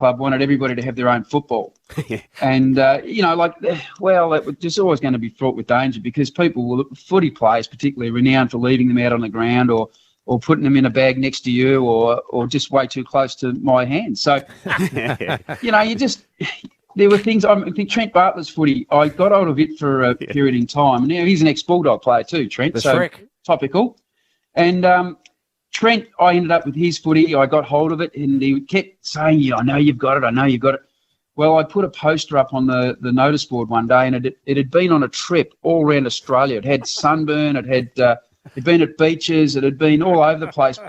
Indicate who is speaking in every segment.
Speaker 1: club wanted everybody to have their own football. And, it was just always going to be fraught with danger because footy players particularly, renowned for leaving them out on the ground or putting them in a bag next to you or just way too close to my hands. So, there were things. I think Trent Bartlett's footy, I got hold of it for a period in time. Now, he's an ex-Bulldog player too, Trent.
Speaker 2: The
Speaker 1: so
Speaker 2: Shrek.
Speaker 1: Topical. And Trent, I ended up with his footy. I got hold of it, and he kept saying, I know you've got it. Well, I put a poster up on the notice board one day, and it had been on a trip all around Australia. It had sunburn. It'd been at beaches. It had been all over the place,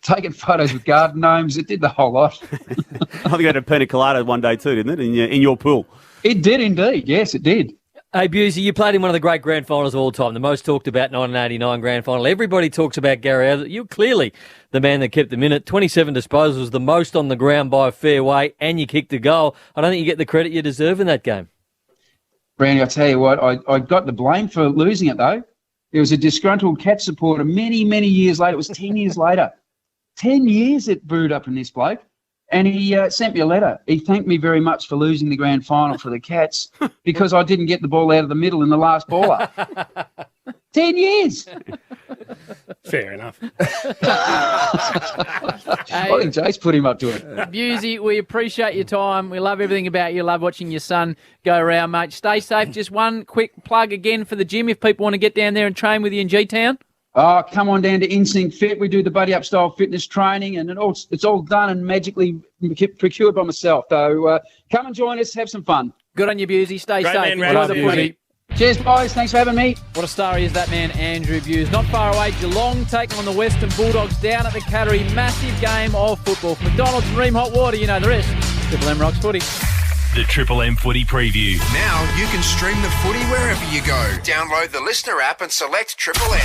Speaker 1: taking photos with garden gnomes. It did the whole lot.
Speaker 3: I think you had a pina colada one day too, didn't it, in your pool?
Speaker 1: It did indeed. Yes, it did.
Speaker 4: Hey, Busey, you played in one of the great grand finals of all time, the most talked about 1989 grand final. Everybody talks about Gary Ablett. You're clearly the man that kept them in it. 27 disposals, the most on the ground by a fair way, and you kicked a goal. I don't think you get the credit you deserve in that game.
Speaker 1: Brandy, I tell you what, I got the blame for losing it, though. There was a disgruntled Cats supporter many, many years later. It was 10 years later. 10 years it brewed up in this bloke. And he sent me a letter. He thanked me very much for losing the grand final for the Cats because I didn't get the ball out of the middle in the last baller. 10 years.
Speaker 5: Fair enough.
Speaker 1: I think Jace put him up to it.
Speaker 6: Busey, we appreciate your time. We love everything about you. Love watching your son go around, mate. Stay safe. Just one quick plug again for the gym if people want to get down there and train with you in G-Town.
Speaker 1: Oh, come on down to Instinct Fit. We do the Buddy Up Style fitness training, and it's all done and magically procured by myself. So come and join us. Have some fun.
Speaker 6: Good on you, Busey. Stay
Speaker 5: Great
Speaker 6: safe.
Speaker 5: Man,
Speaker 6: Enjoy the footy.
Speaker 1: Cheers, boys. Thanks for having me.
Speaker 6: What a star he is, that man, Andrew Buse. Not far away, Geelong taking on the Western Bulldogs down at the Cattery. Massive game of football. For McDonald's and Ream Hot Water, you know the rest. Triple M rocks footy.
Speaker 7: The Triple M Footy Preview.
Speaker 8: Now you can stream the footy wherever you go. Download the Listener app and select Triple M.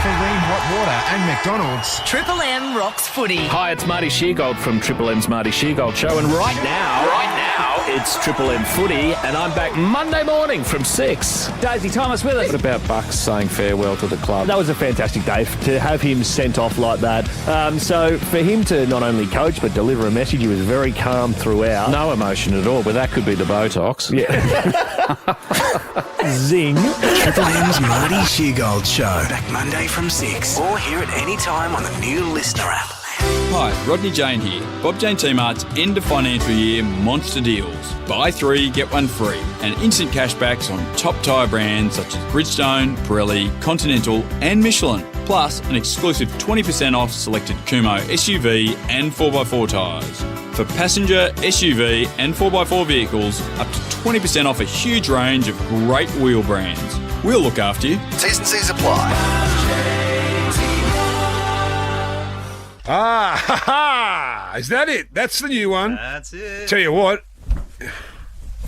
Speaker 9: For Ream Hot Water and McDonald's.
Speaker 10: Triple M rocks footy.
Speaker 7: Hi, it's Marty Sheargold from Triple M's Marty Sheargold Show, and right now, it's Triple M Footy, and I'm back Monday morning from 6. Daisy Thomas with us.
Speaker 11: What about Bucks saying farewell to the club?
Speaker 3: That was a fantastic day to have him sent off like that. So for him to not only coach but deliver a message, he was very calm throughout.
Speaker 11: No emotion at all, but that could be the Botox.
Speaker 3: Yeah. Zing.
Speaker 8: Triple M's Marty Sheargold Show. Back Monday from 6. Or hear it anytime on the new Listener app.
Speaker 12: Hi, Rodney Jane here. Bob Jane T-Mart's end of financial year monster deals. Buy 3, get 1 free. And instant cashbacks on top tyre brands such as Bridgestone, Pirelli, Continental and Michelin. Plus an exclusive 20% off selected Kumho SUV and 4x4 tyres. For passenger, SUV and 4x4 vehicles, up to 20% off a huge range of great wheel brands. We'll look after you.
Speaker 8: T's and C's apply.
Speaker 5: Is that it? That's the new one.
Speaker 2: That's it.
Speaker 5: Tell you what,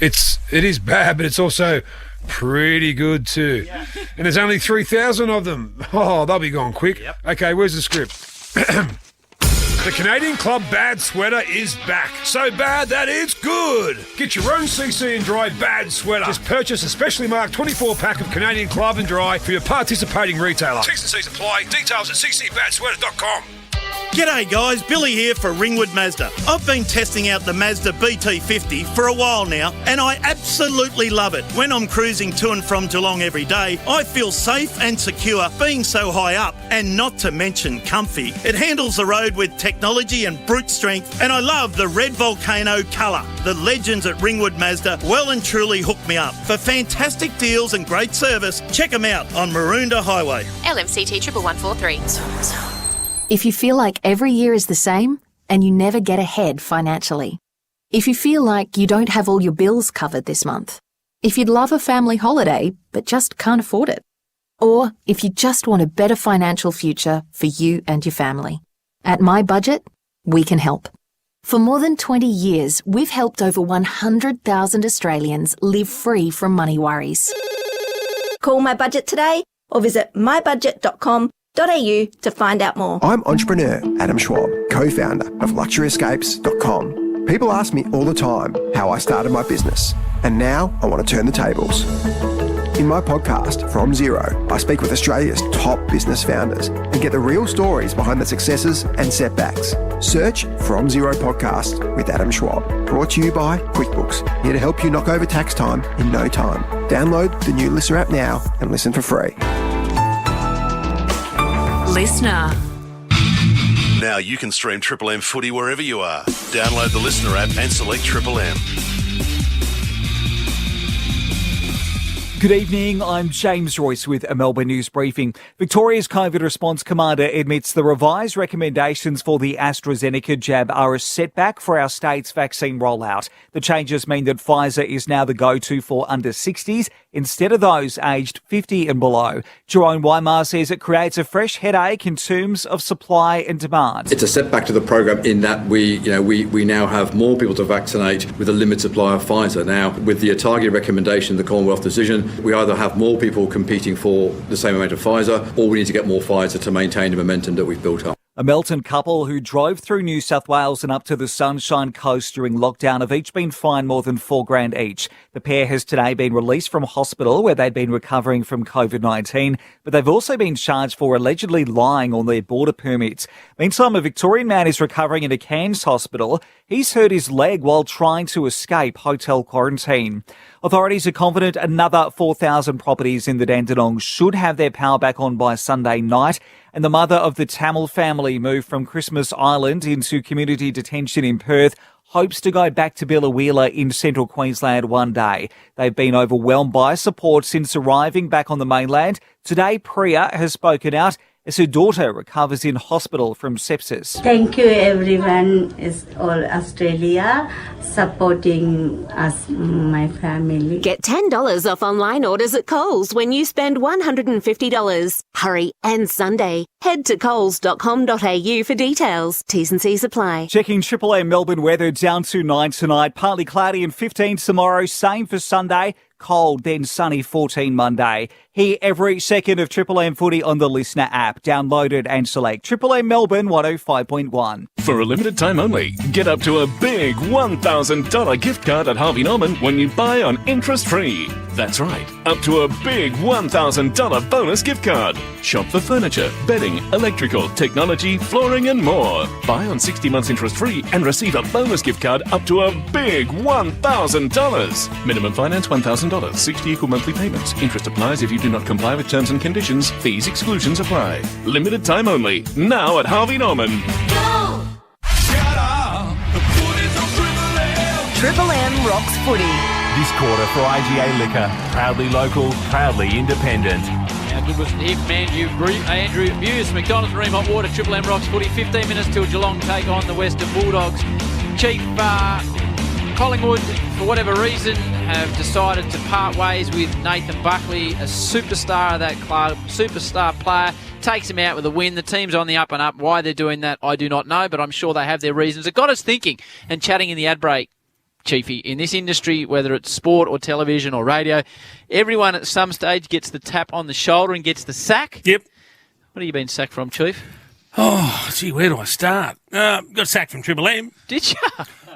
Speaker 5: it is bad, but it's also pretty good too. Yeah. And there's only 3,000 of them. Oh, they'll be gone quick. Yep. Okay, where's the script? The Canadian Club Bad Sweater is back. So bad that it's good. Get your own CC and Dry Bad Sweater. Just purchase a specially marked 24-pack of Canadian Club and Dry for your participating retailer. T's and C's apply. Details at ccbadsweater.com.
Speaker 13: G'day guys, Billy here for Ringwood Mazda. I've been testing out the Mazda BT50 for a while now and I absolutely love it. When I'm cruising to and from Geelong every day, I feel safe and secure being so high up and not to mention comfy. It handles the road with technology and brute strength and I love the red volcano colour. The legends at Ringwood Mazda well and truly hooked me up. For fantastic deals and great service, check them out on Maroondah Highway.
Speaker 10: LMCT 11143.
Speaker 14: If you feel like every year is the same and you never get ahead financially. If you feel like you don't have all your bills covered this month. If you'd love a family holiday but just can't afford it. Or if you just want a better financial future for you and your family. At My Budget, we can help. For more than 20 years, we've helped over 100,000 Australians live free from money worries.
Speaker 15: Call My Budget today or visit mybudget.com.au to find out more.
Speaker 16: I'm entrepreneur Adam Schwab, co-founder of LuxuryEscapes.com. People ask me all the time how I started my business, and now I want to turn the tables. In my podcast, From Zero, I speak with Australia's top business founders and get the real stories behind the successes and setbacks. Search From Zero Podcast with Adam Schwab. Brought to you by QuickBooks, here to help you knock over tax time in no time. Download the new Listener app now and listen for free.
Speaker 10: Listener.
Speaker 2: Now you can stream Triple M footy wherever you are. Download the Listener app and select Triple M.
Speaker 17: Good evening, I'm James Royce with a Melbourne News Briefing. Victoria's COVID response commander admits the revised recommendations for the AstraZeneca jab are a setback for our state's vaccine rollout. The changes mean that Pfizer is now the go-to for under 60s instead of those aged 50 and below. Jerome Weimar says it creates a fresh headache in terms of supply and demand.
Speaker 18: It's a setback to the program in that we now have more people to vaccinate with a limited supply of Pfizer. Now, with the ATAGI recommendation, the Commonwealth decision, we either have more people competing for the same amount of Pfizer, or we need to get more Pfizer to maintain the momentum that we've built up.
Speaker 17: A Melton couple who drove through New South Wales and up to the Sunshine Coast during lockdown have each been fined more than $4,000 each. The pair has today been released from hospital where they'd been recovering from COVID-19, but they've also been charged for allegedly lying on their border permits. Meantime, a Victorian man is recovering in a Cairns hospital. He's hurt his leg while trying to escape hotel quarantine. Authorities are confident another 4,000 properties in the Dandenong should have their power back on by Sunday night. And the mother of the Tamil family moved from Christmas Island into community detention in Perth hopes to go back to Biloela in central Queensland one day. They've been overwhelmed by support since arriving back on the mainland. Today, Priya has spoken out as her daughter recovers in hospital from sepsis.
Speaker 19: Thank you everyone, is all Australia supporting us, my family.
Speaker 20: Get $10 off online orders at Coles when you spend $150. Hurry, and Sunday. Head to coles.com.au for details. T's and C's apply.
Speaker 17: Checking Triple M Melbourne weather, down to 9 tonight, partly cloudy and 15 tomorrow, same for Sunday. Cold, then sunny 14 Monday. Hear every second of Triple M footy on the Listener app. Download it and select Triple M Melbourne 105.1.
Speaker 21: For a limited time only, get up to a big $1,000 gift card at Harvey Norman when you buy on interest-free. That's right, up to a big $1,000 bonus gift card. Shop for furniture, bedding, electrical, technology, flooring and more. Buy on 60 months interest-free and receive a bonus gift card up to a big $1,000. Minimum finance $1,000, 60 equal monthly payments. Interest applies if you do not comply with terms and conditions. Fees, exclusions apply. Limited time only. Now at Harvey Norman.
Speaker 10: Go!
Speaker 22: Triple M rocks footy.
Speaker 23: This quarter for IGA Liquor. Proudly local, proudly independent.
Speaker 6: Now, good listen here from Andrew Buse, McDonald's Marine Hot Water, Triple M rocks footy. 15 minutes till Geelong take on the Western Bulldogs. Chief, Collingwood, for whatever reason, have decided to part ways with Nathan Buckley, a superstar of that club, superstar player. Takes him out with a win. The team's on the up and up. Why they're doing that, I do not know, but I'm sure they have their reasons. It got us thinking and chatting in the ad break, Chiefy. In this industry, whether it's sport or television or radio, everyone at some stage gets the tap on the shoulder and gets the sack.
Speaker 24: Yep.
Speaker 6: What have you been sacked from, Chief?
Speaker 24: Oh, gee, where do I start? Got sacked from Triple M.
Speaker 6: Did you?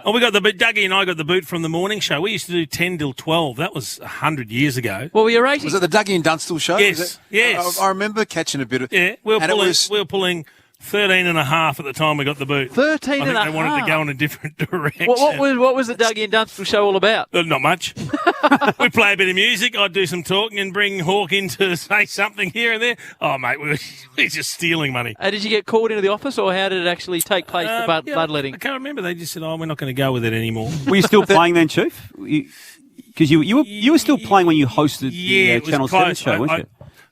Speaker 24: Oh, we got the boot. Dougie and I got the boot from the morning show. We used to do 10 till 12. That was 100 years ago.
Speaker 6: What were you rating?
Speaker 25: Was it the Dougie and Dunstall show?
Speaker 24: Yes, yes.
Speaker 25: I remember catching a bit of...
Speaker 24: Yeah, we were pulling 13 and a half at the time we got the boot.
Speaker 6: 13 and a half?
Speaker 24: I think they wanted to go in a different direction.
Speaker 6: What was the Dougie and Dunstall show all about?
Speaker 24: Not much. We'd play a bit of music, I'd do some talking and bring Hawk in to say something here and there. Oh, mate, we were just stealing money.
Speaker 6: Did you get called into the office, or how did it actually take place, the bloodletting?
Speaker 24: I can't remember. They just said, we're not going to go with it anymore.
Speaker 26: Were you still playing then, Chief? Because you were still playing when you hosted the Channel 7 show, weren't you?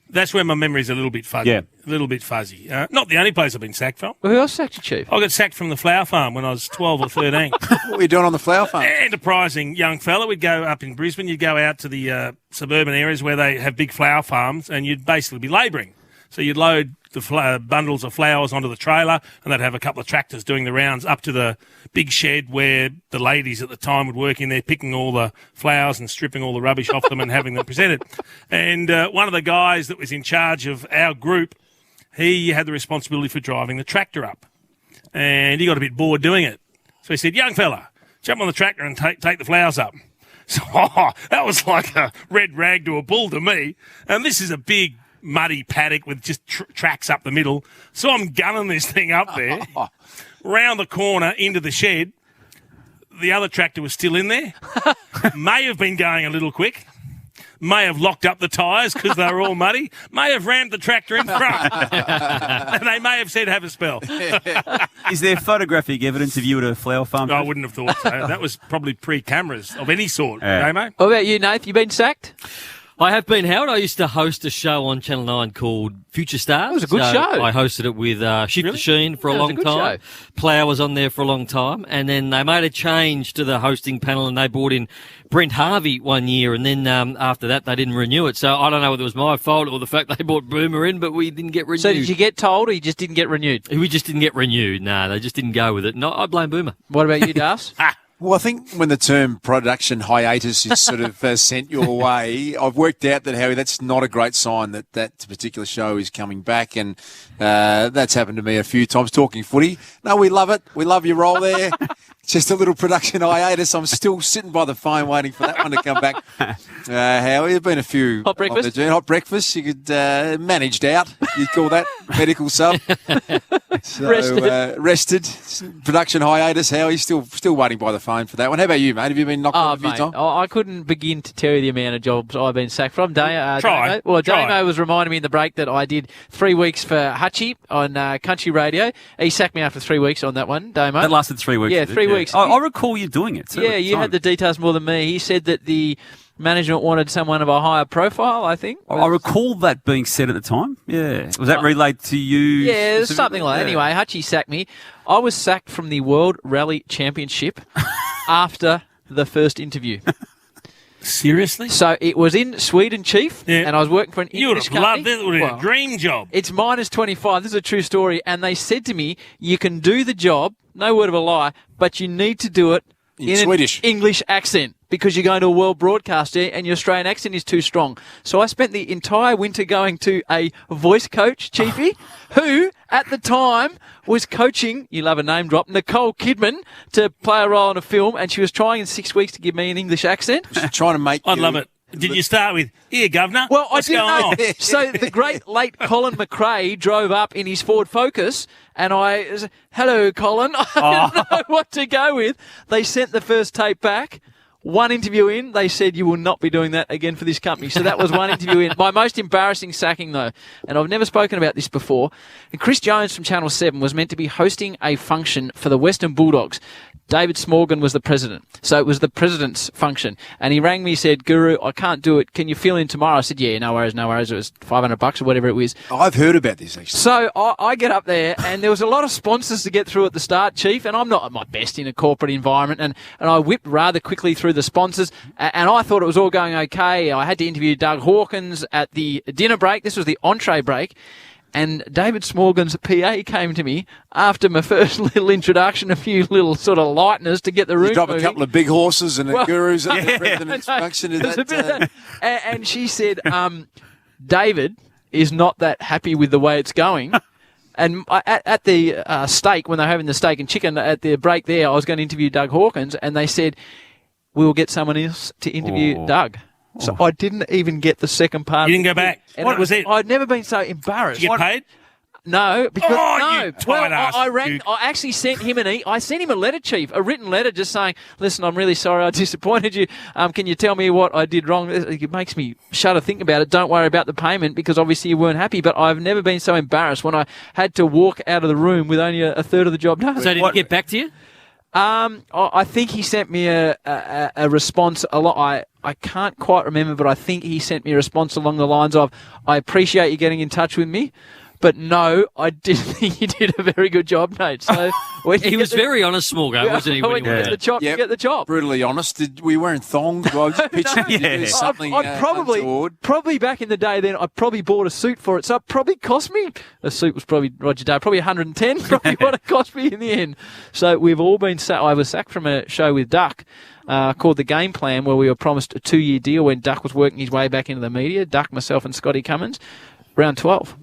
Speaker 24: That's where my memory's a little bit fuzzy.
Speaker 26: Yeah.
Speaker 24: A little bit fuzzy. Not the only place I've been sacked from.
Speaker 6: Well, who else sacked you, Chief?
Speaker 24: I got sacked from the flower farm when I was 12 or 13.
Speaker 25: What were you doing on the flower farm?
Speaker 24: Enterprising young fella. We'd go up in Brisbane. You'd go out to the suburban areas where they have big flower farms, and you'd basically be labouring. So you'd load the bundles of flowers onto the trailer, and they'd have a couple of tractors doing the rounds up to the big shed where the ladies at the time would work in there, picking all the flowers and stripping all the rubbish off them and having them presented. And one of the guys that was in charge of our group, he had the responsibility for driving the tractor up. And he got a bit bored doing it. So he said, young fella, jump on the tractor and take the flowers up. So that was like a red rag to a bull to me. And this is a big muddy paddock with just tracks up the middle. So I'm gunning this thing up there, round the corner into the shed. The other tractor was still in there. May have been going a little quick. May have locked up the tyres because they were all muddy. May have rammed the tractor in front. And they may have said, have a spell.
Speaker 26: Is there photographic evidence of you at a flower farm?
Speaker 24: I wouldn't have thought so. That was probably pre-cameras of any sort. Okay, mate?
Speaker 1: What about you, Nath? You been sacked?
Speaker 3: I have been, Howard. I used to host a show on Channel 9 called Future Stars.
Speaker 1: It was a good show.
Speaker 3: I hosted it with Shift Sheen for a long time. Plough was on there for a long time. And then they made a change to the hosting panel and they brought in Brent Harvey one year. And then after that, they didn't renew it. So I don't know whether it was my fault or the fact they brought Boomer in, but we didn't get renewed.
Speaker 1: So did you get told or you just didn't get renewed?
Speaker 3: We just didn't get renewed. No, they just didn't go with it. No, I blame Boomer.
Speaker 1: What about you, Das?
Speaker 25: Well, I think when the term production hiatus is sort of sent your way, I've worked out that, Howie, that's not a great sign that that particular show is coming back. And that's happened to me a few times talking footy. No, we love it. We love your role there. Just a little production hiatus. I'm still sitting by the phone waiting for that one to come back. Howie, there have been a few.
Speaker 1: Hot breakfast?
Speaker 25: Hot breakfast. You could managed out. You'd call that medical sub. So, rested. Production hiatus. Howie, still waiting by the phone for that one. How about you, mate? Have you been knocked off a few times?
Speaker 1: I couldn't begin to tell you the amount of jobs I've been sacked from.
Speaker 24: Try.
Speaker 1: Damo was reminding me in the break that I did 3 weeks for Hutchie on country radio. He sacked me after 3 weeks on that one, Damo.
Speaker 26: That lasted 3 weeks.
Speaker 1: Yeah, 3 weeks.
Speaker 26: I recall you doing it.
Speaker 1: Yeah, you had the details more than me. He said that the management wanted someone of a higher profile, I think.
Speaker 26: I recall that being said at the time. Yeah. Was that relayed to you?
Speaker 1: Yeah, something like that. Anyway, Hutchie sacked me. I was sacked from the World Rally Championship after the first interview.
Speaker 24: Seriously?
Speaker 1: So it was in Sweden, Chief, and I was working for an English company.
Speaker 24: You would have loved it. It would have been a dream job.
Speaker 1: It's minus 25. This is a true story. And they said to me, you can do the job, no word of a lie, but you need to do it in
Speaker 25: Swedish.
Speaker 1: an English accent because you're going to a world broadcaster and your Australian accent is too strong. So I spent the entire winter going to a voice coach, Chiefy, who at the time was coaching, you love a name drop, Nicole Kidman to play a role in a film, and she was trying in 6 weeks to give me an English accent.
Speaker 25: She's trying to make
Speaker 24: I'd love it. Did you start with, here, Governor?
Speaker 1: Well,
Speaker 24: What's
Speaker 1: I didn't know.
Speaker 24: going on?
Speaker 1: So the great late Colin McRae drove up in his Ford Focus, and I said, hello, Colin. I didn't know what to go with. They sent the first tape back. One interview in, they said, you will not be doing that again for this company. So that was one interview in. My most embarrassing sacking, though, and I've never spoken about this before, and Chris Jones from Channel 7 was meant to be hosting a function for the Western Bulldogs. David Smorgan was the president. So it was the president's function. And he rang me, said, Guru, I can't do it. Can you fill in tomorrow? I said, yeah, no worries, no worries. It was $500 or whatever it was.
Speaker 25: I've heard about this, actually.
Speaker 1: So I get up there, and there was a lot of sponsors to get through at the start, Chief, and I'm not at my best in a corporate environment, and I whipped rather quickly through the sponsors, and I thought it was all going okay. I had to interview Doug Hawkins at the dinner break. This was the entree break. And David Smorgan's PA came to me after my first little introduction, a few little sort of lighteners to get the room
Speaker 25: drop
Speaker 1: moving.
Speaker 25: A couple of big horses and a Guru's at the president's function.
Speaker 1: And she said, David is not that happy with the way it's going. And at the steak, when they were having the steak and chicken at the break there, I was going to interview Doug Hawkins, and they said, we will get someone else to interview Doug. So I didn't even get the second part.
Speaker 24: You didn't go back.
Speaker 1: And
Speaker 24: What was it?
Speaker 1: I'd never been so embarrassed.
Speaker 24: Did you get paid?
Speaker 1: No, because
Speaker 24: you
Speaker 1: well,
Speaker 24: tight-ass
Speaker 1: I rang.
Speaker 24: dude.
Speaker 1: I actually sent him I sent him a letter, Chief, a written letter, just saying, "Listen, I'm really sorry I disappointed you. Can you tell me what I did wrong?" It makes me shudder think about it. Don't worry about the payment because obviously you weren't happy. But I've never been so embarrassed when I had to walk out of the room with only a third of the job done.
Speaker 3: So did he get back to you?
Speaker 1: I think he sent me a response a lot. I can't quite remember, but I think he sent me a response along the lines of, I appreciate you getting in touch with me, but no, I didn't think you did a very good job, Nate. So
Speaker 3: he was very honest, Smorgasbord, wasn't he?
Speaker 1: When you get the job, you get the job.
Speaker 25: Brutally honest. Were you wearing thongs? Well, I was picturing something
Speaker 1: I'd probably back in the day then, I probably bought a suit for it, so it probably cost me. A suit was probably, Roger Day, probably 110, probably what it cost me in the end. So we've all been sacked. I was sacked from a show with Duck. Called The Game Plan, where we were promised a 2-year deal when Duck was working his way back into the media. Duck, myself and Scotty Cummins. Round 12.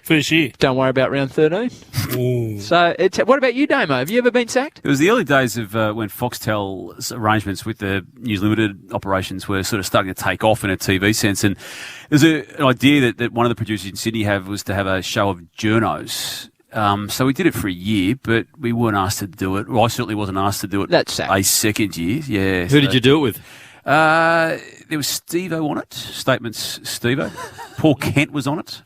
Speaker 24: First year.
Speaker 1: Don't worry about round 13.
Speaker 24: Ooh.
Speaker 1: So, what about you, Damo? Have you ever been sacked?
Speaker 26: It was the early days of when Foxtel's arrangements with the News Limited operations were sort of starting to take off in a TV sense. And there's an idea that one of the producers in Sydney was to have a show of journos. So we did it for a year, but we weren't asked to do it. Well, I certainly wasn't asked to do it.
Speaker 1: That's sacked.
Speaker 26: A second year, yeah.
Speaker 3: Who did you do it with?
Speaker 26: There was Steve-O on it. Statements Steve-O. Paul Kent was on it.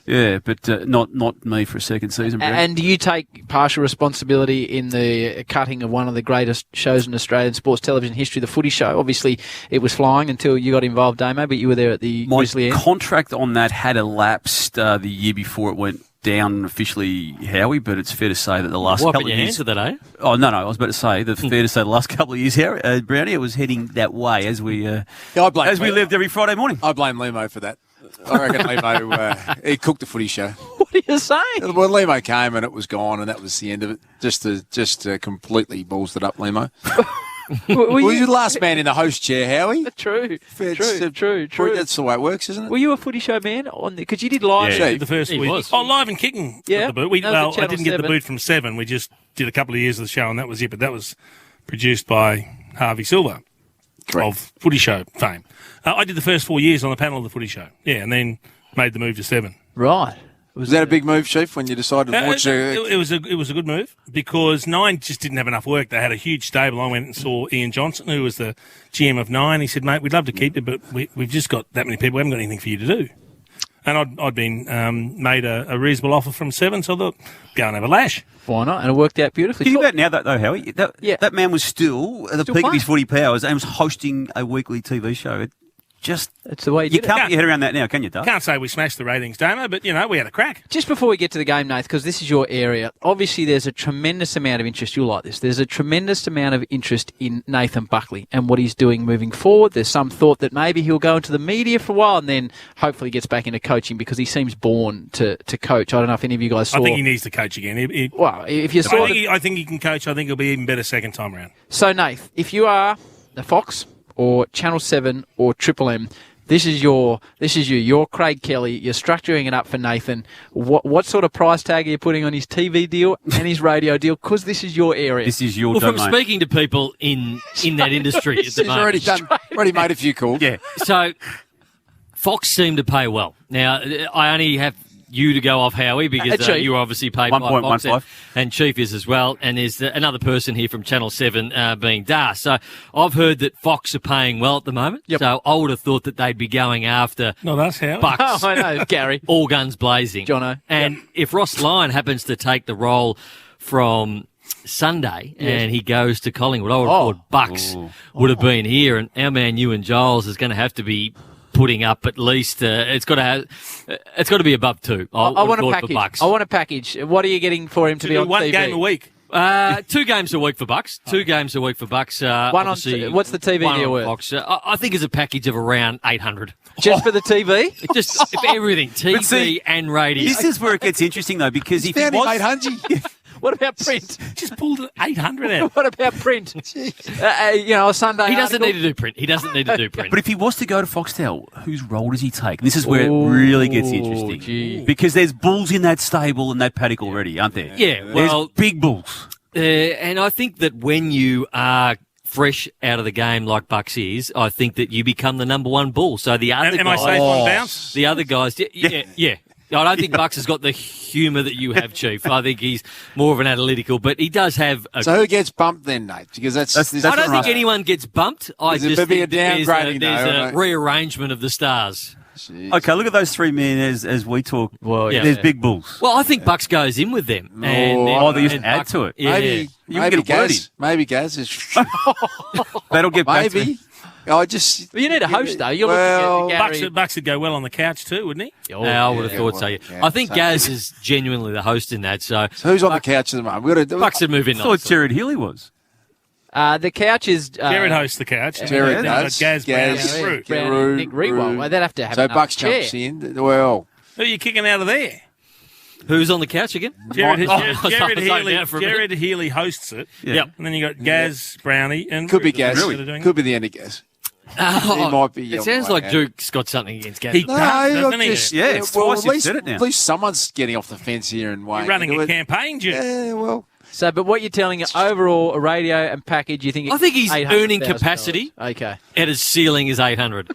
Speaker 26: Yeah, but not me for a second season. Brett.
Speaker 1: And do you take partial responsibility in the cutting of one of the greatest shows in Australian sports television history, the Footy Show? Obviously, it was flying until you got involved, Damo, but you were there at the Grizzly end.
Speaker 26: My contract on that had elapsed the year before it went down officially, Howie, but it's fair to say that the last couple of years...
Speaker 3: to that, eh?
Speaker 26: Oh, no, I was about to say, fair to say the last couple of years, Brownie, it was heading that way as we lived every Friday morning.
Speaker 25: I blame Limo for that. I reckon Limo, he cooked the Footy Show.
Speaker 1: What are you saying?
Speaker 25: Well, Limo came and it was gone, and that was the end of it. Just completely balls it up, Limo. Well, you're the last man in the host chair, Howie.
Speaker 1: True.
Speaker 25: That's the way it works, isn't it?
Speaker 1: Were you a Footy Show man? Because you did live.
Speaker 24: Yeah, the first week.
Speaker 3: was.
Speaker 24: Oh, live and kicking.
Speaker 1: Yeah.
Speaker 24: The boot. I didn't get
Speaker 1: 7.
Speaker 24: the boot from 7. We just did a couple of years of the show, and that was it. But that was produced by Harvey Silver of Footy Show fame. I did the first 4 years on the panel of the Footy Show. Yeah, and then made the move to 7.
Speaker 1: Right.
Speaker 25: Was that a big move, Chief, when you decided to launch
Speaker 24: it was a good move because 9 just didn't have enough work. They had a huge stable. I went and saw Ian Johnson, who was the GM of 9. He said, mate, we'd love to keep it, but we've just got that many people. We haven't got anything for you to do. And I'd been made a reasonable offer from 7, so I thought, go and have a lash.
Speaker 1: Why not? And it worked out beautifully.
Speaker 26: Think about it now, though, Howie. That man was still at the peak of his footy powers and was hosting a weekly TV show.
Speaker 1: It's the way
Speaker 26: you can't get your head around that now, can you, Doug?
Speaker 24: Can't say we smashed the ratings, Damo, but, we had a crack.
Speaker 1: Just before we get to the game, Nath, because this is your area, obviously there's a tremendous amount of interest. You'll like this. There's a tremendous amount of interest in Nathan Buckley and what he's doing moving forward. There's some thought that maybe he'll go into the media for a while and then hopefully gets back into coaching because he seems born to coach. I don't know if any of you guys saw...
Speaker 24: I think he needs to coach again.
Speaker 1: If you saw...
Speaker 24: I think he can coach. I think he'll be even better second time round.
Speaker 1: So, Nath, if you are the Fox or Channel 7 or Triple M... This is you. You're Craig Kelly. You're structuring it up for Nathan. What sort of price tag are you putting on his TV deal and his radio deal? Because this is your area.
Speaker 26: This is your
Speaker 3: domain. From speaking to people in that industry at the moment.
Speaker 25: He's already made a few calls.
Speaker 3: Yeah. So Fox seemed to pay well. Now, I only have you to go off, Howie, because you're obviously paid by Fox, and Chief is as well, and there's another person here from Channel 7 being Das. So I've heard that Fox are paying well at the moment, so I would have thought that they'd be going after
Speaker 24: Not us, Howie.
Speaker 3: Bucks.
Speaker 1: Oh, I know, Gary.
Speaker 3: All guns blazing.
Speaker 1: Jono.
Speaker 3: And if Ross Lyon happens to take the role from Sunday and he goes to Collingwood, I would have thought Bucks would have been here, and our man Ewan Giles is going to have to be putting up at least it's got to be above 2.
Speaker 1: I want a package. I want a package. What are you getting for him to be on
Speaker 24: one
Speaker 1: TV?
Speaker 24: Game a week.
Speaker 3: 2 games a week for Bucks. 2 games a week for Bucks.
Speaker 1: One on. What's the TV deal worth?
Speaker 3: Fox. I think it's a package of around 800.
Speaker 1: Just for the TV?
Speaker 3: Just for everything, TV and radio.
Speaker 26: This is where it gets interesting though, because if it was
Speaker 25: 800.
Speaker 1: What about print?
Speaker 24: Just pulled 800 out.
Speaker 1: What about print? A Sunday
Speaker 3: He doesn't
Speaker 1: article?
Speaker 3: need to do print. He doesn't need to do print.
Speaker 26: But if he was to go to Foxtel, whose role does he take? And this is where it really gets interesting.
Speaker 1: Gee.
Speaker 26: Because there's bulls in that stable and that paddock already, aren't there?
Speaker 3: Yeah, well,
Speaker 26: there's big bulls.
Speaker 3: And I think that when you are fresh out of the game like Bucks is, I think that you become the number 1 bull. So the other
Speaker 24: am
Speaker 3: guys,
Speaker 24: I safe on bounce?
Speaker 3: The other guys, yeah. I don't think Bucks has got the humour that you have, Chief. I think he's more of an analytical, but he does have.
Speaker 25: So who gets bumped then, Nate? Because that's
Speaker 3: I don't think anyone gets bumped. I just think there's a rearrangement of the stars.
Speaker 25: Jeez.
Speaker 26: Okay, look at those 3 men as we talk.
Speaker 1: Well,
Speaker 26: there's big bulls.
Speaker 3: Well, I think Bucks goes in with them.
Speaker 26: They used to add to it.
Speaker 3: Yeah.
Speaker 25: Maybe Gaz is.
Speaker 26: That'll get back to
Speaker 25: maybe. I just.
Speaker 1: Well, you need a host, though. You're looking at Gary.
Speaker 24: Bucks would go well on the couch too, wouldn't he?
Speaker 3: I would have thought so. Yeah. I think Gaz is genuinely the host in that. So
Speaker 25: who's on the couch at the moment?
Speaker 3: Bucks would move in.
Speaker 26: I thought Jared Healy was.
Speaker 1: The couch is...
Speaker 24: Jared hosts the couch.
Speaker 25: Jared does.
Speaker 24: Gaz, Brown,
Speaker 1: Nick Rewell. Well, they'd have to have
Speaker 25: so Bucks
Speaker 1: chair.
Speaker 25: jumps in. Well...
Speaker 24: Who are you kicking out of there?
Speaker 3: Who's on the couch again?
Speaker 24: Jared Healy hosts it.
Speaker 3: Yep.
Speaker 24: And then you got Gaz, Brownie, and...
Speaker 25: Could be Gaz. Could be the end of Gaz. He might be.
Speaker 3: It sounds like Duke's got something against Gavin.
Speaker 24: He does, doesn't he?
Speaker 26: It's twice you've said it now.
Speaker 25: At least someone's getting off the fence here and waiting.
Speaker 24: You're running a campaign, Duke.
Speaker 25: Yeah, well.
Speaker 1: So, but what you're telling us, overall, a radio and package, you think?
Speaker 3: I think he's earning
Speaker 1: $800,000.
Speaker 3: capacity.
Speaker 1: Okay.
Speaker 3: And his ceiling is 800.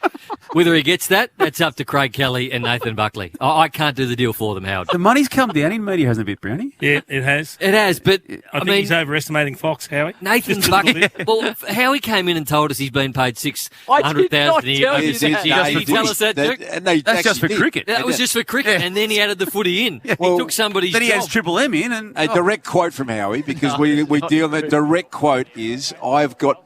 Speaker 3: Whether he gets that, that's up to Craig Kelly and Nathan Buckley. I can't do the deal for them, Howard.
Speaker 26: The money's come down in media, hasn't it, Brownie?
Speaker 24: Yeah, it has.
Speaker 3: It has, but
Speaker 24: I think he's overestimating Fox, Howie.
Speaker 3: Nathan Buckley. Well, Howie came in and told us he's been paid $600,000 a year.
Speaker 1: Did
Speaker 3: he tell us that, Duke?
Speaker 26: That's just for cricket.
Speaker 3: That was just for cricket, and then he added the footy in. He took somebody's
Speaker 26: Then he
Speaker 3: job.
Speaker 26: adds Triple M in. And
Speaker 25: A direct quote from Howie, because we deal with that. Direct quote is,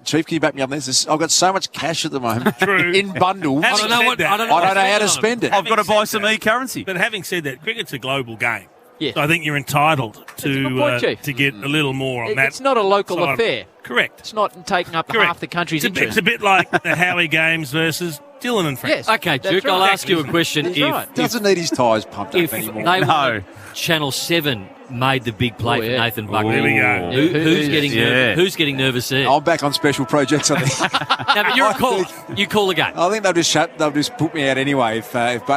Speaker 25: Chief, can you back me up on this? I've got so much cash at the moment in bundles.
Speaker 24: I don't know
Speaker 25: how to spend it.
Speaker 26: I've got to buy some e-currency.
Speaker 24: But having said that, cricket's a global game.
Speaker 1: Yes.
Speaker 24: So I think you're entitled
Speaker 1: a good point, Chief.
Speaker 24: to get a little more on that.
Speaker 1: It's not a local
Speaker 24: side.
Speaker 1: affair.
Speaker 24: Correct.
Speaker 1: It's not taking up half the country's interest.
Speaker 24: It's a bit like the Howie games versus Dylan and friends.
Speaker 1: Yes.
Speaker 3: Okay, Duke, I'll ask you a question.
Speaker 25: Doesn't need his tyres pumped up anymore.
Speaker 3: Channel 7 made the big play for Nathan Buckley.
Speaker 24: There we go.
Speaker 3: Who's getting nervous there?
Speaker 25: I'm back on special projects, I think.
Speaker 3: No, but you're a caller. You call the game.
Speaker 25: I think they'll just put me out anyway if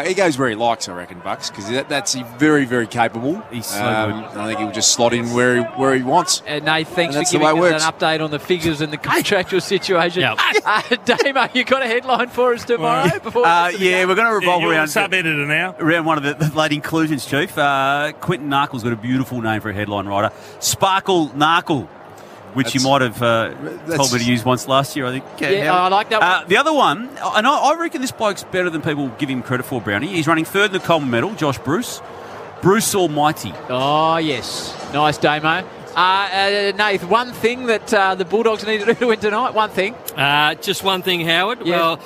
Speaker 25: he goes where he likes, I reckon, Bucks, because that's very, very capable.
Speaker 26: He's so good.
Speaker 25: I think he'll just slot in where he wants.
Speaker 1: Nate, thanks
Speaker 25: And
Speaker 1: for giving us an update on the figures and the contractual situation. Damo, you got a headline for us tomorrow?
Speaker 26: We're going to revolve
Speaker 24: you're
Speaker 26: around
Speaker 24: the sub-editor now.
Speaker 26: Around one of the late inclusions, Chief. Quentin Narkle's got a beautiful name for a headline writer. Sparkle Narkle, which you might have told me to use once last year, I think.
Speaker 1: Yeah, I like that one.
Speaker 26: The other one, and I reckon this bloke's better than people give him credit for, Brownie. He's running third in the Coleman medal, Josh Bruce. Bruce Almighty.
Speaker 1: Oh, yes. Nice, Damo. Nath, one thing that the Bulldogs need to do to win tonight, one thing.
Speaker 3: Just one thing, Howard.
Speaker 1: Yeah.
Speaker 3: Well,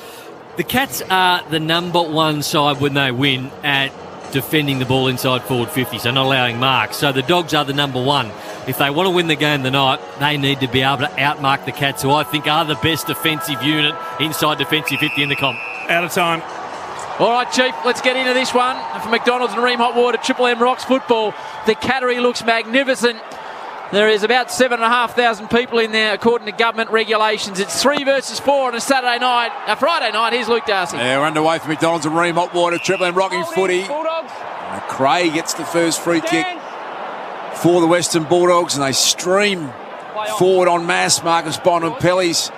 Speaker 3: the Cats are the number one side when they win at defending the ball inside forward 50, so not allowing marks. So the Dogs are the number one. If they want to win the game tonight, they need to be able to outmark the Cats, who I think are the best defensive unit inside defensive 50 in the comp.
Speaker 24: Out of time.
Speaker 1: All right, Chief, let's get into this one. For McDonald's and Ream Hot Water, Triple M Rocks football. The Cattery looks magnificent. There is about 7,500 people in there, according to government regulations. It's 3 versus 4 on a Friday night. Here's Luke Darcy.
Speaker 25: Yeah, we're underway for McDonald's and Ream Hot Water, Triple M rocking footy. McRae gets the first free kick for the Western Bulldogs, and they stream forward en masse. Marcus Bontempelli's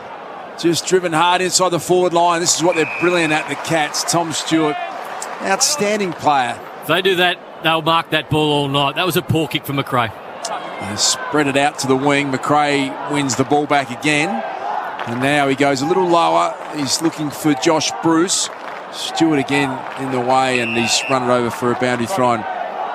Speaker 25: just driven hard inside the forward line. This is what they're brilliant at, the Cats. Tom Stewart, outstanding player.
Speaker 3: If they do that, they'll mark that ball all night. That was a poor kick for McRae.
Speaker 25: They spread it out to the wing. McRae wins the ball back again. And now he goes a little lower. He's looking for Josh Bruce. Stewart again in the way, and he's run it over for a boundary thrown.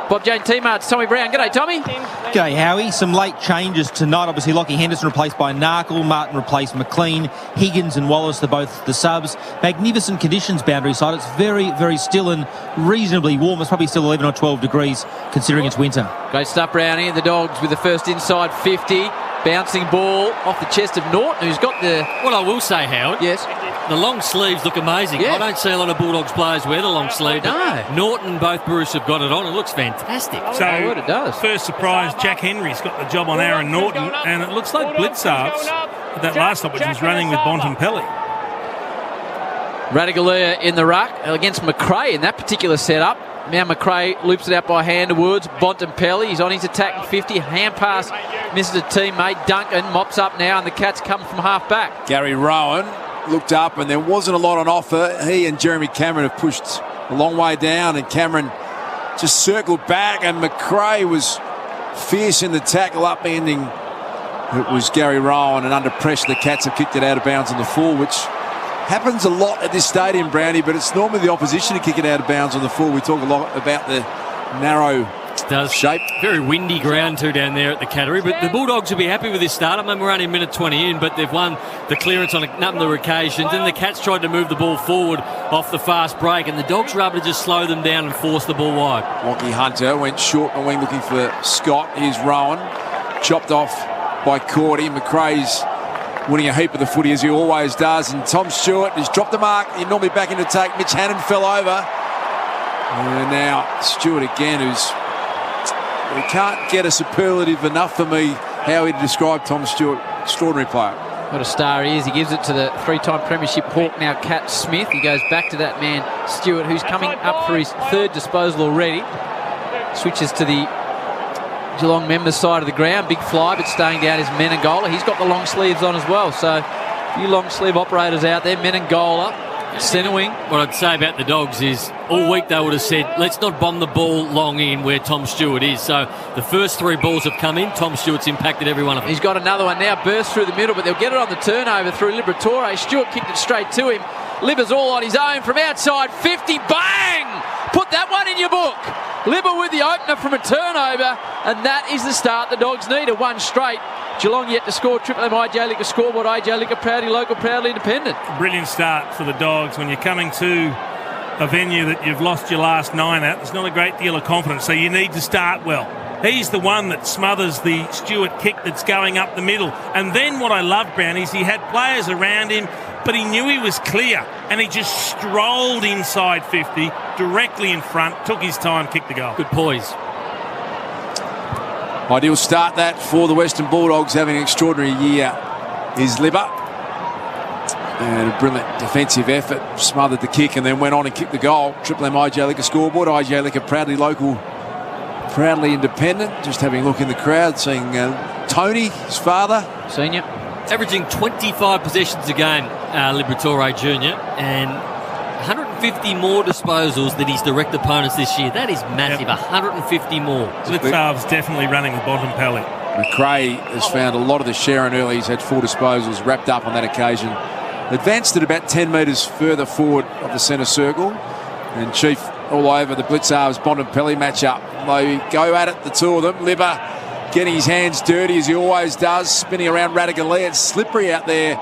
Speaker 1: Bob Jane teammates, Tommy Brown. G'day, Tommy.
Speaker 4: G'day, Howie. Some late changes tonight. Obviously, Lockie Henderson replaced by Narkle. Martin replaced McLean. Higgins and Wallace, they're both the subs. Magnificent conditions, boundary side. It's very, very still and reasonably warm. It's probably still 11 or 12 degrees, considering it's winter.
Speaker 1: Great stuff, Brownie. The Dogs with the first inside 50. Bouncing ball off the chest of Norton, who's got the...
Speaker 3: What I will say, Howard...
Speaker 1: Yes?
Speaker 3: The long sleeves look amazing.
Speaker 1: Yeah.
Speaker 3: I don't see a lot of Bulldogs players wear the long sleeve.
Speaker 1: No.
Speaker 3: Norton and both Bruce have got it on. It looks fantastic.
Speaker 24: So,
Speaker 1: it does.
Speaker 24: First surprise, Jack Henry's got the job on Aaron Norton, and it looks like Blitzarves, that last stop, which was running with Bontempelli.
Speaker 1: Radaglia in the ruck against McRae in that particular setup. Now McRae loops it out by hand towards Bontempelli. He's on his attacking 50. Hand pass misses a teammate. Duncan mops up now, and the Cats come from half back.
Speaker 25: Gary Rowan looked up, and there wasn't a lot on offer. He and Jeremy Cameron have pushed a long way down, and Cameron just circled back, and McRae was fierce in the tackle, upending. It was Gary Rowan, and under pressure the Cats have kicked it out of bounds on the full, which happens a lot at this stadium, Brownie, but it's normally the opposition to kick it out of bounds on the full. We talk a lot about the narrow shape.
Speaker 3: Very windy ground too down there at the Cattery, but the Bulldogs will be happy with this start. I mean, we're only a minute 20 in, but they've won the clearance on a number of occasions. Then the Cats tried to move the ball forward off the fast break, and the Dogs were able to just slow them down and force the ball wide.
Speaker 25: Lockie Hunter went short on the wing looking for Scott. Here's Rowan, chopped off by Cordy. McRae's winning a heap of the footy, as he always does, and Tom Stewart has dropped the mark. He's normally back in attack. Mitch Hannon fell over, and now Stewart again, he can't get a superlative enough for me how he described Tom Stewart. Extraordinary player.
Speaker 6: What a star he is. He gives it to the three-time premiership hawk now, Cat Smith. He goes back to that man, Stewart, who's coming up for his third disposal already. Switches to the Geelong members' side of the ground. Big fly, but staying down is Menengola. He's got the long sleeves on as well. So a few long sleeve operators out there. Menengola, centre wing.
Speaker 3: What I'd say about the Dogs is all week they would have said, let's not bomb the ball long in where Tom Stewart is. So the first 3 balls have come in. Tom Stewart's impacted every one of them.
Speaker 6: He's got another one now, burst through the middle, but they'll get it on the turnover through Liberatore. Stewart kicked it straight to him. Libba's all on his own from outside 50. Bang! Put that one in your book. Libba with the opener from a turnover, and that is the start the Dogs need. A 1 straight. Geelong yet to score. Triple M IJ Liquor scoreboard. IJ Liquor proudly local, proudly independent.
Speaker 24: Brilliant start for the Dogs. When you're coming to a venue that you've lost your last 9 at, there's not a great deal of confidence, so you need to start well. He's the one that smothers the Stewart kick that's going up the middle. And then what I loved, Brown, is he had players around him, but he knew he was clear, and he just strolled inside 50, directly in front, took his time, kicked the goal.
Speaker 3: Good poise.
Speaker 25: Ideal start that for the Western Bulldogs, having an extraordinary year is Libba. And a brilliant defensive effort, smothered the kick and then went on and kicked the goal. Triple M IJ Liquor scoreboard. IJ Liquor proudly local, proudly independent. Just having a look in the crowd, seeing Tony, his father.
Speaker 6: Senior.
Speaker 3: Averaging 25 possessions a game, Liberatore Jr. and 150 more disposals than his direct opponents this year. That is massive, 150 more.
Speaker 24: Litzarv's definitely running the bottom pallet.
Speaker 25: McRae has found a lot of the Sharon early. He's had 4 disposals wrapped up on that occasion. Advanced it about 10 metres further forward of the centre circle. And Chief all over the Blitzarves Bontempelli matchup. They go at it, the two of them. Libba getting his hands dirty as he always does, spinning around Radical. It's slippery out there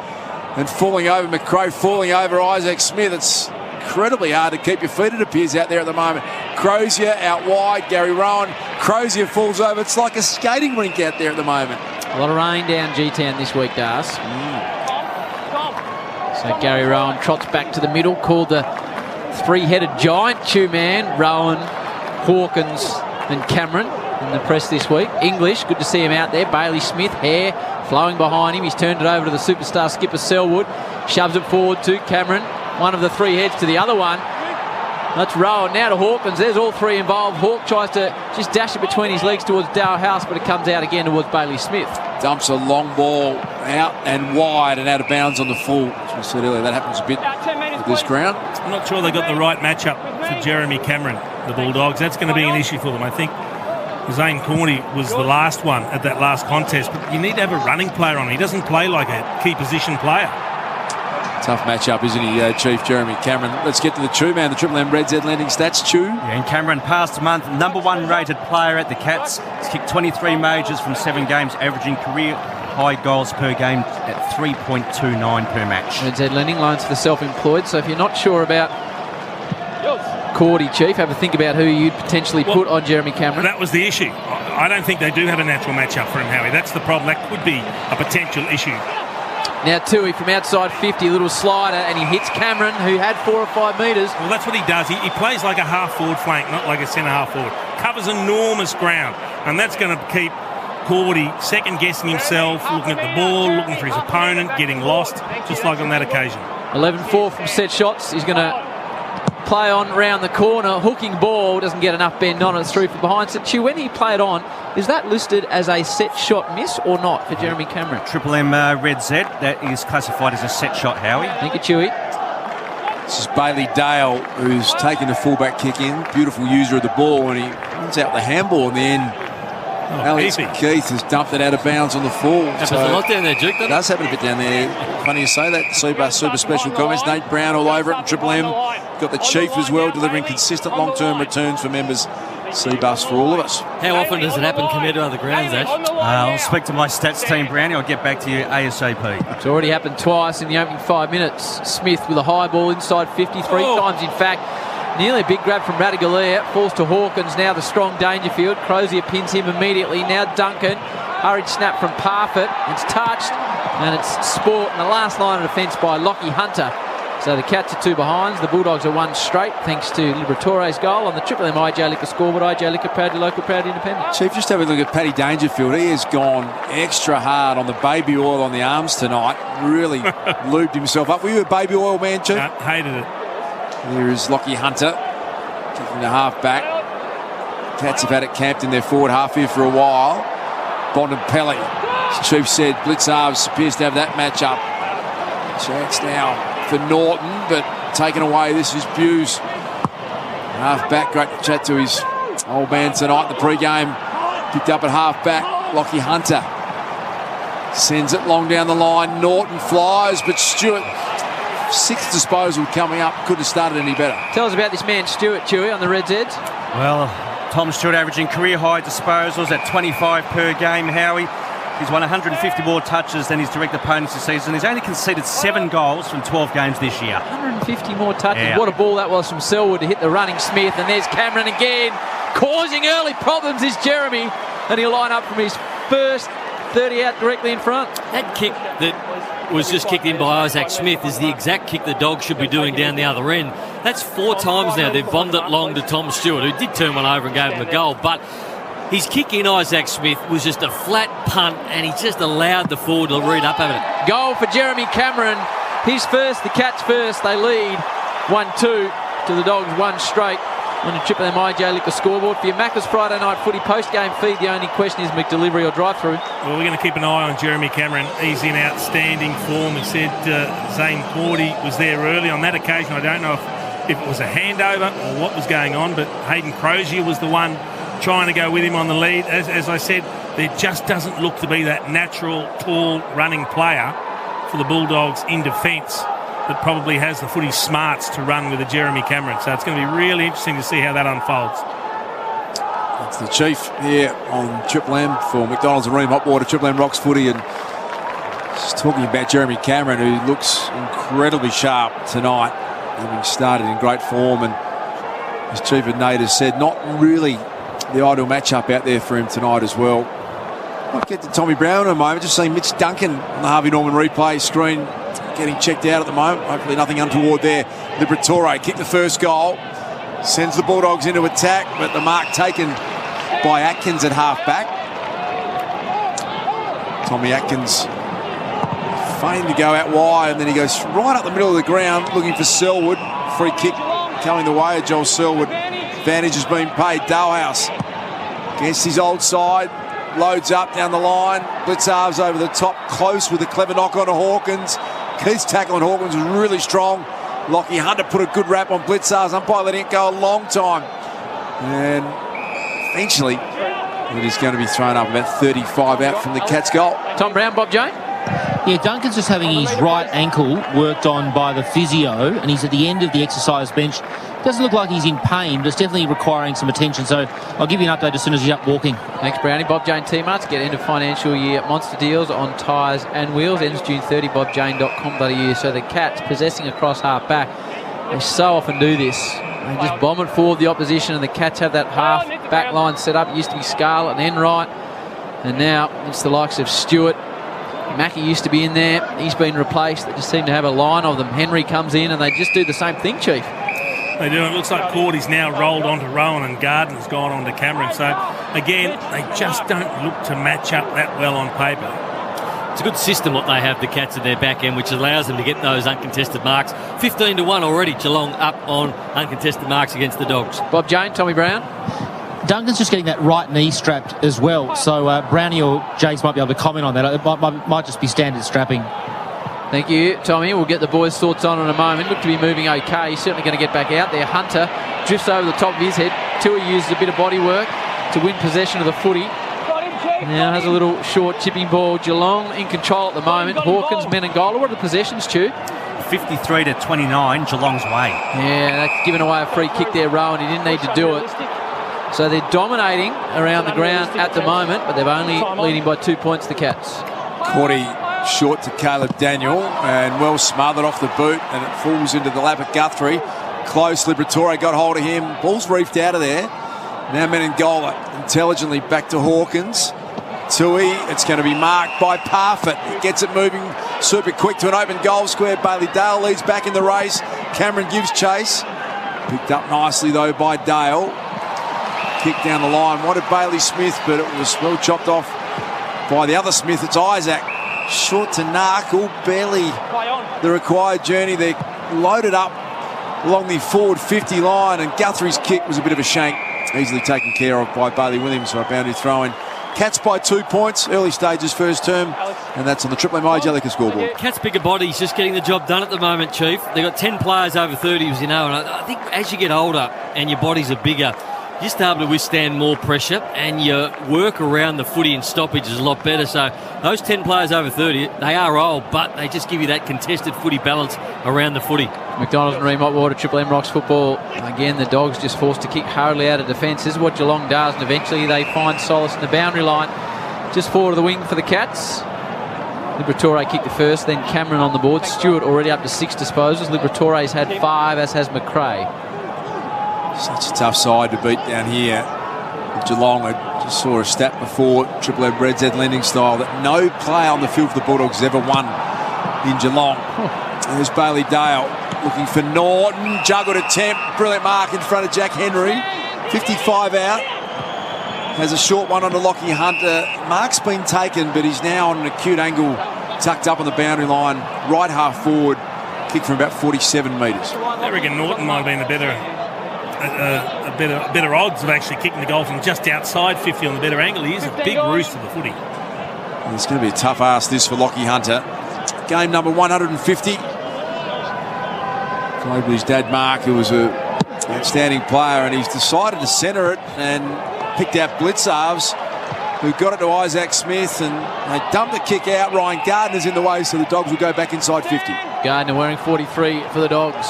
Speaker 25: and falling over McRae, falling over Isaac Smith. It's incredibly hard to keep your feet, it appears, out there at the moment. Crozier out wide, Gary Rowan. Crozier falls over. It's like a skating rink out there at the moment.
Speaker 6: A lot of rain down G-Town this week, Dars. So Gary Rowan trots back to the middle, called the 3-headed giant. Chew Man, Rowan, Hawkins and Cameron in the press this week. English, good to see him out there. Bailey Smith, hair flowing behind him. He's turned it over to the superstar skipper Selwood. Shoves it forward to Cameron. One of the 3 heads to the other one. That's Rowan now to Hawkins. There's all 3 involved. Hawk tries to just dash it between his legs towards Dow House, but it comes out again towards Bailey Smith.
Speaker 25: Dumps a long ball out and wide and out of bounds on the full. As we said earlier, that happens a bit with this ground.
Speaker 24: I'm not sure they got the right matchup for Jeremy Cameron, the Bulldogs. That's going to be an issue for them. I think Zane Corney was the last one at that last contest, but you need to have a running player on. He doesn't play like a key position player.
Speaker 25: Tough matchup, isn't he, Chief Jeremy Cameron? Let's get to the Chew Man, the Triple M Red Z Lending Stats. Chew.
Speaker 5: Yeah, and Cameron, past month, #1 rated player at the Cats. He's kicked 23 majors from 7 games, averaging career high goals per game at 3.29 per match.
Speaker 6: Red Z Lending, loans for the self-employed. So if you're not sure about Cordy, Chief, have a think about who you'd potentially put on Jeremy Cameron.
Speaker 24: That was the issue. I don't think they do have a natural matchup for him, Howie. That's the problem. That could be a potential issue.
Speaker 6: Now Tui from outside 50, a little slider, and he hits Cameron, who had 4 or 5 metres.
Speaker 24: Well, that's what he does. He plays like a half-forward flank, not like a centre-half forward. Covers enormous ground, and that's going to keep Cordy second-guessing himself, looking at the ball, looking for his opponent, getting lost, just like on that occasion.
Speaker 6: 11-4 from set shots. He's going to play on round the corner, hooking ball, doesn't get enough bend on it, through from behind. So Chew, when he played on, is that listed as a set shot miss or not for Jeremy Cameron?
Speaker 5: Triple M Red Z, that is classified as a set shot, Howie.
Speaker 6: Thank you, Chewy.
Speaker 25: This is Bailey Dale, who's taken the fullback kick in. Beautiful user of the ball, and he runs out the handball in the end. Alex Keith has dumped it out of bounds on the full.
Speaker 3: Happens a lot down there, Duke, doesn't it?
Speaker 25: Does happen a bit down there. Funny you say that. Super special comments. Nate Brown all over it. And Triple M got the Chief as well, delivering consistent long-term returns for members. C-Bus for all of us.
Speaker 3: How often does it happen compared to other grounds, Ash?
Speaker 5: I'll speak to my stats team, Brownie. I'll get back to you ASAP.
Speaker 6: It's already happened twice in the opening 5 minutes. Smith with a high ball inside 53 times, in fact. Nearly a big grab from Radigalia. Falls to Hawkins. Now the strong Dangerfield. Crozier pins him immediately. Now Duncan. Hurried snap from Parfitt. It's touched. And it's Sport in the last line of defence by Lockie Hunter. So the Cats are 2 behinds. The Bulldogs are 1 straight, thanks to Liberatore's goal on the Triple M IJ Liquor scoreboard. IJ Liquor, proudly local, proudly independent.
Speaker 25: Chief, just have a look at Paddy Dangerfield. He has gone extra hard on the baby oil on the arms tonight. Really lubed himself up. Were you a baby oil man, Chief?
Speaker 24: No, hated it.
Speaker 25: There is Lockie Hunter kicking the half back. Cats have had it camped in their forward half here for a while. Bontempelli, as Chief said, Blitzarves appears to have that matchup. Chance now for Norton, but taken away. This is Buse. Half back, great to chat to his old man tonight in the pre-game. Picked up at half back, Lockie Hunter. Sends it long down the line. Norton flies, but Stewart, 6th disposal coming up, couldn't have started any better.
Speaker 6: Tell us about this man, Stewart, Chewy, on the Reds' Eds.
Speaker 5: Well, Tom Stewart averaging career-high disposals at 25 per game, Howie. He's won 150 more touches than his direct opponents this season. He's only conceded 7 goals from 12 games this year.
Speaker 6: 150 more touches.
Speaker 5: Yeah.
Speaker 6: What a ball that was from Selwood to hit the running Smith. And there's Cameron again. Causing early problems is Jeremy. And he'll line up from his first 30 out directly in front.
Speaker 3: That kick that was just kicked in by Isaac Smith is the exact kick the Dogs should be doing down the other end. That's 4 times now they've bombed it long to Tom Stewart, who did turn one over and gave him a goal. But his kick in Isaac Smith was just a flat punt, and he just allowed the forward to read up at it.
Speaker 6: Goal for Jeremy Cameron. His first, the Cats first. They lead 1-2 to the Dogs 1 straight on the Triple M IJ Liquor scoreboard. For your Macca's Friday night footy post-game feed, the only question is McDelivery or drive-through.
Speaker 24: Well, we're going to keep an eye on Jeremy Cameron. He's in outstanding form. We said Zane Cordy was there early. On that occasion, I don't know if it was a handover or what was going on, but Hayden Crozier was the one trying to go with him on the lead. As I said, there just doesn't look to be that natural, tall, running player for the Bulldogs in defence that probably has the footy smarts to run with a Jeremy Cameron. So it's going to be really interesting to see how that unfolds.
Speaker 25: That's the Chief here on Triple M for McDonald's and Ream Hotwater, Triple M Rocks Footy. And just talking about Jeremy Cameron, who looks incredibly sharp tonight, having started in great form. And as Chief and Nate has said, not really the ideal matchup out there for him tonight as well. Might get to Tommy Brown in a moment. Just seeing Mitch Duncan on the Harvey Norman replay screen getting checked out at the moment. Hopefully nothing untoward there. Liberatore kicked the first goal. Sends the Bulldogs into attack, but the mark taken by Atkins at half-back. Tommy Atkins feigned to go out wide, and then he goes right up the middle of the ground looking for Selwood. Free kick coming the way of Joel Selwood. Advantage has been paid. Dalhouse against his old side. Loads up down the line. Blitzarves over the top. Close with a clever knock on to Hawkins. Keith's tackle on Hawkins was really strong. Lockie Hunter put a good rap on Blitzarves. Umpire letting it go a long time. And eventually it is going to be thrown up about 35 out from the Cats' goal.
Speaker 6: Tom Brown, Bob Jane.
Speaker 4: Yeah, Duncan's just having his right ankle worked on by the physio, and he's at the end of the exercise bench. Doesn't look like he's in pain, but it's definitely requiring some attention. So I'll give you an update as soon as he's up walking.
Speaker 6: Thanks, Brownie. Bob Jane T-Marts. Get end of financial year monster deals on tyres and wheels. Ends June 30, bobjane.com.au. So the Cats possessing across half back. They so often do this. They just bomb it forward the opposition, and the Cats have that half back line set up. It used to be Scarlett and Enright, and now it's the likes of Stewart. Mackie used to be in there. He's been replaced. They just seem to have a line of them. Henry comes in, and they just do the same thing, Chief.
Speaker 24: They do. It looks like Cordy's now rolled onto Rowan and Gardner's gone on to Cameron. So, again, they just don't look to match up that well on paper.
Speaker 3: It's a good system what they have, the Cats at their back end, which allows them to get those uncontested marks. 15-1 already, Geelong up on uncontested marks against the Dogs.
Speaker 6: Bob Jane, Tommy Brown.
Speaker 4: Duncan's just getting that right knee strapped as well. So Brownie or Jace might be able to comment on that. It might just be standard strapping.
Speaker 6: Thank you, Tommy. We'll get the boys' thoughts on in a moment. Look to be moving okay. He's certainly going to get back out there. Hunter drifts over the top of his head. Tui uses a bit of body work to win possession of the footy. Now has a little short chipping ball. Geelong in control at the moment. Hawkins, Menengola. What are the possessions, Stu?
Speaker 5: 53-29, Geelong's way.
Speaker 6: Yeah, that's giving away a free kick there, Rowan. He didn't need to do it. So they're dominating around the ground at the moment, but they're only leading by 2 points, the Cats.
Speaker 25: Cordy short to Caleb Daniel, and well smothered off the boot, and it falls into the lap of Guthrie. Close, Liberatore got hold of him. Ball's reefed out of there. Now Menengola intelligently back to Hawkins. Tui, it's going to be marked by Parfitt. He gets it moving super quick to an open goal square. Bailey Dale leads back in the race. Cameron gives chase. Picked up nicely though by Dale. Kick down the line. Wanted Bailey Smith, but it was well chopped off by the other Smith. It's Isaac. Short to Narkle. Barely the required journey. They're loaded up along the forward 50 line, and Guthrie's kick was a bit of a shank. Easily taken care of by Bailey Williams for a boundary throw-in. Cats by 2 points, early stages, first term, and that's on the Triple M Liquor scoreboard.
Speaker 3: Cats' bigger body's just getting the job done at the moment, Chief. They've got 10 players over 30, as you know, and I think as you get older and your bodies are bigger, you're just able to withstand more pressure, and your work around the footy and stoppage is a lot better. So those 10 players over 30, they are old, but they just give you that contested footy balance around the footy.
Speaker 6: McDonald's and Remote Water, Triple M Rocks football. Again, the Dogs just forced to kick hurriedly out of defence. This is what Geelong does, and eventually they find solace in the boundary line. Just forward of the wing for the Cats. Liberatore kicked the first, then Cameron on the board. Stewart already up to 6 disposals. Liberatore's had 5, as has McRae.
Speaker 25: Such a tough side to beat down here. Geelong, I just saw a stat before Triple M Reds Ed lending style that no player on the field for the Bulldogs has ever won in Geelong. There's Bailey Dale looking for Norton. Juggled attempt. Brilliant mark in front of Jack Henry. 55 out. Has a short one onto Lockie Hunter. Mark's been taken, but he's now on an acute angle, tucked up on the boundary line, right half forward. Kick from about 47 metres.
Speaker 24: I reckon Norton might have been a better odds of actually kicking the goal from just outside 50 on the better angle. He is a big roost of the footy.
Speaker 25: It's going to be a tough ask this for Lockie Hunter. Game number 150. Played with his dad Mark, who was an outstanding player, and he's decided to centre it and picked out Blitzarves, who got it to Isaac Smith, and they dumped the kick out. Ryan Gardner's in the way, so the Dogs will go back inside 50.
Speaker 6: Gardner wearing 43 for the Dogs.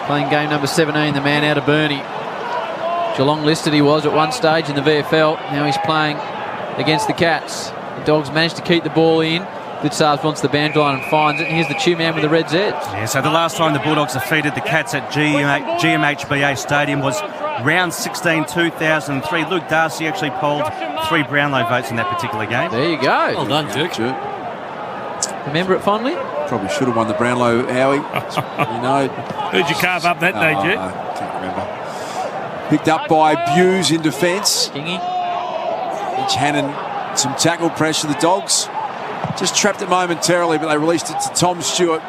Speaker 6: Playing game number 17, the man out of Burnie. Geelong listed he was at one stage in the VFL. Now he's playing against the Cats. The Dogs managed to keep the ball in. Blitzarves wants the boundary line and finds it. And here's the two man with the Reds Eds.
Speaker 5: Yeah, so the last time the Bulldogs defeated the Cats at GMHBA Stadium was round 16, 2003. Luke Darcy actually polled 3 Brownlow votes in that particular game.
Speaker 6: There you go.
Speaker 3: Well done, Duke.
Speaker 6: Remember it fondly?
Speaker 25: Probably should have won the Brownlow, Howie. You know.
Speaker 24: Who'd you carve up that day, Duke?
Speaker 25: I can't remember. Picked up by Buse in defence.
Speaker 6: Kingy.
Speaker 25: Mitch Hannon, some tackle pressure. The Dogs just trapped it momentarily, but they released it to Tom Stewart.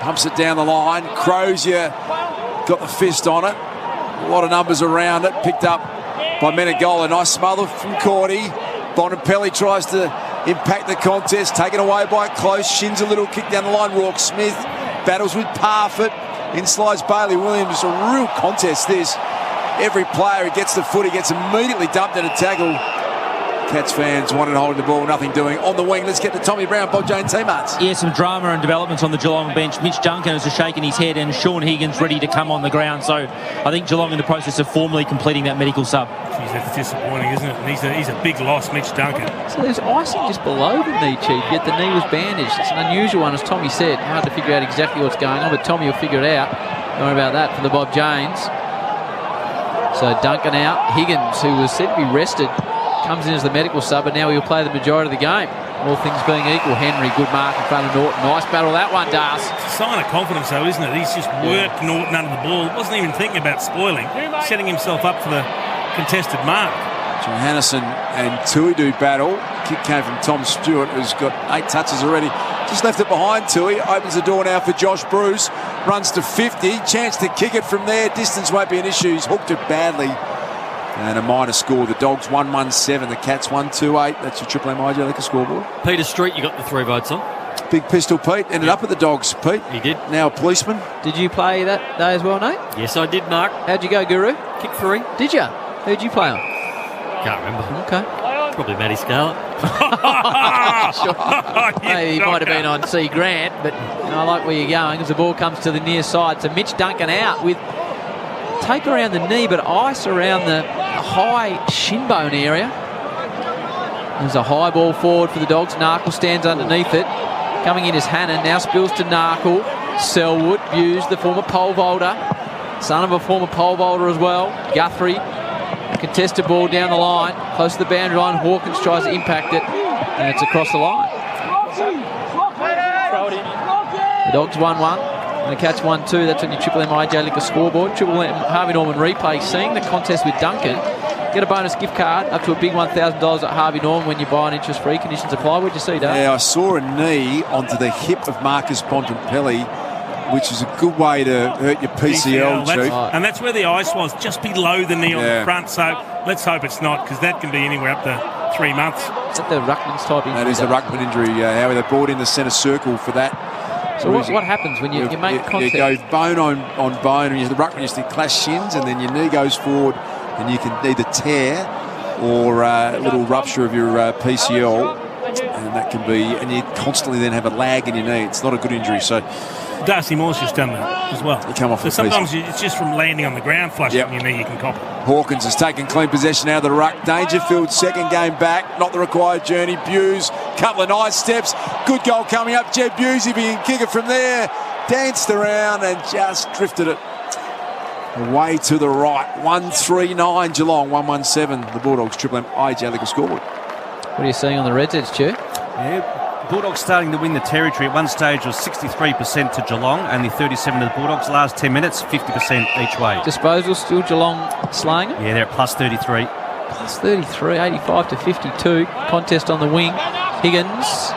Speaker 25: Pumps it down the line. Crozier got the fist on it. A lot of numbers around it. Picked up by Menegola. Nice smother from Cordy. Bonapelli tries to impact the contest. Taken away by Close. Shins a little kick down the line. Rourke Smith battles with Parfitt. In slides Bailey Williams. A real contest this. Every player who gets the foot, he gets immediately dumped in a tackle. Cats fans wanted holding the ball, nothing doing. On the wing, let's get to Tommy Brown, Bob Jane teammates.
Speaker 4: Yeah, some drama and developments on the Geelong bench. Mitch Duncan is just shaking his head, and Sean Higgins ready to come on the ground. So I think Geelong in the process of formally completing that medical sub.
Speaker 24: Jeez, that's disappointing, isn't it? And he's a big loss, Mitch Duncan.
Speaker 6: So there's icing just below the knee, Chief, yet the knee was bandaged. It's an unusual one, as Tommy said. Hard to figure out exactly what's going on, but Tommy will figure it out. Don't worry about that for the Bob Janes. So Duncan out. Higgins, who was said to be rested, comes in as the medical sub, and now he'll play the majority of the game. All things being equal, Henry, good mark in front of Norton. Nice battle that one, Das.
Speaker 24: It's a sign of confidence, though, isn't it? He's just worked Norton under the ball. Wasn't even thinking about spoiling. Setting himself up for the contested mark.
Speaker 25: Johannesen and Tuidu battle. Kick came from Tom Stewart, who's got 8 touches already. Just left it behind Tui. Opens the door now for Josh Bruce. Runs to 50. Chance to kick it from there. Distance won't be an issue. He's hooked it badly. And a minor score. The Dogs 1-1-7. The Cats 1-2-8. That's your Triple M Liquor scoreboard.
Speaker 3: Peter Street, you got the 3 votes on.
Speaker 25: Big Pistol Pete. Ended up at the Dogs, Pete.
Speaker 3: He did.
Speaker 25: Now a policeman.
Speaker 6: Did you play that day as well, Nate?
Speaker 3: Yes, I did, Mark.
Speaker 6: How'd you go, Guru?
Speaker 3: Kick 3.
Speaker 6: Did you? Who'd you play on?
Speaker 3: Can't remember.
Speaker 6: Okay.
Speaker 3: Probably Matty Scarlett.
Speaker 6: Sure. Maybe he might have been on C. Grant, but I like where you're going as the ball comes to the near side. So Mitch Duncan out with tape around the knee, but ice around the high shin bone area. There's a high ball forward for the Dogs. Narkle stands underneath it. Coming in is Hannon. Now spills to Narkle. Selwood, Buse, the former pole vaulter. Son of a former pole vaulter as well. Guthrie Contested ball down the line, close to the boundary line. Hawkins tries to impact it, and it's across the line. The Dogs 1-1, and the Cats 1-2. That's on your Triple M IJ Liquor scoreboard. Triple M Harvey Norman replay. Seeing the contest with Duncan. Get a bonus gift card up to a big $1,000 at Harvey Norman when you buy an interest-free. Conditions apply. What'd you see, Dave?
Speaker 25: Yeah, I saw a knee onto the hip of Marcus Bontempelli, which is a good way to hurt your PCL, Chief.
Speaker 24: And that's where the ice was, just below the knee on the front. So let's hope it's not, because that can be anywhere up to 3 months.
Speaker 6: Is that the Ruckman's type injury?
Speaker 25: That is the Ruckman injury, Howie. They brought in the centre circle for that.
Speaker 6: So what happens when you make contact?
Speaker 25: You go bone on bone, and the Ruckman used to clash shins, and then your knee goes forward, and you can either tear or a little rupture of your PCL, and that can be, and you constantly then have a lag in your knee. It's not a good injury. So
Speaker 24: Darcy Moore's just done that as well.
Speaker 25: You come off
Speaker 24: so sometimes it's just from landing on the ground flush on your knee you can cop it.
Speaker 25: Hawkins has taken clean possession out of the ruck. Dangerfield, second game back, not the required journey. Buse, couple of nice steps. Good goal coming up. Jed Buse, if he can kick it from there, danced around and just drifted it away to the right. 1-3-9 Geelong, 1-1-7 the Bulldogs. Triple M IJ Liquor scoreboard.
Speaker 6: What are you seeing on the Reds, Ed, Stu?
Speaker 5: Yeah, Bulldogs starting to win the territory. At one stage it was 63% to Geelong, only 37 to the Bulldogs. Last 10 minutes, 50% each way.
Speaker 6: Disposal still Geelong slaying it?
Speaker 5: Yeah, they're at plus 33.
Speaker 6: Plus 33, 85 to 52. Contest on the wing. Higgins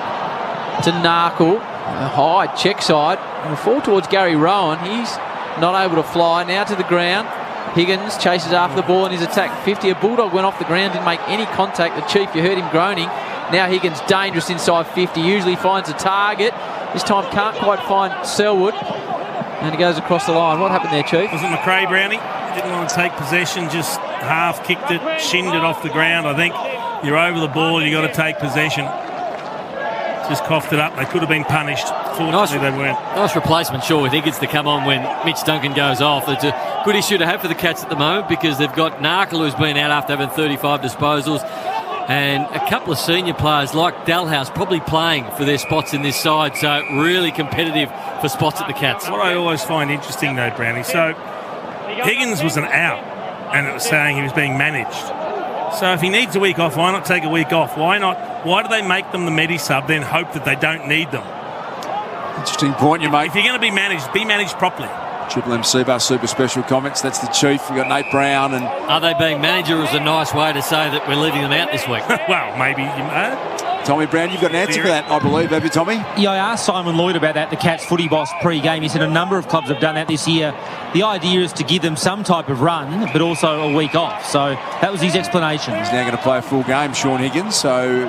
Speaker 6: to Narkle. A high check side. And forward towards Gary Rowan. He's not able to fly. Now to the ground. Higgins chases after the ball in his attack 50. A Bulldog went off the ground, didn't make any contact. The Chief, you heard him groaning. Now Higgins dangerous inside 50. Usually finds a target. This time can't quite find Selwood. And he goes across the line. What happened there, Chief?
Speaker 24: Was it McRae, Brownie? Didn't want to take possession, just half kicked it, shinned it off the ground. I think you're over the ball, you got to take possession. Just coughed it up. They could have been punished. Fortunately, they weren't.
Speaker 3: Nice replacement, sure, with Higgins to come on when Mitch Duncan goes off. It's a good issue to have for the Cats at the moment because they've got Narkle, who's been out after having 35 disposals, and a couple of senior players like Dalhouse probably playing for their spots in this side. So really competitive for spots at the Cats.
Speaker 24: What I always find interesting, though, Brownie, so Higgins was an out, and it was saying he was being managed. So if he needs a week off, why not take a week off? Why not? Why do they make them the medi-sub, then hope that they don't need them?
Speaker 25: Interesting point you make.
Speaker 24: If you're going to be managed properly.
Speaker 25: Triple M Seabar Super Special comments. That's the Chief. We've got Nate Brown. And
Speaker 3: are they being manager is a nice way to say that we're leaving them out this week.
Speaker 24: Well, maybe.
Speaker 25: Tommy Brown, you've got an answer for that, I believe, have you, Tommy?
Speaker 4: Yeah, I asked Simon Lloyd about that, the Cats footy boss pre-game. He said a number of clubs have done that this year. The idea is to give them some type of run, but also a week off. So that was his explanation.
Speaker 25: He's now going to play a full game, Sean Higgins. So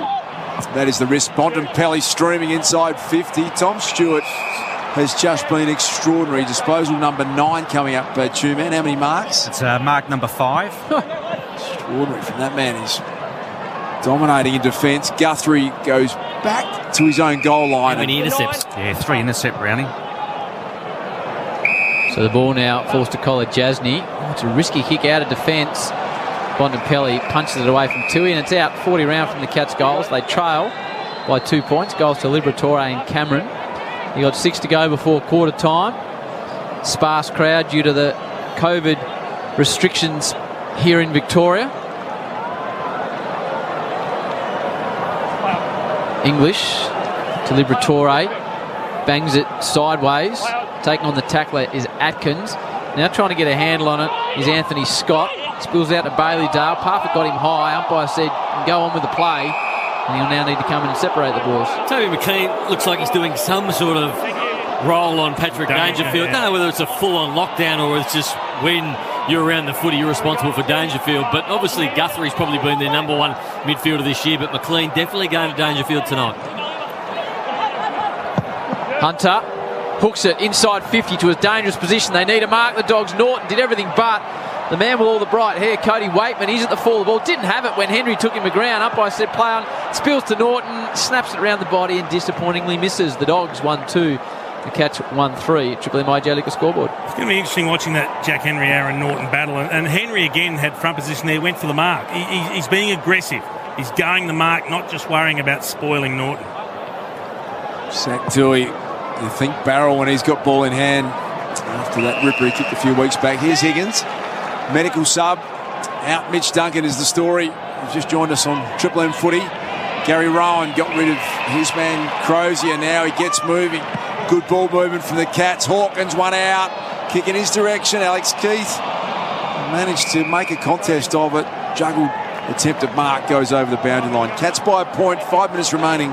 Speaker 25: that is the risk. Bontempelli streaming inside 50. Tom Stewart has just been extraordinary. Disposal number 9 coming up, Two-Man. How many marks?
Speaker 5: It's mark number 5.
Speaker 25: Extraordinary from that man. He's dominating in defence. Guthrie goes back to his own goal line.
Speaker 3: How many intercepts?
Speaker 5: Yeah, 3 intercept, Brownie.
Speaker 6: So the ball now forced to Collar Jasny. It's a risky kick out of defence. Bontempelli punches it away from Tui, and it's out 40 round from the Cats' goals. They trail by 2 points. Goals to Liberatore and Cameron. You got 6 to go before quarter time. Sparse crowd due to the COVID restrictions here in Victoria. English to Liberatore. Bangs it sideways. Taking on the tackler is Atkins. Now trying to get a handle on it is Anthony Scott. Spills out to Bailey Dale. Parfitt got him high. Umpire said, go on with the play. And he'll now need to come in and separate the boys.
Speaker 3: Toby McKean looks like he's doing some sort of role on Patrick Dangerfield. I don't know whether it's a full-on lockdown or it's just when you're around the footy, you're responsible for Dangerfield. But obviously Guthrie's probably been their number one midfielder this year. But McLean definitely going to Dangerfield tonight.
Speaker 6: Hunter hooks it inside 50 to a dangerous position. They need to mark the Dogs. Norton did everything but. The man with all the bright hair, Cody Waitman, he's at the fall of the ball. Didn't have it when Henry took him to ground. Umpire said play on. Spills to Norton, snaps it around the body and disappointingly misses. The Dogs 1-2. The Cats 1-3. Triple M IJ Liquor scoreboard.
Speaker 24: It's going to be interesting watching that Jack Henry, Aaron Norton battle. And Henry again had front position there, went for the mark. He's being aggressive. He's going the mark, not just worrying about spoiling Norton.
Speaker 25: Sack Tui. You think Barrel when he's got ball in hand after that ripper he kicked a few weeks back. Here's Higgins. Medical sub, Out Mitch Duncan is the story. He's just joined us on Triple M Footy. Gary Rowan got rid of his man Crozier. Now he gets moving. Good ball movement from the Cats. Hawkins one out. Kick in his direction. Alex Keith managed to make a contest of it. Juggled attempted mark, goes over the boundary line. Cats by a point, 5 minutes remaining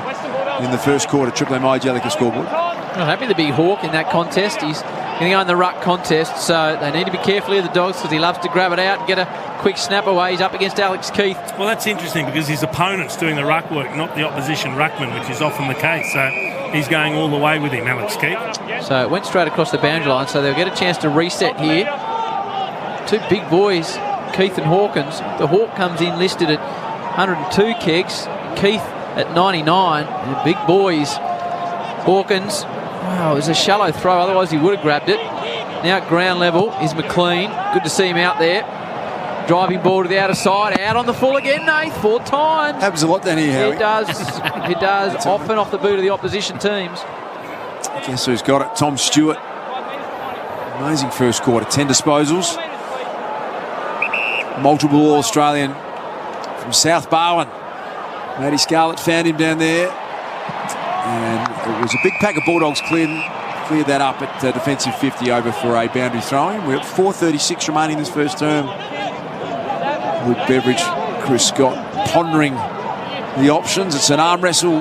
Speaker 25: in the first quarter. Triple M Liquor scoreboard.
Speaker 6: Well, happy to be Hawk in that contest. He's going to go in the ruck contest, so they need to be careful of the Dogs because he loves to grab it out and get a quick snap away. He's up against Alex Keith.
Speaker 24: Well, that's interesting because his opponent's doing the ruck work, not the opposition ruckman, which is often the case. So he's going all the way with him, Alex Keith.
Speaker 6: So it went straight across the boundary line, so they'll get a chance to reset here. Two big boys, Keith and Hawkins. The Hawk comes in listed at 102 kegs, Keith at 99. And big boys. Hawkins, wow, it was a shallow throw, otherwise he would have grabbed it. Now at ground level is McLean. Good to see him out there. Driving ball to the outer side, out on the full again, Nath, 4 times.
Speaker 25: Happens a lot down here, Howie.
Speaker 6: It does. It does, often off the boot of the opposition teams.
Speaker 25: Guess who's got it? Tom Stewart. Amazing first quarter, 10 disposals. Multiple All-Australian from South Barwon. Matty Scarlett found him down there. And it was a big pack of Bulldogs cleared that up at defensive 50 over for a boundary throwing. We're at 4:36 remaining this first term. Luke Beveridge, Chris Scott pondering the options. It's an arm wrestle.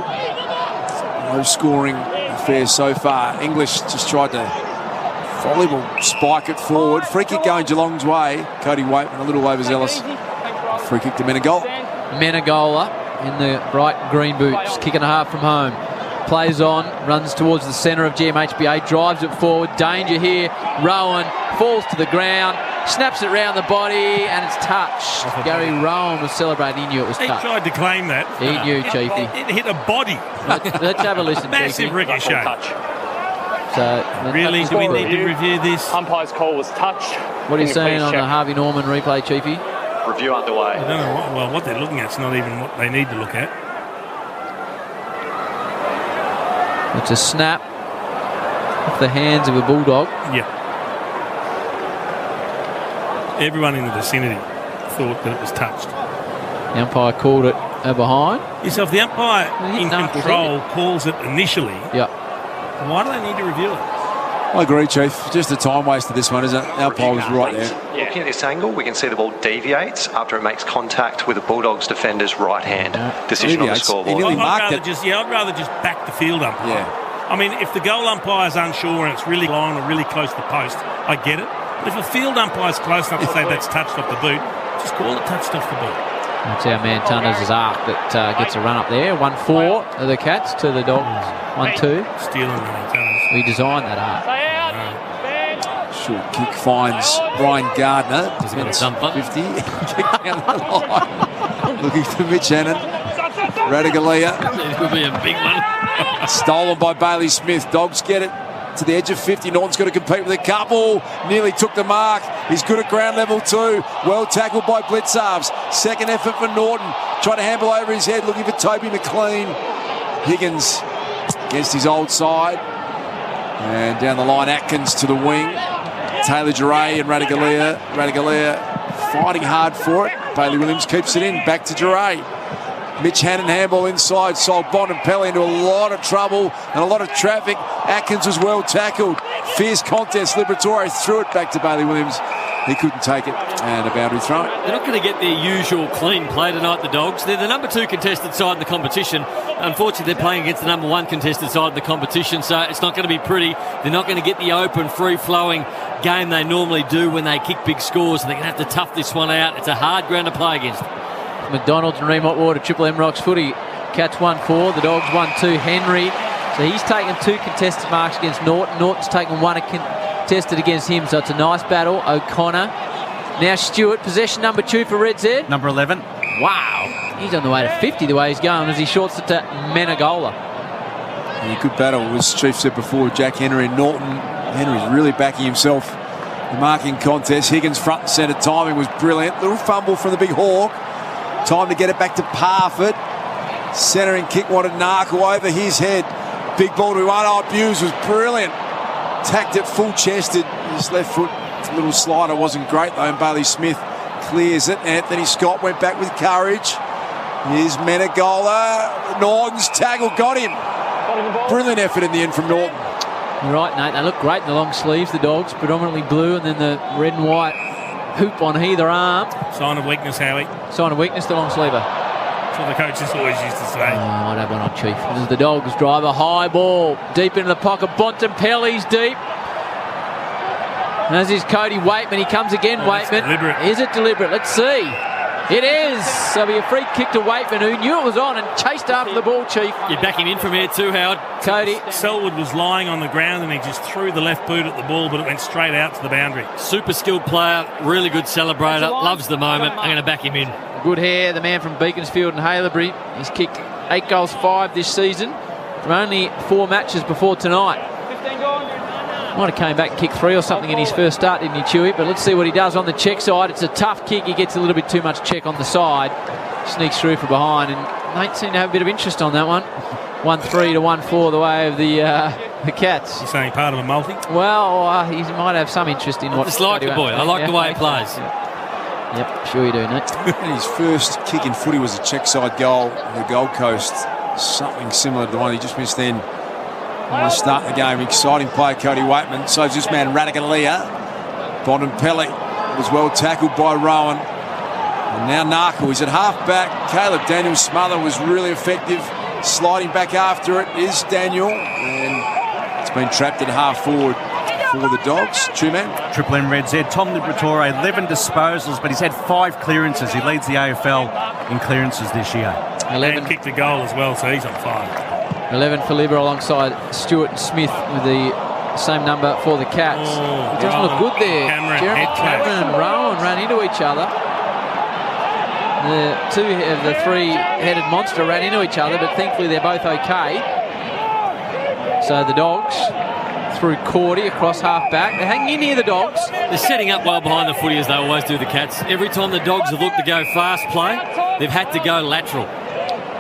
Speaker 25: Low scoring affair so far. English just tried to volleyball spike it forward. Free kick going Geelong's way. Cody Waitman a little overzealous. Free kick to Menegola.
Speaker 6: Menegola in the bright green boots, kicking a half from home. Plays on, runs towards the centre of GMHBA, drives it forward. Danger here. Rowan falls to the ground, snaps it round the body, and it's touched. Gary Rowan was celebrating. He knew it was touched.
Speaker 24: He tried to claim that.
Speaker 6: He knew, Chiefy.
Speaker 24: It hit a body.
Speaker 6: Let's have a listen,
Speaker 24: Massive
Speaker 6: Chiefy.
Speaker 24: ricochet.
Speaker 6: So,
Speaker 24: really, do we need to review this?
Speaker 7: Umpire's call was touched.
Speaker 6: What are you saying on the Harvey Norman replay, Chiefy?
Speaker 7: Review underway.
Speaker 24: I don't know what they're looking at. It's not even what they need to look at.
Speaker 6: It's a snap off the hands of a Bulldog.
Speaker 24: Yeah. Everyone in the vicinity thought that it was touched.
Speaker 6: The umpire called it behind.
Speaker 24: Yes, so if the umpire in control calls it initially,
Speaker 6: yeah,
Speaker 24: why do they need to review it?
Speaker 25: I agree, Chief. Just a time waster, this one, isn't it? Our umpire was right there.
Speaker 7: Looking at this angle, we can see the ball deviates after it makes contact with the Bulldogs defender's right hand. Decision on the scoreboard.
Speaker 24: I'd rather just back the field umpire.
Speaker 25: Yeah.
Speaker 24: I mean, if the goal umpire's unsure and it's really long or really close to the post, I get it. But if a field umpire's close enough to say that's touched off the boot, just call it touched off the boot.
Speaker 6: That's our man Tunners' arc that gets a run up there. 1-4 of the Cats to the Dogs. 1-2.
Speaker 24: Stealing money, Tunners.
Speaker 6: We designed that arc.
Speaker 25: Short kick finds Brian Gardner.
Speaker 3: He's got a dumper.
Speaker 25: 50. Kick down the line. Looking for Mitch Hannon. Radigalia.
Speaker 3: It could be a big one.
Speaker 25: Stolen by Bailey Smith. Dogs get it to the edge of 50. Norton's got to compete with a couple. Nearly took the mark. He's good at ground level too. Well tackled by Blitzarves. Second effort for Norton. Trying to handle over his head. Looking for Toby McLean. Higgins against his old side. And down the line, Atkins to the wing. Taylor Duray and Radigalia. Radigalia fighting hard for it. Bailey Williams keeps it in. Back to Duray. Mitch Hannon handball inside. Sold Bontempelli into a lot of trouble and a lot of traffic. Atkins was well tackled. Fierce contest. Liberatore threw it back to Bailey Williams. He couldn't take it. And a boundary throw.
Speaker 3: They're not going to get their usual clean play tonight, the Dogs. They're the number 2 contested side in the competition. Unfortunately, they're playing against the number 1 contested side in the competition, so it's not going to be pretty. They're not going to get the open, free-flowing game they normally do when they kick big scores. They're going to have to tough this one out. It's a hard ground to play against.
Speaker 6: McDonald's and Remont Water, Triple M Rocks footy. Cats 1-4, the Dogs 1-2. Henry, so he's taken 2 contested marks against Norton. Norton's taken 1 contested against him, so it's a nice battle. O'Connor. Now Stewart, possession number 2 for Red Z.
Speaker 5: Number 11.
Speaker 6: Wow. He's on the way to 50 the way he's going as he shorts it to Menegola.
Speaker 25: Yeah, good battle, as Chief said before, Jack Henry and Norton. Henry's really backing himself. The marking contest. Higgins front and centre. Timing was brilliant. Little fumble from the big Hawk. Time to get it back to Parfitt. Centering kick wanted Narkle over his head. Big ball to one. Oh, Buse was brilliant. Tacked it full chested. His left foot little slider wasn't great though. And Bailey Smith clears it. Anthony Scott went back with courage. Here's Menegola. Norton's tackle got him. Brilliant effort in the end from Norton.
Speaker 6: You're right, Nate. They look great in the long sleeves, the Dogs, predominantly blue, and then the red and white hoop on either arm.
Speaker 24: Sign of weakness, Howie.
Speaker 6: Sign of weakness, the long sleever.
Speaker 24: That's what the coaches always used to say.
Speaker 6: I'd have one on, Chief. This is the Dogs drive a high ball deep into the pocket. Bontempelli's deep. And as is Cody Waitman. He comes again, Waitman.
Speaker 24: Deliberate.
Speaker 6: Is it deliberate? Let's see. It is. So it'll be a free kick to Waitman, who knew it was on and chased after the ball, Chief.
Speaker 3: You back him in from here too, Howard.
Speaker 6: Cody.
Speaker 24: Selwood was lying on the ground and he just threw the left boot at the ball, but it went straight out to the boundary.
Speaker 3: Super skilled player, really good celebrator, loves the moment. I'm going to back him in.
Speaker 6: Good hair, the man from Beaconsfield and Haileybury. He's kicked 8 goals, 5 this season from only 4 matches before tonight. Might have came back and kicked 3 or something in his first start, didn't he, Chewy? But let's see what he does on the check side. It's a tough kick. He gets a little bit too much check on the side. Sneaks through from behind, and Nate seemed to have a bit of interest on that one. 1-3 to 1-4 the way of the Cats.
Speaker 24: You're saying part of a multi?
Speaker 6: Well, he might have some interest in what...
Speaker 3: I just like the boy. I like the way he plays.
Speaker 6: Yep, sure you do, Nate.
Speaker 25: And his first kick in footy was a check side goal in the Gold Coast. Something similar to the one he just missed then. On the start of the game, exciting player Cody Waitman. So is this man Ratagalia. Bontempelli was well tackled by Rowan. And now Narkle is at half back. Caleb Daniel's smother was really effective. Sliding back after it is Daniel. And it's been trapped at half forward for the Dogs. Two-man.
Speaker 5: Triple M Red Z. Tom Liberatore, 11 disposals, but he's had 5 clearances. He leads the AFL in clearances this year.
Speaker 24: 11 and kicked a goal as well, so he's on fire.
Speaker 6: 11 for Libra alongside Stuart and Smith with the same number for the Cats. It doesn't look good there. Jeremy Cameron and Rowan ran into each other. The 2 of the 3-headed monster ran into each other, but thankfully they're both okay. So the Dogs through Cordy across half back. They're hanging in here, the Dogs.
Speaker 3: They're setting up well behind the footy as they always do, the Cats. Every time the Dogs have looked to go fast play, they've had to go lateral.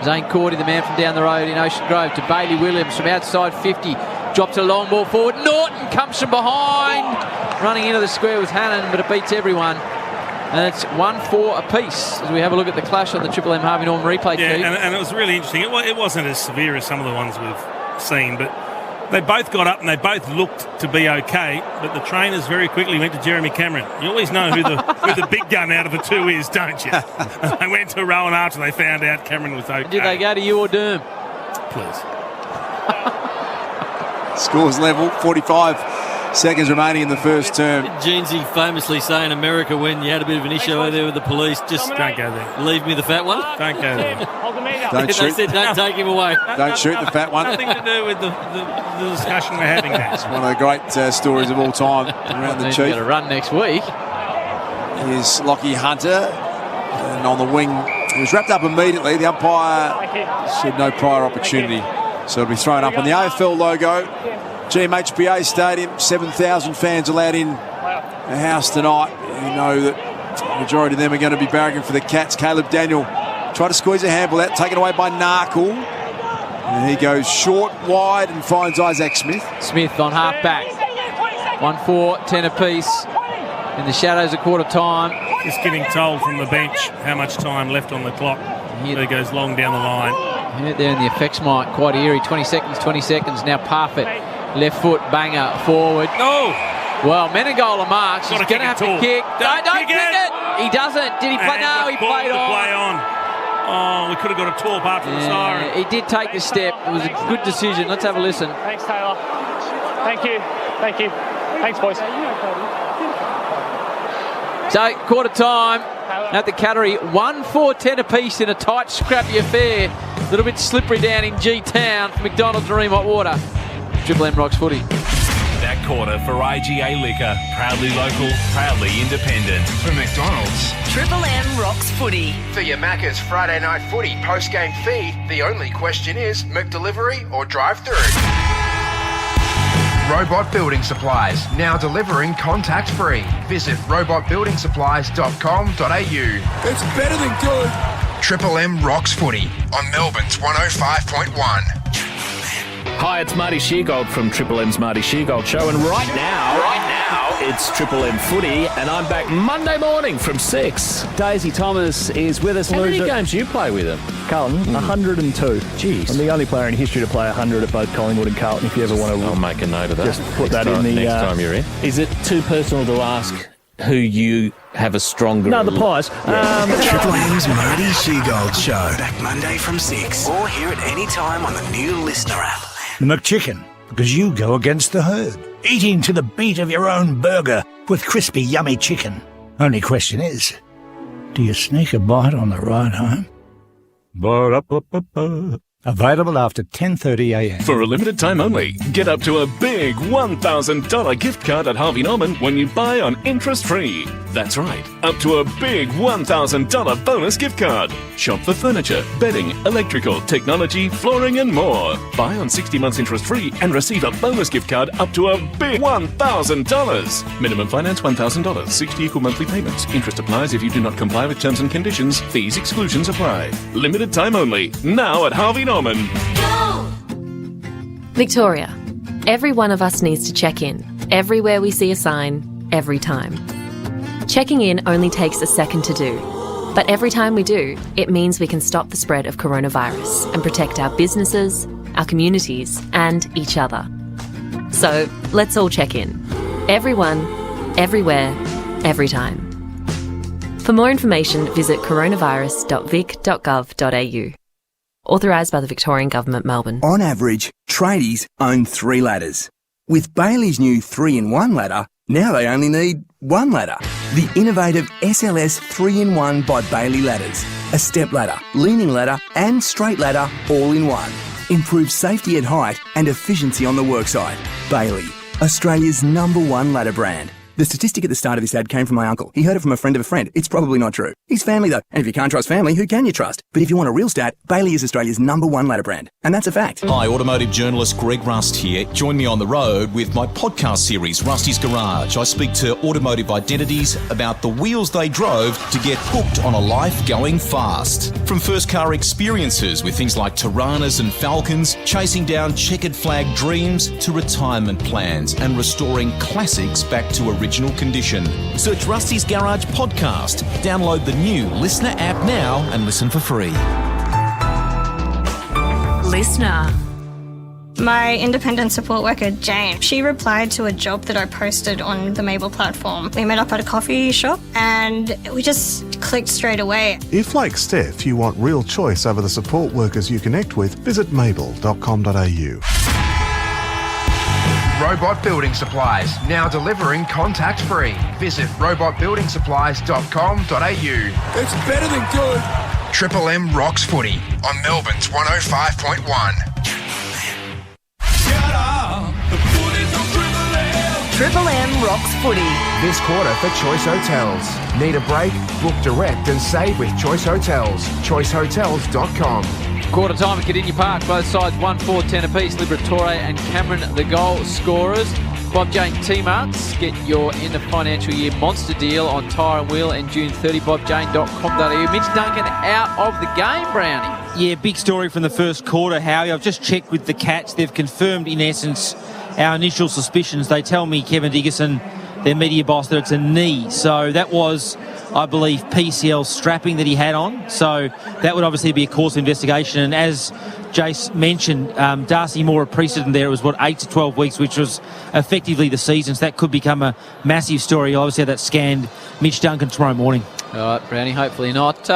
Speaker 6: Zane Cordy, the man from down the road in Ocean Grove, to Bailey Williams from outside 50. Drops a long ball forward. Norton comes from behind. Running into the square with Hannon, but it beats everyone. And it's 1-4 apiece as we have a look at the clash on the Triple M Harvey Norman replay.
Speaker 24: Yeah, and it was really interesting. It wasn't as severe as some of the ones we've seen, but they both got up and they both looked to be okay, but the trainers very quickly went to Jeremy Cameron. You always know who the big gun out of the two is, don't you? They went to Rowan after they found out Cameron was okay.
Speaker 6: Did they go to you or Doom?
Speaker 24: Please.
Speaker 25: Scores level, 45 seconds remaining in the first term.
Speaker 3: Jeansy famously say in America when you had a bit of an issue over there with the police, just
Speaker 24: don't go there.
Speaker 3: Leave me the fat one.
Speaker 24: Don't go there.
Speaker 25: Don't shoot.
Speaker 3: They said don't take him away.
Speaker 25: Don't shoot the fat one.
Speaker 24: Nothing to do with the discussion we're having now.
Speaker 25: It's one of the great stories of all time around the
Speaker 6: He's
Speaker 25: Chief.
Speaker 6: got to run next week.
Speaker 25: Here's Lockie Hunter, and on the wing, he was wrapped up immediately. The umpire said no prior opportunity, so it'll be thrown up on the AFL logo. GMHBA Stadium, 7,000 fans allowed in the house tonight. You know that the majority of them are going to be barracking for the Cats. Caleb Daniel tried to squeeze a handball out, taken away by Narkle. And he goes short, wide, and finds Isaac Smith.
Speaker 6: Smith on half back. 1-4, 10 apiece. In the shadows of quarter time.
Speaker 24: Just getting told from the bench how much time left on the clock. He goes long down the line.
Speaker 6: Here there in the effects mic, quite eerie. 20 seconds. Now Parfitt. Left foot banger forward.
Speaker 24: No!
Speaker 6: Well, Menegola marks. He's going to have to kick. Don't kick it! He doesn't. Did he play? No, he played on.
Speaker 24: Oh, we could have got a tall part from the siren.
Speaker 6: He did take the step. It was a good decision. Let's have a listen.
Speaker 8: Thanks, Taylor. Thank you. Thanks, boys.
Speaker 6: So, quarter time at the Cattery. 1-4, 10 apiece in a tight, scrappy affair. A little bit slippery down in G-Town for McDonald's Marine Hot Water. Triple M rocks footy.
Speaker 21: That quarter for IGA Liquor. Proudly local, proudly independent.
Speaker 9: For McDonald's.
Speaker 22: Triple M rocks footy.
Speaker 9: For your Macca's Friday night footy post-game feed, the only question is McDelivery or drive-through. Robot Building Supplies, now delivering contact-free. Visit robotbuildingsupplies.com.au.
Speaker 25: It's better than good.
Speaker 9: Triple M rocks footy on Melbourne's 105.1.
Speaker 23: Hi, it's Marty Sheargold from Triple M's Marty Sheargold Show, and right now
Speaker 11: It's Triple M Footy, and I'm back Monday morning from 6. Daisy Thomas is with us. How many games do you play with him?
Speaker 12: Carlton, 102.
Speaker 11: Jeez.
Speaker 12: I'm the only player in history to play 100 at both Collingwood and Carlton, if you ever want to...
Speaker 11: I'll make a note of that.
Speaker 12: Just put that in the...
Speaker 11: Next time you're in.
Speaker 12: Is it too personal to ask who you have a stronger...
Speaker 11: No, the Pies.
Speaker 13: Triple M's Marty Sheargold Show. Back Monday from 6. Or hear it anytime on the new Listener app.
Speaker 14: McChicken, because you go against the herd. Eating to the beat of your own burger with crispy, yummy chicken. Only question is, do you sneak a bite on the ride home? Available after 10:30 a.m.
Speaker 21: For a limited time only, get up to a big $1,000 gift card at Harvey Norman when you buy on interest-free. That's right, up to a big $1,000 bonus gift card. Shop for furniture, bedding, electrical, technology, flooring and more. Buy on 60 months interest-free and receive a bonus gift card up to a big $1,000. Minimum finance $1,000, 60 equal monthly payments. Interest applies if you do not comply with terms and conditions. Fees, exclusions apply. Limited time only. Now at Harvey Norman.
Speaker 15: Victoria. Every one of us needs to check in. Everywhere we see a sign, every time. Checking in only takes a second to do. But every time we do, it means we can stop the spread of coronavirus and protect our businesses, our communities, and each other. So let's all check in. Everyone, everywhere, every time. For more information, visit coronavirus.vic.gov.au. Authorised by the Victorian Government, Melbourne.
Speaker 16: On average, tradies own 3 ladders. With Bailey's new 3-in-1 ladder, now they only need 1 ladder. The innovative SLS 3-in-1 by Bailey Ladders. A step ladder, leaning ladder and straight ladder all in one. Improves safety at height and efficiency on the worksite. Bailey, Australia's #1 ladder brand. The statistic at the start of this ad came from my uncle. He heard it from a friend of a friend. It's probably not true. He's family though, and if you can't trust family, who can you trust? But if you want a real stat, Bailey is Australia's #1 ladder brand. And that's a fact.
Speaker 27: Hi, automotive journalist Greg Rust here. Join me on the road with my podcast series, Rusty's Garage. I speak to automotive identities about the wheels they drove to get hooked on a life going fast. From first car experiences with things like Tiranas and Falcons, chasing down checkered flag dreams, to retirement plans and restoring classics back to original condition. Search Rusty's Garage Podcast. Download the new Listener app now and listen for free.
Speaker 10: Listener.
Speaker 28: My independent support worker, Jane, she replied to a job that I posted on the Mabel platform. We met up at a coffee shop and we just clicked straight away.
Speaker 29: If, like Steph, you want real choice over the support workers you connect with, visit mabel.com.au.
Speaker 9: Robot Building Supplies, now delivering contact-free. Visit robotbuildingsupplies.com.au.
Speaker 29: It's better than good.
Speaker 9: Triple M rocks footy on Melbourne's 105.1.
Speaker 22: Triple M rocks footy.
Speaker 9: This quarter for Choice Hotels. Need a break? Book direct and save with Choice Hotels. ChoiceHotels.com.
Speaker 6: Quarter time at Cardinia Park, both sides 1-4-10 apiece. Liberatore and Cameron the goal scorers. Bob Jane T-Marts, get your end of financial year monster deal on tyre and wheel and June 30, bobjane.com.au. Mitch Duncan out of the game, Brownie.
Speaker 4: Yeah, big story from the first quarter, Howie. I've just checked with the Cats. They've confirmed, in essence, our initial suspicions. They tell me, Kevin Dickerson, their media boss, that it's a knee. So that was, I believe, PCL strapping that he had on. So that would obviously be a course of investigation. And as Jace mentioned, Darcy Moore, a precedent there, it was, 8 to 12 weeks, which was effectively the season. So that could become a massive story. Obviously, that scanned Mitch Duncan tomorrow morning.
Speaker 6: All right, Brownie, hopefully not.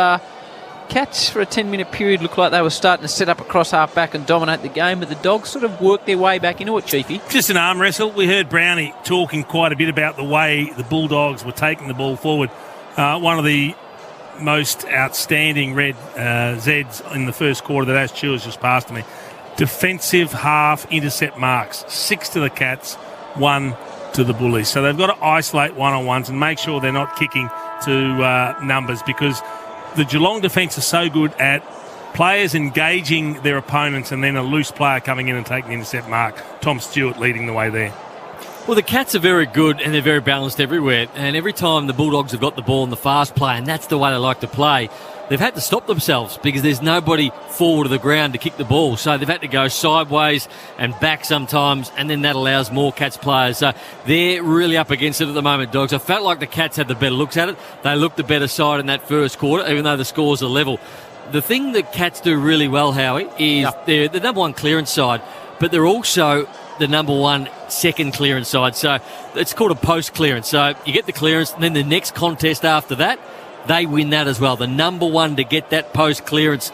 Speaker 6: Cats, for a 10-minute period, looked like they were starting to set up across half-back and dominate the game, but the Dogs sort of worked their way back into it, Chiefy.
Speaker 24: Just an arm wrestle. We heard Brownie talking quite a bit about the way the Bulldogs were taking the ball forward. One of the most outstanding red Zeds in the first quarter that Ash Chewers just passed to me. Defensive half intercept marks. 6 to the Cats, 1 to the Bullies. So they've got to isolate one-on-ones and make sure they're not kicking to numbers, because the Geelong defence is so good at players engaging their opponents and then a loose player coming in and taking the intercept mark. Tom Stewart leading the way there.
Speaker 3: Well, the Cats are very good and they're very balanced everywhere. And every time the Bulldogs have got the ball in the fast play, and that's the way they like to play, they've had to stop themselves because there's nobody forward of the ground to kick the ball. So they've had to go sideways and back sometimes, and then that allows more Cats players. So they're really up against it at the moment, Dogs. I felt like the Cats had the better looks at it. They looked the better side in that first quarter, even though the scores are level. The thing that Cats do really well, Howie, is they're the number one clearance side, but they're also the number one second clearance side. So it's called a post clearance. So you get the clearance, and then the next contest after that, they win that as well. The number one to get that post clearance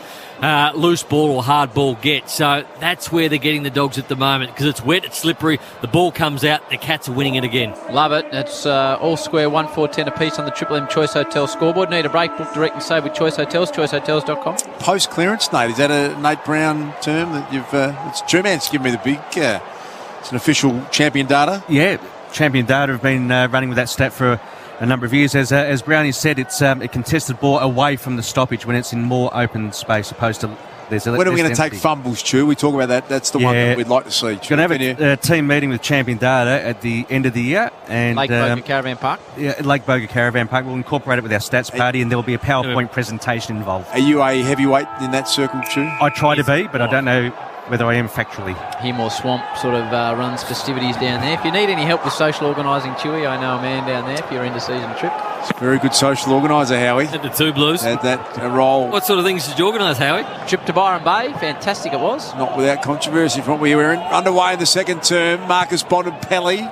Speaker 3: loose ball or hard ball get. So that's where they're getting the Dogs at the moment, because it's wet, it's slippery, the ball comes out, the Cats are winning it again.
Speaker 6: Love it. It's all square 1 4 10 apiece on the Triple M Choice Hotel scoreboard. Need a break? Book direct and save with Choice Hotels, choicehotels.com.
Speaker 25: Post clearance, Nate, is that a Nate Brown term that you've it's German's given me the big it's an official champion data?
Speaker 1: Yeah, champion data have been running with that stat for a number of years. As Brownie said, it's a contested ball away from the stoppage when it's in more open space, opposed to there's
Speaker 25: when are we going to take fumbles, Stu? We talk about that. That's the one that we'd like to see.
Speaker 1: We're going to have a team meeting with champion data at the end of the year. And
Speaker 6: Lake Boga Caravan Park?
Speaker 1: Yeah, Lake Boga Caravan Park. We'll incorporate it with our stats party, and there will be a PowerPoint presentation involved.
Speaker 25: Are you a heavyweight in that circle, Stu?
Speaker 1: I try to be, but I don't know whether I am factually.
Speaker 6: Him or Swamp sort of runs festivities down there. If you need any help with social organising, Chewy, I know a man down there if you're into season trip.
Speaker 25: It's a very good social organiser, Howie.
Speaker 3: Had the two Blues.
Speaker 25: Had that role.
Speaker 3: What sort of things did you organise, Howie?
Speaker 6: Trip to Byron Bay. Fantastic it was.
Speaker 25: Not without controversy from what we were underway in the second term. Marcus Bontempelli.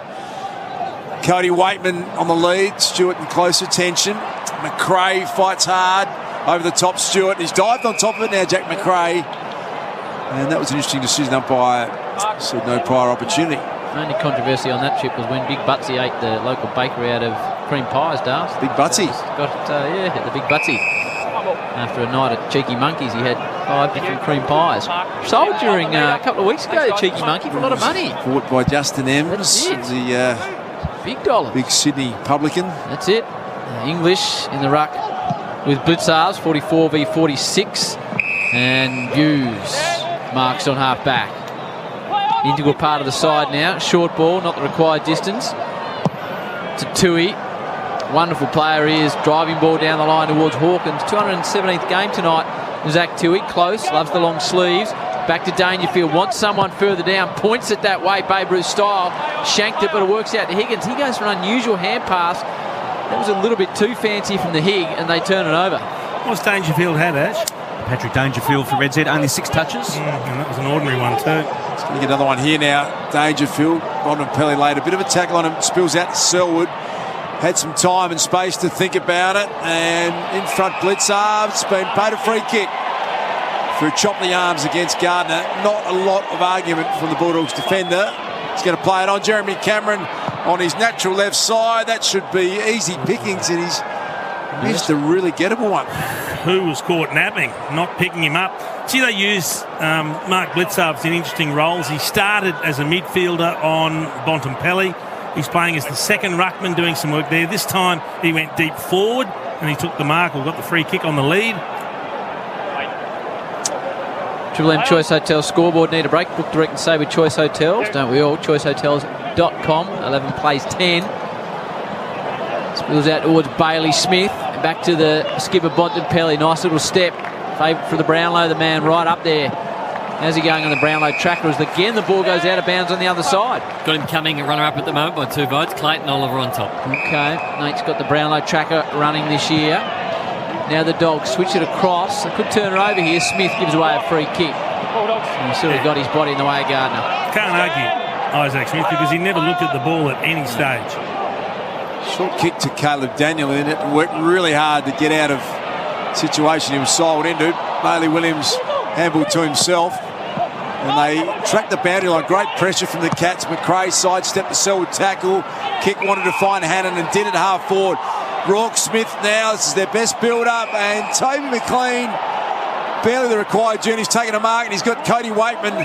Speaker 25: Cody Waitman on the lead. Stewart in close attention. McRae fights hard over the top. Stewart. He's dived on top of it now, Jack McRae. And that was an interesting decision umpire said no prior opportunity.
Speaker 6: Only controversy on that trip was when Big Butsy ate the local bakery out of cream pies, Darth.
Speaker 25: Big Butsy?
Speaker 6: The Big Butsy. After a night at Cheeky Monkeys, he had 5 different cream pies. Sold during a couple of weeks ago, the Cheeky Monkey, for a lot of money.
Speaker 25: Bought by Justin Ems, the
Speaker 6: big dollar.
Speaker 25: Big Sydney publican.
Speaker 6: That's it. English in the ruck with Blitzars, 44 v 46. And Hughes marks on half back. Integral part of the side now. Short ball, not the required distance. To Tui. Wonderful player he is. Driving ball down the line towards Hawkins. 217th game tonight. Zach Tui, close, loves the long sleeves. Back to Dangerfield, wants someone further down. Points it that way, Babe Ruth style. Shanked it, but it works out to Higgins. He goes for an unusual hand pass. That was a little bit too fancy from the Hig, and they turn it over.
Speaker 24: What's Dangerfield had, Ash?
Speaker 1: Patrick Dangerfield for Red Z, only 6 touches.
Speaker 24: And that was an ordinary one too.
Speaker 25: He's going to get another one here now. Dangerfield. Bontempelli laid a bit of a tackle on him. Spills out to Selwood. Had some time and space to think about it. And in front, Blitzar's been paid a free kick for a chop the arms against Gardner. Not a lot of argument from the Bulldogs defender. He's going to play it on Jeremy Cameron on his natural left side. That should be easy pickings, and he's missed a really gettable one.
Speaker 24: Who was caught napping, not picking him up. See, they use Mark Blitzarves in interesting roles. He started as a midfielder on Bontempelli. He's playing as the second ruckman, doing some work there. This time he went deep forward and he took the mark or got the free kick on the lead.
Speaker 6: Triple M Choice Hotel scoreboard. Need a break? Book direct and save with Choice Hotels. Don't we all? choicehotels.com. 11 plays 10. Spills out towards Bailey Smith. Back to the skipper Bontempelli. Nice little step. Favourite for the Brownlow, the man right up there. How's he going on the Brownlow tracker? As again the ball goes out of bounds on the other side.
Speaker 3: Got him coming a runner-up at the moment by 2 votes. Clayton Oliver on top.
Speaker 6: Okay, Nate's got the Brownlow tracker running this year. Now the Dogs switch it across. They could turn it over here. Smith gives away a free kick. And he's sort of got his body in the way of Gardner.
Speaker 24: Can't argue Isaac Smith because he never looked at the ball at any stage.
Speaker 25: Short kick to Caleb Daniel in it. Worked really hard to get out of situation he was sold into. Bailey Williams handballed to himself. And they tracked the boundary line. Great pressure from the Cats. McRae sidestepped the Selwood tackle. Kick wanted to find Hannon and did it half forward. Rourke Smith now. This is their best build-up. And Toby McLean, barely the required journey. He's taking a mark and he's got Cody Waitman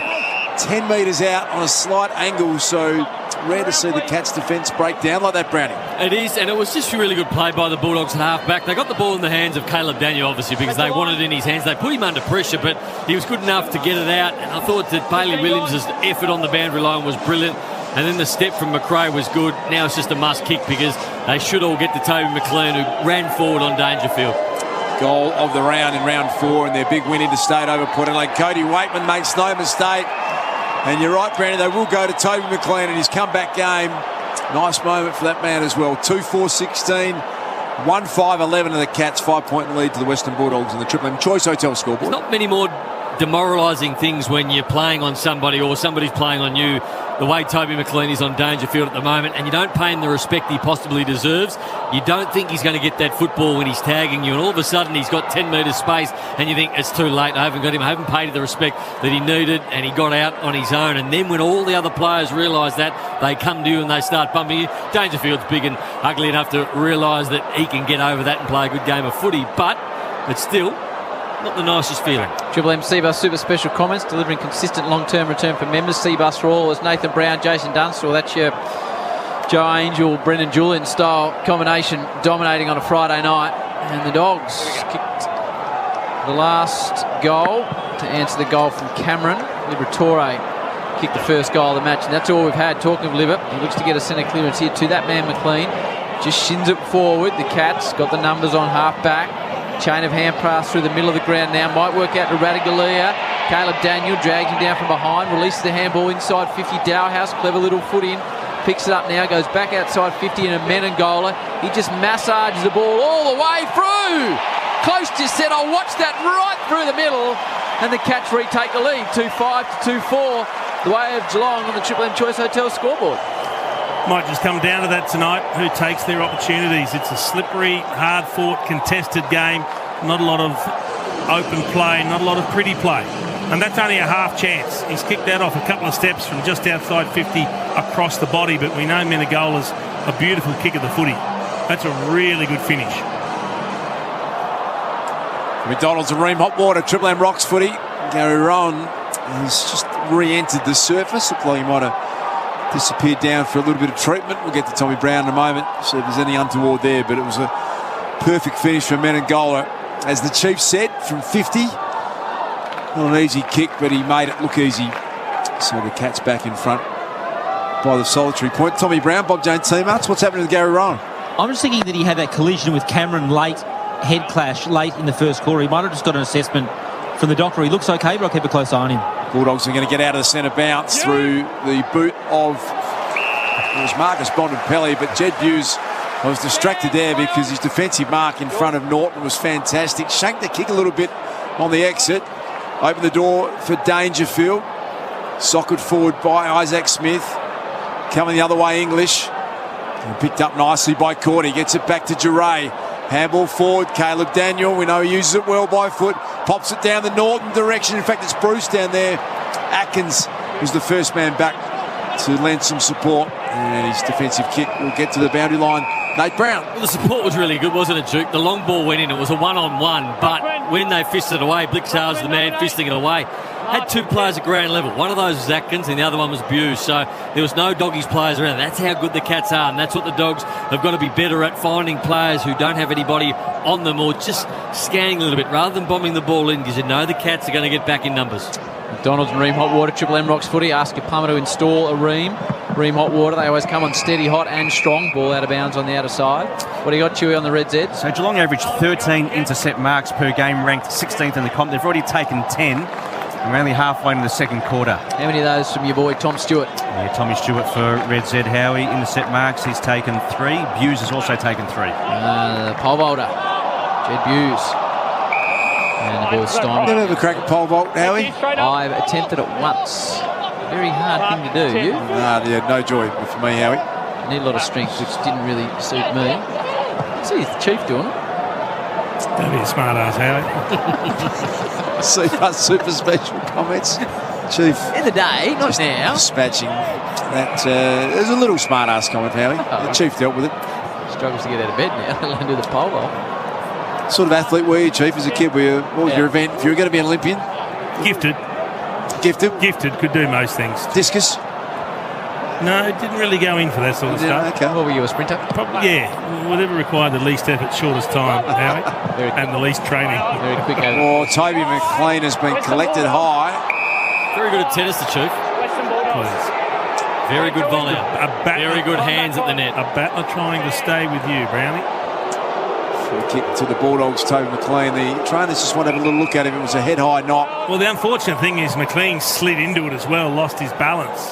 Speaker 25: 10 metres out on a slight angle. So rare to see the Cats defence break down like that, Brownie.
Speaker 3: It is, and it was just a really good play by the Bulldogs half-back. They got the ball in the hands of Caleb Daniel, obviously, because they wanted it in his hands. They put him under pressure, but he was good enough to get it out. And I thought that Bailey Williams' effort on the boundary line was brilliant. And then the step from McRae was good. Now it's just a must kick because they should all get to Toby McLean, who ran forward on Dangerfield.
Speaker 25: goal of the round in round 4 and their big win interstate over Port Adelaide. Cody Waitman makes no mistake. And you're right, Brandon, they will go to Toby McLean in his comeback game. Nice moment for that man as well. 2-4-16, 1-5-11 of the Cats, 5-point lead to the Western Bulldogs in the Triple M Choice Hotel scoreboard.
Speaker 3: There's not many more demoralising things when you're playing on somebody or somebody's playing on you the way Toby McLean is on Dangerfield at the moment, and you don't pay him the respect he possibly deserves. You don't think he's going to get that football when he's tagging you, and all of a sudden he's got 10 metres space and you think it's too late, I haven't got him, I haven't paid him the respect that he needed, and he got out on his own. And then when all the other players realise that, they come to you and they start bumping you. Dangerfield's big and ugly enough to realise that he can get over that and play a good game of footy, but it's still not the nicest feeling.
Speaker 6: Triple M Cbus Super Special comments, delivering consistent long-term return for members. Cbus for all is Nathan Brown, Jason Dunstall. That's your Joe Angel, Brendan Julian style combination dominating on a Friday night. And the Dogs kicked the last goal to answer the goal from Cameron. Liberatore kicked the first goal of the match, and that's all we've had. Talking of Liver, he looks to get a centre clearance here to that man McLean. Just shins it forward. The Cats got the numbers on half-back. Chain of hand pass through the middle of the ground now. Might work out to Radigalia. Caleb Daniel drags him down from behind. Releases the handball inside 50. Dowhouse, clever little foot in. Picks it up now. Goes back outside 50 and a Menangola. He just massages the ball all the way through. Close just said, I'll watch that right through the middle. And the Cats retake the lead. 2-5 to 2-4. The way of Geelong on the Triple M Choice Hotel scoreboard.
Speaker 24: Might just come down to that tonight, who takes their opportunities. It's a slippery, hard-fought, contested game. Not a lot of open play, not a lot of pretty play. And that's only a half chance. He's kicked that off a couple of steps from just outside 50 across the body, but we know Menegola's a beautiful kick of the footy. That's a really good finish.
Speaker 25: McDonald's and Ream Hotwater, Triple M Rocks footy. Gary Rowan has just re-entered the surface. Looked like he might have disappeared down for a little bit of treatment. We'll get to Tommy Brown in a moment, see if there's any untoward there, but it was a perfect finish for Menangola. As the Chief said, from 50, not an easy kick, but he made it look easy. So the Cats back in front by the solitary point. Tommy Brown, Bob Jane teammates, what's happening with Gary Rowan?
Speaker 4: I'm just thinking that he had that collision with Cameron late, head clash late in the first quarter. He might have just got an assessment from the doctor. He looks okay, but I'll keep a close eye on him.
Speaker 25: Bulldogs are going to get out of the centre bounce through the boot of, it was Marcus Bontempelli, but Jed Hughes was distracted there because his defensive mark in front of Norton was fantastic. Shanked the kick a little bit on the exit. Opened the door for Dangerfield. Socked forward by Isaac Smith. Coming the other way, English. And picked up nicely by Cordy. Gets it back to Duray. Handball forward, Caleb Daniel. We know he uses it well by foot. Pops it down the Norton direction. In fact, it's Bruce down there. Atkins was the first man back to lend some support. And his defensive kick will get to the boundary line. Nate Brown.
Speaker 3: Well, the support was really good, wasn't it, Duke? The long ball went in. It was a one-on-one. But when they fisted it away, Blixar's the man fisting it away. Had two players at ground level. One of those was Atkins and the other one was Buse. So there was no doggies players around. That's how good the Cats are, and that's what the Dogs have got to be better at, finding players who don't have anybody on them or just scanning a little bit rather than bombing the ball in, because you know the Cats are going to get back in numbers.
Speaker 6: McDonald's and Ream Hotwater, Triple M Rocks footy. Ask your plumber to install a Ream Hotwater. They always come on steady, hot and strong. Ball out of bounds on the outer side. What do you got, Chewy, on the Reds' Ed?
Speaker 1: So Geelong averaged 13 intercept marks per game, ranked 16th in the comp. They've already taken 10. And we're only halfway into the second quarter.
Speaker 6: How many of those from your boy Tom Stewart?
Speaker 1: Yeah, Tommy Stewart for Red Z. Howie. Intercept marks, he's taken 3. Buse has also taken 3.
Speaker 6: Pole vaulter, Jed Buse. And the boys Stein.
Speaker 25: Never have a crack at pole vault, Howie?
Speaker 6: I've attempted it once. Very hard thing to do. You?
Speaker 25: Yeah, no joy for me, Howie.
Speaker 6: Need a lot of strength, which didn't really suit me. See the Chief doing it.
Speaker 24: Don't be a smart ass, Howie.
Speaker 25: Super special comments. Chief.
Speaker 6: In the day, not now.
Speaker 25: Dispatching that. There's a little smart ass comment, Howie. The Chief dealt with it.
Speaker 6: Struggles to get out of bed now, let alone do the pole vault.
Speaker 25: Sort of athlete were you, Chief, as a kid? What was your event? If you were going to be an Olympian?
Speaker 24: Gifted. Could do most things.
Speaker 25: Discus?
Speaker 24: No, it didn't really go in for that sort of stuff.
Speaker 6: Okay. What were you, a sprinter?
Speaker 24: Probably, yeah. Whatever required the least effort, shortest time, Howie, and the least training.
Speaker 6: Very quick.
Speaker 25: Toby McLean has been collected high.
Speaker 3: Very good at tennis, the Chief.
Speaker 24: Please.
Speaker 3: Very good volley. Very good hands at the net.
Speaker 24: A battler trying to stay with you, Brownie.
Speaker 25: The kick to the Bulldogs, Toby McLean. The trainers just want to have a little look at him. It was a head-high knock.
Speaker 24: Well, the unfortunate thing is McLean slid into it as well, lost his balance.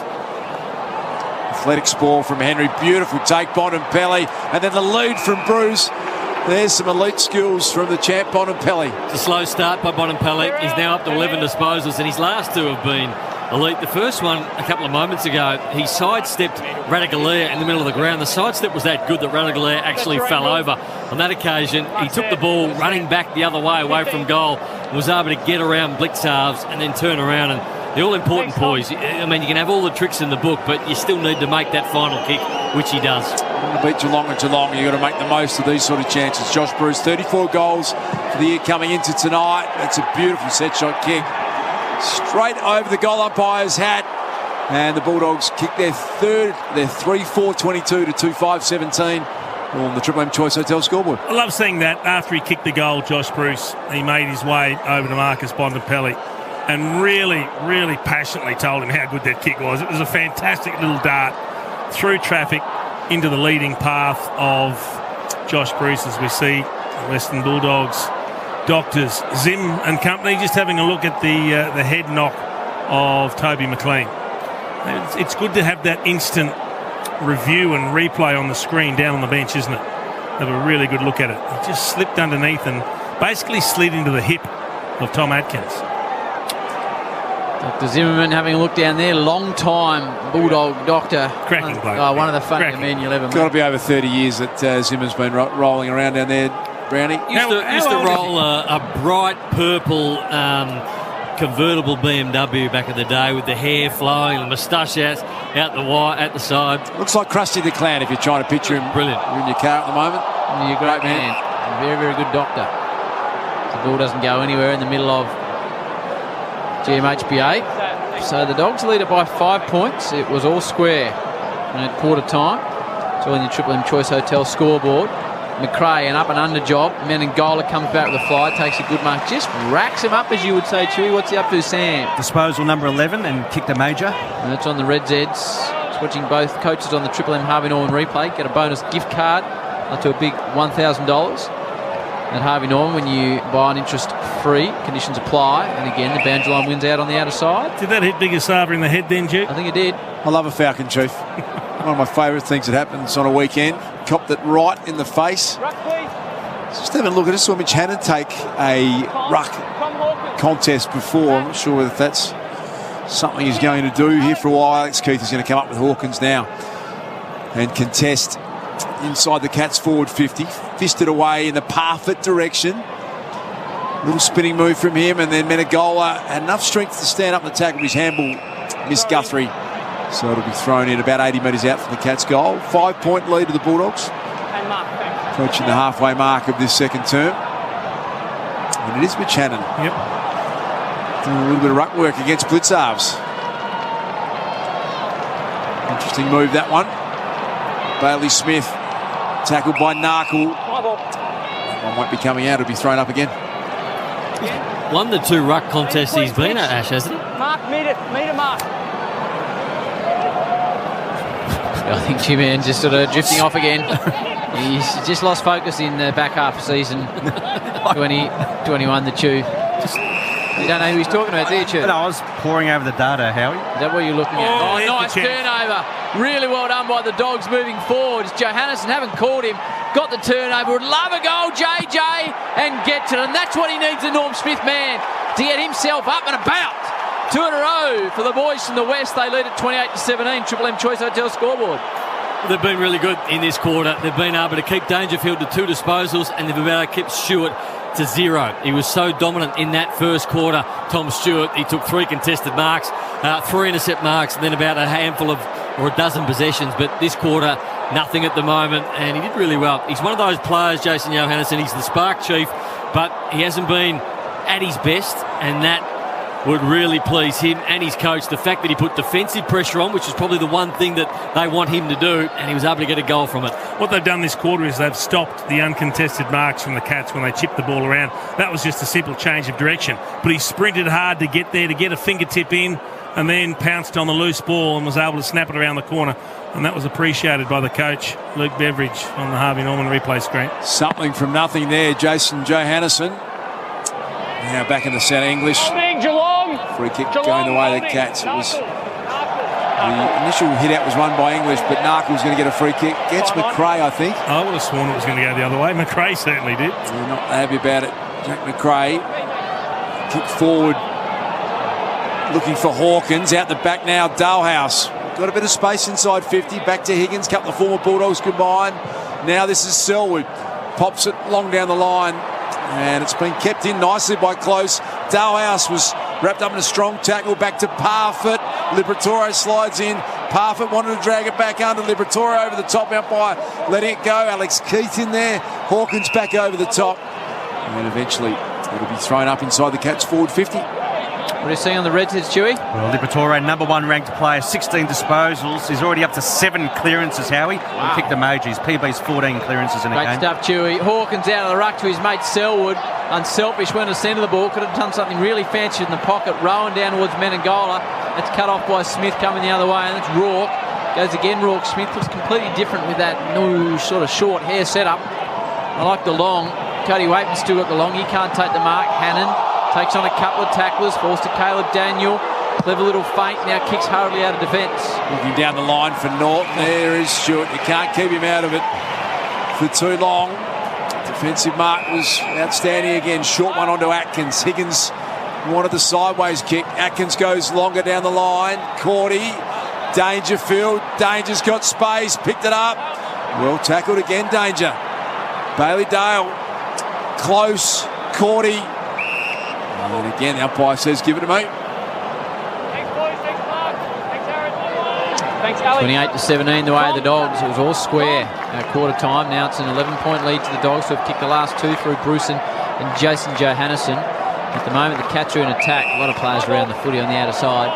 Speaker 25: Athletics ball from Henry. Beautiful take, Bontempelli. And then the lead from Bruce. There's some elite skills from the champ, Bontempelli.
Speaker 3: It's a slow start by Bontempelli. He's now up to 11 disposals, and his last two have been elite. The first one, a couple of moments ago, he sidestepped Radaglia in the middle of the ground. The sidestep was that good that Radaglia actually fell over. On that occasion, he took the ball running back the other way, away from goal, and was able to get around blitz halves and then turn around. And the all-important poise, I mean, you can have all the tricks in the book, but you still need to make that final kick, which he does.
Speaker 25: To beat Geelong and Geelong, you've got to make the most of these sort of chances. Josh Bruce, 34 goals for the year coming into tonight. That's a beautiful set-shot kick. Straight over the goal umpire's hat. And the Bulldogs kick their 3-4-22 to 2-5-17 on the Triple M Choice Hotel scoreboard.
Speaker 24: I love seeing that after he kicked the goal, Josh Bruce, he made his way over to Marcus Bontempelli and really, really passionately told him how good that kick was. It was a fantastic little dart through traffic into the leading path of Josh Bruce, as we see the Western Bulldogs doctors, Zim and company, just having a look at the head knock of Toby McLean. It's good to have that instant review and replay on the screen down on the bench, isn't it? Have a really good look at it. He just slipped underneath and basically slid into the hip of Tom Atkins.
Speaker 6: Dr. Zimmerman having a look down there, long time Bulldog doctor.
Speaker 24: Cracking bloke.
Speaker 6: One of the funniest men you'll ever meet.
Speaker 25: Got to be over 30 years that Zimmerman's been rolling around down there, Brownie.
Speaker 3: Used to roll a bright purple convertible BMW back in the day with the hair flowing and the moustache out at the side.
Speaker 25: Looks like Krusty the Clown if you're trying to picture him.
Speaker 3: Brilliant.
Speaker 25: You're in your car at the moment.
Speaker 6: You're a great man. Very, very good doctor. The ball doesn't go anywhere in the middle of GMHBA. So the Dogs lead it by 5 points. It was all square at quarter time. It's all in the Triple M Choice Hotel scoreboard. McRae, an up and under job. Menengola comes back with a fly, takes a good mark. Just racks him up, as you would say, Chewy. What's he up to, Sam?
Speaker 1: Disposal number 11 and kicked a major.
Speaker 6: And that's on the Red Zeds. Just watching both coaches on the Triple M Harvey Norman replay. Get a bonus gift card up to a big $1,000 at Harvey Norman when you buy an interest-free. Conditions apply. And again, the boundary line wins out on the outer side.
Speaker 24: Did that hit Bigasava in the head then, Duke?
Speaker 6: I think it did.
Speaker 25: I love a falcon, Chief. One of my favourite things that happens on a weekend. Copped it right in the face. Just having a look at it. Saw Mitch Hannon take a ruck contest before. I'm not sure whether that's something he's going to do here for a while. Alex Keith is going to come up with Hawkins now and contest inside the Cats forward 50. Fisted away in the Parfitt direction. Little spinning move from him, and then Menegola had enough strength to stand up and tackle his handball. Missed Guthrie. So it'll be thrown in about 80 metres out from the Cats' goal. 5-point lead to the Bulldogs. Approaching the halfway mark of this second term. And it is Mitch Hannon.
Speaker 24: Yep.
Speaker 25: Doing a little bit of ruck work against Blitzarves. Interesting move, that one. Bailey Smith tackled by Narkle. That one won't be coming out. It'll be thrown up again.
Speaker 3: Won the 2 ruck contests he's been at, Ash, hasn't he?
Speaker 2: Mark, meter mark.
Speaker 6: I think Jim-Ann's just sort of drifting off again. He's just lost focus in the back half of season 2021, the Chew. You don't know who he's talking about, do you, Chew?
Speaker 1: No, I was poring over the data, Howie.
Speaker 6: Is that what you're looking at? Oh, nice turnover. Really well done by the Dogs moving forward. Johannesson haven't caught him. Got the turnover. Would love a goal, JJ, and gets it. And that's what he needs, the Norm Smith man, to get himself up and about. 2 in a row for the boys from the West. They lead at 28-17. Triple M Choice Hotel scoreboard.
Speaker 3: They've been really good in this quarter. They've been able to keep Dangerfield to 2 disposals, and they've been able to keep Stewart to 0. He was so dominant in that first quarter, Tom Stewart. He took 3 contested marks, 3 intercept marks, and then about a handful of, or a dozen possessions. But this quarter, nothing at the moment, and he did really well. He's one of those players, Jason Johannesson. He's the spark chief, but he hasn't been at his best, and that would really please him and his coach. The fact that he put defensive pressure on, which is probably the one thing that they want him to do, and he was able to get a goal from it.
Speaker 24: What they've done this quarter is they've stopped the uncontested marks from the Cats when they chipped the ball around. That was just a simple change of direction. But he sprinted hard to get there, to get a fingertip in, and then pounced on the loose ball and was able to snap it around the corner. And that was appreciated by the coach, Luke Beveridge, on the Harvey Norman replay screen.
Speaker 25: Something from nothing there, Jason Johannesson. Now back in the centre, English. Free kick going the way of the Cats. It was the initial hit out was won by English, but Narkle's going to get a free kick. Gets McRae, I think.
Speaker 24: I would have sworn it was going to go the other way. McRae certainly did.
Speaker 25: We're not happy about it. Jack McRae. Kick forward. Looking for Hawkins. Out the back now, Dalehouse. Got a bit of space inside 50. Back to Higgins. Couple of former Bulldogs combined. Now this is Selwood. Pops it long down the line. And it's been kept in nicely by Close. Dalehouse was wrapped up in a strong tackle. Back to Parfitt. Liberatore slides in. Parfitt wanted to drag it back under. Liberatore over the top umpire, letting it go. Alex Keith in there. Hawkins back over the top. And eventually it'll be thrown up inside the Cats forward 50.
Speaker 6: What do you see on the Reds, Chewy?
Speaker 1: Well, Liberatore, number one ranked player, 16 disposals. He's already up to 7 clearances, Howie. Wow. And picked emojis. PB's 14 clearances in a game.
Speaker 6: Great stuff, Chewy. Hawkins out of the ruck to his mate Selwood. Unselfish, went to the centre of the ball. Could have done something really fancy in the pocket. Rowan down towards Menengola. It's cut off by Smith coming the other way. And it's Rourke. Goes again, Rourke. Smith looks completely different with that new sort of short hair setup. I like the long. Cody Waitman's still got the long. He can't take the mark. Hannon takes on a couple of tacklers, falls to Caleb Daniel. Clever little feint, now kicks hurriedly out of defence.
Speaker 25: Looking down the line for Norton. There is Stewart. You can't keep him out of it for too long. Defensive mark was outstanding again. Short one onto Atkins. Higgins wanted the sideways kick. Atkins goes longer down the line. Cordy, Dangerfield. Danger's got space, picked it up. Well tackled again, Danger. Bailey Dale, Close, Cordy. And again, the umpire says, give it to me.
Speaker 6: 28-17 the way of the Dogs. It was all square at quarter time. Now it's an 11-point lead to the Dogs, who have kicked the last 2 through Bruson and Jason Johannesson. At the moment, the Cats are in attack. A lot of players around the footy on the outer side.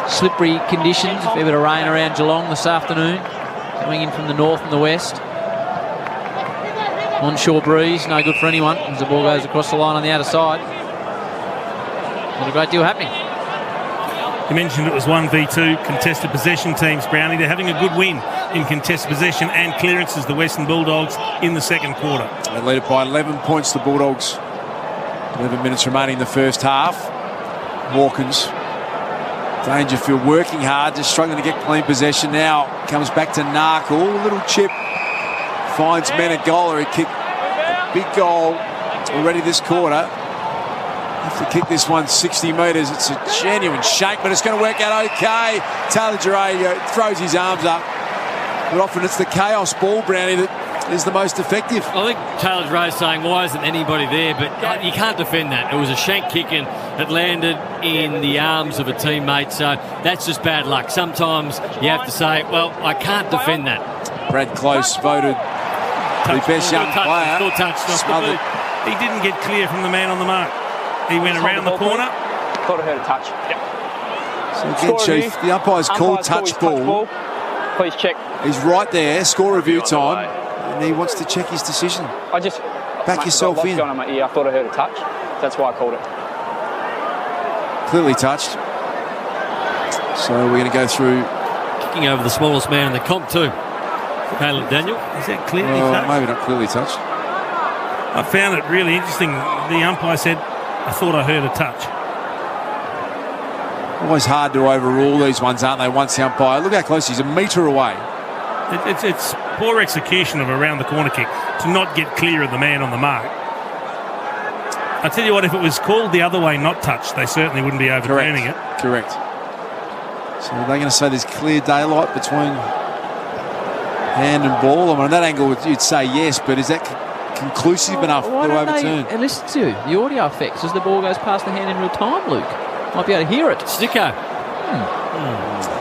Speaker 6: Slippery conditions. A fair bit of rain around Geelong this afternoon. Coming in from the north and the west. Onshore breeze, no good for anyone as the ball goes across the line on the outer side. Not a great deal happening.
Speaker 24: You mentioned it was 1v2 contested possession teams, Brownie. They're having a good win in contested possession and clearances, the Western Bulldogs, in the second quarter.
Speaker 25: They lead it by 11 points, the Bulldogs. 11 minutes remaining in the first half. Hawkins, Dangerfield working hard, just struggling to get clean possession. Now comes back to Narkle, little chip. Finds Menengola. He kicked a big goal already this quarter. Have to kick this one 60 metres. It's a genuine shake, but it's going to work out okay. Taylor Duray throws his arms up. But often it's the chaos ball, Brownie, that is the most effective.
Speaker 3: I think Taylor Duray's saying, why isn't anybody there? But you can't defend that. It was a shank kick and it landed in the arms of a teammate. So that's just bad luck. Sometimes you have to say, well, I can't defend that.
Speaker 25: Brad Close voted the best young player.
Speaker 24: Still touched. He didn't get clear from the man on the mark. He went around the corner.
Speaker 11: Thought I heard a touch.
Speaker 25: Yep. So again, Chief, the umpire's called touch ball.
Speaker 11: Please check.
Speaker 25: He's right there. Score review time, and he wants to check his decision.
Speaker 11: I just
Speaker 25: back yourself in.
Speaker 11: Going on my ear. I thought I heard a touch. That's why I called it.
Speaker 25: Clearly touched. So we're going to go through.
Speaker 3: Kicking over the smallest man in the comp too. Caleb Daniel.
Speaker 24: Is that clearly touched?
Speaker 25: Maybe not clearly touched.
Speaker 24: I found it really interesting. The umpire said, I thought I heard a touch.
Speaker 25: Always hard to overrule these ones, aren't they, once the umpire... Look how close he's, a metre away.
Speaker 24: It's poor execution of a round the corner kick to not get clear of the man on the mark. I tell you what, if it was called the other way, not touched, they certainly wouldn't be overturning it.
Speaker 25: Correct. So are they going to say there's clear daylight between hand and ball? I mean, on that angle, you'd say yes, but is that conclusive enough to overturn?
Speaker 6: And listen to the audio effects as the ball goes past the hand in real time, Luke. Might be able to hear it.
Speaker 3: Sticko.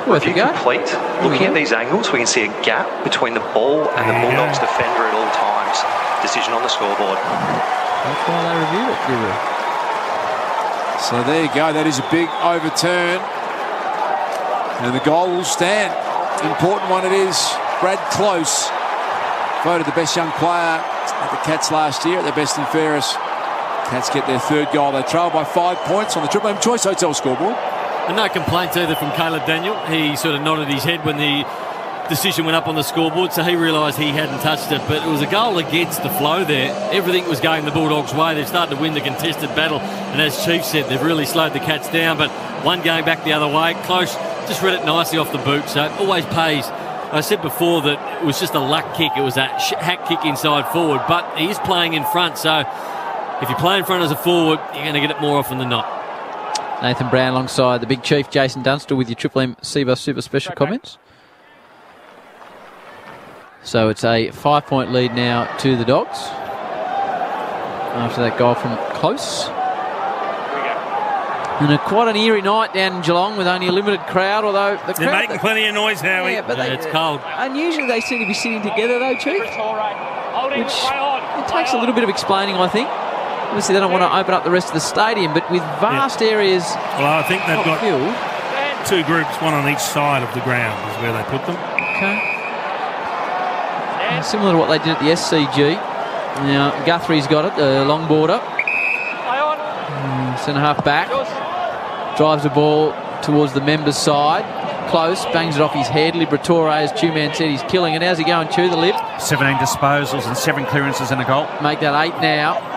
Speaker 6: Worth a go.
Speaker 2: Complete. Looking at these angles, we can see a gap between the ball and the Bulldogs defender at all times. Decision on the scoreboard.
Speaker 6: That's why they reviewed it,
Speaker 25: So there you go. That is a big overturn. And the goal will stand. Important one it is. Brad Close, voted the best young player at the Cats last year at their best and fairest. Cats get their third goal. They trail by 5 points on the Triple M Choice Hotel scoreboard.
Speaker 3: And no complaints either from Caleb Daniel. He sort of nodded his head when the decision went up on the scoreboard, so he realised he hadn't touched it. But it was a goal against the flow there. Everything was going the Bulldogs' way. They've started to win the contested battle. And as Chief said, they've really slowed the Cats down. But one going back the other way, Close just read it nicely off the boot. So it always pays. I said before that it was just a luck kick. It was a hack kick inside forward. But he is playing in front, so if you play in front as a forward, you're going to get it more often than not.
Speaker 6: Nathan Brown alongside the big chief, Jason Dunstall, with your Triple M Seabus Super Special comments. So it's a 5-point lead now to the Dogs after that goal from Close. And quite an eerie night down in Geelong with only a limited crowd, although the crowd...
Speaker 24: They're making plenty of noise, Howie.
Speaker 6: Yeah, but
Speaker 24: it's cold.
Speaker 6: Unusually they seem to be sitting together though, Chief. Which it takes a little bit of explaining, I think. Obviously they don't want to open up the rest of the stadium, but with vast areas...
Speaker 24: Well, I think they've got
Speaker 6: filled,
Speaker 24: two groups, one on each side of the ground is where they put them.
Speaker 6: Okay. Similar to what they did at the SCG. Now, Guthrie's got it, the long border. Centre half back. Drives the ball towards the members' side. Close, bangs it off his head. Liberatore, as Two-Man said, he's killing it. How's he going, Chew, the Lib?
Speaker 1: 17 disposals and 7 clearances and a goal.
Speaker 6: Make that 8 now.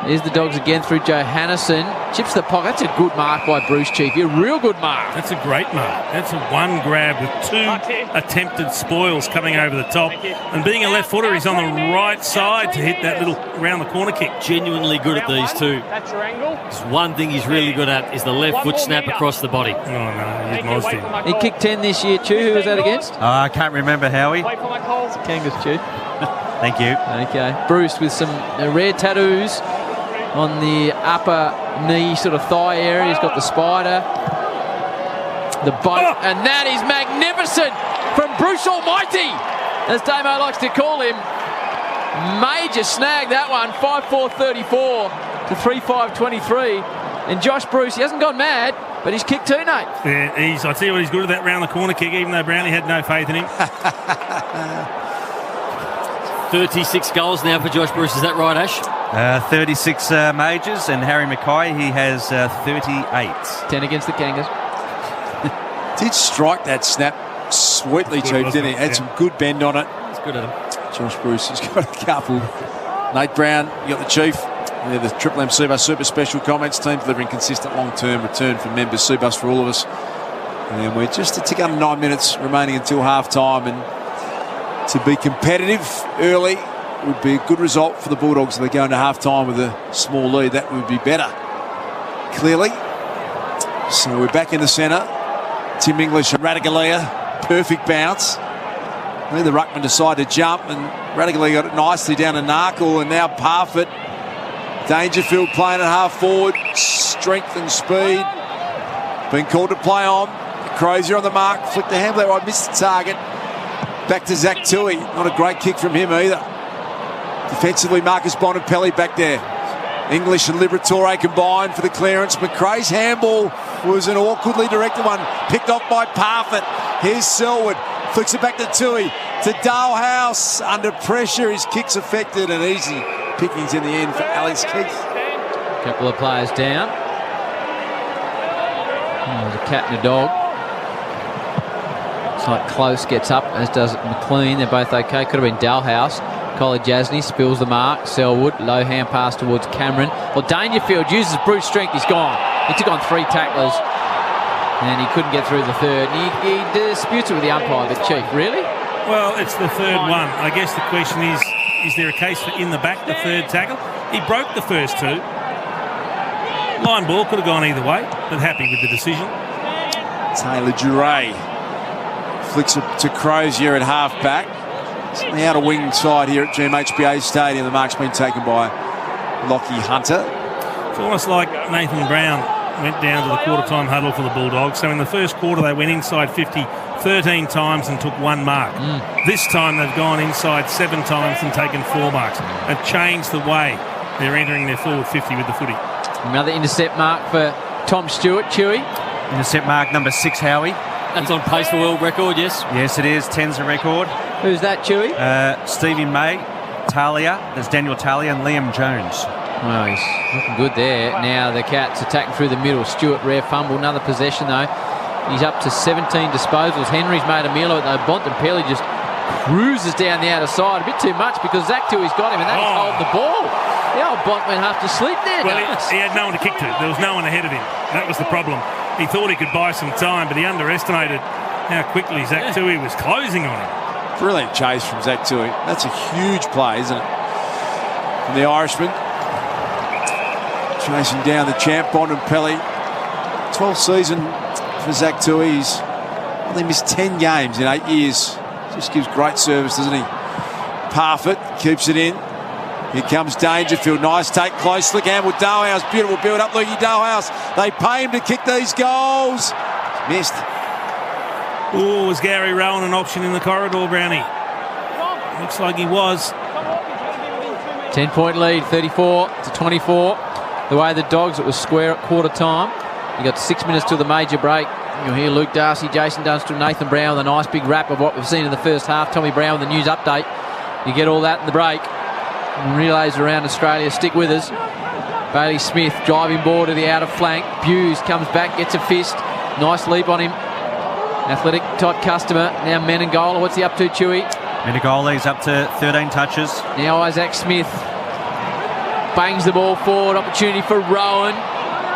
Speaker 6: Here's the Dogs again through Johannesson. Chips the pocket. That's a good mark by Bruce, Chief. A real good mark.
Speaker 24: That's a great mark. That's a one grab with 2 attempted spoils coming over the top. And being a left footer, he's on the right side to hit that little round the corner kick.
Speaker 3: Genuinely good at these two.
Speaker 11: That's your angle.
Speaker 3: There's one thing he's really good at is the left foot snap across the body.
Speaker 24: Oh, no, he's mozzed him.
Speaker 6: He kicked 10 this year, Chew. Who was that against?
Speaker 1: I can't remember, Howie.
Speaker 6: Kangas, Chew.
Speaker 1: Thank you.
Speaker 6: Okay. Bruce with some rare tattoos on the upper knee, sort of thigh area. He's got the spider, the boat, and that is magnificent from Bruce Almighty, as Damo likes to call him. Major snag that one, 5-4-34 to 3-5-23. And Josh Bruce, he hasn't gone mad, but he's kicked 2, Nate.
Speaker 24: Yeah, I tell you what, he's good at that round the corner kick, even though Brownie had no faith in him.
Speaker 3: 36 goals now for Josh Bruce, is that right, Ash?
Speaker 1: 36 majors, and Harry Mackay, he has 38.
Speaker 6: 10 against the Kangas.
Speaker 25: Did strike that snap sweetly, Chief, didn't he? Had some good bend on it.
Speaker 3: It's good at him.
Speaker 25: Josh Bruce has got a couple. Nate Brown, you got the Chief. They're the Triple M Seabus Super Special comments team, delivering consistent long-term return for members. Seabus for all of us. And we're just a tick under 9 minutes remaining until half-time, and to be competitive early would be a good result for the Bulldogs if they're going to half-time with a small lead. That would be better, clearly. So we're back in the centre. Tim English and Radigalia. Perfect bounce. Then the ruckman decided to jump, and Radigalia got it nicely down to Narkle, and now Parfitt. Dangerfield playing at half-forward. Strength and speed. Been called to play on. Crozier on the mark. Flicked the handle there. I missed the target. Back to Zach Tui. Not a great kick from him either. Defensively, Marcus Bontempelli back there. English and Liberatore combined for the clearance. McRae's handball was an awkwardly directed one. Picked off by Parfitt. Here's Selwood. Flicks it back to Tui. To Dalhouse. Under pressure. His kick's affected, and easy pickings in the end for Alex Keith.
Speaker 6: A couple of players down. There's a cat and a dog. It's like Close gets up, as does McLean. They're both okay. Could have been Dalhouse. Collie Jasny spills the mark. Selwood, low hand pass towards Cameron. Well, Dangerfield uses brute strength. He's gone. He took on 3 tacklers, and he couldn't get through the third. He disputes it with the umpire, but Chief, really?
Speaker 24: Well, it's the third one. I guess the question is there a case for in the back, the third tackle? He broke the first 2. Line ball could have gone either way, but happy with the decision.
Speaker 25: Taylor Duray flicks it to Crozier at half-back. It's on the outer wing side here at GMHBA Stadium. The mark's been taken by Lockie Hunter.
Speaker 24: It's almost like Nathan Brown went down to the quarter-time huddle for the Bulldogs. So in the first quarter, they went inside 50 13 times and took 1 mark. This time, they've gone inside 7 times and taken 4 marks and changed the way they're entering their forward 50 with the footy.
Speaker 6: Another intercept mark for Tom Stewart. Chewy.
Speaker 1: Intercept mark number 6, Howie.
Speaker 3: That's on pace for world record, yes?
Speaker 1: Yes, it is. 10's a record.
Speaker 6: Who's that, Chewy?
Speaker 1: Stevie May, Talia. There's Daniel Talia and Liam Jones.
Speaker 6: Well, he's looking good there. Now the Cats attacking through the middle. Stewart, rare fumble. Another possession, though. He's up to 17 disposals. Henry's made a meal of it, though. Bontempelli just cruises down the outer side. A bit too much because Zach Tui's got him, and that's holding the ball. The old Bont went half to sleep there.
Speaker 24: Well, he had no one to kick to. There was no one ahead of him. That was the problem. He thought he could buy some time, but he underestimated how quickly Zach Tui was closing on him.
Speaker 25: Brilliant chase from Zach Tui. That's a huge play, isn't it? From the Irishman. Chasing down the champ, Bontempelli. 12th season for Zach Tui. He's only missed 10 games in 8 years. Just gives great service, doesn't he? Parfitt keeps it in. Here comes Dangerfield. Nice take, close look. Campbell Dalhouse. Beautiful build up. Lukey Dalhouse. They pay him to kick these goals. Missed.
Speaker 24: Oh, was Gary Rowan an option in the corridor, Brownie? Looks like he was.
Speaker 6: 10-point lead, 34-24. The way the Dogs, it was square at quarter time. You got 6 minutes till the major break. You'll hear Luke Darcy, Jason Dunstall, Nathan Brown with a nice big wrap of what we've seen in the first half. Tommy Brown with the news update. You get all that in the break. Relays around Australia. Stick with us. Bailey Smith driving ball to the outer flank. Buse comes back, gets a fist. Nice leap on him. Athletic type customer. Now Menengola. What's he up to, Chewy?
Speaker 1: Menengola is up to 13 touches.
Speaker 6: Now Isaac Smith bangs the ball forward. Opportunity for Rowan.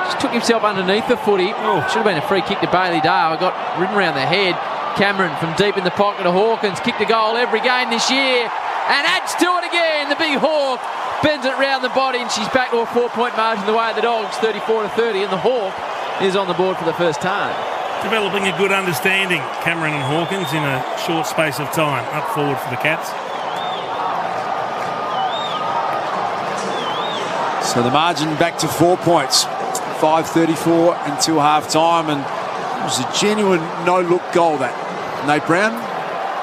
Speaker 6: Just took himself underneath the footy. Should have been a free kick to Bailey Dale. Got ridden around the head. Cameron from deep in the pocket of Hawkins. Kicked a goal every game this year. And adds to it again. The big Hawk bends it round the body, and she's back to a 4-point margin the way of the Dogs, 34-30. And the Hawk is on the board for the first time.
Speaker 24: Developing a good understanding, Cameron and Hawkins, in a short space of time. Up forward for the Cats.
Speaker 25: So the margin back to 4 points. 5:34 until half time, and it was a genuine no-look goal, that. Nate Brown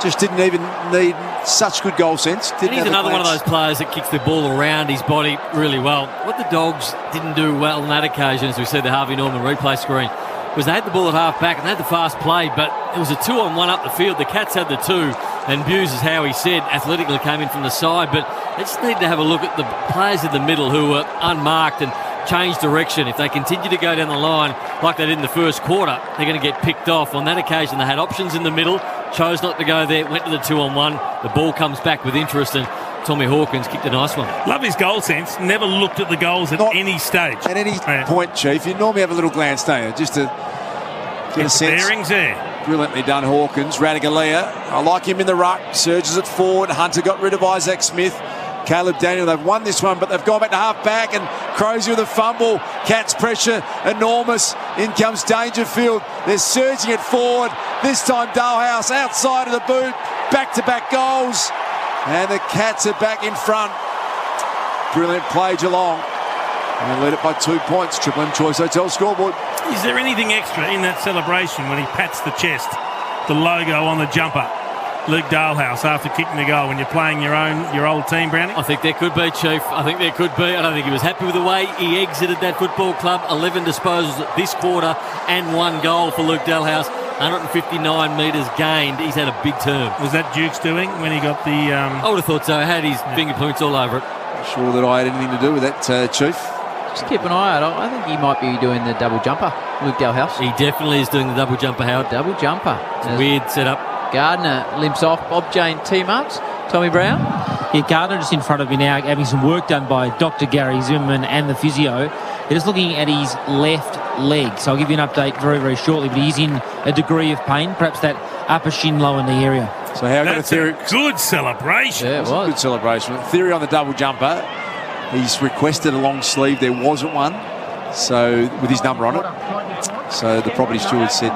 Speaker 25: just didn't even need such good goal sense.
Speaker 3: And he's another one of those players that kicks the ball around his body really well. What the Dogs didn't do well on that occasion, as we said, the Harvey Norman replay screen, was they had the ball at half back and they had the fast play, but it was a 2-on-1 up the field. The Cats had the 2, and Buse, as Howie said, athletically came in from the side, but they just need to have a look at the players in the middle who were unmarked and change direction. If they continue to go down the line like they did in the first quarter, they're going to get picked off. On that occasion, they had options in the middle, chose not to go there, went to the 2-on-1. The ball comes back with interest, and Tommy Hawkins kicked a nice one.
Speaker 24: Love his goal sense. Never looked at the goals at any stage.
Speaker 25: At any point, Chief. You normally have a little glance, don't you? Just to get a sense.
Speaker 24: Bearings there.
Speaker 25: Brilliantly done, Hawkins. Rattigalea, I like him in the ruck. Surges it forward. Hunter got rid of Isaac Smith. Caleb Daniel, they've won this one, but they've gone back to half back, and Crozier with a fumble. Cats pressure enormous. In comes Dangerfield. They're surging it forward. This time Dalhouse outside of the boot. Back-to-back goals. And the Cats are back in front. Brilliant play, Geelong. And they lead it by 2 points. Triple M Choice Hotel scoreboard.
Speaker 24: Is there anything extra in that celebration when he pats the chest, the logo on the jumper? Luke Dalhouse after kicking the goal when you're playing your old team, Brownie?
Speaker 3: I think there could be, Chief. I think there could be. I don't think he was happy with the way he exited that football club. 11 disposals this quarter and 1 goal for Luke Dalhouse. 159 metres gained. He's had a big term.
Speaker 24: Was that Duke's doing when he got the...
Speaker 3: I would have thought so. Had his fingerprints all over it.
Speaker 25: Not sure that I had anything to do with that, Chief.
Speaker 6: Just keep an eye out. I think he might be doing the double jumper, Luke Dalhouse.
Speaker 3: He definitely is doing the double jumper, Howard.
Speaker 6: Double jumper.
Speaker 3: It's a weird setup.
Speaker 6: Gardner limps off. Bob Jane T-marks. Tommy Brown.
Speaker 4: Yeah, Gardner just in front of me now, having some work done by Dr. Gary Zimmerman and the physio. They're just looking at his left leg. So I'll give you an update very, very shortly, but he's in a degree of pain, perhaps that upper shin lower knee area.
Speaker 25: So how got a theory?
Speaker 24: Good celebration.
Speaker 6: Yeah, it was.
Speaker 25: Good celebration. Theory on the double jumper. He's requested a long sleeve. There wasn't one. So with his number on it. So the property steward said,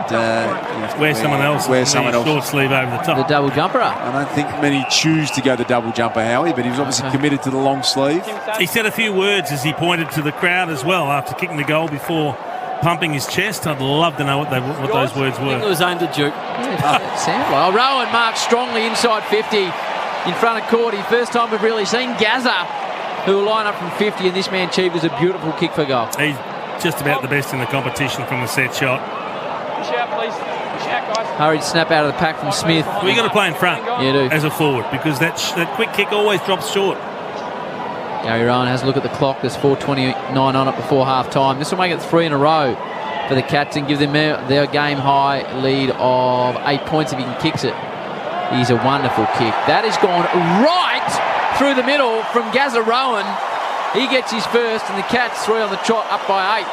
Speaker 24: wear someone else.
Speaker 25: Wear someone else.
Speaker 24: Short sleeve over the top.
Speaker 6: The double jumper.
Speaker 25: I don't think many choose to go the double jumper, Howie, but he was obviously committed to the long sleeve.
Speaker 24: He said a few words as he pointed to the crowd as well after kicking the goal before pumping his chest. I'd love to know what those words were.
Speaker 3: I think it was aimed at Duke.
Speaker 6: Well, Rowan marks strongly inside 50 in front of Cordy. First time we've really seen Gaza who will line up from 50, and this man Cheevers a beautiful kick for goal.
Speaker 24: He's just about the best in the competition from the set shot.
Speaker 6: Push out, please. Push out, guys. Hurried snap out of the pack from Smith.
Speaker 24: Well, you got to play in front as a forward because that quick kick always drops short.
Speaker 6: Gary Rowan has a look at the clock. There's 4:29 on it before half-time. This will make it 3 in a row for the Cats and give them their game-high lead of 8 points if he can kicks it. He's a wonderful kick. That has gone right through the middle from Gazza Rowan. He gets his first, and the Cats 3 on the trot, up by 8.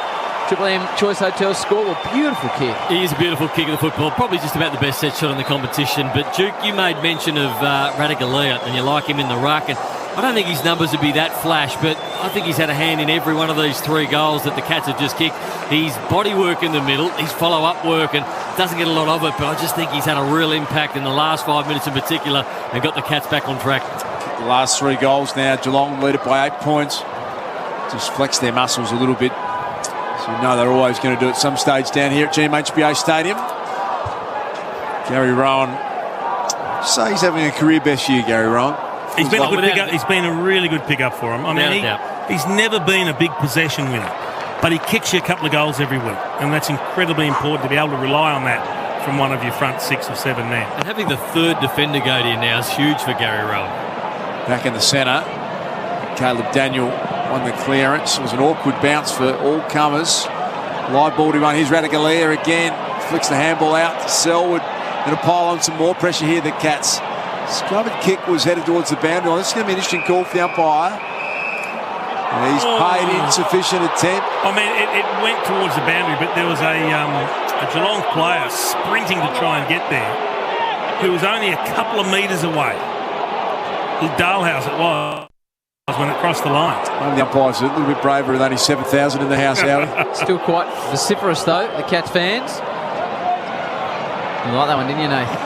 Speaker 6: Triple M Choice Hotels score. A beautiful kick.
Speaker 3: He is a beautiful kick of the football. Probably just about the best set shot in the competition. But, Duke, you made mention of Radaglia, and you like him in the ruck. And I don't think his numbers would be that flash, but I think he's had a hand in every one of these 3 goals that the Cats have just kicked. His body work in the middle, his follow-up work, and doesn't get a lot of it, but I just think he's had a real impact in the last 5 minutes in particular and got the Cats back on track.
Speaker 25: The last 3 goals now, Geelong lead it by 8 points. Just flex their muscles a little bit. So you know they're always going to do it some stage down here at GMHBA Stadium. Gary Rowan. So he's having a career best year, Gary Rowan.
Speaker 24: He's been a good pickup. He's been a really good pickup for him. I mean, he's never been a big possession winner, but he kicks you a couple of goals every week, and that's incredibly important to be able to rely on that from one of your front 6 or 7 men.
Speaker 3: And having the third defender go to you now is huge for Gary Rowan.
Speaker 25: Back in the centre, Caleb Daniel won the clearance. It was an awkward bounce for all comers. Live ball to run. Here's Radaglia again. Flicks the handball out to Selwood. Going to pile on some more pressure here, the Cats. Scrubbed kick was headed towards the boundary line. This is going to be an interesting call for the umpire. And he's paid insufficient attempt.
Speaker 24: I mean, it went towards the boundary, but there was a Geelong player sprinting to try and get there who was only a couple of metres away. Dalhouse it was when it crossed the line.
Speaker 25: The umpire's a little bit braver with only 7,000 in the house, Howard.
Speaker 6: Still quite vociferous, though, the Cats fans. You like that one, didn't you, Nathan?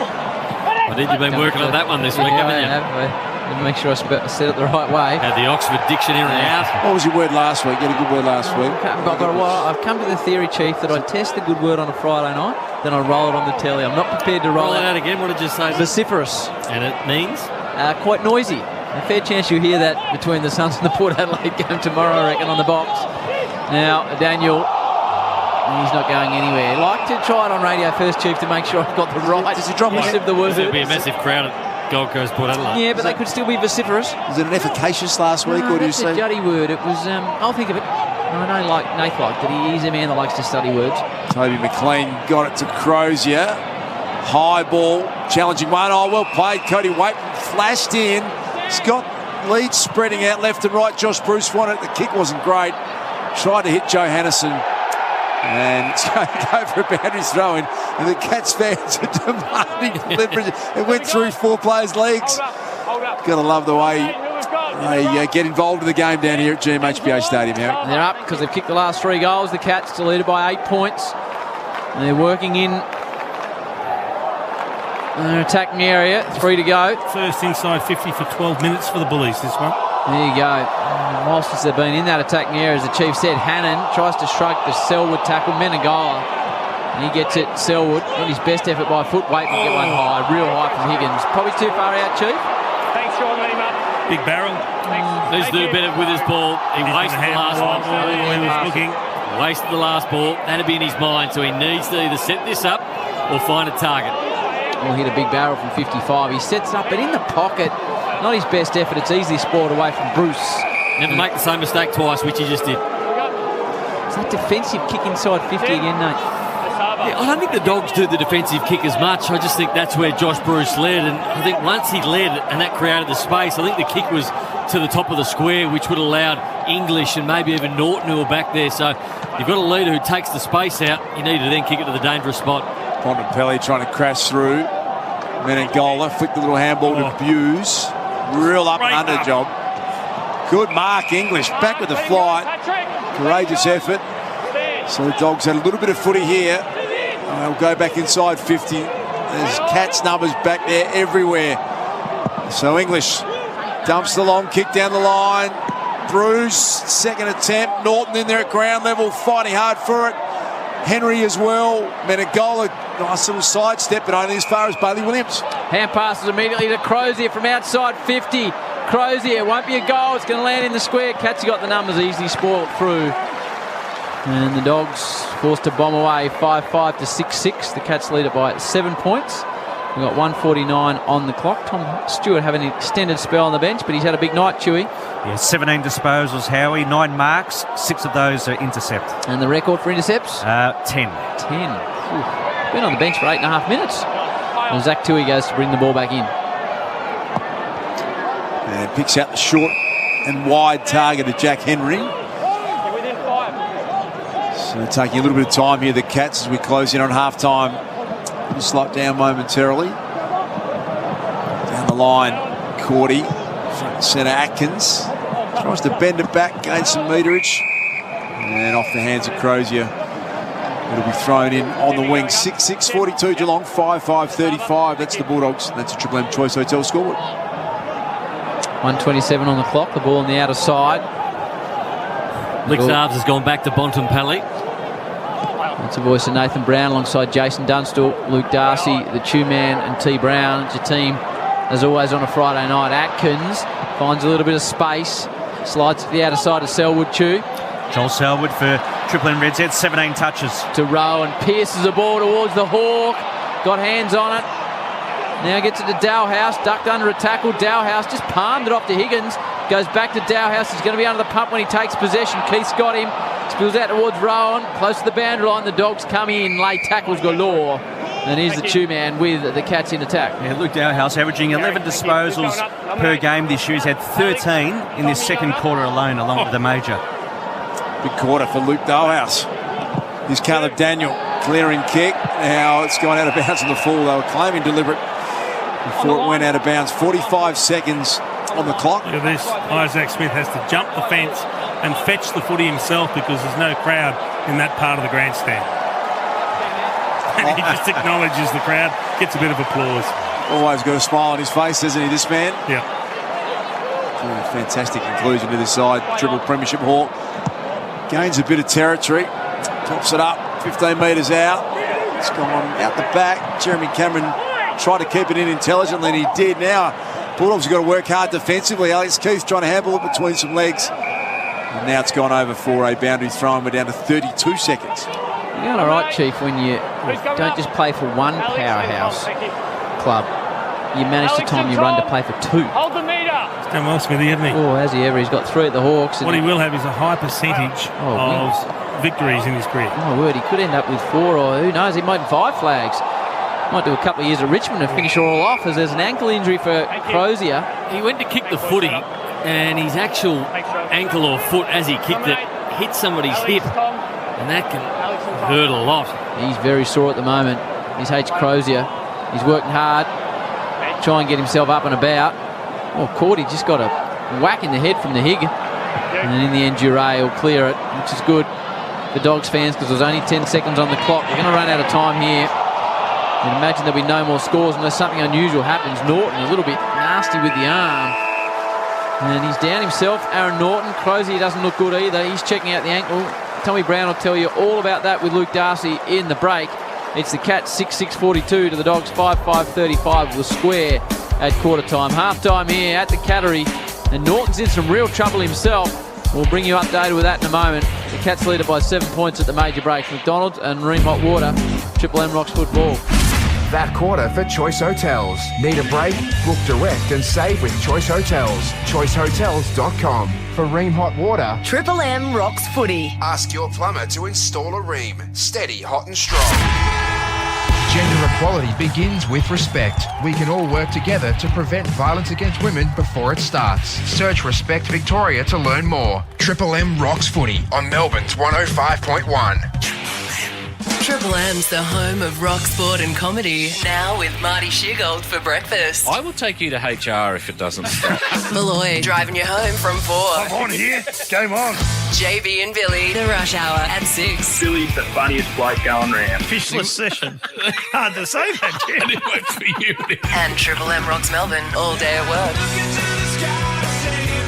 Speaker 3: I think you've been working on that one this week, haven't you?
Speaker 6: Let me make sure I said it the right way.
Speaker 3: Had the Oxford Dictionary out.
Speaker 25: What was your word last week? You had a good word last week.
Speaker 6: I've come to the theory, Chief, that I test the good word on a Friday night, then I roll it on the telly. I'm not prepared to roll
Speaker 3: it out again. What did you say?
Speaker 6: Vociferous.
Speaker 3: And it means?
Speaker 6: Quite noisy. A fair chance you'll hear that between the Suns and the Port Adelaide game tomorrow, I reckon, on the box. Now, Daniel, he's not going anywhere. I'd like to try it on radio first, Chief, to make sure I've got the right use of the word.
Speaker 3: There'll be a massive crowd at Gold Coast Port Adelaide.
Speaker 6: Yeah, but they could still be vociferous.
Speaker 25: Was it an efficacious last week, or do you say?
Speaker 6: That's a juddy word. It was, I'll think of it. I know, like Nath liked it. He's a man that likes to study words.
Speaker 25: Toby McLean got it to Crozier. High ball, challenging one. Oh, well played. Cody Waitman flashed in. Scott Leeds spreading out left and right. Josh Bruce won it. The kick wasn't great. Tried to hit Johannison. And it's going to go for a boundary throw-in. And the Cats fans are demanding leverage. It went through 4 players' legs. Got to love the way they get involved in the game down here at GMHBA Stadium. Harry.
Speaker 6: They're up because they've kicked the last 3 goals. The Cats still lead by 8 points. And they're working in an attacking area. 3 to go.
Speaker 24: First inside 50 for 12 minutes for the Bullies, this one.
Speaker 6: There you go. Whilst they've been in that attacking area, as the Chief said, Hannon tries to shrug the Selwood tackle. Menegola. And he gets it, Selwood. Not his best effort by foot. Wait, will get one high. Real high from Higgins. Probably too far out, Chief.
Speaker 24: Thanks, Sean. Big barrel.
Speaker 3: Needs to do better with his ball. He wasted the last one.
Speaker 24: He was looking.
Speaker 3: Wasted the last ball. That'd be in his mind. So he needs to either set this up or find a target.
Speaker 6: Well, hit a big barrel from 55. He sets up, but in the pocket. Not his best effort. It's easily spoiled away from Bruce.
Speaker 3: Never make the same mistake twice, which he just did.
Speaker 6: It's that defensive kick inside 50 again, Nate.
Speaker 3: Yeah, I don't think the Dogs do the defensive kick as much. I just think that's where Josh Bruce led. And I think once he led and that created the space, I think the kick was to the top of the square, which would have allowed English and maybe even Norton who are back there. So you've got a leader who takes the space out. You need to then kick it to the dangerous spot.
Speaker 25: Bontempelli trying to crash through. Menegola flicked the little handball to Buse. Real up and under job. Good mark, English. Back with the flight. Courageous effort. So the Dogs had a little bit of footy here. They'll go back inside 50. There's Cats numbers back there everywhere. So English dumps the long kick down the line. Bruce, second attempt. Norton in there at ground level, fighting hard for it. Henry as well. Menegola, nice little sidestep, but only as far as Bailey Williams.
Speaker 6: Hand passes immediately to Crozier from outside 50. Crozier. Won't be a goal. It's going to land in the square. Cats got the numbers easily spoiled through. And the Dogs forced to bomb away 5-5 to 6-6. The Cats lead it by 7 points. We've got 1:49 on the clock. Tom Stewart having an extended spell on the bench, but he's had a big night, Chewy.
Speaker 1: Yeah, 17 disposals, Howie. 9 marks. 6 of those are intercept.
Speaker 6: And the record for intercepts?
Speaker 1: 10.
Speaker 6: 10. Ooh. Been on the bench for 8.5 minutes. And Zach Tui goes to bring the ball back in.
Speaker 25: And picks out the short and wide target of Jack Henry. So taking a little bit of time here, the Cats, as we close in on half-time. We'll slow it down momentarily. Down the line, Cordy. Front centre, Atkins. Tries to bend it back, gain some meterage. And off the hands of Crozier. It'll be thrown in on the wing. 6-6-42 Geelong, 5-5-35. That's the Bulldogs. That's a Triple M Choice Hotel scoreboard.
Speaker 6: 1:27 on the clock. The ball on the outer side.
Speaker 3: Lick Zarves has gone back to Bontempelli.
Speaker 6: That's a voice of Nathan Brown alongside Jason Dunstall, Luke Darcy, the Chew Man and T Brown. It's your team, as always, on a Friday night. Atkins finds a little bit of space. Slides to the outer side of Selwood, Chew.
Speaker 1: Joel Selwood for Triple M Reds. 17 touches.
Speaker 6: To Rowan. Pierces the ball towards the Hawk. Got hands on it. Now gets it to Dowhouse. Ducked under a tackle. Dowhouse just palmed it off to Higgins. Goes back to Dowhouse. He's going to be under the pump when he takes possession. Keith's got him. Spills out towards Rowan. Close to the boundary line. The Dogs come in. Late tackles galore. And here's the Chew Man with the Cats in attack.
Speaker 1: Yeah, Luke Dowhouse averaging 11 disposals per game this year. He's had 13 in this second quarter alone, along with the major.
Speaker 25: Big quarter for Luke Dowhouse. Here's Caleb Daniel. Clearing kick. Now it's gone out of bounds on the full. They were claiming deliberate before it went out of bounds. 45 seconds on the clock.
Speaker 24: Look at this. Isaac Smith has to jump the fence and fetch the footy himself because there's no crowd in that part of the grandstand. And he just acknowledges the crowd, gets a bit of applause.
Speaker 25: Always got a smile on his face, doesn't he, this man?
Speaker 24: Yeah.
Speaker 25: Fantastic conclusion to this side. Triple Premiership Hawk. Gains a bit of territory. Tops it up, 15 metres out. It's gone out the back. Jeremy Cameron tried to keep it in intelligently, and he did. Now, Bulldogs have got to work hard defensively. Alex Keith trying to handle it between some legs. And now it's gone over for a boundary throw, and we're down to 32 seconds.
Speaker 6: You're going all right, Chief, when you don't just play for one powerhouse club. You manage to time your run to play for two.
Speaker 24: Hold the meter. He's done well, Smithy, hasn't he?
Speaker 6: Oh, has he ever? He's got 3 at the Hawks.
Speaker 24: What he will have is a high percentage of victories in his career.
Speaker 6: Oh, my word, he could end up with 4, or who knows, he might 5 flags. Might do a couple of years at Richmond and finish it all off, as there's an ankle injury for Crozier.
Speaker 3: He went to kick the footy, and his actual ankle or foot, as he kicked it, hit somebody's hip, and that can hurt a lot.
Speaker 6: He's very sore at the moment. He's H. Crozier. He's working hard, try and get himself up and about. Oh, Cordy just got a whack in the head from the Hig. And then in the end, Duray will clear it, which is good for Dogs fans because there's only 10 seconds on the clock. We're going to run out of time here. You'd imagine there'll be no more scores unless something unusual happens. Norton a little bit nasty with the arm. And he's down himself, Aaron Norton. Crozier doesn't look good either. He's checking out the ankle. Tommy Brown will tell you all about that with Luke Darcy in the break. It's the Cats 6-6-42 to the Dogs 5-5-35 with a square at quarter time. Half time here at the Cattery, and Norton's in some real trouble himself. We'll bring you updated with that in a moment. The Cats lead it by 7 points at the major break. McDonald's and Ream Hot Water, Triple M Rocks football.
Speaker 9: That quarter for Choice Hotels. Need a break? Book direct and save with Choice Hotels. ChoiceHotels.com. For Ream Hot Water,
Speaker 22: Triple M Rocks Footy.
Speaker 9: ask your plumber to install a Ream. Steady, hot and strong. Gender equality begins with respect. We can all work together to prevent violence against women before it starts. Search Respect Victoria to learn more. Triple M Rocks Footy on Melbourne's 105.1.
Speaker 10: Triple M's the home of rock, sport and comedy. Now with Marty Sheargold for breakfast.
Speaker 11: I will take you to HR if it doesn't stop.
Speaker 10: Malloy, driving you home from 4.
Speaker 14: I'm on here. Game on.
Speaker 10: JB and Billy, the rush hour at 6.
Speaker 5: Billy's the funniest bloke going round.
Speaker 14: Fishless session. Hard to say that, Jen.
Speaker 5: It works for you.
Speaker 10: And Triple M rocks Melbourne all day at work.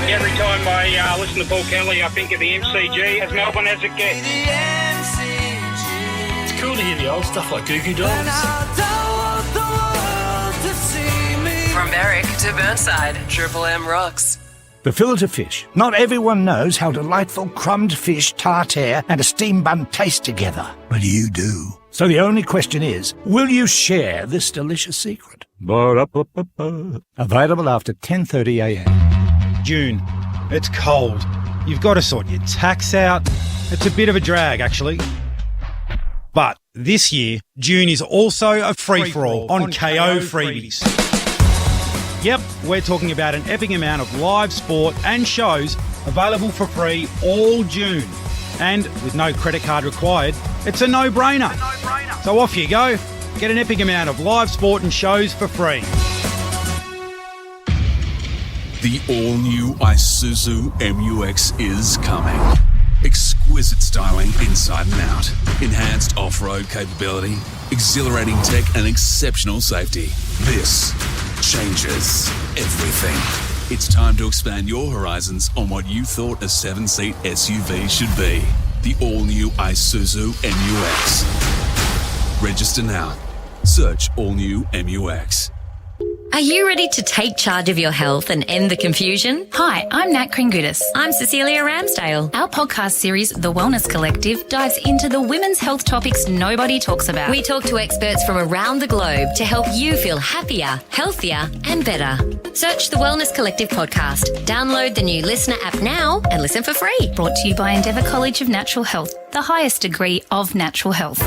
Speaker 5: Every time I listen to Paul Kelly, I think of the MCG as Melbourne as it gets.
Speaker 14: It's cool to hear the old stuff like Goo Goo Dolls.
Speaker 10: From From Berwick to Burnside, Triple M rocks.
Speaker 14: The fillet of fish. Not everyone knows how delightful crumbed fish, tartare and a steam bun taste together. But you do. So the only question is, will you share this delicious secret? Available after 10:30am.
Speaker 7: June. It's cold. You've got to sort your tax out. It's a bit of a drag, actually. But this year, June is also a free-for-all on KO freebies. Yep, we're talking about an epic amount of live sport and shows available for free all June. And with no credit card required, it's a no-brainer. So off you go. Get an epic amount of live sport and shows for free.
Speaker 8: The all-new Isuzu MU-X is coming. Exquisite styling inside and out, enhanced off-road capability, exhilarating tech and exceptional safety. This changes everything. It's time to expand your horizons on what you thought a 7-seat SUV should be. The all-new Isuzu MU-X. Register now. Search all-new MU-X.
Speaker 12: Are you ready to take charge of your health and end the confusion?
Speaker 17: Hi, I'm Nat Kringoudis.
Speaker 12: I'm Cecilia Ramsdale.
Speaker 17: Our podcast series, The Wellness Collective, dives into the women's health topics nobody talks about.
Speaker 12: We talk to experts from around the globe to help you feel happier, healthier, and better. Search The Wellness Collective podcast. Download the new Listener app now and listen for free.
Speaker 17: Brought to you by Endeavour College of Natural Health, the highest degree of natural health.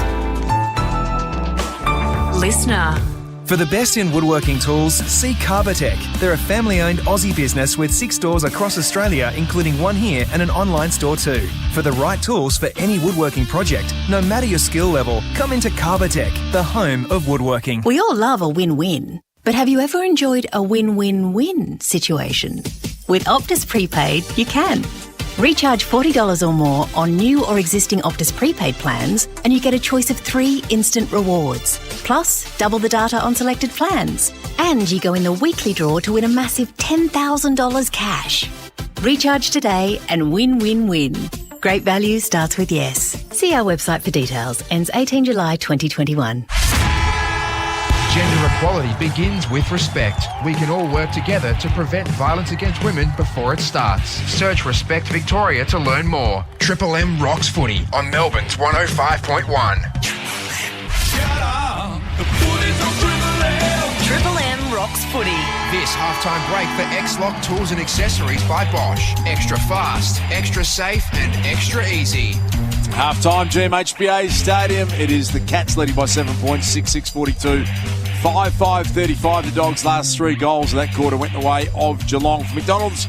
Speaker 22: Listener.
Speaker 18: For the best in woodworking tools, see Carbotech. They're a family-owned Aussie business with 6 stores across Australia, including one here and an online store too. For the right tools for any woodworking project, no matter your skill level, come into Carbotech, the home of woodworking.
Speaker 17: We all love a win-win, but have you ever enjoyed a win-win-win situation? With Optus Prepaid, you can. Recharge $40 or more on new or existing Optus prepaid plans and you get a choice of 3 instant rewards. Plus, double the data on selected plans. And you go in the weekly draw to win a massive $10,000 cash. Recharge today and win-win-win. Great value starts with yes. See our website for details. Ends 18 July 2021.
Speaker 9: Gender equality begins with respect. We can all work together to prevent violence against women before it starts. Search Respect Victoria to learn more. Triple M rocks footy on Melbourne's 105.1.
Speaker 22: Triple M rocks footy.
Speaker 9: This halftime break for X-Lock Tools and Accessories by Bosch. Extra fast, extra safe and extra easy.
Speaker 25: Half-time, GMHBA Stadium. It is the Cats leading by 7 points, 6-6-42. 5-5-35. The Dogs' last 3 goals of that quarter went the way of Geelong. For McDonald's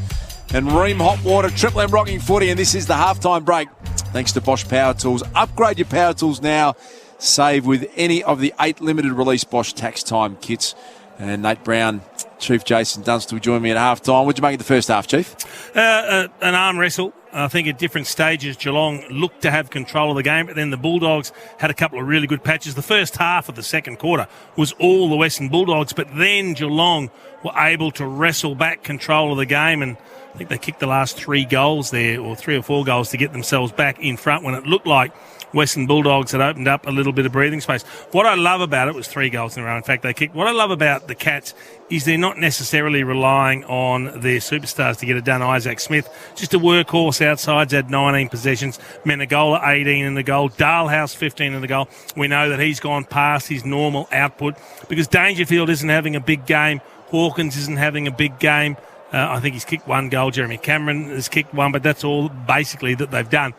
Speaker 25: and Ream Hot Water, Triple M rocking footy, and this is the halftime break. Thanks to Bosch Power Tools. Upgrade your power tools now. Save with any of the 8 limited release Bosch tax time kits. And Nate Brown, Chief Jason Dunstall join me at half-time. What did you make of the first half, Chief?
Speaker 24: An arm wrestle. I think at different stages, Geelong looked to have control of the game, but then the Bulldogs had a couple of really good patches. The first half of the second quarter was all the Western Bulldogs, but then Geelong were able to wrestle back control of the game, and I think they kicked the last 3 goals there, or 3 or 4 goals to get themselves back in front when it looked like Western Bulldogs had opened up a little bit of breathing space. What I love about it was 3 goals in a row. In fact, they kicked. What I love about the Cats is they're not necessarily relying on their superstars to get it done. Isaac Smith, just a workhorse outside, had 19 possessions. Menegola, 18 in the goal. Dalhouse, 15 in the goal. We know that he's gone past his normal output because Dangerfield isn't having a big game. Hawkins isn't having a big game. I think he's kicked 1 goal. Jeremy Cameron has kicked 1, but that's all basically that they've done.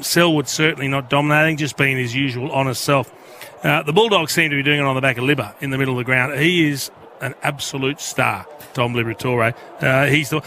Speaker 24: Selwood certainly not dominating, just being his usual honest self. The Bulldogs seem to be doing it on the back of Libba in the middle of the ground. He is an absolute star, Tom Liberatore. He's the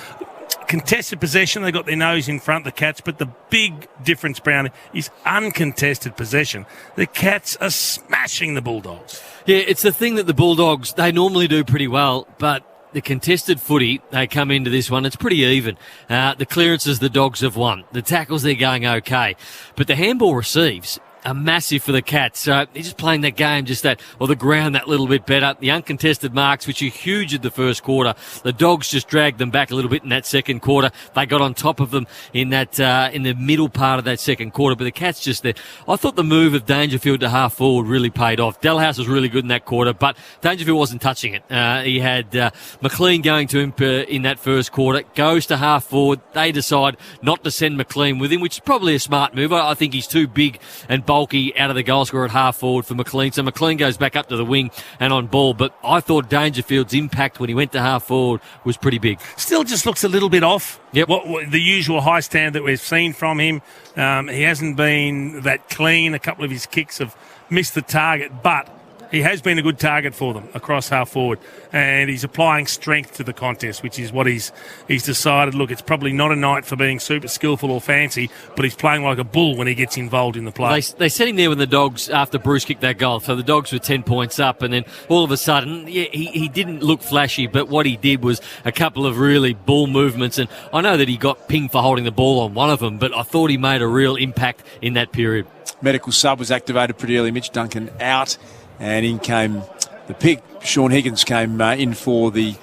Speaker 24: contested possession. They got their nose in front, the Cats, but the big difference, Brownie, is uncontested possession. The Cats are smashing the Bulldogs.
Speaker 3: Yeah, it's the thing that the Bulldogs, they normally do pretty well, but the contested footy, they come into this one, it's pretty even. The clearances the Dogs have won. The tackles, they're going okay. But the handball receives, a massive for the Cats. So he's just playing that game, the ground that little bit better. The uncontested marks, which are huge in the first quarter. The Dogs just dragged them back a little bit in that second quarter. They got on top of them in that in the middle part of that second quarter. But the Cats just there. I thought the move of Dangerfield to half forward really paid off. Delhouse was really good in that quarter, but Dangerfield wasn't touching it. He had McLean going to him in that first quarter. Goes to half forward. They decide not to send McLean with him, which is probably a smart move. I think he's too big and bulky out of the goal scorer at half forward for McLean. So McLean goes back up to the wing and on ball. But I thought Dangerfield's impact when he went to half forward was pretty big.
Speaker 24: Still just looks a little bit off.
Speaker 3: Yep.
Speaker 24: What the usual high standard that we've seen from him. He hasn't been that clean. A couple of his kicks have missed the target, but he has been a good target for them across half forward, and he's applying strength to the contest, which is what he's decided. Look, it's probably not a night for being super skillful or fancy, but he's playing like a bull when he gets involved in the play.
Speaker 3: They set him there with the Dogs after Bruce kicked that goal, so the Dogs were 10 points up, and then all of a sudden, he didn't look flashy, but what he did was a couple of really ball movements, and I know that he got pinged for holding the ball on one of them, but I thought he made a real impact in that period.
Speaker 25: Medical sub was activated pretty early. Mitch Duncan out. And in came the pick. Sean Higgins came in for the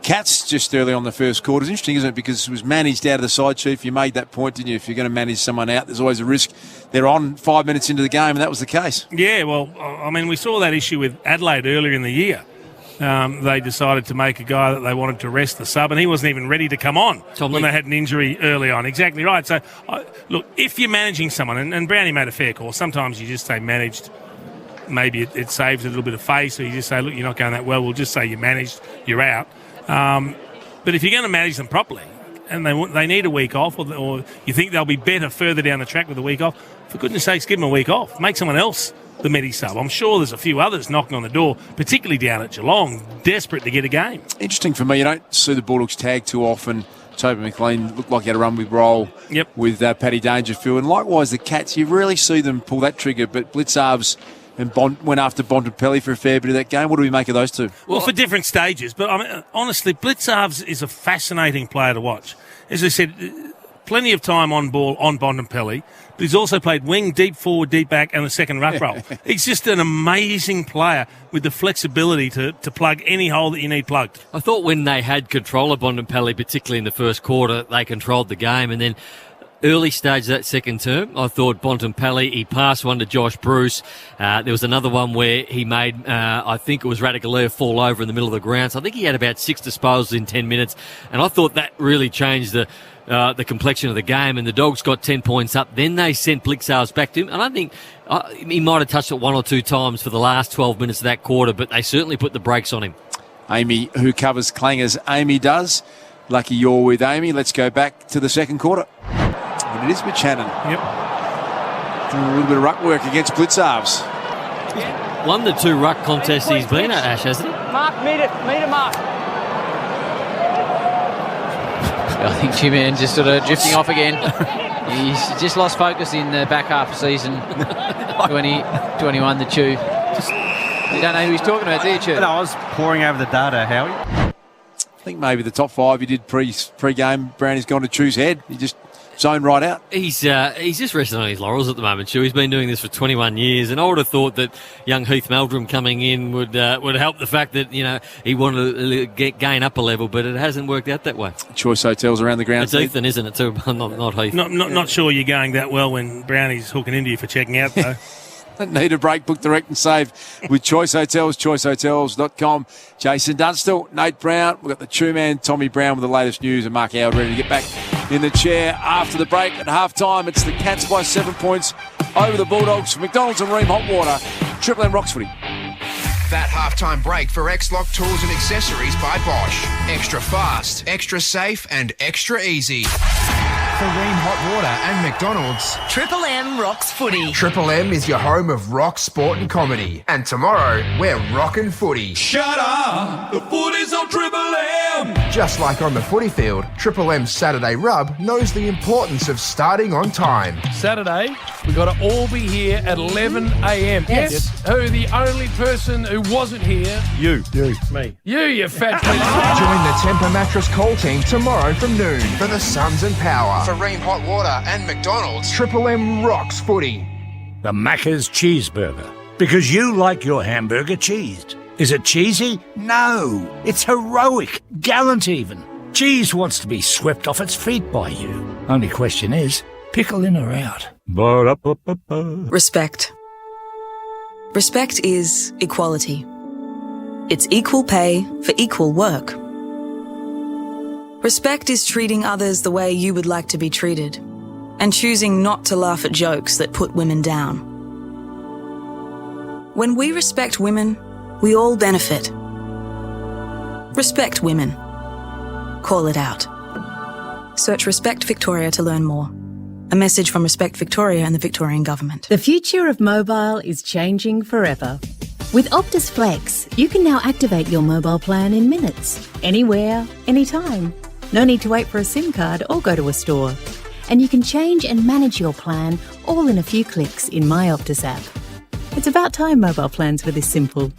Speaker 25: Cats just early on the first quarter. It's interesting, isn't it? Because it was managed out of the side, Chief. You made that point, didn't you? If you're going to manage someone out, there's always a risk. They're on 5 minutes into the game, and that was the case.
Speaker 24: Yeah, well, I mean, we saw that issue with Adelaide earlier in the year. They decided to make a guy that they wanted to rest the sub, and he wasn't even ready to come on when they had an injury early on. Exactly right. So, look, if you're managing someone, and Brownie made a fair call, sometimes you just say managed. Maybe it saves a little bit of face, so you just say, look, you're not going that well. We'll just say you managed, you're out. But if you're going to manage them properly and they need a week off or you think they'll be better further down the track with a week off, for goodness sakes, give them a week off. Make someone else the medi-sub. I'm sure there's a few others knocking on the door, particularly down at Geelong, desperate to get a game.
Speaker 25: Interesting for me, you don't see the Bulldogs tag too often. Toby McLean looked like he had a run with roll with Paddy Dangerfield. And likewise, the Cats, you rarely see them pull that trigger, but Blitzarves and went after Bontempelli for a fair bit of that game. What do we make of those two?
Speaker 24: Well, for different stages. But I mean, honestly, Blitzarves is a fascinating player to watch. As I said, plenty of time on ball on Bontempelli, but he's also played wing, deep forward, deep back, and the second ruck roll. He's just an amazing player with the flexibility to plug any hole that you need plugged.
Speaker 3: I thought when they had control of Bontempelli, particularly in the first quarter, they controlled the game, and then early stage of that second term, I thought Bontempelli, he passed one to Josh Bruce. There was another one where he made, I think it was Radikalea fall over in the middle of the ground. So I think he had about 6 disposals in 10 minutes. And I thought that really changed the complexion of the game. And the Dogs got 10 points up. Then they sent Blitzarves back to him. And I think he might have touched it 1 or 2 times for the last 12 minutes of that quarter, but they certainly put the brakes on him.
Speaker 25: Amy, who covers Clangers, Amy does. Lucky you're with Amy. Let's go back to the second quarter. And it is Buchanan.
Speaker 24: Yep.
Speaker 25: Doing a little bit of ruck work against Blitzarves.
Speaker 3: Won the 2 ruck contests he's been at, Ash, hasn't he?
Speaker 6: Mark, meet it, Mark. I think Jim just sort of drifting off again. He's just lost focus in the back half of season 2021, the Chew. You don't know who he's talking about, do you, Chew?
Speaker 1: No, I was pouring over the data, Howie.
Speaker 25: I think maybe the top 5 you did pre-game, Brownie's gone to Chew's head. He just zoned right out.
Speaker 3: He's just resting on his laurels at the moment, Chew. He's been doing this for 21 years, and I would have thought that young Heath Meldrum coming in would help the fact that, you know, he wanted to gain up a level, but it hasn't worked out that way.
Speaker 25: Choice hotels around the ground.
Speaker 3: It's Ethan, isn't it, too? Not Heath.
Speaker 24: Not sure you're going that well when Brownie's hooking into you for checking out, though.
Speaker 25: Need a break, book direct and save with Choice Hotels, choicehotels.com. Jason Dunstall, Nate Brown. We've got the True Man, Tommy Brown with the latest news, and Mark Howard ready to get back in the chair after the break. At half-time, it's the Cats by 7 points over the Bulldogs. For McDonald's and Ream Hot Water, Triple M Rocks Footy.
Speaker 9: That halftime break for X-Lock Tools and Accessories by Bosch. Extra fast, extra safe, and extra easy. For Ream Hot Water and McDonald's,
Speaker 22: Triple M rocks footy.
Speaker 9: Triple M is your home of rock, sport and comedy. And tomorrow, we're rockin' footy.
Speaker 8: Shut up! The footy's on Triple M!
Speaker 9: Just like on the footy field, Triple M's Saturday Rub knows the importance of starting on time.
Speaker 13: Saturday, we've got to all be here at 11 a.m. Yes. Who, the only person who wasn't here?
Speaker 1: You.
Speaker 13: Me. You fat piece.
Speaker 9: Join the Temper Mattress call team tomorrow from noon for the Suns and Power. For Ream Hot Water and McDonald's, Triple M rocks footy.
Speaker 14: The Macca's Cheeseburger. Because you like your hamburger cheesed. Is it cheesy? No. It's heroic. Gallant even. Cheese wants to be swept off its feet by you. Only question is, pickle in or out? Ba-da-ba-ba-ba.
Speaker 15: Respect. Respect is equality. It's equal pay for equal work. Respect is treating others the way you would like to be treated and choosing not to laugh at jokes that put women down. When we respect women, we all benefit. Respect women. Call it out. Search Respect Victoria to learn more. A message from Respect Victoria and the Victorian Government.
Speaker 17: The future of mobile is changing forever. With Optus Flex, you can now activate your mobile plan in minutes, anywhere, anytime. No need to wait for a SIM card or go to a store. And you can change and manage your plan all in a few clicks in My Optus app. It's about time mobile plans were this simple.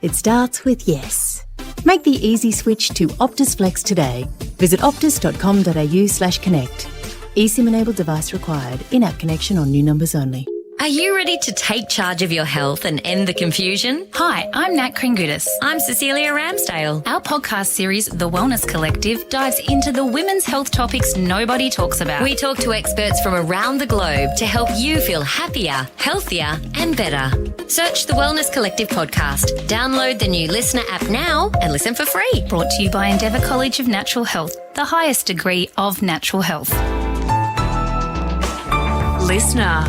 Speaker 17: It starts with yes. Make the easy switch to Optus Flex today. Visit optus.com.au/connect. eSIM-enabled device required. In-app connection on new numbers only.
Speaker 12: Are you ready to take charge of your health and end the confusion?
Speaker 16: Hi, I'm Nat Kringudis.
Speaker 12: I'm Cecilia Ramsdale.
Speaker 16: Our podcast series, The Wellness Collective, dives into the women's health topics nobody talks about.
Speaker 12: We talk to experts from around the globe to help you feel happier, healthier and better. Search the Wellness Collective podcast. Download the new Listener app now and listen for free.
Speaker 16: Brought to you by Endeavour College of Natural Health, the highest degree of natural health.
Speaker 19: Listener.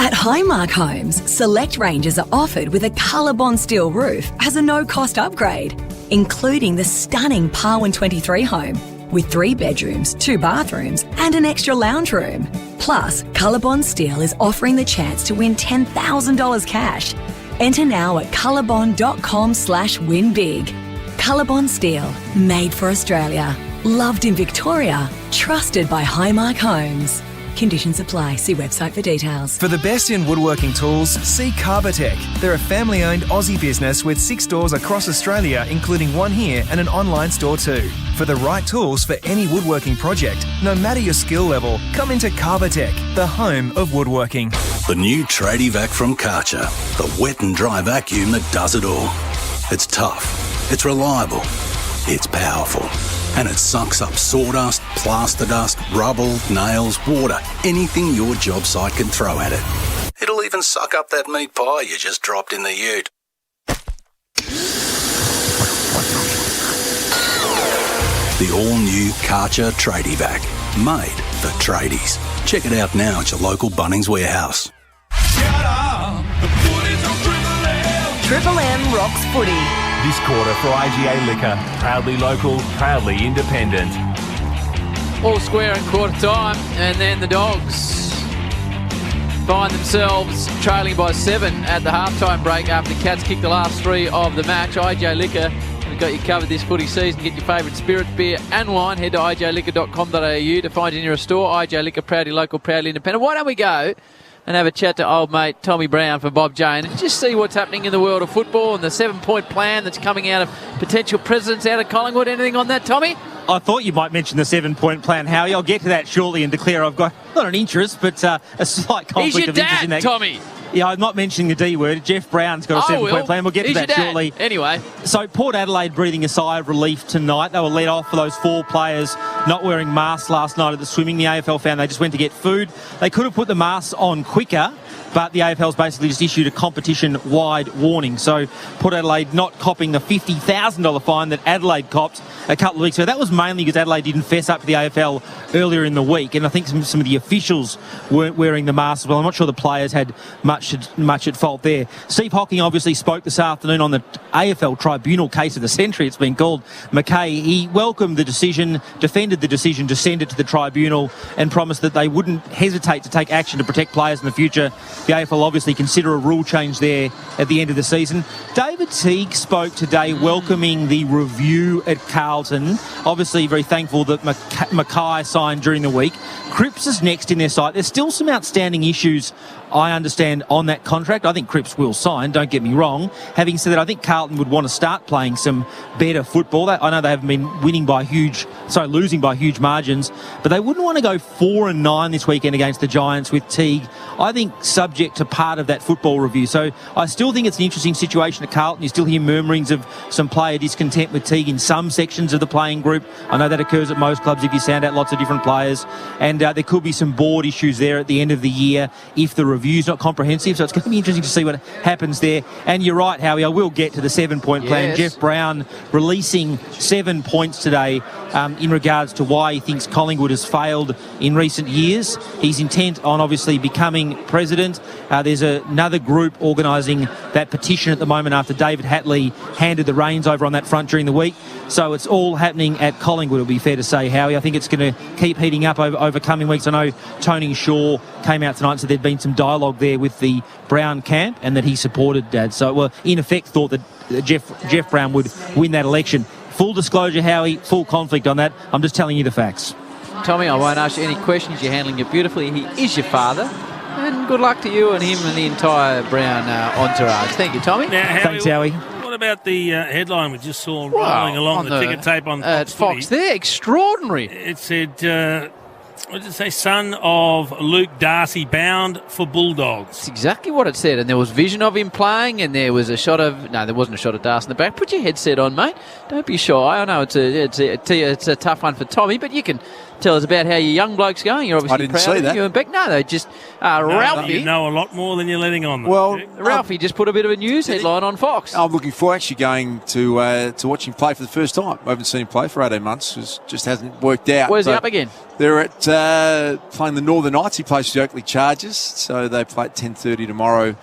Speaker 19: At Highmark Homes, select ranges are offered with a ColourBond steel roof as a no-cost upgrade, including the stunning Parwin 23 home with 3 bedrooms, 2 bathrooms and an extra lounge room. Plus, ColourBond Steel is offering the chance to win $10,000 cash. Enter now at colorbond.com/winbig. ColourBond Steel, made for Australia. Loved in Victoria, trusted by Highmark Homes. Conditions apply. See website for details.
Speaker 18: For the best in woodworking tools, see Carbotech. They're a family-owned Aussie business with 6 stores across Australia, including one here and an online store too. For the right tools for any woodworking project, no matter your skill level, come into Carbotech, the home of woodworking.
Speaker 8: The new Tradie Vac from Karcher, the wet and dry vacuum that does it all. It's tough, it's reliable, it's powerful, and it sucks up sawdust, plaster dust, rubble, nails, water, anything your job site can throw at it. It'll even suck up that meat pie you just dropped in the ute. The all-new Karcher Tradie Vac, made for tradies. Check it out now at your local Bunnings warehouse.
Speaker 22: Triple M rocks footy.
Speaker 11: This quarter for IGA Liquor. Proudly local, proudly independent.
Speaker 6: All square in quarter time, and then the Dogs find themselves trailing by 7 at the halftime break after the Cats kicked the last 3 of the match. IGA Liquor, we've got you covered this footy season. Get your favourite spirits, beer and wine. Head to ijliquor.com.au to find your nearest store. IGA Liquor, proudly local, proudly independent. Why don't we go and have a chat to old mate Tommy Brown for Bob Jane and just see what's happening in the world of football and the 7-point plan that's coming out of potential presidents out of Collingwood. Anything on that, Tommy?
Speaker 4: I thought you might mention the 7-point plan, Howie. I'll get to that shortly and declare I've got not an interest, but a slight conflict of interest in that.
Speaker 6: He's your dad, Tommy.
Speaker 4: Yeah, I'm not mentioning the D word. Jeff Brown's got a 7-point plan. We'll get to that shortly.
Speaker 6: Anyway.
Speaker 4: So Port Adelaide breathing a sigh of relief tonight. They were let off for those 4 players not wearing masks last night at the swimming. The AFL found they just went to get food. They could have put the masks on quicker, but the AFL's basically just issued a competition-wide warning. So Port Adelaide not copping the $50,000 fine that Adelaide copped a couple of weeks ago. That was mainly because Adelaide didn't fess up to the AFL earlier in the week, and I think some of the officials weren't wearing the masks as well. I'm not sure the players had much at fault there. Steve Hocking obviously spoke this afternoon on the AFL tribunal case of the century, it's been called. McKay, he welcomed the decision, defended the decision to send it to the tribunal, and promised that they wouldn't hesitate to take action to protect players in the future. The AFL obviously consider a rule change there at the end of the season. David Teague spoke today welcoming the review at Carlton. Obviously very thankful that Mackay signed during the week. Cripps is next in their sight. There's still some outstanding issues, I understand, on that contract. I think Cripps will sign, don't get me wrong. Having said that, I think Carlton would want to start playing some better football. I know they haven't been winning by huge losing by huge margins. But they wouldn't want to go 4-9 this weekend against the Giants with Teague, I think, subject to part of that football review. So I still think it's an interesting situation at Carlton. You still hear murmurings of some player discontent with Teague in some sections of the playing group. I know that occurs at most clubs if you sound out lots of different players. And there could be some board issues there at the end of the year if the review's not comprehensive. So it's going to be interesting to see what happens there. And you're right, Howie, I will get to the 7-point plan. Jeff Brown releasing 7 points today in regards to why he thinks Collingwood has failed in recent years. He's intent on obviously becoming president. There's another group organising that petition at the moment after David Hatley handed the reins over on that front during the week. So it's all happening at Collingwood, it'll be fair to say, Howie. I think it's going to keep heating up over coming weeks. I know Tony Shaw came out tonight and said there'd been some dialogue there with the Brown camp and that he supported Dad. So, well, in effect, thought that Jeff Brown would win that election. Full disclosure, Howie, full conflict on that. I'm just telling you the facts.
Speaker 6: Tommy, I won't ask you any questions. You're handling it beautifully. He is your father. And good luck to you and him and the entire Brown entourage. Thank you, Tommy.
Speaker 24: Now,
Speaker 4: Thanks, Howie.
Speaker 24: What about the headline we just saw rolling along the ticker tape on
Speaker 6: Fox there? Extraordinary.
Speaker 24: It said... what did it say? Son of Luke Darcy bound for Bulldogs.
Speaker 6: That's exactly what it said. And there was vision of him playing, and there was a shot of... No, there wasn't a shot of Darcy in the back. Put your headset on, mate. Don't be shy. I know it's a tough one for Tommy, but you can tell us about how your young bloke's going. You're obviously
Speaker 25: I didn't
Speaker 6: proud
Speaker 25: see
Speaker 6: of
Speaker 25: that.
Speaker 6: you and Beck. No, they just... Ralphie...
Speaker 24: You know a lot more than you're letting on.
Speaker 25: Well,
Speaker 6: Ralphie just put a bit of a news headline on Fox.
Speaker 25: I'm looking forward actually going to watch him play for the first time. I haven't seen him play for 18 months. It just hasn't worked out.
Speaker 6: Where's he up again?
Speaker 25: They're at playing the Northern Knights. He plays for the Oakley Chargers, so they play at 10:30 tomorrow.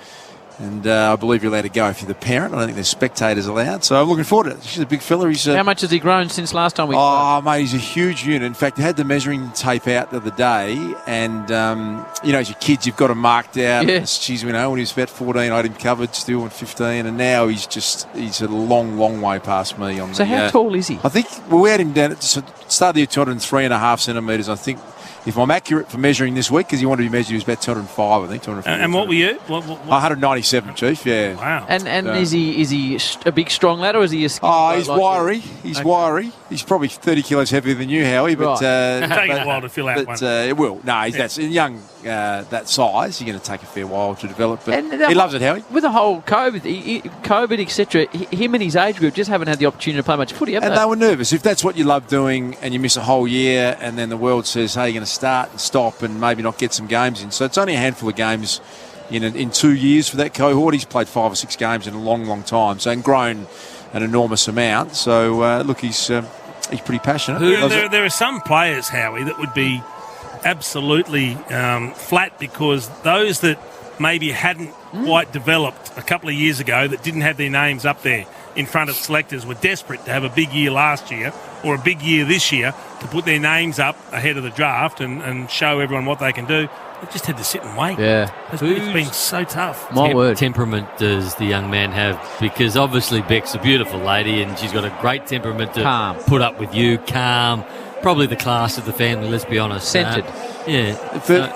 Speaker 25: And I believe you're allowed to go if you're the parent. I don't think there's spectators allowed. So I'm looking forward to it. She's a big fella.
Speaker 6: How much has he grown since last time we
Speaker 25: spoke? Mate, he's a huge unit. In fact, I had the measuring tape out the other day. And, as your kids, you've got him marked out.
Speaker 6: Yes.
Speaker 25: Geez, when he was about 14, I had him covered still at 15. And now he's a long, long way past me.
Speaker 6: So how tall is he?
Speaker 25: I think we had him down at the start of the year, 203.5 centimetres. I think if I'm accurate for measuring this week, because he wanted to be measured, he was about 205, I think. 205.
Speaker 24: And what were you? What?
Speaker 25: 197, Chief, yeah.
Speaker 24: Wow.
Speaker 6: And is he a big, strong lad, or is he a skinny bloke
Speaker 25: he's
Speaker 6: like
Speaker 25: wiry.
Speaker 6: you?
Speaker 25: He's wiry. He's probably 30 kilos heavier than you, Howie. But,
Speaker 24: It'll take a while to fill out one.
Speaker 25: It will. No, that's young, that size. You're going to take a fair while to develop. But he loves it, Howie.
Speaker 6: With the whole COVID, etc., him and his age group just haven't had the opportunity to play much footy, have they?
Speaker 25: And they were nervous. If that's what you love doing and you miss a whole year and then the world says, hey, you're going to start and stop and maybe not get some games in. So it's only a handful of games in 2 years for that cohort. He's played 5 or 6 games in a long, long time, so and grown an enormous amount. So, look, he's pretty passionate.
Speaker 24: There are some players, Howie, that would be absolutely flat because those that maybe hadn't quite developed a couple of years ago that didn't have their names up there in front of selectors were desperate to have a big year last year or a big year this year to put their names up ahead of the draft and show everyone what they can do. They just had to sit and wait.
Speaker 3: Yeah.
Speaker 24: It's been so tough.
Speaker 3: Temperament does the young man have? Because obviously Beck's a beautiful lady and she's got a great temperament to put up with you, calm, probably the class of the family, let's be honest.
Speaker 6: Centred.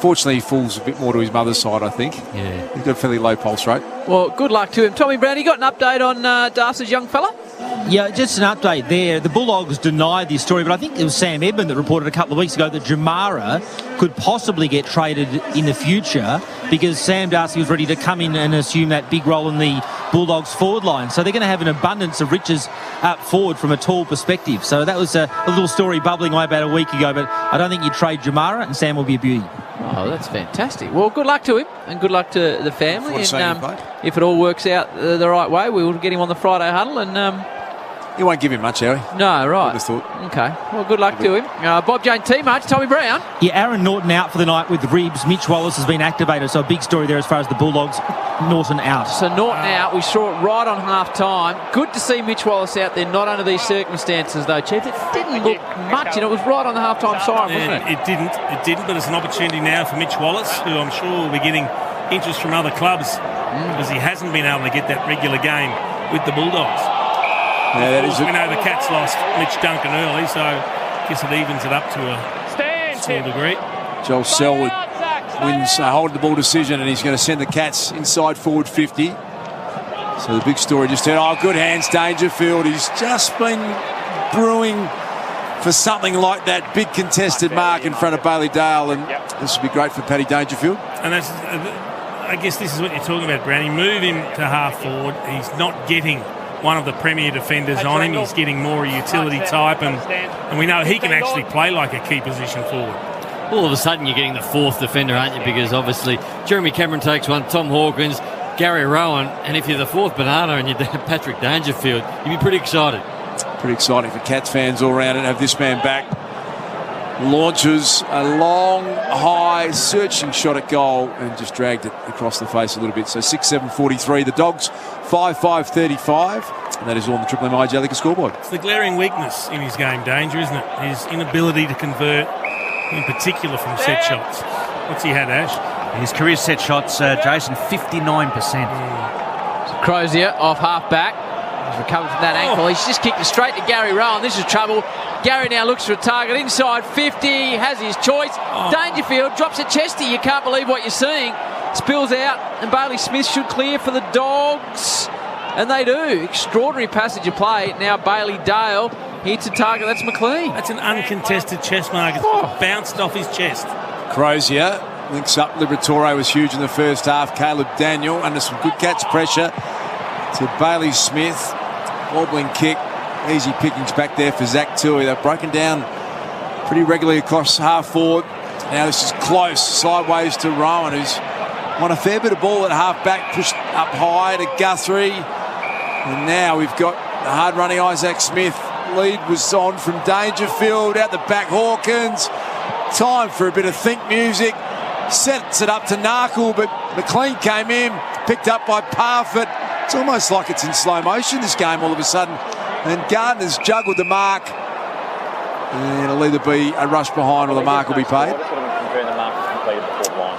Speaker 25: Fortunately, he falls a bit more to his mother's side, I think.
Speaker 3: Yeah.
Speaker 25: He's got a fairly low pulse rate.
Speaker 6: Well, good luck to him. Tommy Brown, you got an update on Darcy's young fella?
Speaker 4: Yeah, just an update there. The Bulldogs denied this story, but I think it was Sam Edmund that reported a couple of weeks ago that Jamara could possibly get traded in the future because Sam Darcy was ready to come in and assume that big role in the Bulldogs forward line. So they're going to have an abundance of riches up forward from a tall perspective. So that was a little story bubbling away about a week ago, but I don't think you trade Jamara and Sam will be a beauty.
Speaker 6: Oh, that's fantastic. Well, good luck to him and good luck to the family. And if it all works out the right way, we will get him on the Friday huddle and...
Speaker 25: You won't give him much, Harry.
Speaker 6: No, right.
Speaker 25: I just thought.
Speaker 6: Okay. Well, good luck to him. Bob Jane teammates, Tommy Brown.
Speaker 4: Yeah, Aaron Norton out for the night with ribs. Mitch Wallace has been activated, so a big story there as far as the Bulldogs. Norton out.
Speaker 6: So Norton out. We saw it right on half-time. Good to see Mitch Wallace out there, not under these circumstances, though, Chief. It didn't look much, and it was right on the half-time siren, wasn't it?
Speaker 24: It didn't, but it's an opportunity now for Mitch Wallace, who I'm sure will be getting interest from other clubs because he hasn't been able to get that regular game with the Bulldogs.
Speaker 25: Yeah,
Speaker 24: we know the Cats lost Mitch Duncan early, so I guess it evens it up to a small degree.
Speaker 25: Joel Selwood wins a hold the ball decision, and he's going to send the Cats inside forward 50. So the big story just said, good hands, Dangerfield. He's just been brewing for something like that big contested mark in front of Bailey Dale, and this would be great for Paddy Dangerfield.
Speaker 24: And that's, I guess this is what you're talking about, Brownie. Move him to half forward. He's not getting one of the premier defenders on him. He's getting more a utility type, and we know he can actually play like a key position forward.
Speaker 3: All of a sudden you're getting the fourth defender, aren't you? Because obviously Jeremy Cameron takes one, Tom Hawkins, Gary Rowan, and if you're the fourth banana and you're Patrick Dangerfield, you'd be pretty excited.
Speaker 25: Pretty exciting for Cats fans all around and have this man back. Launches a long, high, searching shot at goal and just dragged it across the face a little bit. So 6-7-43. The Dogs 5-5-35. And that is all on the Triple M IG Liquor scoreboard.
Speaker 24: It's the glaring weakness in his game, Danger, isn't it? His inability to convert, in particular from set shots. What's he had, Ash?
Speaker 1: His career set shots, Jason, 59%.
Speaker 6: Crozier off half back. He's recovered from that ankle. He's just kicked it straight to Gary Rowan. This is trouble. Gary now looks for a target inside 50. Has his choice. Dangerfield drops a chesty. You can't believe what you're seeing. Spills out, and Bailey Smith should clear for the Dogs. And they do. Extraordinary passage of play. Now Bailey Dale hits a target. That's McLean.
Speaker 24: That's an uncontested chest mark. It's bounced off his chest.
Speaker 25: Crozier links up. Liberatore was huge in the first half. Caleb Daniel under some good Cats pressure to Bailey Smith. Wobbling kick. Easy pickings back there for Zach Tui. They've broken down pretty regularly across half forward. Now this is close. Sideways to Rowan, who's won a fair bit of ball at half back. Pushed up high to Guthrie. And now we've got the hard-running Isaac Smith. Lead was on from Dangerfield. Out the back, Hawkins. Time for a bit of think music. Sets it up to Narkle, but McLean came in. Picked up by Parfitt. It's almost like it's in slow motion, this game, all of a sudden. And Gardner's juggled the mark. And it'll either be a rush behind or the mark will be paid.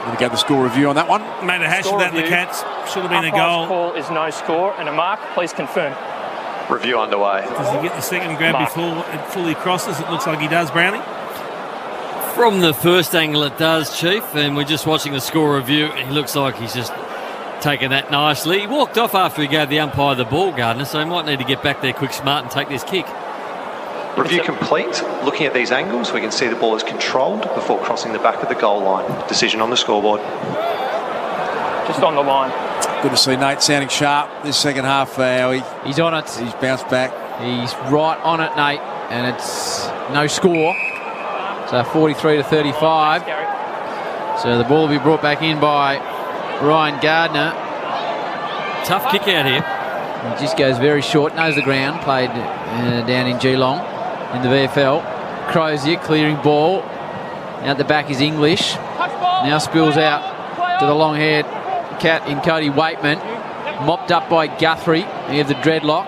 Speaker 25: Going to get the score review on that one.
Speaker 24: Made a hash of that in the Cats. Should have been a goal.
Speaker 2: Call is no score and a mark. Please confirm.
Speaker 5: Review underway.
Speaker 24: Does he get the second grab before it fully crosses? It looks like he does, Brownie.
Speaker 3: From the first angle it does, Chief, and we're just watching the score review, and he looks like he's just taken that nicely. He walked off after he gave the umpire the ball, Gardner, so he might need to get back there quick, smart, and take this kick.
Speaker 5: Review complete. Looking at these angles, we can see the ball is controlled before crossing the back of the goal line. Decision on the scoreboard.
Speaker 2: Just on the line.
Speaker 25: Good to see Nate sounding sharp this second half.
Speaker 6: He's on it.
Speaker 25: He's bounced back.
Speaker 6: He's right on it, Nate, and it's no score. So 43-35. So the ball will be brought back in by Ryan Gardner.
Speaker 3: Tough kick out here.
Speaker 6: He just goes very short, knows the ground. Played down in Geelong in the VFL. Crozier clearing ball. Out the back is English. Now spills out to the long-haired Cat in Cody Waitman. Mopped up by Guthrie. He has the dreadlock.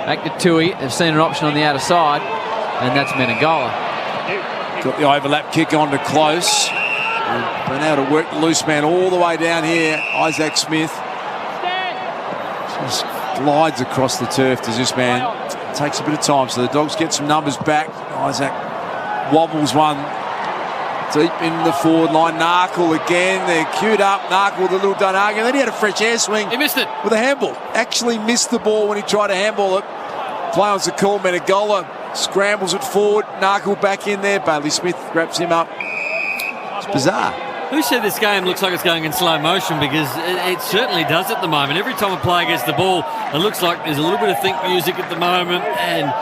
Speaker 6: Back to Tui. They've seen an option on the outer side, and that's Menegola.
Speaker 25: Got the overlap kick on to close. Been able to work the loose man all the way down here. Isaac Smith just glides across the turf. Does this man? It takes a bit of time, so the Dogs get some numbers back. Isaac wobbles one deep in the forward line. Narkle again. They're queued up. Narkle with a little Dunhagen. Then he had a fresh air swing.
Speaker 3: He missed it
Speaker 25: with a handball. Actually missed the ball when he tried to handball it. Play on's the call. Menegola scrambles it forward. Narkle back in there. Bailey Smith wraps him up. It's bizarre.
Speaker 3: Who said this game looks like it's going in slow motion? Because it certainly does at the moment. Every time a player gets the ball, it looks like there's a little bit of think music at the moment, and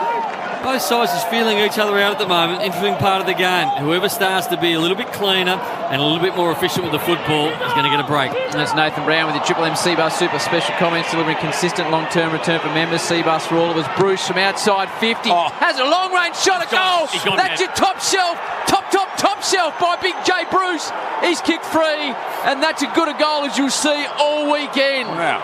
Speaker 3: both sides is feeling each other out at the moment. Interesting part of the game. Whoever starts to be a little bit cleaner and a little bit more efficient with the football is going to get a break.
Speaker 6: And that's Nathan Brown with the Triple M Seabus Super Special comments, delivering consistent long-term return for members. Seabus for all of us. Bruce from outside 50 has a long-range shot at goal. That's your top shelf by Big J Bruce. He's kicked free, and that's as good a goal as you'll see all weekend.
Speaker 25: Wow.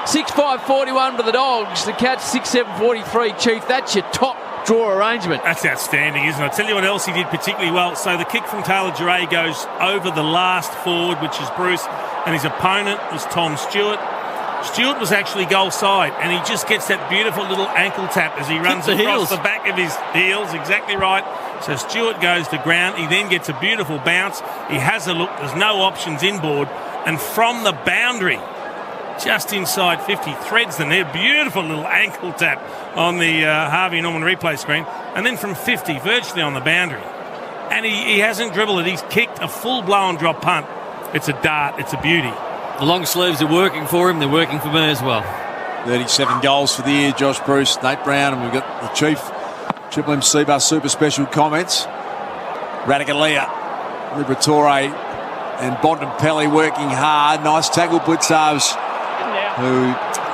Speaker 6: 6-5-41 for the Dogs. The Cats 6-7-43. Chief, that's your top draw arrangement.
Speaker 24: That's outstanding, isn't it? I'll tell you what else he did particularly well. So the kick from Taylor Duray goes over the last forward, which is Bruce, and his opponent was Tom Stewart. Stewart was actually goal side, and he just gets that beautiful little ankle tap as he runs across the back of his heels. Exactly right. So Stewart goes to ground. He then gets a beautiful bounce. He has a look. There's no options inboard. And from the boundary, just inside 50, threads the net. Beautiful little ankle tap on the Harvey Norman replay screen. And then from 50, virtually on the boundary. And he hasn't dribbled it. He's kicked a full-blown drop punt. It's a dart. It's a beauty.
Speaker 3: The long sleeves are working for him. They're working for me as well.
Speaker 25: 37 goals for the year, Josh Bruce, Nate Brown, and we've got the Chief Triple M Seabus Super Special comments. Radicalea, Liberatore and Bontempelli working hard. Nice tackle, Blitzarves, who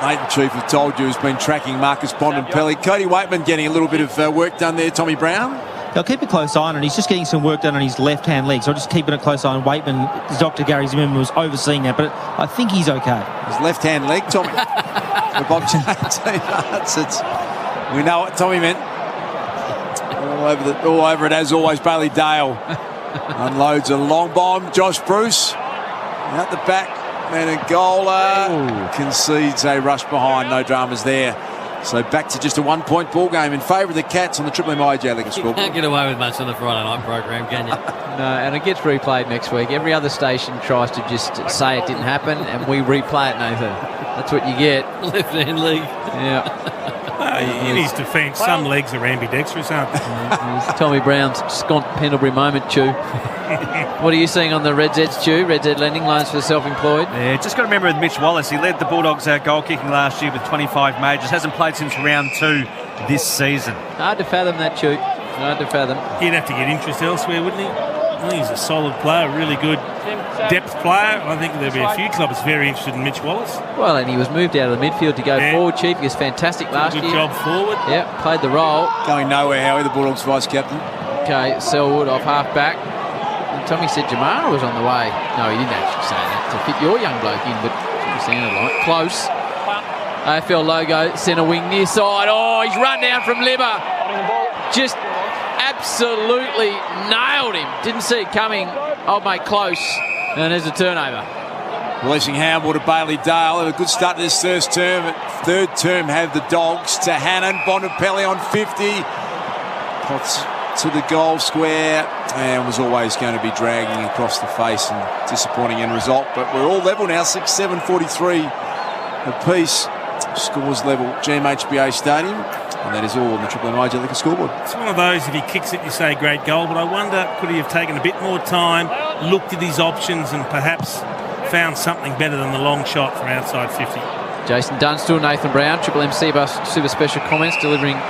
Speaker 25: Nate and Chief have told you has been tracking Marcus Bontempelli. Cody Waitman getting a little bit of work done there, Tommy Brown.
Speaker 4: They'll keep a close eye on it. He's just getting some work done on his left-hand leg, so I'm just keeping a close eye on Waitman. Dr. Gary Zimmerman was overseeing that, but I think he's okay.
Speaker 25: His left-hand leg, Tommy. For Bob we know what Tommy meant. All over it, as always. Bailey Dale unloads a long bomb. Josh Bruce out the back. Menegola concedes a rush behind. No dramas there. So back to just a 1-point ball game in favour of the Cats on the Triple M IJ League scoreboard.
Speaker 3: You can't get away with much on the Friday night program, can you?
Speaker 6: No, and it gets replayed next week. Every other station tries to just say it didn't happen, and we replay it, Nathan. That's what you get.
Speaker 3: Left-hand league.
Speaker 6: Yeah.
Speaker 24: In his defence, some legs are ambidextrous, aren't they?
Speaker 6: Tommy Brown's Scont Pendlebury moment, Chew. What are you seeing on the Red Zeds, Chew? Red Z lending loans for the self-employed?
Speaker 1: Yeah, just got to remember with Mitch Wallace, he led the Bulldogs goal-kicking last year with 25 majors. Hasn't played since round 2 this season.
Speaker 6: Hard to fathom that, Chew. Hard to fathom.
Speaker 24: He'd have to get interest elsewhere, wouldn't he? I think he's a solid player, a really good depth player. I think there'll be a few clubs very interested in Mitch Wallace.
Speaker 6: Well, and he was moved out of the midfield to go forward, Chief. He was fantastic last year.
Speaker 24: Good job forward.
Speaker 6: Yeah, played the role.
Speaker 25: Going nowhere, Howie, the Bulldogs vice-captain.
Speaker 6: Okay, Selwood off half-back. And Tommy said Jamara was on the way. No, he didn't actually say that to fit your young bloke in, but it sounded like close. AFL logo, centre wing, near side. Oh, he's run down from Libba. Just absolutely nailed him. Didn't see it coming. Old mate close. And there's a turnover.
Speaker 25: Releasing handball to Bailey Dale. Have a good start to this first term. Third term have the Dogs to Hannon. Bontempelli on 50. Pots to the goal square. And was always going to be dragging across the face and disappointing end result. But we're all level now. 6-7, 43 apiece. Scores level. GMHBA Stadium. And that is all on the Triple M IJ Liquor scoreboard.
Speaker 24: It's one of those, if he kicks it, you say great goal, but I wonder, could he have taken a bit more time, looked at his options and perhaps found something better than the long shot from outside 50?
Speaker 6: Jason Dunstall, Nathan Brown, Triple M Seabus Super Special comments, delivering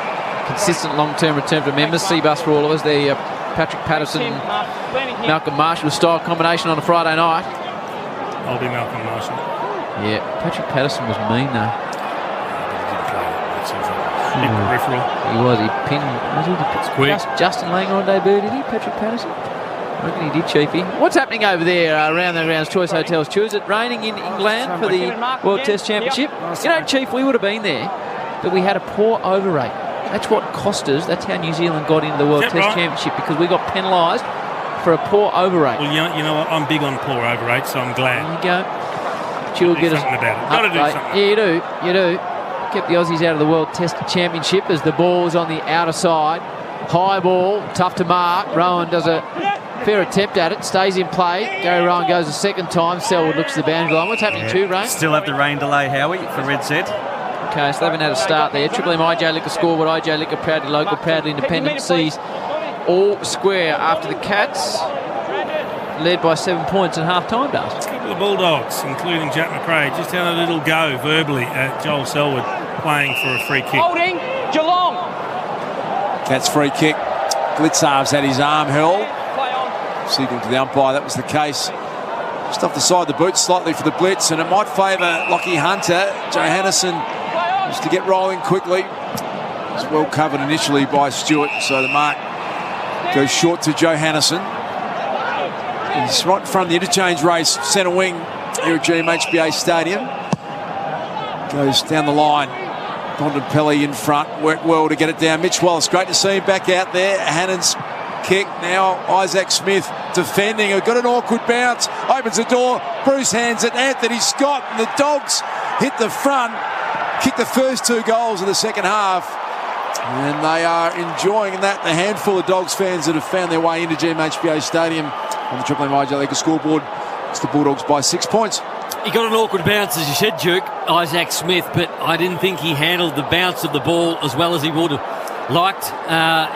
Speaker 6: consistent long-term return for members. Seabus for all of us. The Patrick Patterson, Malcolm Marshall style combination on a Friday night.
Speaker 24: I'll be Malcolm Marshall.
Speaker 6: Yeah, Patrick Patterson was mean though.
Speaker 24: Peripheral.
Speaker 6: He was. He pinned. Was he? Justin Lang on debut, did he? Patrick Patterson? I reckon he did, Chiefy. What's happening over there around the grounds, Choice Hotels? Chew, is it raining in England for the World Test Championship? You know, Chief, we would have been there, but we had a poor over rate. That's what cost us. That's how New Zealand got into the World Test Championship, because we got penalised for a poor over rate.
Speaker 24: Well, you know what? I'm big on poor over rate, so I'm glad.
Speaker 6: There you go. Chew will get us.
Speaker 24: About it. Got to do something.
Speaker 6: Yeah, you do. Kept the Aussies out of the World Test Championship as the ball is on the outer side. High ball, tough to mark. Rowan does a fair attempt at it, stays in play. Gary Rowan goes a second time. Selwood looks to the boundary line. What's happening to Rain?
Speaker 1: Still have the rain delay, Howie, for Red Z.
Speaker 6: Okay, so they haven't had a start there. Triple M IJ Liquor scoreboard. IJ Liquor proudly local, proudly independent. Sees all square after the Cats, led by 7 points at half-time, does.
Speaker 24: The Bulldogs, including Jack McRae, just had a little go verbally at Joel Selwood playing for a free kick.
Speaker 2: Holding, Geelong.
Speaker 25: Cats free kick. Blitzarves had his arm held. Signalled to the umpire that was the case. Just off the side of the boot slightly for the blitz, and it might favour Lockie Hunter. Johannesson just to get rolling quickly. It's well covered initially by Stewart, so the mark goes short to Johannesson. He's right in front of the interchange race, centre wing here at GMHBA Stadium. Goes down the line. Bontempelli in front, worked well to get it down. Mitch Wallace, great to see him back out there. Hannon's kick, now Isaac Smith defending. Got an awkward bounce, opens the door. Bruce hands it, Anthony Scott, and the Dogs hit the front, kicked the first 2 goals of the second half. And they are enjoying that, the handful of Dogs fans that have found their way into GMHBA Stadium on the Triple M IJ League scoreboard. It's the Bulldogs by 6 points.
Speaker 3: He got an awkward bounce, as you said, Duke, Isaac Smith, but I didn't think he handled the bounce of the ball as well as he would have liked.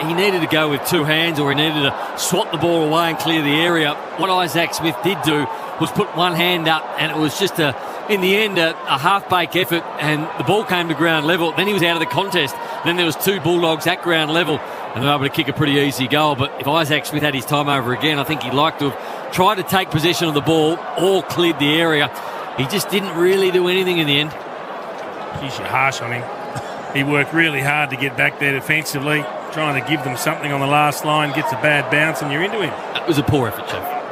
Speaker 3: He needed to go with two hands, or he needed to swat the ball away and clear the area. What Isaac Smith did do was put one hand up, and it was just in the end, a half-bake effort, and the ball came to ground level. Then he was out of the contest. Then there was two Bulldogs at ground level, and they were able to kick a pretty easy goal. But if Isaac Smith had his time over again, I think he'd like to have tried to take possession of the ball or cleared the area. He just didn't really do anything in the end.
Speaker 24: Geez, you're harsh on him. He worked really hard to get back there defensively, trying to give them something on the last line, gets a bad bounce, and you're into him.
Speaker 3: That was a poor effort, Jeff.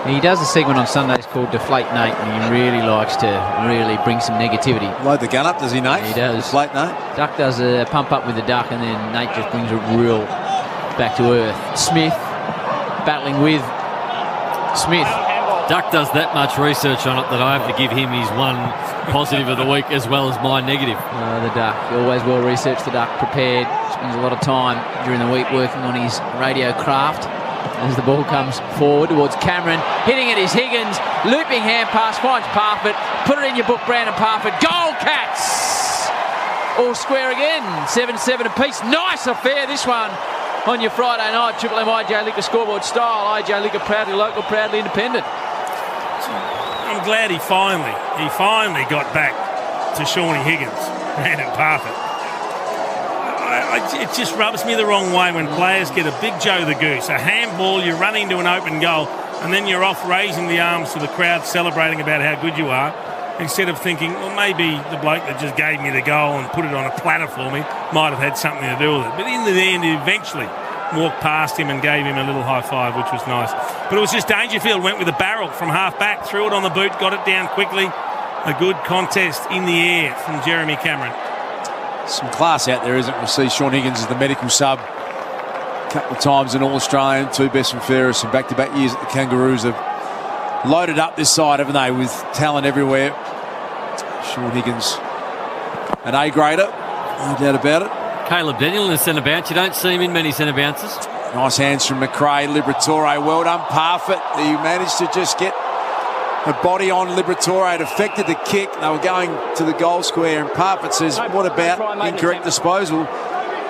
Speaker 6: He does a segment on Sundays called Deflate Nate, and he really likes to really bring some negativity.
Speaker 25: Load the gun up, does he, Nate?
Speaker 6: He does.
Speaker 25: Deflate Nate.
Speaker 6: Duck does a pump up with the duck, and then Nate just brings it real back to earth. Smith battling with Smith.
Speaker 3: Duck does that much research on it that I have to give him his one positive of the week as well as my negative.
Speaker 6: The Duck, always well researched, the Duck, prepared, spends a lot of time during the week working on his radio craft. As the ball comes forward towards Cameron, hitting it is Higgins, looping hand pass, finds Parfitt, put it in your book, Brandon Parfitt, goal Cats! All square again, 7-7 apiece, nice affair this one on your Friday night, Triple M IJ Liquor scoreboard style, IJ Liquor proudly local, proudly independent.
Speaker 24: I'm glad he finally got back to Shawnee Higgins, Brandon Parfitt. It just rubs me the wrong way when players get a big Joe the Goose, a handball, you run into an open goal, and then you're off raising the arms to the crowd celebrating about how good you are, instead of thinking, well, maybe the bloke that just gave me the goal and put it on a platter for me might have had something to do with it. But in the end, he eventually walked past him and gave him a little high five, which was nice. But it was just Dangerfield went with a barrel from half back, threw it on the boot, got it down quickly. A good contest in the air from Jeremy Cameron.
Speaker 25: Some class out there, isn't it? We'll see Sean Higgins as the medical sub a couple of times in All-Australian, two best and fairest in back-to-back years at the Kangaroos. Have loaded up this side, haven't they, with talent everywhere. Sean Higgins, an A-grader, no doubt about it.
Speaker 3: Caleb Daniel in the centre bounce. You don't see him in many centre bounces.
Speaker 25: Nice hands from McRae. Liberatore, well done. Parfitt, he managed to just get a body on Liberatore. It affected the kick. They were going to the goal square, and Parfitt says, what about incorrect disposal?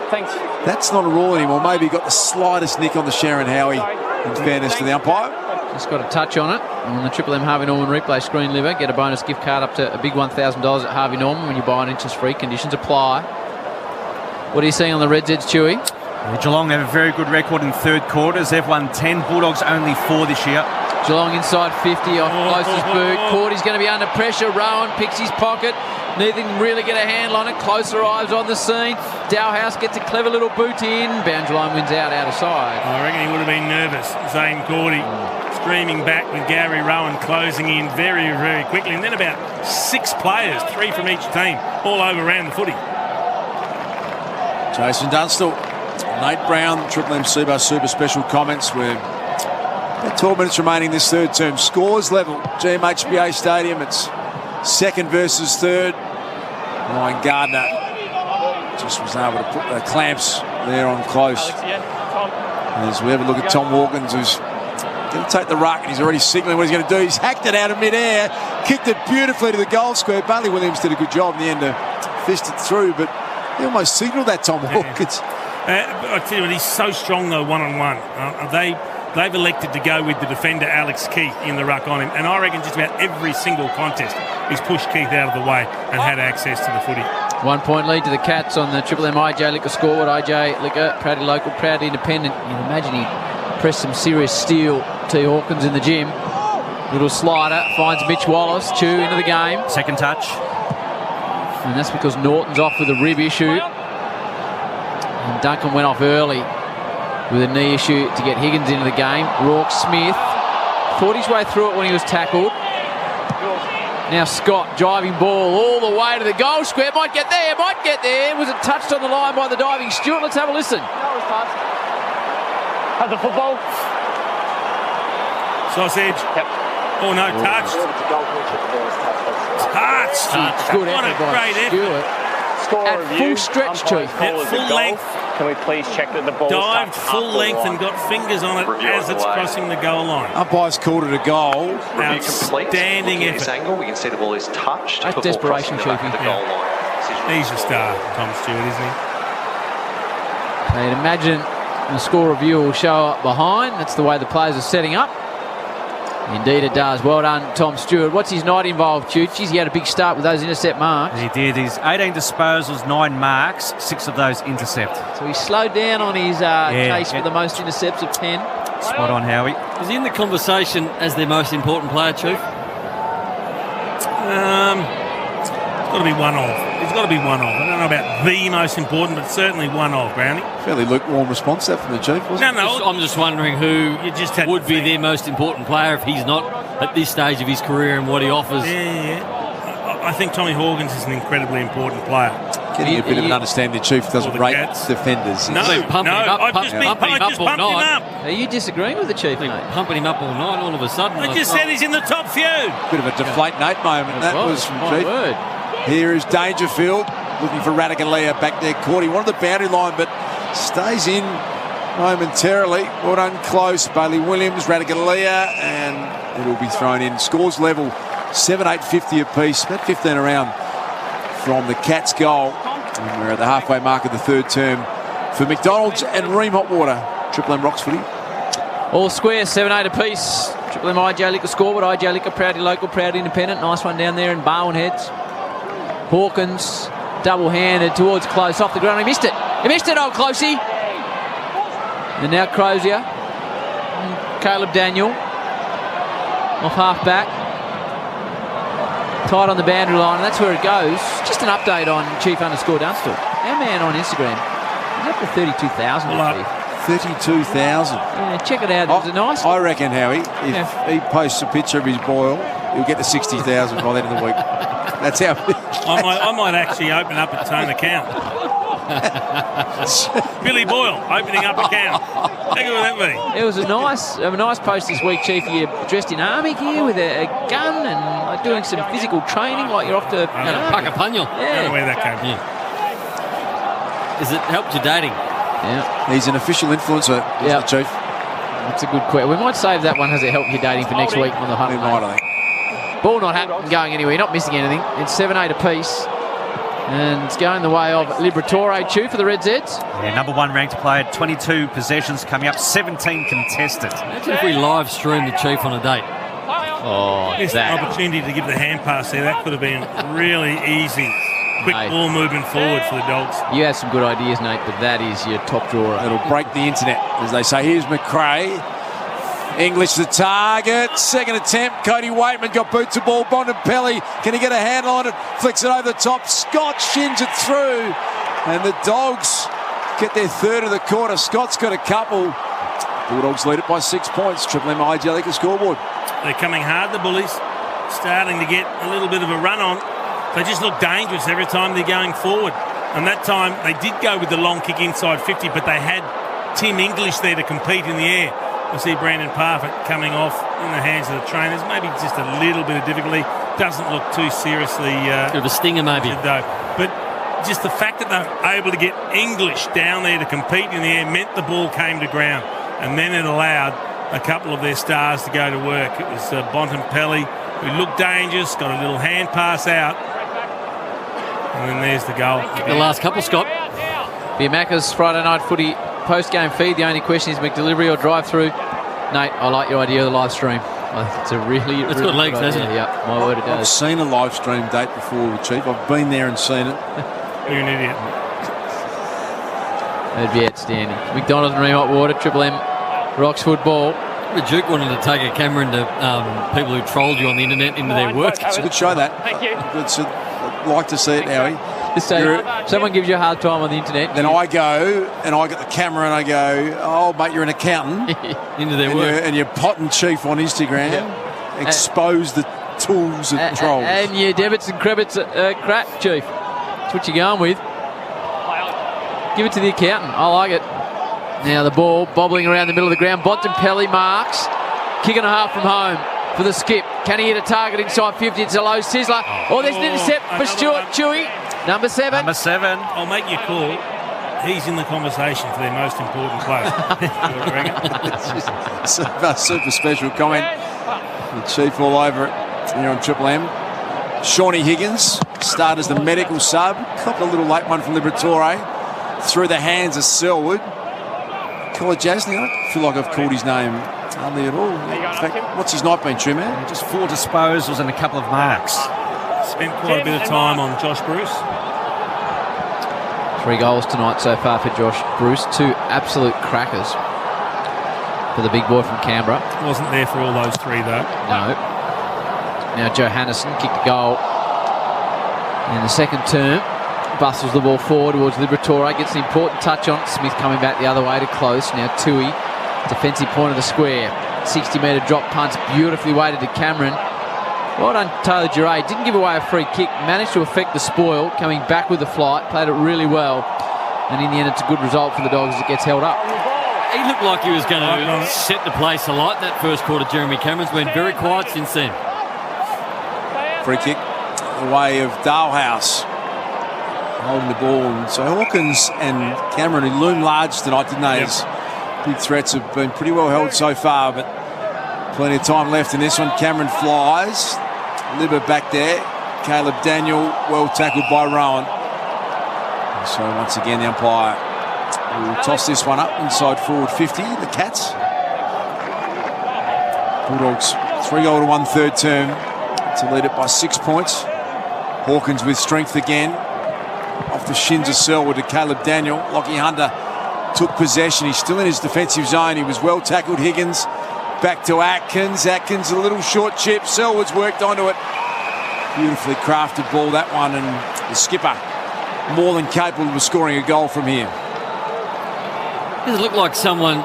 Speaker 2: Thanks.
Speaker 25: That's not a rule anymore. Maybe he got the slightest nick on the Sharon Howie, in fairness to the umpire.
Speaker 6: Just got a touch on it. On the Triple M Harvey Norman replay screen lever, get a bonus gift card up to a big $1,000 at Harvey Norman when you buy an interest-free. Conditions apply. What are you seeing on the Reds' edge, Chewy?
Speaker 1: Geelong have a very good record in third quarters. They've won 10. Bulldogs only 4 this year.
Speaker 6: Geelong inside 50 off Close's boot. Cordy's going to be under pressure. Rowan picks his pocket. Neither can really get a handle on it. Close arrives on the scene. Dowhouse gets a clever little boot in. Boundary line wins out of side.
Speaker 24: I reckon he would have been nervous. Zane Cordy screaming back with Gary Rowan closing in very, very quickly. And then about 6 players, 3 from each team, all overran the footy.
Speaker 25: Jason Dunstall, Nate Brown, Triple M Super special comments where about 12 minutes remaining this third term. Scores level, GMHBA Stadium. It's second versus third. Ryan Gardner just was able to put the clamps there on Close. As we have a look at Tom Hawkins, who's going to take the ruck, and he's already signalling what he's going to do. He's hacked it out of mid-air, kicked it beautifully to the goal square. Bailey Williams did a good job in the end to fist it through, but he almost signalled that, Tom Hawkins.
Speaker 24: I tell you what, he's so strong, though, one-on-one. They've elected to go with the defender Alex Keith in the ruck on him, and I reckon just about every single contest he's pushed Keith out of the way and had access to the footy.
Speaker 6: 1 point lead to the Cats on the Triple M IJ Liquor scoreboard. IJ Liquor, proudly local, proudly independent. You'd imagine he pressed some serious steel. T. Hawkins in the gym. Little slider, finds Mitch Wallace. Chew into the game.
Speaker 1: Second touch.
Speaker 6: And that's because Norton's off with a rib issue. And Duncan went off early with a knee issue to get Higgins into the game. Rourke Smith fought his way through it when he was tackled. Now Scott driving ball all the way to the goal square. Might get there, might get there. Was it touched on the line by the diving Stewart? Let's have a listen.
Speaker 2: Has the football.
Speaker 24: Sausage.
Speaker 2: Yep.
Speaker 24: Oh no, touched. Touched.
Speaker 6: Good
Speaker 24: What a
Speaker 6: effort by
Speaker 24: great
Speaker 6: Stewart.
Speaker 24: effort.
Speaker 2: Score
Speaker 6: at
Speaker 2: review.
Speaker 6: full stretch, Chief.
Speaker 2: At
Speaker 24: full length.
Speaker 2: Can we please check that the ball
Speaker 24: dived full length and got fingers on it as it's crossing the goal line.
Speaker 25: Umpires called it a goal.
Speaker 24: Outstanding
Speaker 5: Looking at this
Speaker 24: effort.
Speaker 5: angle, we can see the ball is touched
Speaker 6: That's
Speaker 5: before
Speaker 6: desperation,
Speaker 5: crossing the back of the
Speaker 6: Chiefy.
Speaker 5: goal line.
Speaker 24: He's a star, Tom Stewart, isn't he?
Speaker 6: And imagine the score review will show up behind. That's the way the players are setting up. Indeed it does. Well done, Tom Stewart. What's his night involved, Choochies? He had a big start with those intercept marks.
Speaker 1: He did. He's 18 disposals, 9 marks, 6 of those intercept.
Speaker 6: So he slowed down on his case for the most intercepts of 10.
Speaker 1: Spot on, Howie.
Speaker 3: Is he in the conversation as their most important player, Chief?
Speaker 24: It's got to be one of. It's got to be one of. I don't know about the most important, but certainly one of, Brownie.
Speaker 25: Fairly lukewarm response there from the Chief, wasn't it?
Speaker 3: I'm just wondering who would be their most important player if he's not at this stage of his career and what he offers.
Speaker 24: Yeah. I think Tommy Hawkins is an incredibly important player.
Speaker 25: Getting a bit of an understanding the Chief doesn't rate defenders.
Speaker 24: No, I've just pumped him up.
Speaker 6: Are you disagreeing with the Chief, mate?
Speaker 3: Pumping him up all night, all of a sudden.
Speaker 24: I just said he's in the top few.
Speaker 25: Bit of a deflate Nate moment that was from Chief.
Speaker 6: Word.
Speaker 25: Here is Dangerfield looking for Radicalea back there. Caught. He wanted the boundary line, but stays in momentarily. Well done, close. Bailey Williams, Radicalea, and it'll be thrown in. Scores level 7-8-50 apiece. About 15 around from the Cats' goal. And we're at the halfway mark of the third term for McDonald's and Ream Hot Water. Triple M Rocks footy.
Speaker 6: All square, 7-8 apiece. Triple M IJ Liquor scoreboard. IJ Liquor, proudly local, proudly independent. Nice one down there in Barwon Heads. Hawkins, double-handed towards Close, off the ground. He missed it. He missed it, old Closey. And now Crozier. Caleb Daniel. Off half-back. Tight on the boundary line, and that's where it goes. Just an update on Chief_Dunstall. Our man on Instagram, he's up to 32,000.
Speaker 25: 32,000.
Speaker 6: Yeah, check it out. It was a nice.
Speaker 25: I reckon, Howie, if he posts a picture of his boil, he'll get to 60,000 by the end of the week. That's how.
Speaker 24: I might actually open up a Tone account. Billy Boyle opening up account. How good would that be?
Speaker 6: It was a nice post this week, Chief. You're dressed in army gear with a gun and doing some physical training, like you're off to
Speaker 3: Puckapunyal.
Speaker 24: I don't know where that came from.
Speaker 3: Has it helped your dating?
Speaker 6: Yeah.
Speaker 25: He's an official influencer, isn't it, Chief?
Speaker 6: That's a good question. We might save that one. Has it helped your dating for next week on the hunt?
Speaker 25: We might, I think.
Speaker 6: Ball not going anywhere. You're not missing anything. It's 7-8 apiece. And it's going the way of Liberatore, Chew, for the Red Zeds.
Speaker 1: Yeah, number 1 ranked player, 22 possessions coming up, 17 contested.
Speaker 3: Imagine if we live stream the Chief on a date.
Speaker 6: Oh,
Speaker 24: Missed an opportunity to give the hand pass there. That could have been really easy. Quick ball movement forward for the Dogs.
Speaker 6: You have some good ideas, Nate, but that is your top drawer.
Speaker 25: It'll break the internet, as they say. Here's McRae. English the target. Second attempt. Cody Waitman got boot to ball. Bontempelli. Can he get a handle on it? Flicks it over the top. Scott shins it through. And the Dogs get their third of the quarter. Scott's got a couple. Bulldogs lead it by 6 points. Triple M IJ Liquor scoreboard.
Speaker 24: They're coming hard, the Bullies. Starting to get a little bit of a run on. They just look dangerous every time they're going forward. And that time they did go with the long kick inside 50, but they had Tim English there to compete in the air. I see Brandon Parfitt coming off in the hands of the trainers. Maybe just a little bit of difficulty. Doesn't look too seriously.
Speaker 3: Bit of a stinger, maybe.
Speaker 24: Though. But just the fact that they're able to get English down there to compete in the air meant the ball came to ground. And then it allowed a couple of their stars to go to work. It was Bontempelli, who looked dangerous, got a little hand pass out. And then there's the goal.
Speaker 3: The last couple, Scott.
Speaker 6: Macca's Friday night footy post-game feed. The only question is McDelivery or drive-through. Nate, I like your idea of the live stream. It's a really
Speaker 3: It's got legs, hasn't it?
Speaker 6: Yeah, my word, it does.
Speaker 25: I've seen a live stream date before, Chief. I've been there and seen it.
Speaker 24: You're an idiot.
Speaker 6: That'd be outstanding. McDonald's and Ream Hot Water, Triple M Rocks football.
Speaker 3: The Duke wanted to take a camera into people who trolled you on the internet into their work.
Speaker 25: It's a good show, that.
Speaker 2: Thank you.
Speaker 25: I'd like to see it, Howie.
Speaker 6: So someone gives you a hard time on the internet.
Speaker 25: Then I go and I get the camera and I go, oh, mate, you're an accountant.
Speaker 3: Into their work.
Speaker 25: And you're potting Chief on Instagram. Expose the tools of trolls.
Speaker 6: And your debits and credits crap, Chief. That's what you're going with. Give it to the accountant. I like it. Now the ball bobbling around the middle of the ground. Bontempelli marks. Kick and a half from home for the skip. Can he hit a target inside 50? It's a low sizzler. Oh, there's an intercept for Stuart Chewy. Number 7.
Speaker 1: Number 7.
Speaker 24: I'll make you call. He's in the conversation for their most important player.
Speaker 25: Super special comment. The Chief all over it here on Triple M. Shawnee Higgins started as the medical sub. Copped a little late one from Liberatore. Through the hands of Selwood. Collar Jasny, I feel like I've called his name hardly at all. In fact, what's his night been, True Man?
Speaker 1: Just 4 disposals and a couple of marks.
Speaker 24: Spent quite a bit of time on Josh Bruce.
Speaker 6: 3 goals tonight so far for Josh Bruce. 2 absolute crackers for the big boy from Canberra.
Speaker 24: Wasn't there for all those 3 though.
Speaker 6: No. Now Johannison kicked the goal in the second term. Bustles the ball forward towards Liberatore. Gets an important touch on it. Smith coming back the other way to close. Now Tui, defensive point of the square. 60-metre drop punch, beautifully weighted to Cameron. Well done, Taylor Giray. Didn't give away a free kick. Managed to affect the spoil. Coming back with the flight. Played it really well. And in the end, it's a good result for the Dogs as it gets held up.
Speaker 3: He looked like he was going to set the place alight that first quarter. Jeremy Cameron's been very quiet since then.
Speaker 25: Free kick the way of Dalhouse. Holding the ball. And so Hawkins and Cameron, who loom large tonight, didn't they? As big threats have been pretty well held so far, but plenty of time left in this one. Cameron flies. Libber back there. Caleb Daniel, well tackled by Rowan. And so once again, the umpire will toss this one up inside forward 50. The Cats. Bulldogs 3-goal to 1/3 term to lead it by 6 points. Hawkins with strength again. Off the shins of Selwood to Caleb Daniel. Lockie Hunter took possession. He's still in his defensive zone. He was well tackled. Higgins back to Atkins. Atkins a little short chip. Selwood's worked onto it. Beautifully crafted ball, that one. And the skipper more than capable of scoring a goal from here.
Speaker 3: Does it look like someone,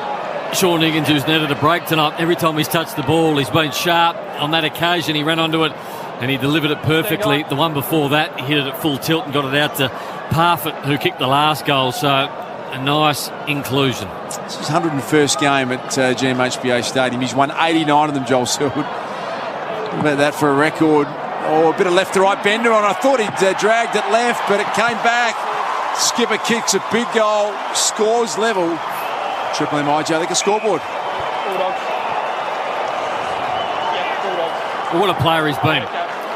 Speaker 3: Sean Higgins, who's needed a break tonight? Every time he's touched the ball, he's been sharp. On that occasion, he ran onto it and he delivered it perfectly. The one before that, he hit it at full tilt and got it out to Parfitt, who kicked the last goal. So a nice inclusion.
Speaker 25: It's his 101st game at GMHBA Stadium. He's won 89 of them, Joel Selwood. What about that for a record? Oh, a bit of left to right bender on. I thought he'd dragged it left, but it came back. Skipper kicks a big goal, scores level. Triple M IJ, like a scoreboard.
Speaker 3: Well, what a player he's been,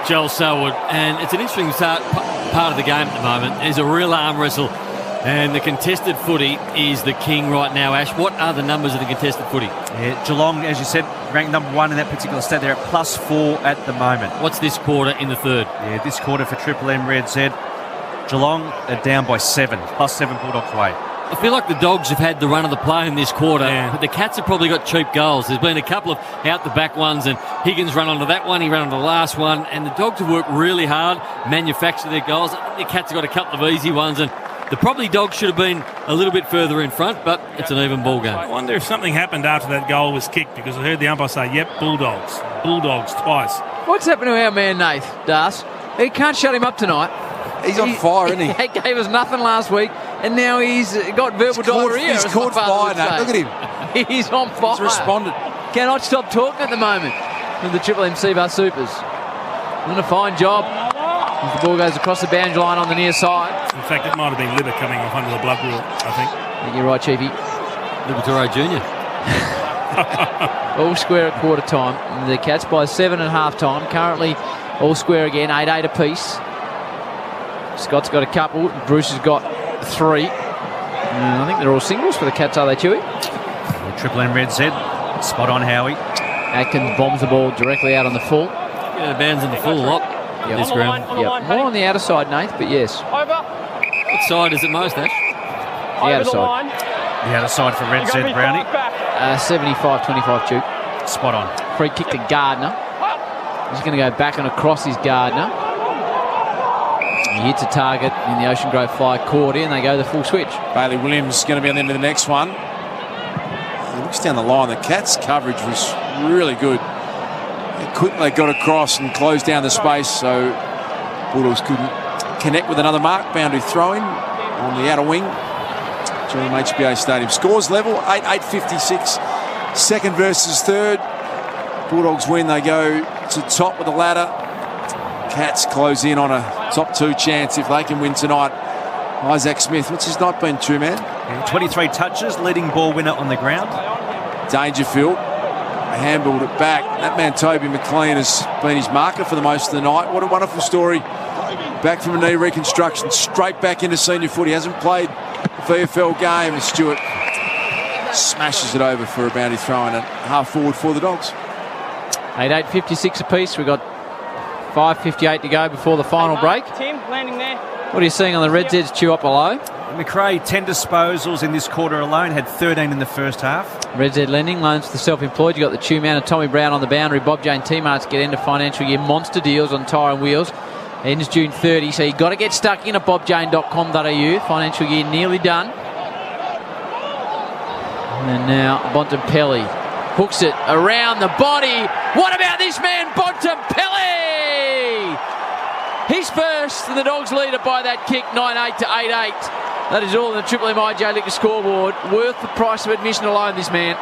Speaker 3: Joel Selwood. And it's an interesting part of the game at the moment. There's a real arm wrestle. And the contested footy is the king right now, Ash. What are the numbers of the contested footy?
Speaker 1: Yeah, Geelong, as you said, ranked number 1 in that particular stat. They're at +4 at the moment.
Speaker 3: What's this quarter in the third?
Speaker 1: Yeah, this quarter for Triple M Red Z, Geelong are down by 7, +7 Bulldogs way.
Speaker 3: I feel like the Dogs have had the run of the play in this quarter, but the Cats have probably got cheap goals. There's been a couple of out-the-back ones, and Higgins ran onto that one, he ran onto the last one, and the Dogs have worked really hard, manufactured their goals. The Cats have got a couple of easy ones, and the probably Dogs should have been a little bit further in front, but it's an even ball game.
Speaker 24: I wonder if something happened after that goal was kicked, because I heard the umpire say, yep, Bulldogs. Bulldogs twice.
Speaker 6: What's happened to our man, Nath, Das? He can't shut him up tonight.
Speaker 25: He's on fire, isn't he?
Speaker 6: He gave us nothing last week, and now he's got verbal diarrhea.
Speaker 25: He's caught fire now. Look at him.
Speaker 6: He's on fire.
Speaker 25: He's responded.
Speaker 6: Cannot stop talking at the moment with the Triple M Seabar Supers. Doing a fine job. As the ball goes across the boundary line on the near side.
Speaker 24: In fact, it might have been Libber coming off under the blood rule, I think.
Speaker 6: You're right, Chiefy.
Speaker 3: Liberatore Jr.
Speaker 6: All square at quarter time. The Cats by 7 at half time. Currently all square again, 8-8 apiece. Scott's got a couple. Bruce has got 3. I think they're all singles for the Cats, are they, Chewy?
Speaker 1: Triple M Red Z. Spot on, Howie.
Speaker 6: Atkins bombs the ball directly out on the full.
Speaker 3: Yeah, bounds in the full a lot.
Speaker 6: Yep.
Speaker 3: This ground.
Speaker 6: More on the outer side, Nath, but yes.
Speaker 3: What side is it most, Ash?
Speaker 6: The outer side.
Speaker 1: The outer side for Red Z, Brownie.
Speaker 6: 75-25, Duke.
Speaker 1: Spot on.
Speaker 6: Free kick to Gardner. He's going to go back and across his Gardner. He hits a target in the Ocean Grove Fly court in. They go the full switch.
Speaker 25: Bailey Williams going to be on the end of the next one. He looks down the line. The Cats' coverage was really good. They got across and closed down the space, so Bulldogs couldn't connect with another mark. Boundary throw-in on the outer wing. GMHBA Stadium. Scores level, 8-8-56. Second versus third. Bulldogs win. They go to top of the ladder. Cats close in on a top two chance if they can win tonight. Isaac Smith, what's his night been, true man?
Speaker 1: 23 touches, leading ball winner on the ground.
Speaker 25: Dangerfield handballed it back. That man Toby McLean has been his marker for the most of the night. What a wonderful story. Back from a knee reconstruction, straight back into senior footy. Hasn't played a VFL game. And Stewart smashes it over for a boundary throw and a half forward for the Dogs.
Speaker 6: 8:56 apiece. We've got 5:58 to go before the final break.
Speaker 2: Tim, landing there.
Speaker 6: What are you seeing on the Red Zeds, Chew, up below?
Speaker 1: McRae, 10 disposals in this quarter alone, had 13 in the first half.
Speaker 6: Red Z lending, loans to the self-employed. You've got the Chew man and Tommy Brown on the boundary. Bob Jane T-Marts get into financial year monster deals on tyre and wheels. Ends June 30, so you've got to get stuck in at bobjane.com.au. Financial year nearly done. And now Bontempelli hooks it around the body. What about this man, Bontempelli? He's first, and the Dogs lead it by that kick, 9-8 to 8-8. That is all in the Triple M IJ Liquor scoreboard. Worth the price of admission alone, this man.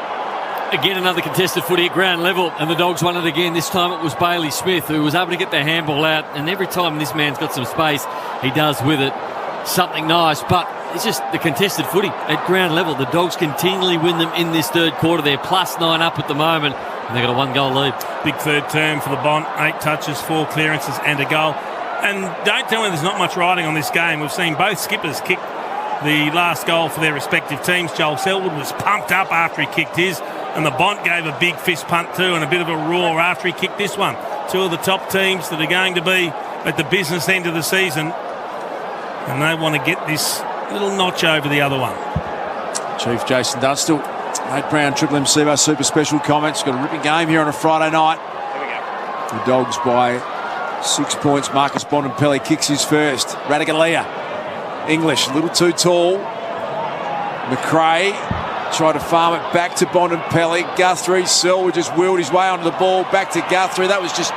Speaker 3: Again, another contested footy at ground level, and the Dogs won it again. This time it was Bailey Smith who was able to get the handball out, and every time this man's got some space, he does with it something nice. But it's just the contested footy at ground level. The Dogs continually win them in this third quarter. They're +9 up at the moment, and they've got a 1-goal lead.
Speaker 24: Big third term for the Bont. 8 touches, 4 clearances and a goal. And don't tell me there's not much riding on this game. We've seen both skippers kick the last goal for their respective teams. Joel Selwood was pumped up after he kicked his, and the Bont gave a big fist punt too and a bit of a roar after he kicked this one. Two of the top teams that are going to be at the business end of the season, and they want to get this little notch over the other one.
Speaker 25: Chief Jason Dunstall, Nate Brown, Triple M Sevo Super Special comments. Got a ripping game here on a Friday night.
Speaker 2: Here we go.
Speaker 25: The Dogs by 6 points. Marcus Bontempelli kicks his first. Radagalia. English, a little too tall. McRae tried to farm it back to Bontempelli. Guthrie, Selwood just wheeled his way onto the ball. Back to Guthrie. That was just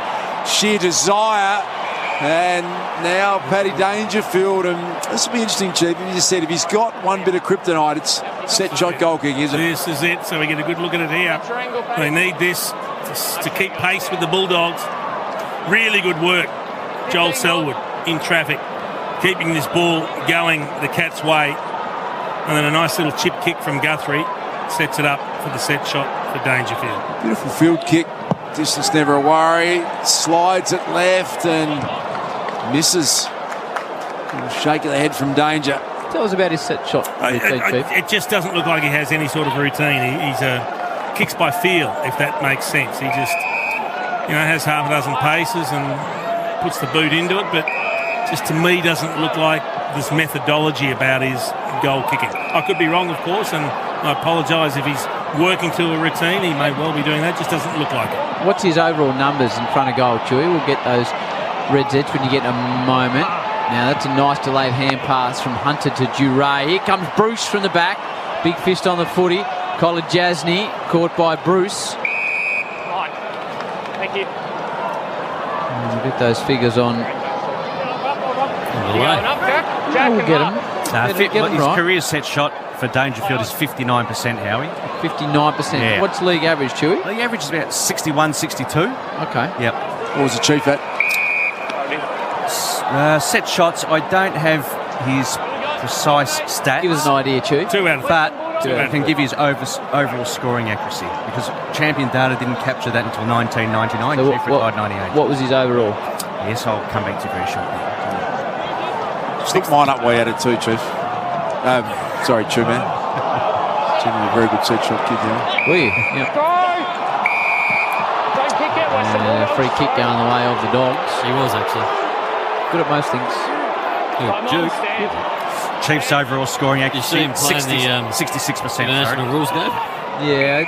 Speaker 25: sheer desire. And now Paddy Dangerfield. And this will be interesting, Chief. You just said if he's got one bit of kryptonite, it's set shot goal kicking, isn't it?
Speaker 24: This is it. So we get a good look at it here. They need this to keep pace with the Bulldogs. Really good work, Joel Selwood in traffic, keeping this ball going the Cats' way. And then a nice little chip kick from Guthrie sets it up for the set shot for Dangerfield.
Speaker 25: Beautiful field kick. Distance never a worry. Slides it left and misses. A shake of the head from Danger.
Speaker 6: Tell us about his set shot.
Speaker 24: It just doesn't look like he has any sort of routine. He's kicks by feel, if that makes sense. He just has half a dozen paces and puts the boot into it, but just to me doesn't look like this methodology about his goal kicking. I could be wrong, of course, and I apologise if he's working to a routine. He may well be doing that, just doesn't look like it.
Speaker 6: What's his overall numbers in front of goal, Chewy? We'll get those Red Zeds when you get a moment. Now that's a nice delayed hand pass from Hunter to Duray. Here comes Bruce from the back. Big fist on the footy. Colin Jasny caught by Bruce.
Speaker 2: Thank you.
Speaker 6: We'll get those figures on. We'll get them.
Speaker 1: His career set shot for Dangerfield is 59%, Howie.
Speaker 6: 59%.
Speaker 1: Yeah.
Speaker 6: What's league average, Chewy?
Speaker 1: League average is about 61, 62.
Speaker 6: Okay.
Speaker 1: Yep.
Speaker 25: What was the Chief at?
Speaker 1: Set shots, I don't have his precise stats.
Speaker 6: Give us an idea, Chewy.
Speaker 24: 2 out of
Speaker 1: 5. But I can give you his overall scoring accuracy, because Champion Data didn't capture that until 1999.
Speaker 6: So
Speaker 1: Chief retired 98.
Speaker 6: What was his overall?
Speaker 1: Yes, I'll come back to you very shortly.
Speaker 25: Stick mine up way out of 2, Chief. Sorry, Chew Man. Generally a very good set shot kid now.
Speaker 6: Were you? Yep.
Speaker 2: Don't kick it, Western Bulldogs.
Speaker 6: Free kick going the way of the Dogs.
Speaker 3: He was actually
Speaker 6: good at most things.
Speaker 3: Good.
Speaker 1: Chiefs overall scoring accuracy,
Speaker 3: You see him playing
Speaker 1: 66%.
Speaker 3: international rules game.
Speaker 6: Yeah,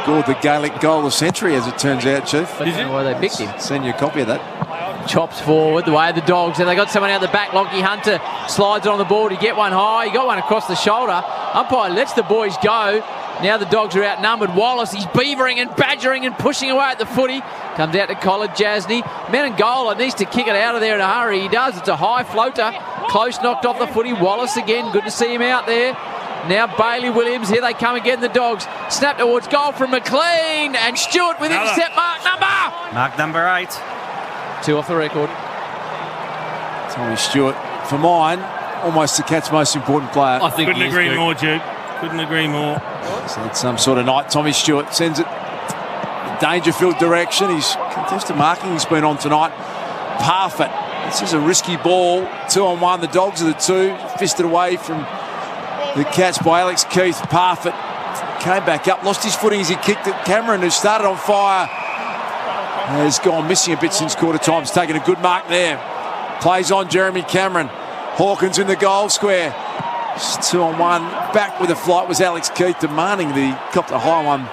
Speaker 25: Scored the Gaelic goal of the century, as it turns out, Chief.
Speaker 6: I don't know why they picked him.
Speaker 25: Send you a copy of that.
Speaker 6: Chops forward the way of the Dogs, and they got someone out the back. Lockie Hunter slides it on the ball to get one high. He got one across the shoulder. Umpire lets the boys go. Now the Dogs are outnumbered. Wallace, he's beavering and badgering and pushing away at the footy. Comes out to Colin Jasny. Menangola needs to kick it out of there in a hurry. He does. It's a high floater. Close knocked off the footy. Wallace again. Good to see him out there. Now Bailey Williams. Here they come again, the Dogs. Snap towards goal from McLean. And Stewart with intercept mark number.
Speaker 1: Mark number 8.
Speaker 6: 2 off the record.
Speaker 25: Tommy Stewart, for mine, almost the Cats' most important player.
Speaker 3: I think
Speaker 24: couldn't agree more, Duke. Couldn't agree more.
Speaker 25: So that's some sort of night. Tommy Stewart sends it danger-filled direction. He's contested marking he's been on tonight. Parfitt. This is a risky ball. 2-on-1. The Dogs are the two. Fisted away from the Cats by Alex Keith. Parfitt came back up, lost his footing as he kicked it. Cameron, who started on fire, has gone missing a bit since quarter time. He's taken a good mark there. Plays on Jeremy Cameron. Hawkins in the goal square. Just 2-on-1. Back with the flight was Alex Keith, demanding the copped a high one.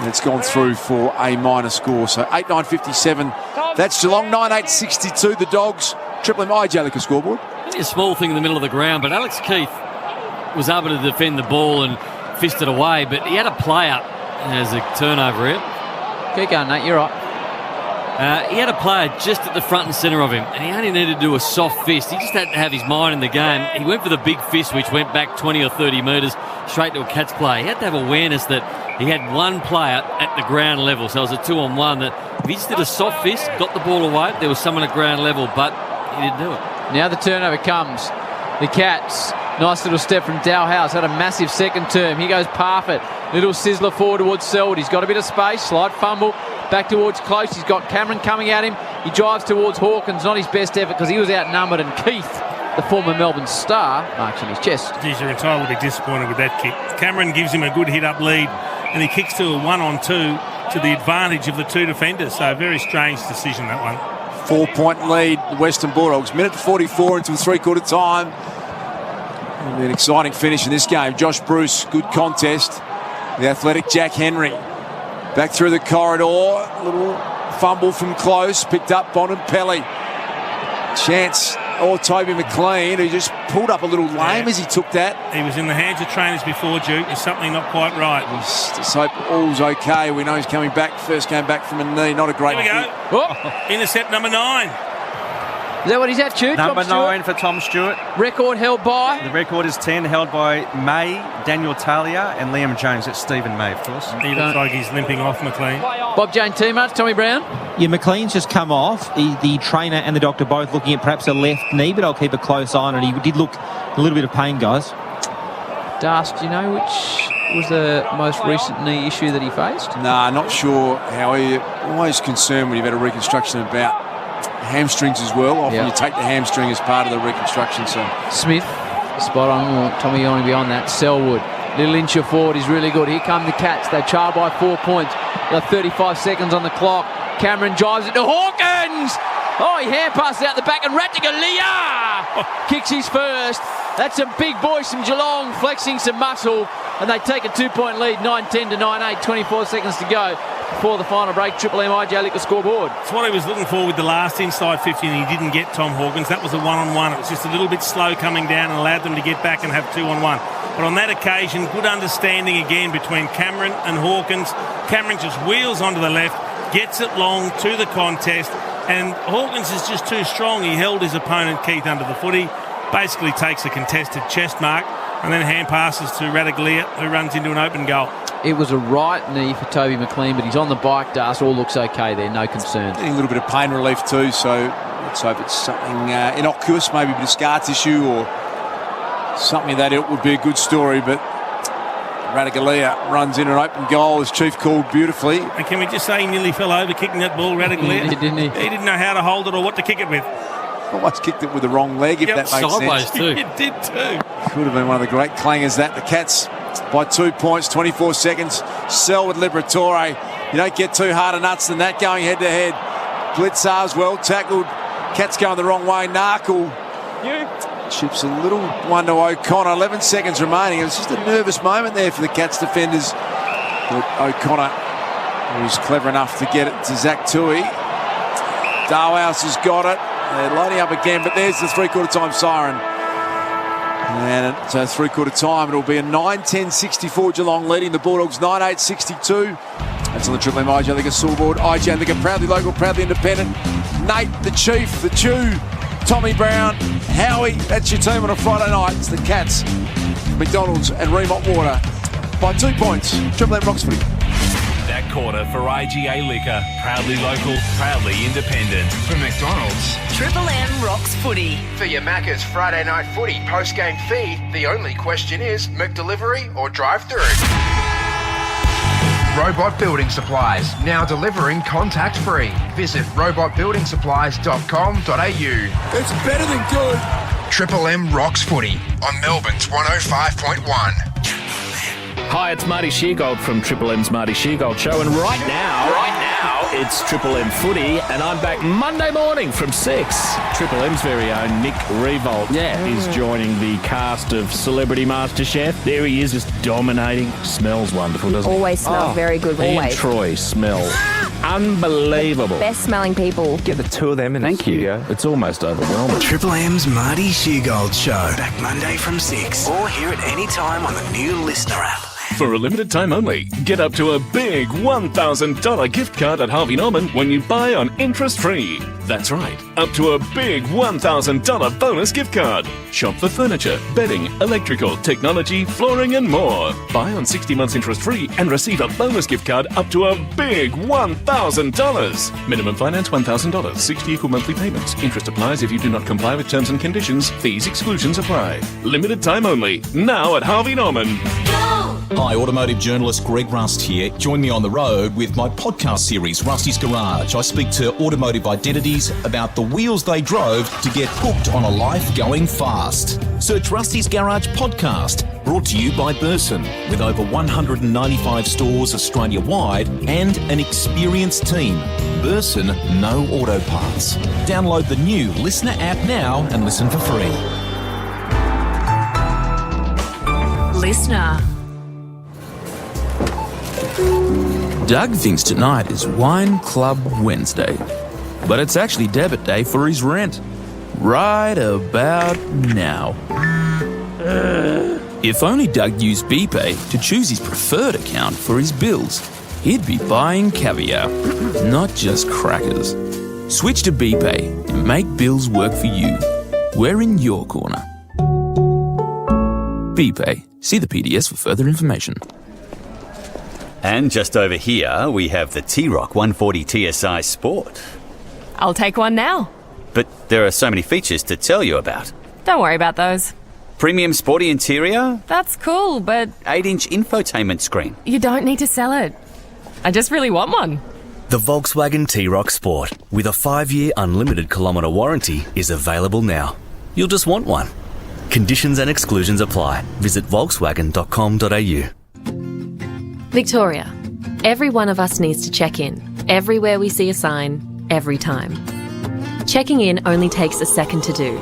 Speaker 25: And it's gone through for a minor score. So 8-9-57. That's Geelong. 9-8-62. The Dogs. Triple M IJ Liquor scoreboard.
Speaker 3: Only a small thing in the middle of the ground, but Alex Keith was able to defend the ball and fist it away, but he had a player as a turnover here.
Speaker 6: Keep going, Nate. You're right.
Speaker 3: He had a player just at the front and centre of him, and he only needed to do a soft fist. He just had to have his mind in the game. He went for the big fist, which went back 20 or 30 metres straight to a Cats player. He had to have awareness that he had one player at the ground level, so it was a 2-on-1 that if he just did a soft fist, got the ball away, there was someone at ground level, but he didn't do it.
Speaker 6: Now the turnover comes. The Cats, nice little step from Dowhouse, had a massive second term. Here goes Parfitt. Little sizzler forward towards Selwood. He's got a bit of space, slight fumble, back towards close. He's got Cameron coming at him. He drives towards Hawkins, not his best effort because he was outnumbered, and Keith, the former Melbourne star, marks on his chest.
Speaker 24: Geez, you're entitled to be disappointed with that kick. Cameron gives him a good hit-up lead, and he kicks to a 1-on-2 to the advantage of the two defenders. So a very strange decision, that one.
Speaker 25: 4-point lead, the Western Bulldogs. Minute 44 until three-quarter time. It'll be an exciting finish in this game. Josh Bruce, good contest. The athletic Jack Henry. Back through the corridor. Little fumble from close. Picked up Bonampelli. Chance or Toby McLean, who just pulled up a little lame as he took that.
Speaker 24: He was in the hands of trainers before, Duke. There's something not quite right.
Speaker 25: Let's hope all's okay. We know he's coming back. First came back from a knee. Not a great
Speaker 24: Here we go. Oh. Intercept number 9.
Speaker 6: Is that what he's at, Jude?
Speaker 1: Number 9 for Tom Stewart.
Speaker 6: Record held by?
Speaker 1: The record is 10, held by May, Daniel Talia and Liam Jones. That's Stephen May, of course.
Speaker 24: He looks like he's limping off, McLean.
Speaker 6: Bob Jane teammates, Tommy Brown?
Speaker 4: Yeah, McLean's just come off. The trainer and the doctor both looking at perhaps a left knee, but I'll keep a close eye on it. He did look a little bit of pain, guys.
Speaker 6: Dust, do you know which was the most recent knee issue that he faced?
Speaker 25: Nah, not sure how he... Always concerned when you've had a reconstruction about hamstrings as well. Often you take the hamstring as part of the reconstruction. So
Speaker 6: Smith, spot on. Tommy only beyond that. Selwood, little inch of forward is really good. Here come the Cats. They trail by 4 points. Got 35 seconds on the clock. Cameron drives it to Hawkins. Oh, he hand passes out the back, and Rattigalia kicks his first. That's some big boys from Geelong flexing some muscle, and they take a 2-point lead, 9-10 to 9-8, 24 seconds to go before the final break. Triple M IJ Liquor scoreboard.
Speaker 24: It's what he was looking for with the last inside 50, and he didn't get Tom Hawkins. That was a 1-on-1. It was just a little bit slow coming down and allowed them to get back and have 2-on-1. But on that occasion, good understanding again between Cameron and Hawkins. Cameron just wheels onto the left, gets it long to the contest, and Hawkins is just too strong. He held his opponent Keith under the footy, basically takes a contested chest mark, and then hand passes to Rattigalia, who runs into an open goal.
Speaker 6: It was a right knee for Toby McLean, but he's on the bike, Dust. All looks okay there, no concern.
Speaker 25: Getting a little bit of pain relief too, so let's hope it's something innocuous, maybe a bit of scar tissue or something that it would be a good story. But Rattigalia runs in an open goal, as Chief called beautifully.
Speaker 24: And can we just say he nearly fell over kicking that ball, Rattigalia?
Speaker 6: Didn't he?
Speaker 24: He didn't know how to hold it or what to kick it with.
Speaker 25: Almost kicked it with the wrong leg, if that makes
Speaker 3: sideways
Speaker 25: sense.
Speaker 3: too.
Speaker 24: It did too.
Speaker 25: Could have been one of the great clangers that. The Cats by 2 points, 24 seconds. Selwood, Liberatore. You don't get too hard a nuts than that going head to head. Blitzar's well tackled. Cats going the wrong way. Narkle chips a little one to O'Connor. 11 seconds remaining. It was just a nervous moment there for the Cats defenders. But O'Connor was clever enough to get it to Zach Tui. Darhouse has got it. They're loading up again, but there's the three-quarter time siren. And at three-quarter time, it'll be a 9-10-64 Geelong leading the Bulldogs 9-8-62. That's on the Triple M IJ Liquor scoreboard. IJ Liquor, proudly local, proudly independent. Nate, the Chief, the Chew, Tommy Brown, Howie. That's your team on a Friday night. It's the Cats, McDonald's and Remont Water by 2 points. Triple M Rocks Footy.
Speaker 8: That Back quarter for IGA Liquor. Proudly local, proudly independent.
Speaker 9: For McDonald's.
Speaker 22: Triple M rocks footy.
Speaker 9: For your Macca's Friday night footy post-game feed, the only question is McDelivery or drive-through. Robot Building Supplies, now delivering contact-free. Visit robotbuildingsupplies.com.au.
Speaker 8: It's better than good.
Speaker 9: Triple M rocks footy on Melbourne's 105.1.
Speaker 11: Hi, it's Marty Sheargold from Triple M's Marty Sheargold Show, and right now, it's Triple M Footy, and I'm back Monday morning from 6. Triple M's very own Nick Revolt is joining the cast of Celebrity MasterChef. There he is, just dominating. Smells wonderful, doesn't he?
Speaker 7: Always smells very good,
Speaker 11: he
Speaker 7: always.
Speaker 11: And Troy smell unbelievable.
Speaker 7: Best smelling people.
Speaker 11: Get the two of them in the studio. It's almost overwhelming.
Speaker 10: Triple M's Marty Sheargold Show. Back Monday from 6. Or hear it anytime on the new Listener app.
Speaker 11: For a limited time only, get up to a big $1,000 gift card at Harvey Norman when you buy on interest-free. That's right, up to a big $1,000 bonus gift card. Shop for furniture, bedding, electrical, technology, flooring and more. Buy on 60 months interest-free and receive a bonus gift card up to a big $1,000. Minimum finance $1,000, 60 equal monthly payments. Interest applies if you do not comply with terms and conditions. Fees, exclusions apply. Limited time only. Now at Harvey Norman.
Speaker 20: Hi, automotive journalist Greg Rust here. Join me on the road with my podcast series, Rusty's Garage. I speak to automotive identities about the wheels they drove to get hooked on a life going fast. Search Rusty's Garage Podcast, brought to you by Burson, with over 195 stores Australia-wide and an experienced team. Burson No Auto Parts. Download the new Listener app now and listen for free.
Speaker 22: Listener.
Speaker 21: Doug thinks tonight is Wine Club Wednesday, but it's actually debit day for his rent. Right about now. If only Doug used BPay to choose his preferred account for his bills, he'd be buying caviar, not just crackers. Switch to BPay and make bills work for you. We're in your corner. BPay. See the PDS for further information.
Speaker 23: And just over here, we have the T-Rock 140 TSI Sport.
Speaker 7: I'll take one now.
Speaker 23: But there are so many features to tell you about.
Speaker 7: Don't worry about those.
Speaker 23: Premium sporty interior.
Speaker 7: That's cool, but
Speaker 23: 8-inch infotainment screen.
Speaker 7: you don't need to sell it. I just really want one.
Speaker 26: The Volkswagen T-Rock Sport, with a 5-year unlimited kilometre warranty, is available now. You'll just want one. Conditions and exclusions apply. Visit volkswagen.com.au.
Speaker 27: Victoria. Every one of us needs to check in, everywhere we see a sign, every time. Checking in only takes a second to do,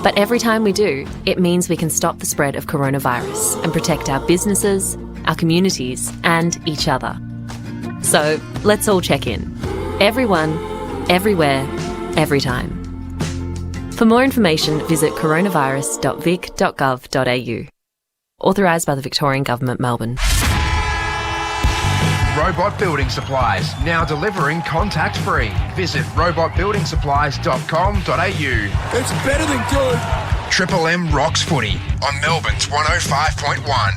Speaker 27: but every time we do, it means we can stop the spread of coronavirus and protect our businesses, our communities, and each other. So let's all check in. Everyone, everywhere, every time. For more information, visit coronavirus.vic.gov.au. Authorised by the Victorian Government, Melbourne.
Speaker 9: Robot Building Supplies, now delivering contact-free. Visit robotbuildingsupplies.com.au.
Speaker 8: It's better than good.
Speaker 9: Triple M rocks footy on Melbourne's 105.1.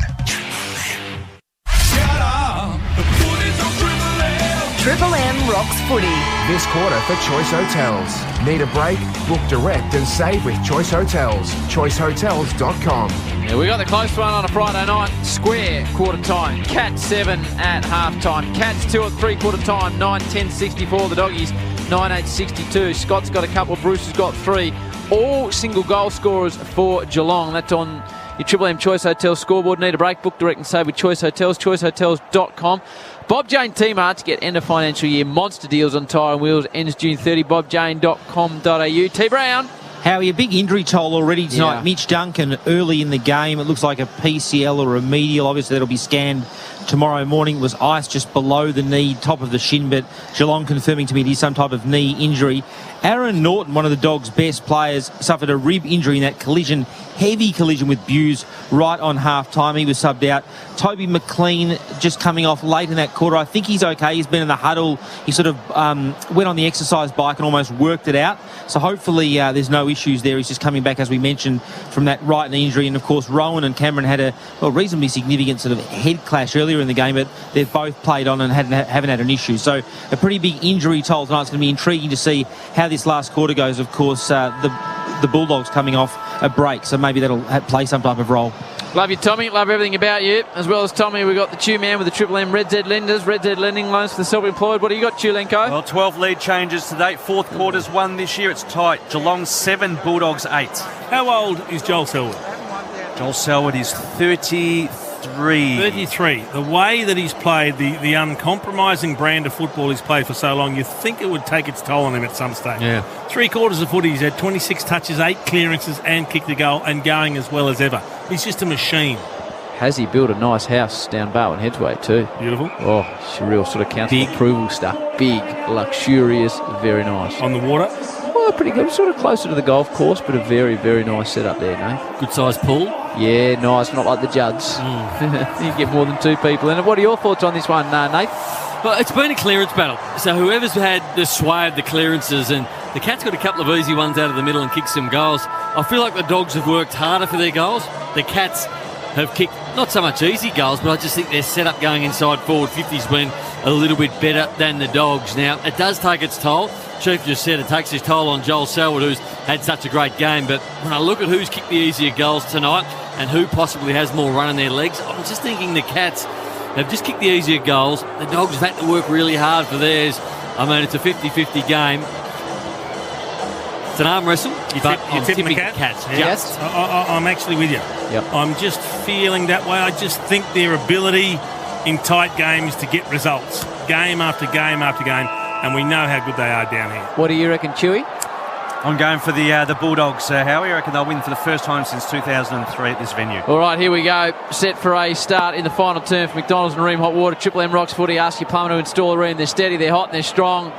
Speaker 22: Triple M rocks footy.
Speaker 9: This quarter for Choice Hotels. Need a break? Book direct and save with Choice Hotels. ChoiceHotels.com.
Speaker 6: Yeah, we got the close one on a Friday night. Square quarter time. Cats 7 at half time. Cats 2 at 3/4 time. 9-10-64. The Doggies 9-8-62. Scott's got a couple. Bruce has got 3. All single goal scorers for Geelong. That's on your Triple M Choice Hotels scoreboard. Need a break? Book direct and save with Choice Hotels. ChoiceHotels.com. Bob Jane T-Mart to get end of financial year monster deals on tyre and wheels. Ends June 30. BobJane.com.au. T Brown.
Speaker 4: Howie, a big injury toll already tonight.
Speaker 6: Yeah.
Speaker 4: Mitch Duncan early in the game. It looks like a PCL or a medial. Obviously, that'll be scanned tomorrow morning. It was ice just below the knee, top of the shin, but Geelong confirming to me it is some type of knee injury. Aaron Norton, one of the Dogs' best players, suffered a rib injury in that collision, heavy collision with Buse right on half-time. He was subbed out. Toby McLean just coming off late in that quarter. I think he's okay. He's been in the huddle. He sort of went on the exercise bike and almost worked it out. So hopefully there's no issues there. He's just coming back, as we mentioned, from that right knee injury. And, of course, Rowan and Cameron had a reasonably significant sort of head clash earlier earlier in the game, but they've both played on and haven't had an issue. So a pretty big injury toll tonight. It's going to be intriguing to see how this last quarter goes. Of course, the Bulldogs coming off a break, so maybe that'll play some type of role.
Speaker 6: Love you, Tommy. Love everything about you. As well as Tommy, we've got the Chew Man with the Triple M Red Z Lenders, Red Z Lending Loans for the self-employed. What do you got, Chulenko?
Speaker 1: Well, 12 lead changes to date. Fourth quarter's won this year. It's tight. Geelong 7, Bulldogs 8.
Speaker 24: How old is Joel Selwood?
Speaker 1: Joel Selwood is 33.
Speaker 24: 33. The way that he's played, the uncompromising brand of football he's played for so long, you'd think it would take its toll on him at some stage.
Speaker 3: Yeah.
Speaker 24: 3 quarters of footy, he's had 26 touches, 8 clearances and kicked a goal and going as well as ever. He's just a machine.
Speaker 6: Has he built a nice house down Barwon Headsway too?
Speaker 24: Beautiful.
Speaker 6: Oh, it's a real sort of council approval stuff. Big, luxurious, very nice.
Speaker 24: On the water?
Speaker 6: Well, pretty good. Sort of closer to the golf course, but a very, very nice setup there, Nate.
Speaker 3: Good sized pool.
Speaker 6: Yeah, nice. Not like the Judds. You get more than 2 people in it. What are your thoughts on this one, Nate?
Speaker 3: Well, it's been a clearance battle. So whoever's had the sway of the clearances, and the Cats got a couple of easy ones out of the middle and kicked some goals. I feel like the Dogs have worked harder for their goals. The Cats have kicked not so much easy goals, but I just think their setup going inside forward 50's been a little bit better than the Dogs. Now, it does take its toll. Chief just said it takes his toll on Joel Selwood, who's had such a great game. But when I look at who's kicked the easier goals tonight and who possibly has more run in their legs, I'm just thinking the Cats have just kicked the easier goals. The Dogs have had to work really hard for theirs. I mean, it's a 50-50 game. It's an arm wrestle, but I'm tipping the Cats.
Speaker 24: Yes. I'm actually with you.
Speaker 6: Yep.
Speaker 24: I'm just feeling that way. I just think their ability in tight games to get results, game after game after game, and we know how good they are down here.
Speaker 6: What do you reckon, Chewy?
Speaker 1: I'm going for the Bulldogs, Howie. I reckon they'll win for the first time since 2003 at this venue.
Speaker 6: All right, here we go. Set for a start in the final term for McDonald's and Ream Hot Water. Triple M Rocks Footy. Ask your plumber to install a Ream. They're steady, they're hot, and they're strong.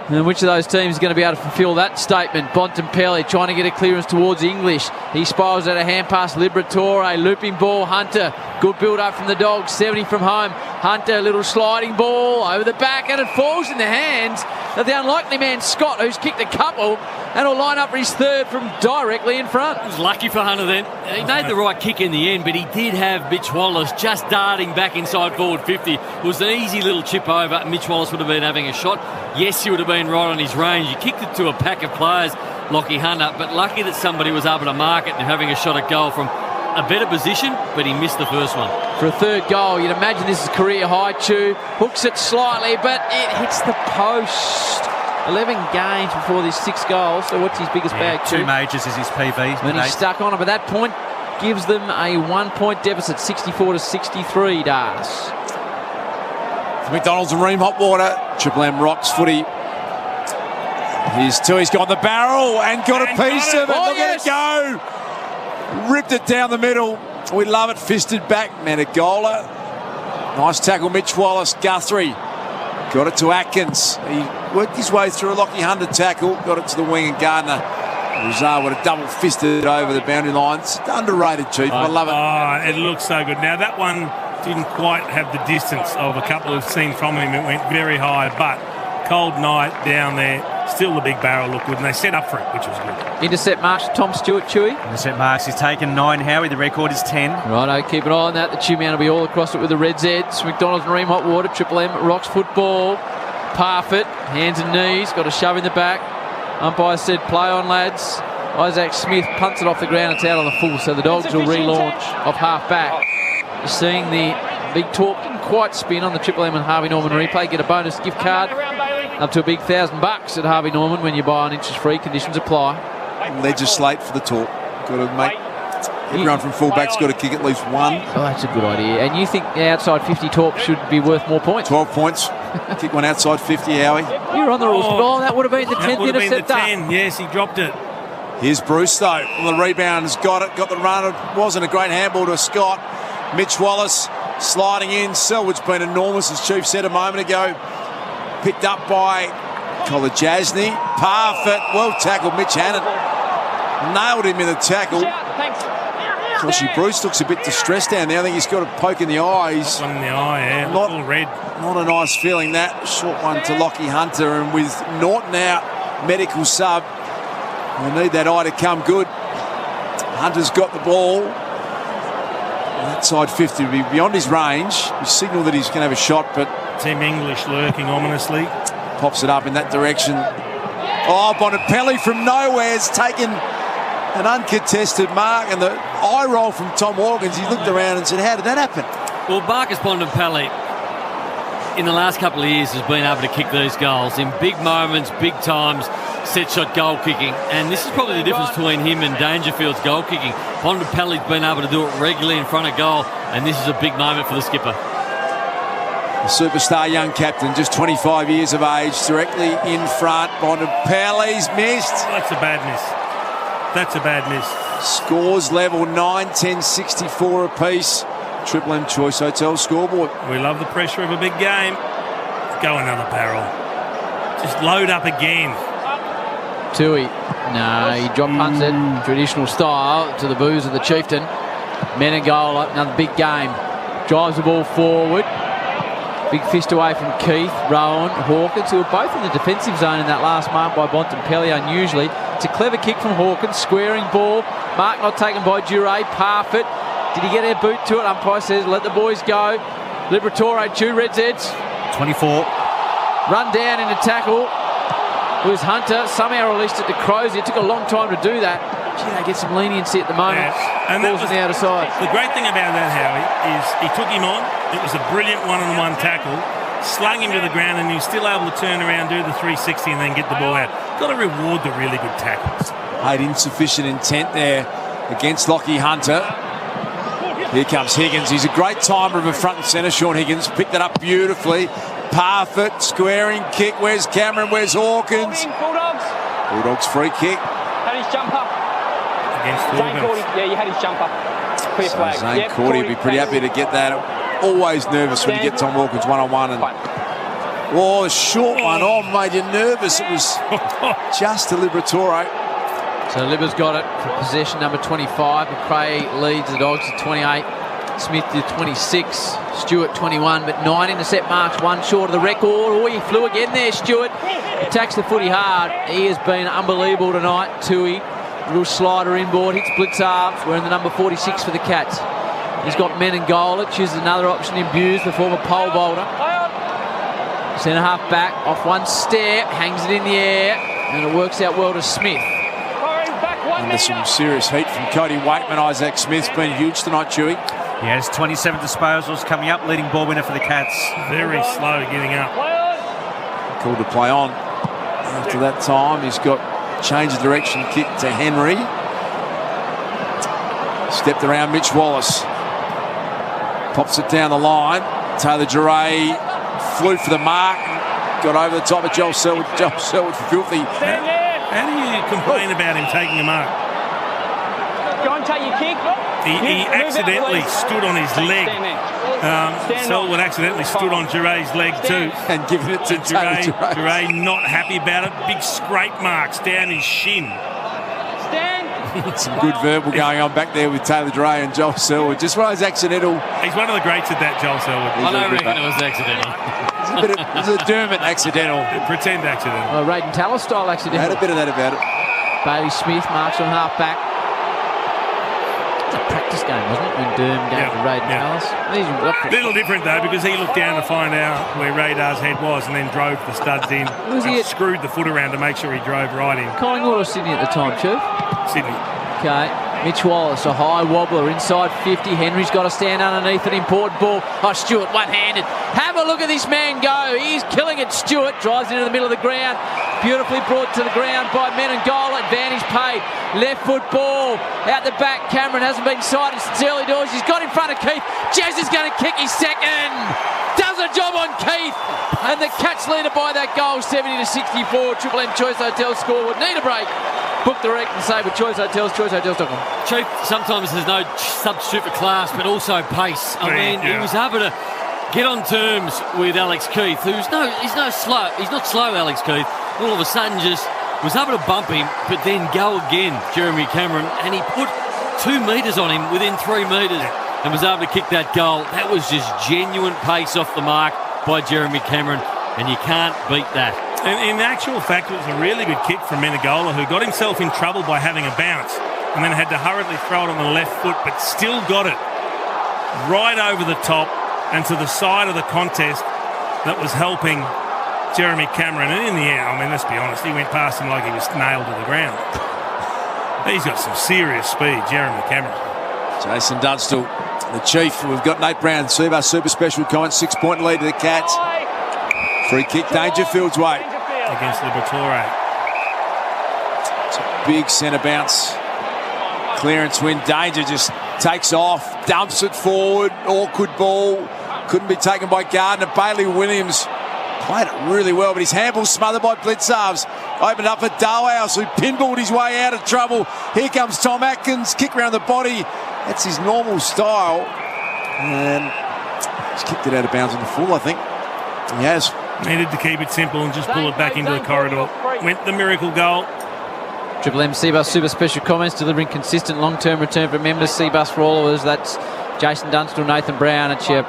Speaker 6: And which of those teams is going to be able to fulfil that statement? Bontempelli trying to get a clearance towards English. He spirals at a hand pass. Liberatore, looping ball. Hunter, good build up from the Dogs. 70 from home. Hunter, a little sliding ball over the back, and it falls in the hands of the unlikely man Scott, who's kicked a couple and will line up for his third from directly in front.
Speaker 3: It was lucky for Hunter then. He made the right kick in the end, but he did have Mitch Wallace just darting back inside forward 50. It was an easy little chip over, and Mitch Wallace would have been having a shot. Yes, he would have been right on his range. He kicked it to a pack of players, Lockie Hunter, but lucky that somebody was able to mark it and having a shot at goal from a better position, but he missed the first one.
Speaker 6: For a third goal, you'd imagine this is career high. Chew hooks it slightly, but it hits the post. 11 games before these 6 goals. So what's his biggest bag?
Speaker 1: 2 majors is his PB.
Speaker 6: And he's stuck on it, but that point gives them a 1-point deficit, 64-63, Dars.
Speaker 25: For McDonald's and Ream Hot Water, Triple M Rocks Footy. Here's 2, he's got the barrel and got a piece of it. Look at it go. Ripped it down the middle. We love it. Fisted back, Menegola. Nice tackle, Mitch Wallace. Guthrie got it to Atkins. He worked his way through a Lockie Hunter tackle. Got it to the wing, and Gardner Rizal would have double fisted over the boundary lines. Underrated, Chief. I love it.
Speaker 24: Oh, it looks so good. Now, that one didn't quite have the distance of a couple we've seen from him. It went very high, but cold night down there. Still the big barrel looked good, and they set up for it, which was good.
Speaker 6: Intercept marks, Tom Stewart, Chewy.
Speaker 1: Intercept marks, he's taken 9, Howie. The record is 10.
Speaker 6: Righto, keep an eye on that. The Chew Man will be all across it with the Red Zeds. McDonald's and Ream Hot Water, Triple M Rocks Football. Parfitt, hands and knees, got a shove in the back. Umpire said play on, lads. Isaac Smith punts it off the ground, it's out on the full, so the Dogs will relaunch off half back. You're seeing the big talk, didn't quite spin on the Triple M and Harvey Norman replay. Get a bonus gift card up to a big $1,000 at Harvey Norman when you buy on interest-free. Conditions apply.
Speaker 25: Legislate for the talk. Got to make everyone from fullback's got to kick at least 1.
Speaker 6: Oh, that's a good idea. And you think the outside 50 talk should be worth more points?
Speaker 25: 12 points. Kick one outside 50, Howie.
Speaker 6: You're on the rules. Oh, that would have been the 10th intercept.
Speaker 24: 10. Yes, he dropped it.
Speaker 25: Here's Bruce, though, on the rebound. Has got it. Got the run. It wasn't a great handball to Scott. Mitch Wallace sliding in. Selwood's been enormous, as Chief said a moment ago. Picked up by Kolajasny. Parfitt. Well tackled, Mitch Hannon. Nailed him in the tackle. Actually, Bruce looks a bit distressed down there. I think he's got a poke in the eyes.
Speaker 24: One in the eye, yeah.
Speaker 25: Not
Speaker 24: all red.
Speaker 25: Not a nice feeling, that. Short one to Lockie Hunter. And with Norton out, medical sub, we need that eye to come good. Hunter's got the ball. That side 50 would be beyond his range. He signalled that he's going to have a shot, but
Speaker 24: Tim English lurking ominously.
Speaker 25: Pops it up in that direction. Oh, Bontempelli from nowhere has taken an uncontested mark, and the eye roll from Tom Hawkins. He looked around and said, how did that happen?
Speaker 3: Well, Marcus Bontempelli, in the last couple of years, has been able to kick these goals in big moments, big times, set shot goal kicking. And this is probably the difference between him and Dangerfield's goal kicking. Bontempelli's been able to do it regularly in front of goal, and this is a big moment for the skipper.
Speaker 25: The superstar young captain, just 25 years of age, directly in front. Bontempelli's missed.
Speaker 24: That's a bad miss. That's a bad miss.
Speaker 25: Scores level 9-10-64 apiece. Triple M Choice Hotel scoreboard.
Speaker 24: We love the pressure of a big game. Go another barrel. Just load up again.
Speaker 6: Tui. No, he drop punts it. Traditional style to the booze of the Chieftain. Menegola, another big game. Drives the ball forward. Big fist away from Keith, Rowan, Hawkins, who were both in the defensive zone in that last mark by Bontempelli, unusually. It's a clever kick from Hawkins, squaring ball. Mark not taken by Duray. Parfitt. Did he get a boot to it? Umpire says, let the boys go. Liberatore, 2 Reds Eds.
Speaker 1: 24.
Speaker 6: Run down in a tackle. It was Hunter. Somehow released it to Crozier. It took a long time to do that. Gee, they get some leniency at the moment.
Speaker 24: Yeah. And
Speaker 6: balls on the outer side.
Speaker 24: The great thing about that, Howie, is he took him on. It was a brilliant one-on-one tackle. Slung him to the ground, and he was still able to turn around, do the 360, and then get the ball out. Got to reward the really good tackles.
Speaker 25: Had insufficient intent there against Lockie Hunter. Here comes Higgins. He's a great timer of a front and centre. Sean Higgins picked that up beautifully. Parfitt, squaring kick. Where's Cameron? Where's Hawkins? Bulldogs free kick.
Speaker 2: Had his jumper.
Speaker 24: Against
Speaker 2: Zane Cordy. Yeah, you had his jumper. Clear flag.
Speaker 25: Zane Cordy would be pretty happy to get that. Always nervous when you get Tom Hawkins one-on-one. And oh, a short one. Oh, made you nervous. It was just a Liberatore.
Speaker 6: So Libba's got it for possession number 25. McRae leads the Dogs to 28. Smith to 26. Stewart 21, but 9 intercept marks, 1 short of the record. Oh, he flew again there, Stewart. Attacks the footy hard. He has been unbelievable tonight. Tui, little slider inboard, hits blitz halves. Wearing the number 46 for the Cats. He's got Menegola, chooses another option in Buse, the former pole vaulter. Centre half back, off one step, hangs it in the air, and it works out well to Smith.
Speaker 25: Under some serious heat from Cody Waitman. Isaac Smith's been huge tonight, Chewy.
Speaker 1: He has 27 disposals coming up, leading ball winner for the Cats.
Speaker 24: Very slow getting up.
Speaker 25: Called to play on. After that time, he's got change of direction kick to Henry. Stepped around Mitch Wallace. Pops it down the line. Taylor Duray flew for the mark. Got over the top of Joel Selwood. Joel Selwood filthy.
Speaker 24: How do you complain about him taking a mark?
Speaker 2: Go and take your kick.
Speaker 24: He accidentally stood on his leg. Selwood accidentally stood on Duray's leg too.
Speaker 25: And given it to
Speaker 24: Duray not happy about it. Big scrape marks down his shin.
Speaker 25: Some good verbal going on back there with Taylor Duray and Joel Selwood. Just one of those accidental.
Speaker 24: He's one of the greats at that, Joel Selwood.
Speaker 3: I don't reckon it was accidental.
Speaker 25: It's a Dermot accidental.
Speaker 24: Pretend accidental.
Speaker 6: Oh, Raiden Tallis style accidental.
Speaker 25: Had a bit of that about it.
Speaker 6: Bailey Smith marks on half back. It's a practice game, wasn't it? When Derm gave to Raiden Tallis.
Speaker 24: A little different though, because he looked down to find out where Radar's head was and then drove the studs in. Screwed the foot around to make sure he drove right in.
Speaker 6: Collingwood or Sydney at the time, Chief?
Speaker 24: Sydney.
Speaker 6: Okay. Mitch Wallace, a high wobbler inside 50. Henry's got to stand underneath an important ball. Oh, Stewart one-handed. Have a look at this man go. He's killing it. Stewart drives into the middle of the ground. Beautifully brought to the ground by Menegola. Advantage paid. Left foot ball. Out the back. Cameron hasn't been sighted since early doors. He's got in front of Keith. Jazz is going to kick his second. Does a job on Keith. And the Cats lead it by that goal, 70-64. Triple M Choice Hotel scoreboard. Need a break. Book direct and save with Choice Hotels, choicehotels.com.
Speaker 3: Chief, sometimes there's no substitute for class, but also pace. I mean, he was able to get on terms with Alex Keith, he's not slow, Alex Keith. All of a sudden just was able to bump him, but then go again, Jeremy Cameron, and he put 2 metres on him within 3 metres and was able to kick that goal. That was just genuine pace off the mark by Jeremy Cameron, and you can't beat that.
Speaker 24: And in actual fact, it was a really good kick from Menegola, who got himself in trouble by having a bounce and then had to hurriedly throw it on the left foot, but still got it. right over the top and to the side of the contest that was helping Jeremy Cameron. And in the air, I mean, let's be honest, he went past him like he was nailed to the ground. He's got some serious speed, Jeremy Cameron.
Speaker 25: Jason Dunstall, the chief. We've got Nate Brown, Seabass Super Special comment, 6-point lead to the Cats. Free kick Dangerfield's way.
Speaker 24: Against Liberatore.
Speaker 25: It's a big centre bounce. Clearance win. Danger just takes off, dumps it forward. Awkward ball. Couldn't be taken by Gardner. Bailey Williams played it really well, but his handball smothered by Blitzarves. Opened up for Darhouse, who pinballed his way out of trouble. Here comes Tom Atkins, kick around the body. That's his normal style. And he's kicked it out of bounds on the full, I think. He has.
Speaker 24: Needed to keep it simple and just pull it back into the corridor. Went the miracle goal.
Speaker 6: Triple M Seabus Super Special comments, delivering consistent long-term return for members. Seabus for all of us. That's Jason Dunstall, Nathan Brown. It's your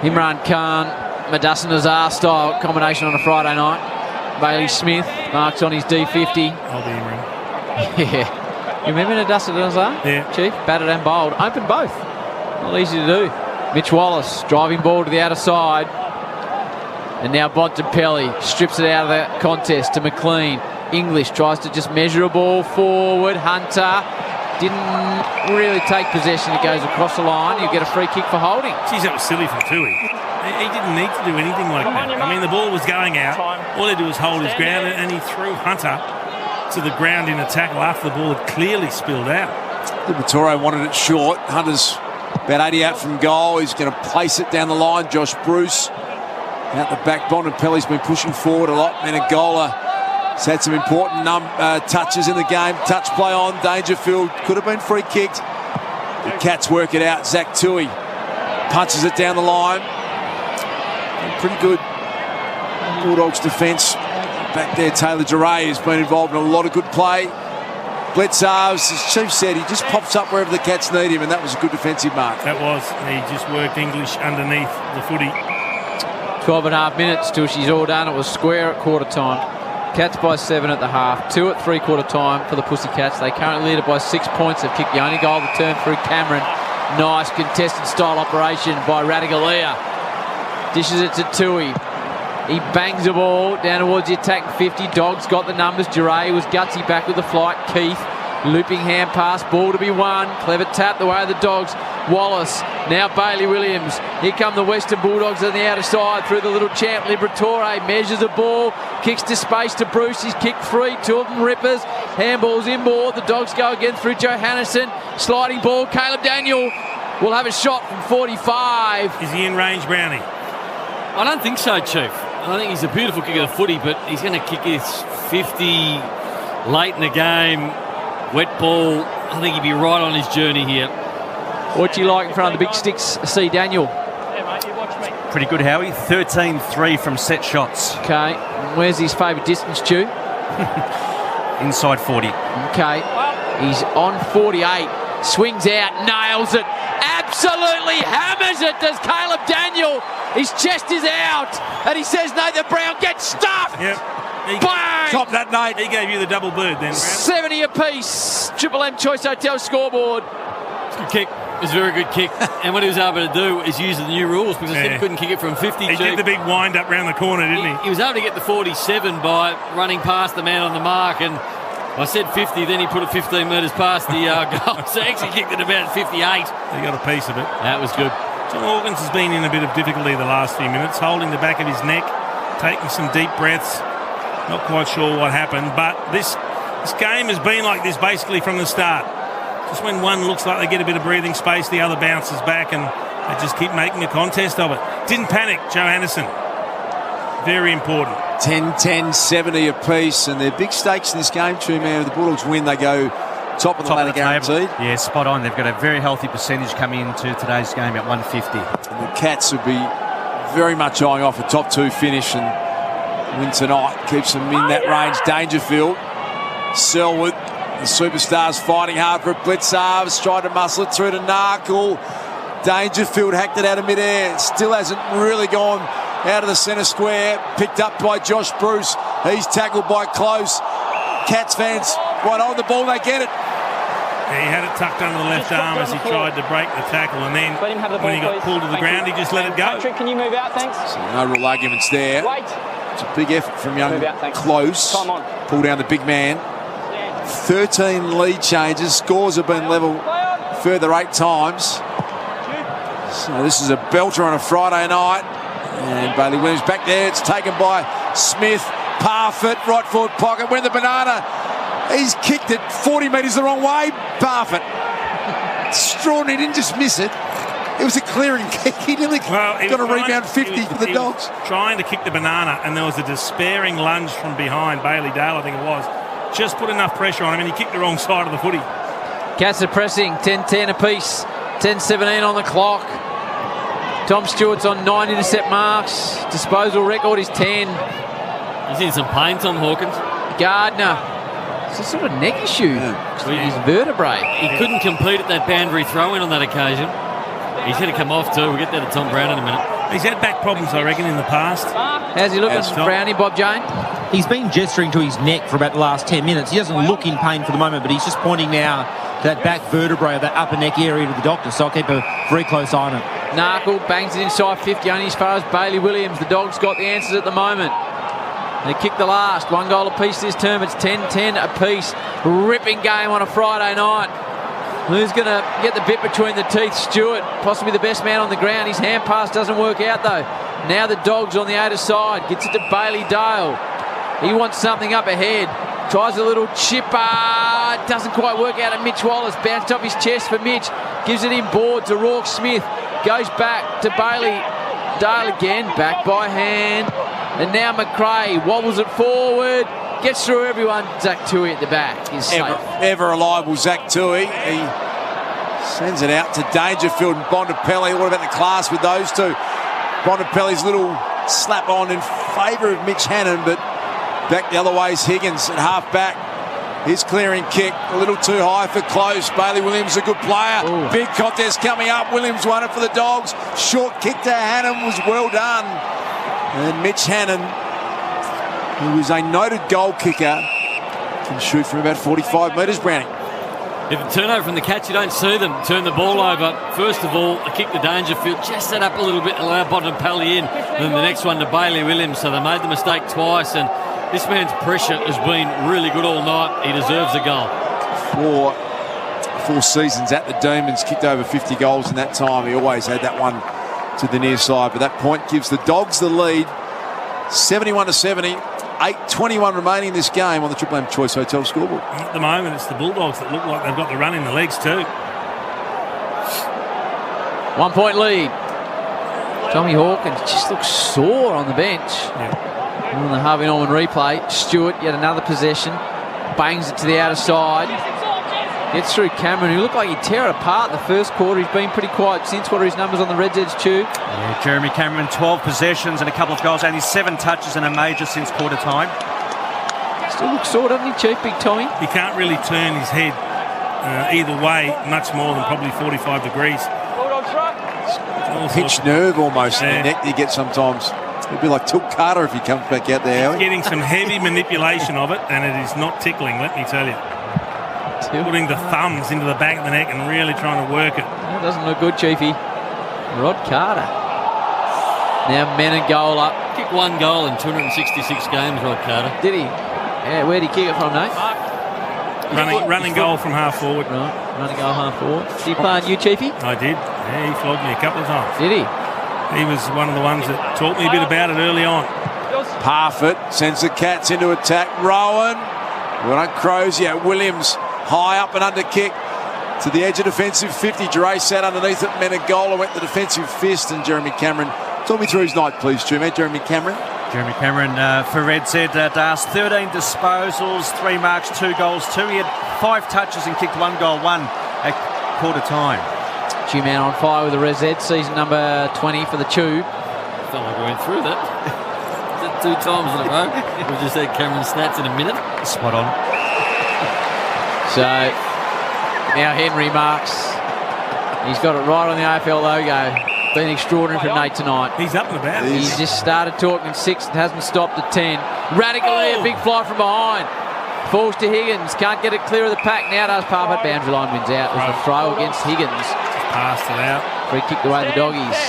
Speaker 6: Imran Khan, Madassan Azar style combination on a Friday night. Bailey Smith marks on his D50.
Speaker 24: I'll be Imran.
Speaker 6: Yeah. You remember Madassan Azar?
Speaker 24: Yeah.
Speaker 6: Chief, batted and bowled. Open both. Not easy to do. Mitch Wallace, driving ball to the outer side. And now Bontempelli strips it out of the contest to McLean. English tries to just measure a ball forward. Hunter didn't really take possession. It goes across the line. You get a free kick for holding.
Speaker 24: Geez, that was silly from Tui. He didn't need to do anything like that. I mean, the ball was going out. All he did was hold his ground, and he threw Hunter to the ground in a tackle after the ball had clearly spilled out.
Speaker 25: Liberatore wanted it short. Hunter's about 80 out from goal. He's going to place it down the line. Josh Bruce out the back. Bontempelli's been pushing forward a lot. Menegola has had some important touches in the game. Touch play on. Dangerfield could have been free kicked. The Cats work it out. Zach Tui punches it down the line. Pretty good Bulldogs defence. Back there, Taylor Duray has been involved in a lot of good play. Blitzarves, as Chief said, he just pops up wherever the Cats need him, and that was a good defensive mark.
Speaker 24: That was. He just worked English underneath the footy.
Speaker 6: 12 and a half minutes till she's all done. It was square at quarter time. Cats by 7 at the half. 2 at three-quarter time for the Pussycats. They currently lead it by 6 points. They've kicked the only goal of the turn through Cameron. Nice contested style operation by Radigalia. Dishes it to Tui. He bangs the ball down towards the attack 50. Dogs got the numbers. Duray was gutsy back with the flight. Keith looping hand pass. Ball to be won. Clever tap the way of the Dogs. Wallace. Now Bailey Williams. Here come the Western Bulldogs on the outer side through the little champ. Liberatore measures the ball. Kicks to space to Bruce. He's kicked free. 2 of them rippers. Handballs inboard. The Dogs go again through Johannesson. Sliding ball. Caleb Daniel will have a shot from 45.
Speaker 24: Is he in range, Brownie?
Speaker 3: I don't think so, Chief. I think he's a beautiful kicker of footy, but he's going to kick his 50 late in the game. Wet ball. I think he'd be right on his journey here.
Speaker 6: What do you like in front of the big sticks, C. Daniel?
Speaker 1: Pretty good, Howie. 13-3 from set shots.
Speaker 6: Okay. Where's his favourite distance, Stu?
Speaker 1: Inside 40.
Speaker 6: Okay. He's on 48. Swings out. Nails it. Absolutely hammers it, does Caleb Daniel. His chest is out. And he says, Nathan Brown, get stuffed.
Speaker 24: Yep.
Speaker 6: Bang!
Speaker 24: Top that, Nate. He gave you the double bird then, Brown.
Speaker 6: 70 apiece. Triple M Choice Hotel scoreboard.
Speaker 3: It's a good kick. It was a very good kick. And what he was able to do is use the new rules because he couldn't kick it from 50.
Speaker 24: He did the big wind up round the corner, didn't he?
Speaker 3: He was able to get the 47 by running past the man on the mark. And I said 50, then he put it 15 metres past the goal. So he actually kicked it about 58.
Speaker 24: He got a piece of it.
Speaker 3: That was good.
Speaker 24: John Hawkins has been in a bit of difficulty the last few minutes, holding the back of his neck, taking some deep breaths. Not quite sure what happened, but this game has been like this basically from the start. Just when one looks like they get a bit of breathing space, the other bounces back and they just keep making a contest of it. Didn't panic, Johannesson. Very important.
Speaker 25: 10-10, 70 apiece, and they're big stakes in this game too, man. If the Bulldogs win, they go top of the ladder guaranteed.
Speaker 1: Yeah, spot on. They've got a very healthy percentage coming into today's game at 150.
Speaker 25: And the Cats would be very much eyeing off a top 2 finish and win tonight. Keeps them in that range. Dangerfield, Selwood, the superstars fighting hard for it. Blitzarves tried to muscle it through to Narkle. Dangerfield hacked it out of midair. Still hasn't really gone out of the centre square. Picked up by Josh Bruce. He's tackled by Close. Cats fans right on the ball. They get it.
Speaker 24: He had it tucked under the left arm as he tried to break the tackle, and then
Speaker 2: Let him have the ball,
Speaker 24: when he got
Speaker 2: please.
Speaker 24: pulled to the ground, he just let it go.
Speaker 2: Patrick, can you move out? Thanks.
Speaker 25: So no real arguments there.
Speaker 2: Wait.
Speaker 25: It's a big effort from young
Speaker 2: Move out, thanks.
Speaker 25: Close.
Speaker 2: Time on.
Speaker 25: Pull down the big man. 13 lead changes. Scores have been level further 8 times. So this is a belter on a Friday night. And Bailey Williams back there. It's taken by Smith. Parfitt, right forward pocket. Win the banana. He's kicked it 40 metres the wrong way. Parfitt. Extraordinary. He didn't just miss it. It was a clearing kick. He nearly got a rebound 50 for the Dogs.
Speaker 24: Trying to kick the banana, and there was a despairing lunge from behind. Bailey Dale, I think it was. Just put enough pressure on him, and he kicked the wrong side of the footy.
Speaker 6: Cats are pressing, 10-10 apiece, 10-17 on the clock. Tom Stewart's on 9 intercept marks. Disposal record is 10.
Speaker 3: He's in some pain, Tom Hawkins.
Speaker 6: Gardner. It's a sort of neck issue. His vertebrae.
Speaker 3: He couldn't compete at that boundary throw-in on that occasion. He's going to come off too. We'll get there to Tom Brown in a minute.
Speaker 24: He's had back problems, I reckon, in the past.
Speaker 6: How's he looking, Brownie, Bob Jane?
Speaker 4: He's been gesturing to his neck for about the last 10 minutes. He doesn't look in pain for the moment, but he's just pointing now to that back vertebrae of that upper neck area to the doctor, so I'll keep a very close eye on it.
Speaker 6: Narkle bangs it inside 50, only as far as Bailey Williams. The Dogs got the answers at the moment. They kicked the last. 1 goal apiece this term. It's 10-10 apiece. Ripping game on a Friday night. Who's going to get the bit between the teeth? Stewart, possibly the best man on the ground. His hand pass doesn't work out, though. Now the Dogs on the outer side. Gets it to Bailey Dale. He wants something up ahead. Tries a little chipper. Doesn't quite work out at Mitch Wallace. Bounced off his chest for Mitch. Gives it inboard to Rourke Smith. Goes back to Bailey Dale again. Back by hand. And now McRae wobbles it forward. Gets through everyone. Zach Tui at the back is safe.
Speaker 25: Ever reliable Zach Tui. He sends it out to Dangerfield and Bontempelli. What about the class with those two? Bontempelli's little slap on in favour of Mitch Hannon, but back the other way is Higgins at half back. His clearing kick a little too high for Close. Bailey Williams a good player. Ooh. Big contest coming up. Williams won it for the Dogs. Short kick to Hannon was well done. And Mitch Hannon, who is a noted goal kicker, can shoot from about 45 metres, Browning.
Speaker 3: If a turnover from the Cats, you don't see them turn the ball over. First of all, a kick to Dangerfield, just set up a little bit, allow Bontempelli in. And then the next one to Bailey Williams. So they made the mistake twice, and this man's pressure has been really good all night. He deserves a goal.
Speaker 25: Four seasons at the Demons, kicked over 50 goals in that time. He always had that one to the near side, but that point gives the Dogs the lead, 71-70. 8:21 remaining in this game on the Triple M Choice Hotel scoreboard.
Speaker 24: At the moment, it's the Bulldogs that look like they've got the run in the legs too.
Speaker 6: 1 point lead. Tommy Hawkins just looks sore on the bench.
Speaker 24: Yeah.
Speaker 6: On the Harvey Norman replay, Stewart, yet another possession. Bangs it to the outer side. Gets through Cameron, who looked like he'd tear it apart in the first quarter. He's been pretty quiet since. What are his numbers on the Reds Edge tube?
Speaker 1: Yeah, Jeremy Cameron, 12 possessions and a couple of goals. Only 7 touches and a major since quarter time.
Speaker 6: Still looks sore, doesn't he, Chief Big Tommy?
Speaker 24: He can't really turn his head either way, much more than probably 45 degrees.
Speaker 25: Pinched nerve almost in the neck you get sometimes. It'd be like Tilt Carter if he comes back out there.
Speaker 24: He's getting some heavy manipulation of it, and it is not tickling, let me tell you. Putting the thumbs into the back of the neck and really trying to work it.
Speaker 6: That doesn't look good, Chiefy. Rod Carter. Now Menegola.
Speaker 3: Kicked 1 goal in 266 games, Rod Carter.
Speaker 6: Did he? Yeah, where'd he kick it from, Nate?
Speaker 24: Running goal from half forward.
Speaker 6: Right, running goal half forward. Did he play on you, Chiefy?
Speaker 24: I did. Yeah, he flogged me a couple of times.
Speaker 6: Did he?
Speaker 24: He was one of the ones that taught me a bit about it early on.
Speaker 25: Parfitt sends the Cats into attack. Rowan. Well done, Crozier. Williams high up and under kick to the edge of defensive 50. Dre sat underneath it. Menegola went the defensive fist, and Jeremy Cameron. Talk me through his night, please, Stu, mate. Jeremy Cameron.
Speaker 1: Jeremy Cameron for Red said Das 13 disposals, 3 marks, 2 goals, 2. He had 5 touches and kicked 1 goal, 1 at quarter time.
Speaker 6: G-Man on fire with the Res Ed, season number 20 for the Tube.
Speaker 3: Felt like we went through that. 2 times in a row. We'll just had Cameron stats in a minute.
Speaker 1: Spot on.
Speaker 6: So now Henry marks. He's got it right on the AFL logo. Been extraordinary for Nate tonight.
Speaker 24: He's up and about.
Speaker 6: He's just started talking 6 and hasn't stopped at 10. Radically, a big fly from behind. Falls to Higgins. Can't get it clear of the pack. Now does Parfitt. Boundary line wins out. It was the throw against Higgins.
Speaker 24: Passed it out.
Speaker 6: Free kicked away the Doggies.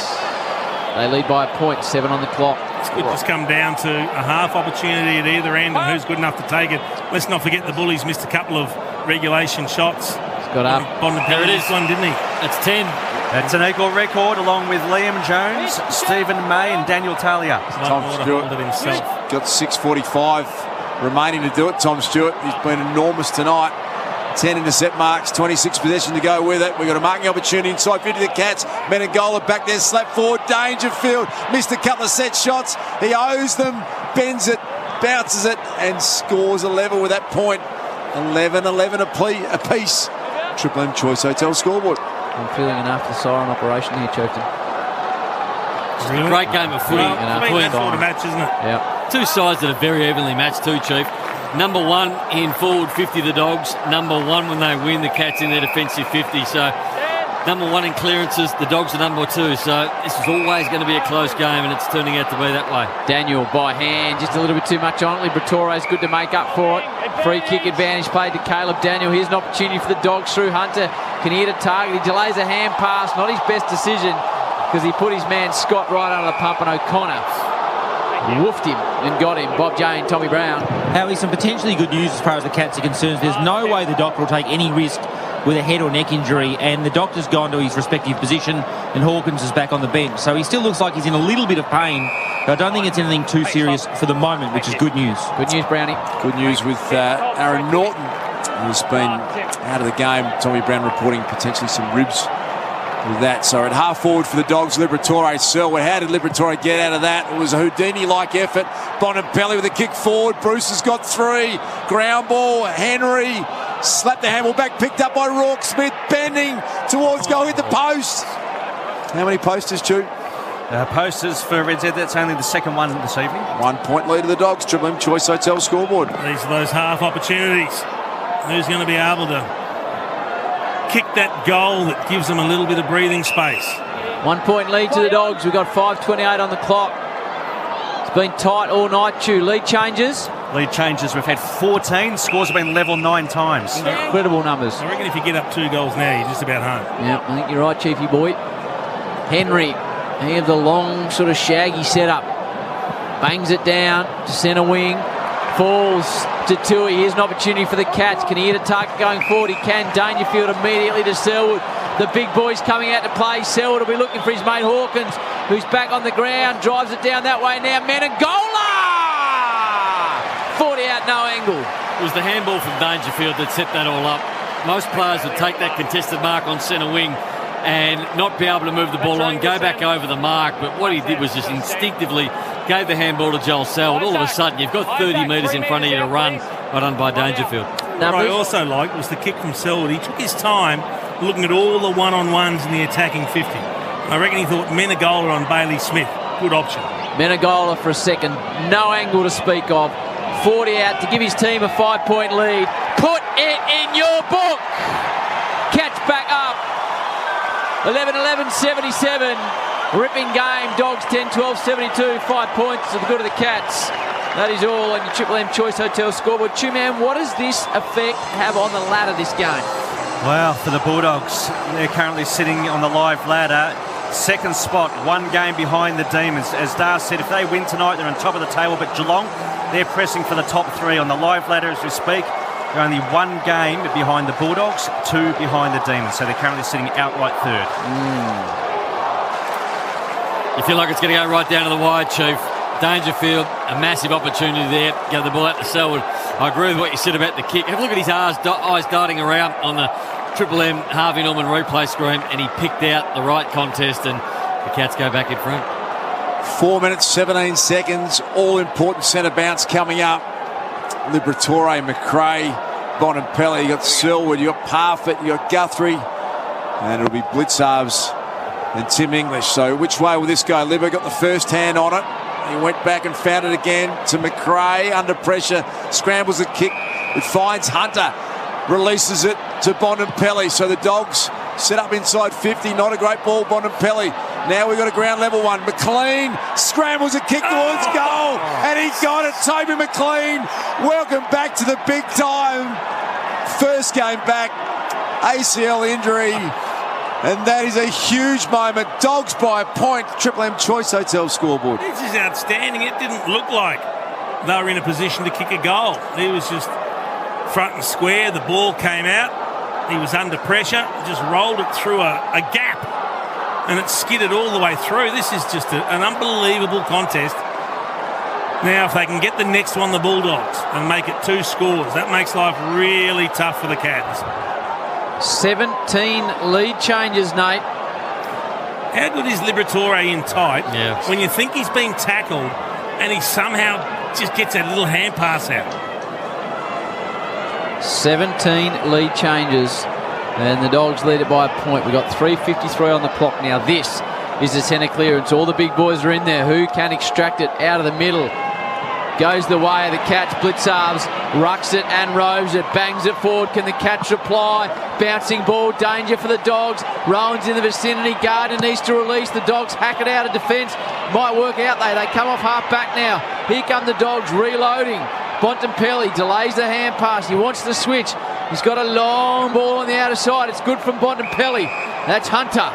Speaker 6: They lead by a point. 7 on the clock.
Speaker 24: It's good to come down to a half opportunity at either end, and who's good enough to take it. Let's not forget the Bullies missed a couple of regulation shots.
Speaker 6: He's got up.
Speaker 24: There it is. One, didn't he?
Speaker 3: It's 10.
Speaker 1: That's an equal record, along with Liam Jones, Stephen May and Daniel Talia.
Speaker 25: Tom Stewart got 6:45 remaining to do it. Tom Stewart, he's been enormous tonight. 10 intercept marks, 26 possession to go with it. We've got a marking opportunity inside 50 to the Cats. Menegola back there, slap forward. Dangerfield missed a couple of set shots. He owes them, bends it, bounces it, and scores a level with that point. 11-11 apiece. Triple M Choice Hotel scoreboard.
Speaker 6: I'm feeling an after siren operation here, Chokton.
Speaker 3: Really? Great game of footy.
Speaker 24: That's sort of match, isn't it?
Speaker 6: Yeah.
Speaker 3: Two sides that are very evenly matched too, Chief. Number one in forward 50, the Dogs. Number one when they win, the Cats in their defensive 50. So number one in clearances, the Dogs are number two. So this is always going to be a close game, and it's turning out to be that way.
Speaker 6: Daniel by hand, just a little bit too much on it. Liberatore's good to make up for it. Free kick advantage played to Caleb Daniel. Here's an opportunity for the Dogs through Hunter. Can he hit a target? He delays a hand pass. Not his best decision because he put his man Scott right under the pump, and O'Connor woofed him and got him. Bob Jane, Tommy Brown.
Speaker 4: Howie, some potentially good news as far as the Cats are concerned. There's no way the doctor will take any risk with a head or neck injury, and the doctor's gone to his respective position, and Hawkins is back on the bench. So he still looks like he's in a little bit of pain, but I don't think it's anything too serious for the moment, which is good news.
Speaker 6: Good news, Brownie.
Speaker 25: Good news with Aaron Norton, who's been out of the game. Tommy Brown reporting potentially some ribs with that. So at half forward for the Dogs, Liberatore, Selwood. How did Liberatore get out of that? It was a Houdini-like effort. Bonampelli with a kick forward. Bruce has got 3. Ground ball. Henry slapped the handball back, picked up by Rourke Smith, bending towards goal, hit the post. How many posters, Chu?
Speaker 1: Posters for Red Z, that's only the second one this evening.
Speaker 25: 1 point lead of the Dogs. Triple M Choice Hotel scoreboard.
Speaker 24: These are those half opportunities. Who's going to be able to kick that goal that gives them a little bit of breathing space?
Speaker 6: 1 point lead to the Dogs. We've got 5:28 on the clock. It's been tight all night, Chu. Lead changes.
Speaker 1: Lead changes. We've had 14. Scores have been level 9 times.
Speaker 6: Incredible numbers.
Speaker 24: I reckon if you get up 2 goals now, you're just about home.
Speaker 6: Yeah, I think you're right, Chiefy boy. Henry, he had the long sort of shaggy setup. Bangs it down to centre wing. Falls to Tui. Here's an opportunity for the Cats. Can he hit a target going forward? He can. Dangerfield immediately to Selwood. The big boys coming out to play. Selwood will be looking for his mate Hawkins, who's back on the ground. Drives it down that way now. Menegola! 40 out, no angle.
Speaker 3: It was the handball from Dangerfield that set that all up. Most players would take that contested mark on centre wing and not be able to move the ball on, go back over the mark, but what he did was just instinctively gave the handball to Joel Selwood. All of a sudden, you've got 30 metres in front of you to run, well done by Dangerfield.
Speaker 24: What I also liked was the kick from Selwood. He took his time looking at all the one-on-ones in the attacking 50. I reckon he thought Menegola on Bailey Smith, good option.
Speaker 6: Menegola for a second, no angle to speak of. 40 out to give his team a 5-point lead. Put it in your book. Catch back up. 11-11, 77. Ripping game. Dogs 10-12, 72. 5 points to the good of the Cats. That is all on your Triple M Choice Hotel scoreboard. Two-man, what does this effect have on the ladder this game?
Speaker 1: Well, for the Bulldogs, they're currently sitting on the live ladder. Second spot, 1 game behind the Demons. As Dar said, if they win tonight, they're on top of the table. But Geelong, they're pressing for the top 3 on the live ladder as we speak. They're only 1 game behind the Bulldogs, 2 behind the Demons. So they're currently sitting outright third.
Speaker 3: You feel like it's going to go right down to the wire, Chief. Dangerfield, a massive opportunity there. Get the ball out to Selwood. I agree with what you said about the kick. Have a look at his eyes darting around on the Triple M Harvey Norman replay screen, and he picked out the right contest, and the Cats go back in front.
Speaker 25: 4 minutes, 17 seconds. All important centre bounce coming up. Liberatore, McRae, Bonampelli. You got Selwood, you got Parfitt, you got Guthrie, and it'll be Blitzarves and Tim English. So which way will this go? Libber got the first hand on it. He went back and found it again to McRae under pressure. Scrambles the kick. It finds Hunter. Releases it to Bonampelli. So the Dogs set up inside 50. Not a great ball. Bonampelli Now we've got a ground level one. McLean scrambles a kick towards goal, and he got it. Toby McLean, welcome back to the big time. First game back, ACL injury, and that is a huge moment. Dogs by a point. Triple M Choice Hotel scoreboard.
Speaker 24: This is outstanding. It didn't look like they were in a position to kick a goal. He was just front and square. The ball came out. He was under pressure, just rolled it through a gap, and it skidded all the way through. This is just an unbelievable contest. Now, if they can get the next one, the Bulldogs, and make it 2 scores, that makes life really tough for the Cats.
Speaker 6: 17 lead changes, Nate.
Speaker 24: How good is Liberatore in tight when you think he's being tackled and he somehow just gets that little hand pass out?
Speaker 6: 17 lead changes, and the Dogs lead it by a point. We've got 3:53 on the clock now. This is the centre clearance. All the big boys are in there. Who can extract it out of the middle? Goes the way of the Cats. Blitzarves rucks it and roves it. Bangs it forward. Can the Cats reply? Bouncing ball. Danger for the Dogs. Rowan's in the vicinity. Gardner needs to release. The Dogs hack it out of defence. Might work out though. They come off half back now. Here come the Dogs reloading. Bontempelli delays the hand pass. He wants to switch. He's got a long ball on the outer side. It's good from Bontempelli. That's Hunter.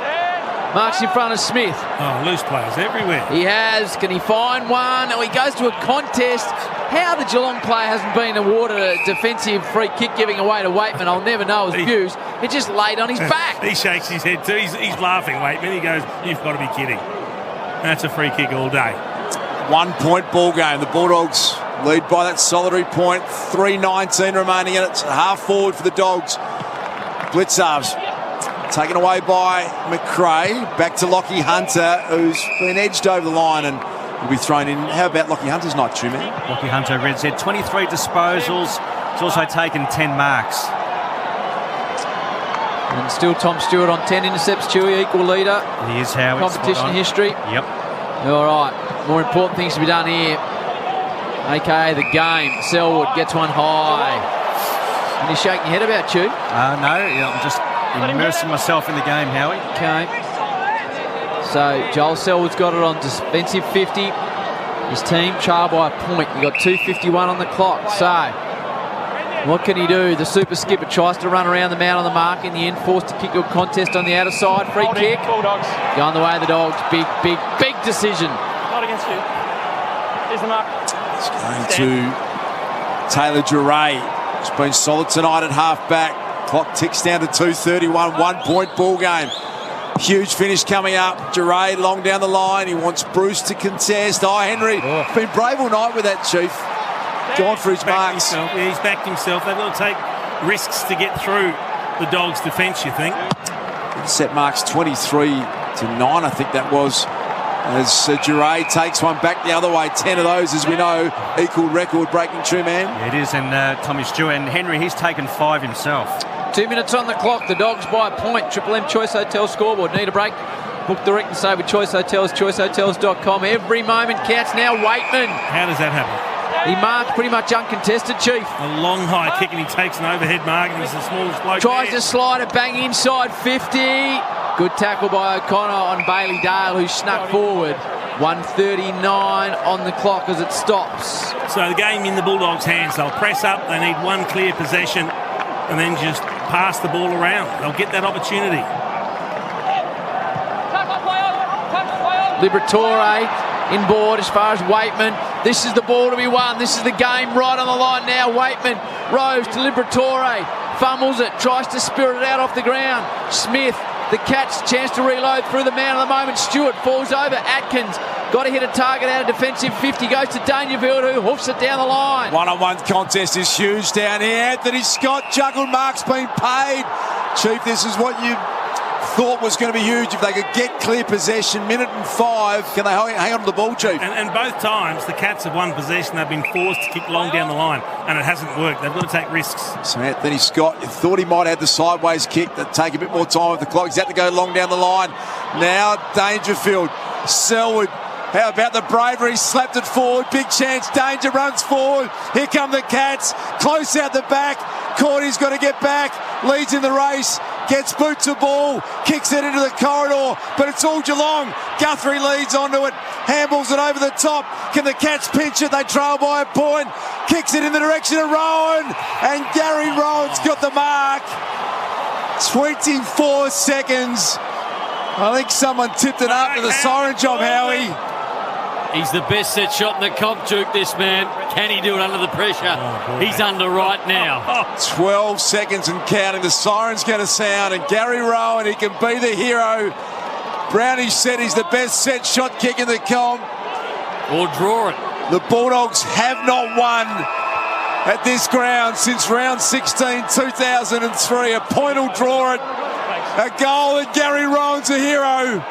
Speaker 6: Marks in front of Smith.
Speaker 24: Oh, loose players everywhere.
Speaker 6: He has. Can he find one? Oh, he goes to a contest. How the Geelong player hasn't been awarded a defensive free kick giving away to Waitman, I'll never know his views. It just laid on his back.
Speaker 24: He shakes his head too. He's laughing, Waitman. He goes, you've got to be kidding. That's a free kick all day.
Speaker 25: 1 point ball game. The Bulldogs lead by that solitary point. 3:19 remaining in it. It's half forward for the Dogs. Blitzarves taken away by McRae. Back to Lockie Hunter, who's been edged over the line and will be thrown in. How about Lockie Hunter's night, Truman?
Speaker 1: Lockie Hunter, Red said 23 disposals. He's also taken 10 marks.
Speaker 6: And still Tom Stewart on 10 intercepts, Chewy, equal leader.
Speaker 1: He is, Howie.
Speaker 6: Competition history.
Speaker 1: Yep.
Speaker 6: All right, more important things to be done here. AKA the game. Selwood gets one high. And you're shaking your head about, Chew?
Speaker 1: No, I'm just immersing myself in the game, Howie.
Speaker 6: Okay. So Joel Selwood's got it on defensive 50. His team trail by a point. You've got 2:51 on the clock. So what can he do? The super skipper tries to run around the man on the mark. In the end, forced to kick a contest on the outer side. Free kick.
Speaker 2: Bulldogs.
Speaker 6: Going the way of the Dogs. Big decision.
Speaker 2: Not against you. Here's the mark.
Speaker 25: It's going to Taylor Duray. It's been solid tonight at half-back. Clock ticks down to 2:31. 1 point ball game. Huge finish coming up. Duray long down the line. He wants Bruce to contest. Henry. Been brave all night with that, Chief. Gone for his marks.
Speaker 24: Yeah, he's backed himself. They've got to take risks to get through the Dogs' defence, you think?
Speaker 25: Set marks 23-9, I think that was. As Duray takes one back the other way. 10 of those, as we know, equal record-breaking true man.
Speaker 1: Yeah, it is, and Tommy Stewart and Henry, he's taken 5 himself.
Speaker 6: 2 minutes on the clock. The Dogs by a point. Triple M Choice Hotel scoreboard. Need a break? Book direct and save with Choice Hotels, choicehotels.com. Every moment counts now. Waitman.
Speaker 24: How does that happen?
Speaker 6: He marked pretty much uncontested, Chief.
Speaker 24: A long high kick and he takes an overhead mark and he's the smallest bloke.
Speaker 6: Tries to slide it, bang inside 50. Good tackle by O'Connor on Bailey Dale, who snuck forward. 1:39 on the clock as it stops.
Speaker 24: So the game in the Bulldogs' hands. They'll press up. They need one clear possession and then just pass the ball around. They'll get that opportunity.
Speaker 6: Liberatore inboard as far as Waitman. This is the ball to be won. This is the game right on the line now. Waitman rows to Liberatore. Fumbles it. Tries to spirit it out off the ground. Smith. The Cats chance to reload through the man of the moment. Stewart falls over. Atkins got to hit a target out of defensive 50. Goes to Dangerfield, who hoofs it down the line.
Speaker 25: One-on-one contest is huge down here. Anthony Scott juggled. Mark's been paid. Chief, this is what you thought was going to be huge. If they could get clear possession, minute and 5, can they hang on to the ball, Chief?
Speaker 24: And both times the Cats have won possession. They've been forced to kick long down the line, and it hasn't worked. They've got to take risks.
Speaker 25: So Anthony Scott, you thought he might have the sideways kick that take a bit more time with the clock. He's had to go long down the line. Now Dangerfield, Selwood. How about the bravery? Slapped it forward. Big chance. Danger runs forward. Here come the Cats. Close out the back. Cordy's got to get back. Leads in the race. gets boots a ball, kicks it into the corridor, but it's all Geelong. Guthrie leads onto it, handballs it over the top. Can the Cats pinch it? They trail by a point. Kicks it in the direction of Rowan, and Gary Rowan's got the mark. 24 seconds. I think someone tipped it after the siren job, Howie.
Speaker 3: He's the best set shot in the comp, Duke, this man. Can he do it under the pressure? He's under right now.
Speaker 25: 12 seconds and counting. The siren's going to sound, and Gary Rowan, he can be the hero. Brownie said he's the best set shot kick in the comp.
Speaker 3: Or draw it.
Speaker 25: The Bulldogs have not won at this ground since round 16, 2003. A point will draw it. A goal, and Gary Rowan's a hero.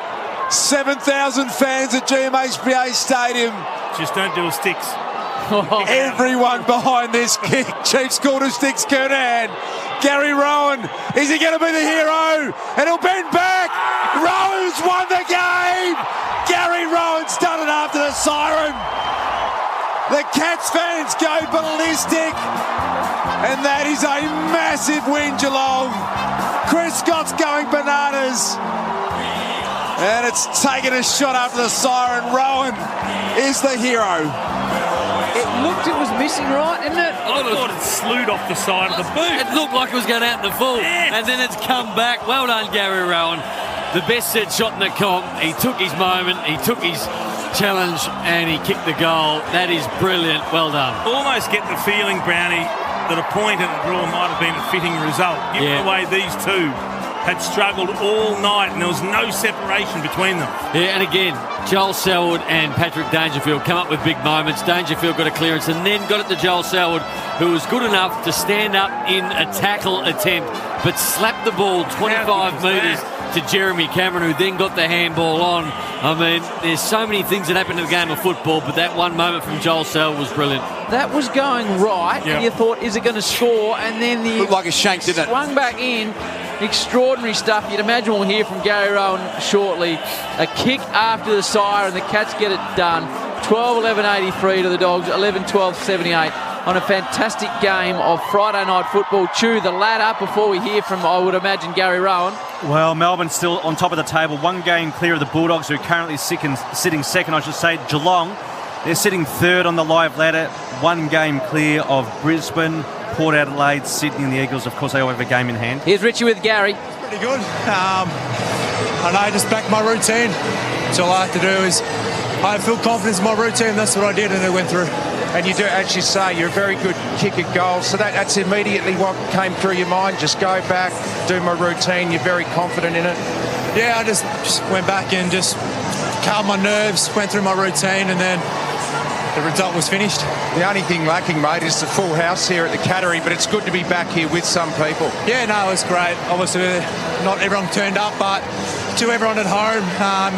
Speaker 25: 7,000 fans at GMHBA Stadium.
Speaker 24: Just don't do a sticks.
Speaker 25: Everyone behind this kick. Chiefs called a sticks, Kernahan. Gary Rowan, is he going to be the hero? And he'll bend back. Rowan's won the game. Gary Rowan's done it after the siren. The Cats fans go ballistic. And that is a massive win, Geelong. Chris Scott's going bananas. And it's taken a shot after the siren. Rowan is the hero.
Speaker 6: It was missing, right, isn't it?
Speaker 24: I thought it slewed off the side of the boot.
Speaker 3: It looked like it was going out in the full.
Speaker 24: Yes.
Speaker 3: And then it's come back. Well done, Gary Rowan. The best set shot in the comp. He took his moment. He took his challenge and he kicked the goal. That is brilliant. Well done.
Speaker 24: Almost get the feeling, Brownie, that a point and a draw might have been a fitting result, given the way these two had struggled all night and there was no separation between them.
Speaker 3: Yeah, and again, Joel Selwood and Patrick Dangerfield come up with big moments. Dangerfield got a clearance and then got it to Joel Selwood, who was good enough to stand up in a tackle attempt, but slapped the ball 25 metres to Jeremy Cameron, who then got the handball on. I mean, there's so many things that happen in the game of football, but that one moment from Joel Selwood was brilliant.
Speaker 6: That was going right, and you thought, is it going to score? And then the
Speaker 25: looked like a shank, didn't it?
Speaker 6: Swung back in. Extraordinary stuff. You'd imagine we'll hear from Gary Rowan shortly. A kick after the siren, the Cats get it done. 12-11-83 to the Dogs, 11-12-78 on a fantastic game of Friday night football. Chew the ladder before we hear from, I would imagine, Gary Rowan.
Speaker 1: Well, Melbourne's still on top of the table, one game clear of the Bulldogs, who are currently sitting second, I should say. Geelong, they're sitting third on the live ladder, one game clear of Brisbane, Port Adelaide, Sydney and the Eagles. Of course, they all have a game in hand.
Speaker 6: Here's Richie with Gary.
Speaker 12: Pretty good. I know, just back my routine. So all I have to do is I have full confidence in my routine. That's what I did, and it went through.
Speaker 9: And you do, as you say, you're a very good kick at goal. So that's immediately what came through your mind. Just go back, do my routine. You're very confident in it.
Speaker 12: Yeah, I just went back and just calmed my nerves, went through my routine, and then the result was finished.
Speaker 9: The only thing lacking, mate, is the full house here at the Cattery, but it's good to be back here with some people.
Speaker 12: Yeah, no, it was great. Obviously, not everyone turned up, but to everyone at home,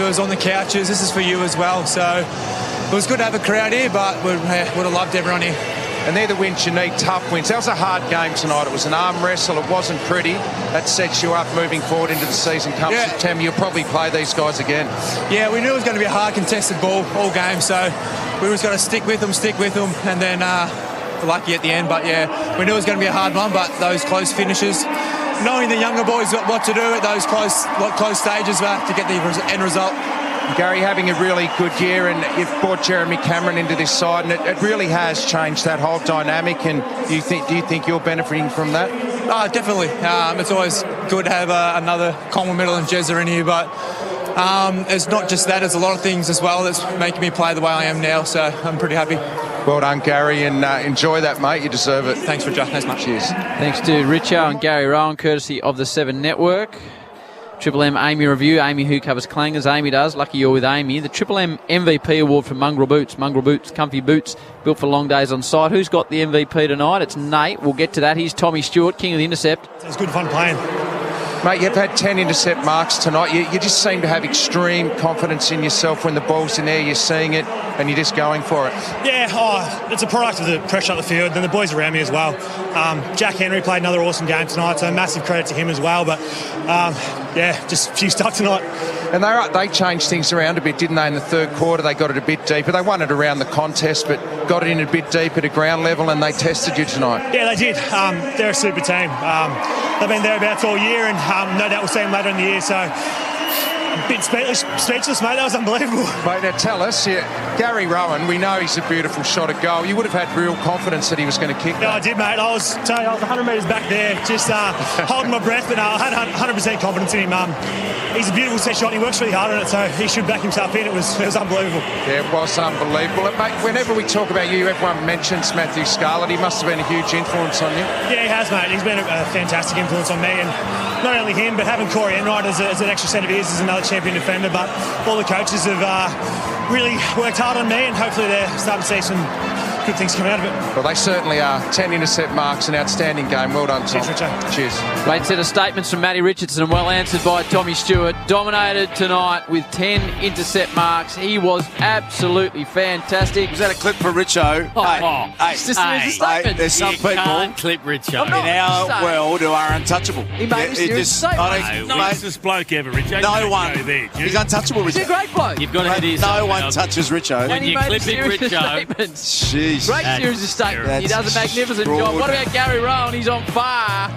Speaker 12: it was on the couches. This is for you as well, so it was good to have a crowd here, but would have loved everyone here.
Speaker 9: And they're the wins you need, tough wins. That was a hard game tonight. It was an arm wrestle. It wasn't pretty. That sets you up moving forward into the season. Come September, you'll probably play these guys again.
Speaker 12: Yeah, we knew it was going to be a hard contested ball all game, so we just got to stick with them, and then we're lucky at the end. But yeah, we knew it was going to be a hard one, but those close finishes, knowing the younger boys what to do at those close stages to get the end result.
Speaker 9: Gary, having a really good year, and you've brought Jeremy Cameron into this side, and it really has changed that whole dynamic. And do you think you're benefiting from that?
Speaker 12: Definitely. It's always good to have another Commonwealth medal and Jezza in here, but it's not just that. There's a lot of things as well that's making me play the way I am now, so I'm pretty happy.
Speaker 9: Well done, Gary, and enjoy that, mate. You deserve it.
Speaker 12: Thanks for Jack. Thanks much.
Speaker 9: Cheers.
Speaker 6: Thanks to Richo and Gary Rowan, courtesy of the 7 Network. Triple M Amy review. Amy, who covers clangers. Amy does. Lucky you're with Amy. The Triple M MVP award for Mongrel Boots. Mongrel Boots, comfy boots, built for long days on site. Who's got the MVP tonight? It's Nate. We'll get to that. He's Tommy Stewart, king of the intercept.
Speaker 12: It was good fun playing.
Speaker 9: Mate, you've had 10 intercept marks tonight. You just seem to have extreme confidence in yourself when the ball's in there. You're seeing it. and you're just going for it.
Speaker 13: Yeah, it's a product of the pressure up the field and the boys around me as well. Jack Henry played another awesome game tonight, so massive credit to him as well. But just a few stuck tonight.
Speaker 9: And they changed things around a bit, didn't they? In the third quarter, they got it a bit deeper. They won it around the contest, but got it in a bit deeper to ground level, and they tested you tonight.
Speaker 13: Yeah, they did. They're a super team. They've been thereabouts all year, and no doubt we'll see them later in the year. So a bit speechless, mate. That was unbelievable.
Speaker 9: Mate, now tell us, Gary Rowan, we know he's a beautiful shot at goal. You would have had real confidence that he was going to kick that.
Speaker 13: Yeah, I did, mate. I was 100 metres back there, just holding my breath, but I had 100% confidence in him. He's a beautiful set shot, and he works really hard on it, so he should back himself in. It was unbelievable.
Speaker 9: Yeah, it was unbelievable. And mate, whenever we talk about you, everyone mentions Matthew Scarlett. He must have been a huge influence on you.
Speaker 13: Yeah, he has, mate. He's been a fantastic influence on me, and not only him, but having Corey Enright as an extra set of ears as another champion defender. But all the coaches have really worked hard on me, and hopefully they're starting to see some good things come out of it.
Speaker 9: Well, they certainly are. 10 intercept marks, an outstanding game. Well done, Tom.
Speaker 13: Cheers, Richard.
Speaker 9: Cheers.
Speaker 6: Great set of statements from Matty Richardson, and well answered by Tommy Stewart. Dominated tonight with 10 intercept marks. He was absolutely fantastic.
Speaker 25: Was that a clip for Richo?
Speaker 6: It's just a statement.
Speaker 25: There's some people
Speaker 3: Can't clip Richo.
Speaker 25: in our world who are untouchable.
Speaker 6: He made a serious statement.
Speaker 24: Nicest bloke ever, Richard.
Speaker 25: No one. He's untouchable, Richo.
Speaker 6: He's a great bloke.
Speaker 3: You've got to hit his.
Speaker 25: No one touches Richo.
Speaker 6: And he
Speaker 3: you
Speaker 6: made
Speaker 3: clip him,
Speaker 6: serious
Speaker 3: Richo.
Speaker 6: statements.
Speaker 25: Jeez.
Speaker 6: Great series of statements. He does a magnificent job. What about Gary Rowan? He's on fire.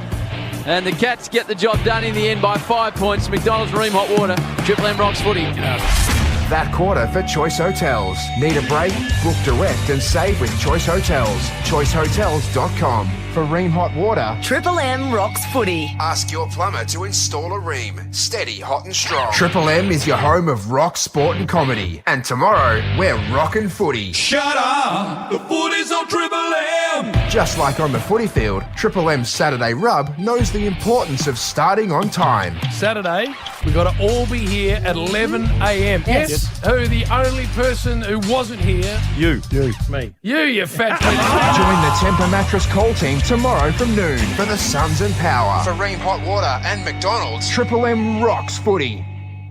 Speaker 6: And the Cats get the job done in the end by 5 points. McDonald's Marine Hot Water. Triple M Rocks Footy.
Speaker 9: That quarter for Choice Hotels. Need a break? Book direct and save with Choice Hotels. ChoiceHotels.com. For Ream Hot Water.
Speaker 22: Triple M Rocks Footy.
Speaker 9: Ask your plumber to install a Ream. Steady, hot and strong. Triple M is your home of rock, sport and comedy. And tomorrow, we're rockin' footy.
Speaker 8: Shut up! The footy's on Triple M!
Speaker 9: Just like on the footy field, Triple M's Saturday Rub knows the importance of starting on time.
Speaker 24: Saturday, we've got to all be here at 11 a.m.
Speaker 22: Yes.
Speaker 24: Who, the only person who wasn't here?
Speaker 25: You.
Speaker 24: Me. You fat
Speaker 9: Join the Temper Mattress call team tomorrow from noon for the Suns and Power. For Ream Hot Water and McDonald's, Triple M rocks footy.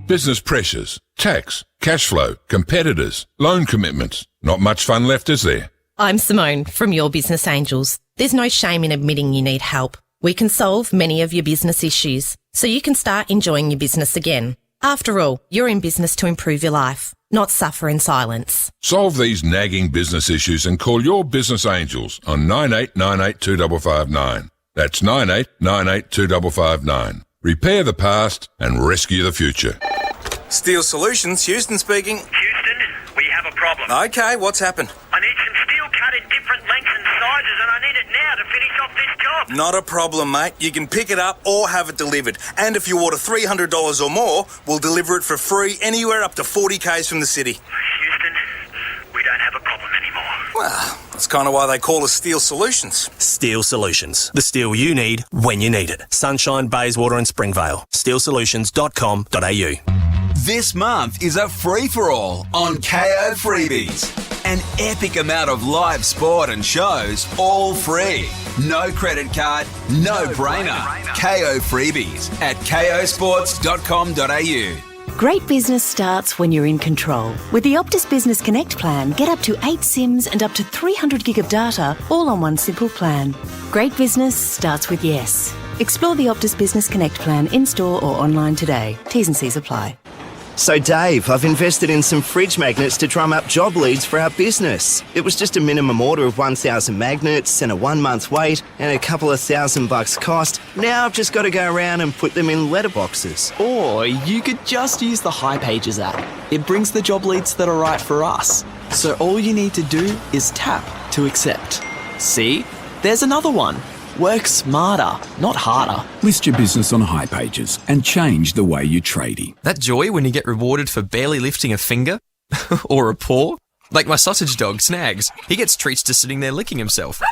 Speaker 14: Business pressures, tax, cash flow, competitors, loan commitments. Not much fun left, is there?
Speaker 15: I'm Simone from Your Business Angels. There's no shame in admitting you need help. We can solve many of your business issues so you can start enjoying your business again. After all, you're in business to improve your life, not suffer in silence.
Speaker 14: Solve these nagging business issues and call Your Business Angels on 98982559. That's 98982559. Repair the past and rescue the future.
Speaker 16: Steel Solutions, Houston speaking.
Speaker 17: Houston, we have a problem.
Speaker 16: Okay, what's happened?
Speaker 17: I need some steel cut in different lengths and sizes, and I need it now to finish off this job.
Speaker 16: Not a problem, mate. You can pick it up or have it delivered. And if you order $300 or more, we'll deliver it for free anywhere up to 40 k's from the city.
Speaker 17: Houston, we don't have a problem anymore.
Speaker 16: Well, that's kind of why they call us Steel Solutions.
Speaker 26: Steel Solutions. The steel you need when you need it. Sunshine, Bayswater and Springvale. steelsolutions.com.au.
Speaker 8: This month is a free-for-all on KO Freebies. An epic amount of live sport and shows, all free. No credit card, no brainer. KO Freebies at kosports.com.au.
Speaker 22: Great business starts when you're in control. With the Optus Business Connect plan, get up to 8 SIMs and up to 300 gig of data, all on one simple plan. Great business starts with yes. Explore the Optus Business Connect plan in-store or online today. T's and C's apply.
Speaker 18: So Dave, I've invested in some fridge magnets to drum up job leads for our business. It was just a minimum order of 1,000 magnets and a 1 month's wait and a couple of $1,000 cost. Now I've just got to go around and put them in letterboxes.
Speaker 19: Or you could just use the High Pages app. It brings the job leads that are right for us. So all you need to do is tap to accept. See? There's another one. Work smarter, not harder.
Speaker 28: List your business on High Pages and change the way you tradie.
Speaker 29: That joy when you get rewarded for barely lifting a finger or a paw. Like my sausage dog, Snags. He gets treats just sitting there licking himself.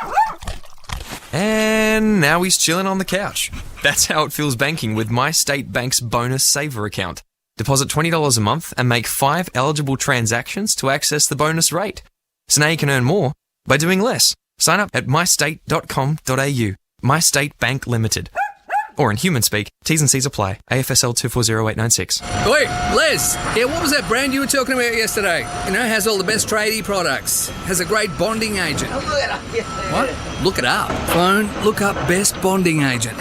Speaker 29: And now he's chilling on the couch. That's how it feels banking with My State Bank's Bonus Saver account. Deposit $20 a month and make 5 eligible transactions to access the bonus rate. So now you can earn more by doing less. Sign up at mystate.com.au. My State Bank Limited. Or in human speak, T's and C's apply. AFSL 240896.
Speaker 4: Oi, Les. Yeah, what was that brand you were talking about yesterday? You know, has all the best tradie products. Has a great bonding agent. What? Look it up. Phone, look up best bonding agent.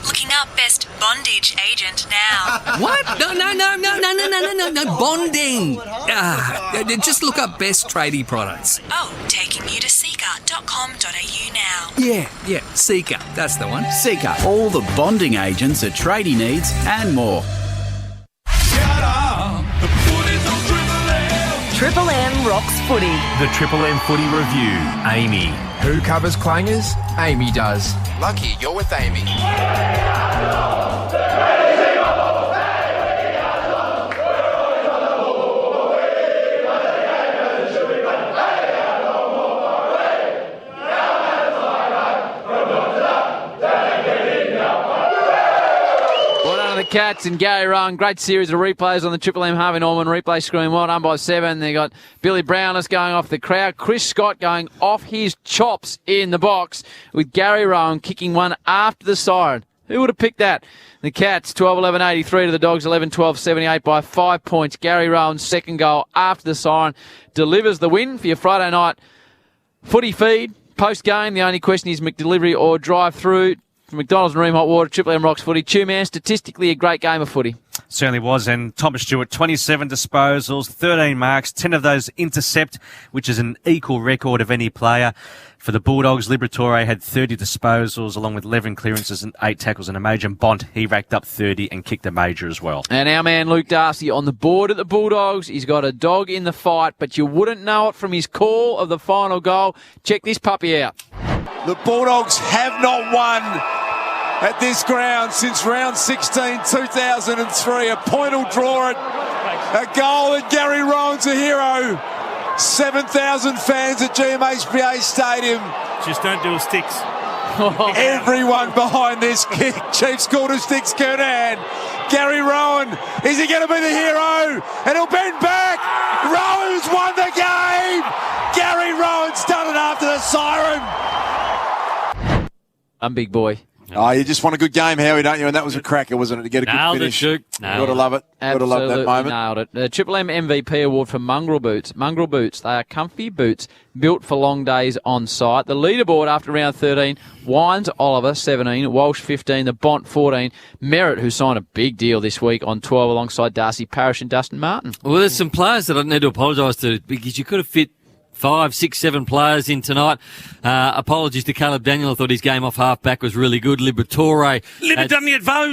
Speaker 5: Looking up best bondage agent now.
Speaker 4: What? No. Bonding. Just look up best tradie products.
Speaker 5: Oh, taking you to seeker.com.au now.
Speaker 4: Yeah, Seeker. That's the one.
Speaker 7: Seeker. All the bonding agents a tradie needs and more.
Speaker 22: Triple M rocks footy.
Speaker 10: The Triple M Footy Review. Amy.
Speaker 9: Who covers clangers? Amy does. Lucky you're with Amy.
Speaker 6: The Cats and Gary Rowan. Great series of replays on the Triple M Harvey Norman replay screen. Well done by 7. They got Billy Brownless going off the crowd. Chris Scott going off his chops in the box with Gary Rowan kicking one after the siren. Who would have picked that? The Cats 12-11-83 to the Dogs 11-12-78 by 5 points. Gary Rowan's second goal after the siren delivers the win for your Friday night footy feed. Post game, the only question is McDelivery or drive through. From McDonald's and Ream Hot Water, Triple M Rocks footy. Man, statistically a great game of footy.
Speaker 1: Certainly was. And Thomas Stewart, 27 disposals, 13 marks, 10 of those intercept, which is an equal record of any player. For the Bulldogs, Liberatore had 30 disposals, along with 11 clearances and 8 tackles and a major. And Bont, he racked up 30 and kicked a major as well.
Speaker 6: And our man Luke Darcy on the board at the Bulldogs. He's got a dog in the fight, but you wouldn't know it from his call of the final goal. Check this puppy out.
Speaker 25: The Bulldogs have not won at this ground since round 16, 2003. A point will draw it. A goal, and Gary Rowan's a hero. 7,000 fans at GMHBA Stadium.
Speaker 24: Just don't do a sticks.
Speaker 25: Everyone behind this kick. Chiefs called a sticks, Kernan. Gary Rowan, is he going to be the hero? And he'll bend back. Rowan's won the game. Gary Rowan's done it after the siren.
Speaker 6: I'm big boy.
Speaker 25: Oh, you just want a good game, Howie, don't you? And that was a cracker, wasn't it, to get a good finish?
Speaker 3: Nailed it,
Speaker 25: Gotta love it. Gotta love that moment.
Speaker 6: Nailed it. The Triple M MVP award for Mongrel Boots. Mongrel Boots, they are comfy boots built for long days on site. The leaderboard after round 13, Wines Oliver, 17, Walsh, 15, the Bont, 14, Merritt, who signed a big deal this week on 12 alongside Darcy Parish and Dustin Martin.
Speaker 3: Well, there's some players that I need to apologise to because you could have fit 5, 6, 7 players in tonight. Apologies to Caleb Daniel. I thought his game off half-back was really good. Liberatore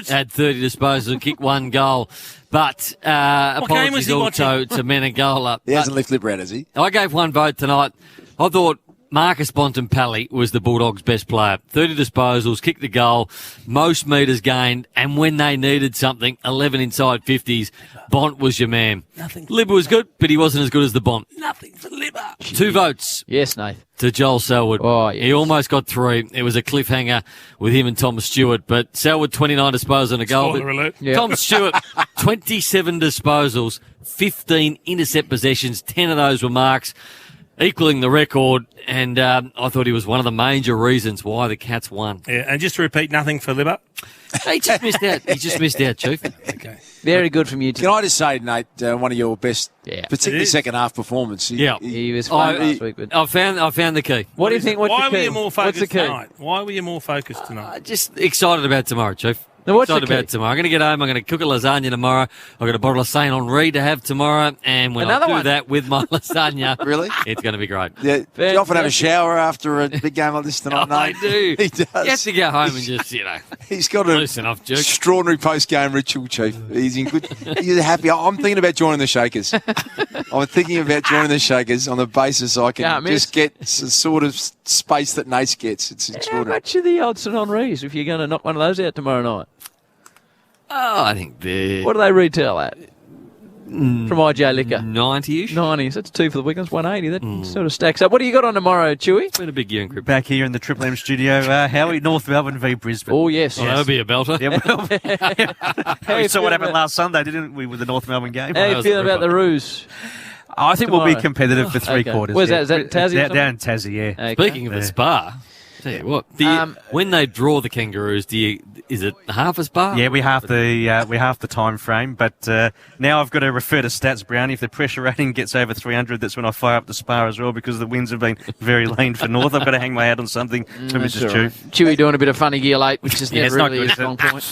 Speaker 3: had 30 disposals and kicked 1 goal. But apologies also to Menegola.
Speaker 25: He hasn't left Libra out, has he?
Speaker 3: I gave 1 vote tonight. I thought Marcus Bontempelli was the Bulldogs' best player. 30 disposals, kicked the goal, most metres gained, and when they needed something, 11 inside 50s. Bont was your man. Libba was good, but he wasn't as good as the Bont.
Speaker 24: Nothing for Libba.
Speaker 3: 2 votes.
Speaker 6: Yes, Nath.
Speaker 3: To Joel Selwood.
Speaker 6: Oh, yes.
Speaker 3: He almost got 3. It was a cliffhanger with him and Thomas Stewart, but Selwood 29 disposals and a goal.
Speaker 24: Spoiler alert.
Speaker 3: Thomas Stewart 27 disposals, 15 intercept possessions, 10 of those were marks, equaling the record, and I thought he was one of the major reasons why the Cats won.
Speaker 24: Yeah, and just to repeat, nothing for Libba.
Speaker 3: He just missed out. He just missed out, Chief.
Speaker 24: Okay.
Speaker 6: Very good from you.
Speaker 25: Can I just say, Nate, one of your best, particularly second half performance.
Speaker 6: He was fine last week. But
Speaker 3: I found the key.
Speaker 6: What do you think? What's
Speaker 24: Why
Speaker 6: the key?
Speaker 24: were you more focused
Speaker 6: What's the key?
Speaker 24: tonight? Why were you more focused tonight?
Speaker 3: Just excited about tomorrow, Chief.
Speaker 6: Now, what's
Speaker 3: excited
Speaker 6: the key?
Speaker 3: about tomorrow. I'm going to get home. I'm going to cook a lasagna tomorrow. I've got a bottle of Saint Henri to have tomorrow. And when
Speaker 6: Another
Speaker 3: I do
Speaker 6: one?
Speaker 3: that with my lasagna,
Speaker 25: Really?
Speaker 3: it's going to be great.
Speaker 25: Yeah. Do you often have a shower after a big game like this tonight,
Speaker 3: I
Speaker 25: Nate?
Speaker 3: do.
Speaker 25: He does.
Speaker 3: You have to go home and just,
Speaker 25: He's got an
Speaker 3: loosen off, Duke.
Speaker 25: extraordinary post-game ritual, Chief. He's in good. He's happy. I'm thinking about joining the Shakers. I'm thinking about joining the Shakers on the basis I can just get the sort of space that Nate gets. It's
Speaker 6: How
Speaker 25: extraordinary.
Speaker 6: much are the odds on Henri's if you're going to knock one of those out tomorrow night?
Speaker 3: Oh, I think they're...
Speaker 6: What do they retail at? From IJ Liquor?
Speaker 3: 90-ish.
Speaker 6: 90s. That's 2 for the weekend. That's 180. That sort of stacks up. What do you got on tomorrow, Chewy?
Speaker 3: It's been a big year in cricket.
Speaker 1: Back here in the Triple M studio, Howie, North Melbourne v Brisbane.
Speaker 6: Oh, yes.
Speaker 3: That'll be a belter.
Speaker 1: Yeah, we saw what happened last Sunday, didn't we, with the North Melbourne game?
Speaker 6: How are you feeling about the Roos?
Speaker 1: I think we'll be competitive for 3 quarters.
Speaker 6: Where's that? Is that Tassie?
Speaker 1: Down in Tassie, yeah.
Speaker 3: Speaking of the Spa, Tell you what, when they draw the Kangaroos, is it half as bar?
Speaker 1: Yeah, we half the time frame, but now I've got to refer to stats, Brownie. If the pressure rating gets over 300, that's when I fire up the spar as well, because the winds have been very lean for North. I've got to hang my hat on something for Mrs. Chew.
Speaker 6: Chewy doing a bit of funny gear late, which is never
Speaker 1: not
Speaker 6: really
Speaker 1: good,
Speaker 6: a strong point.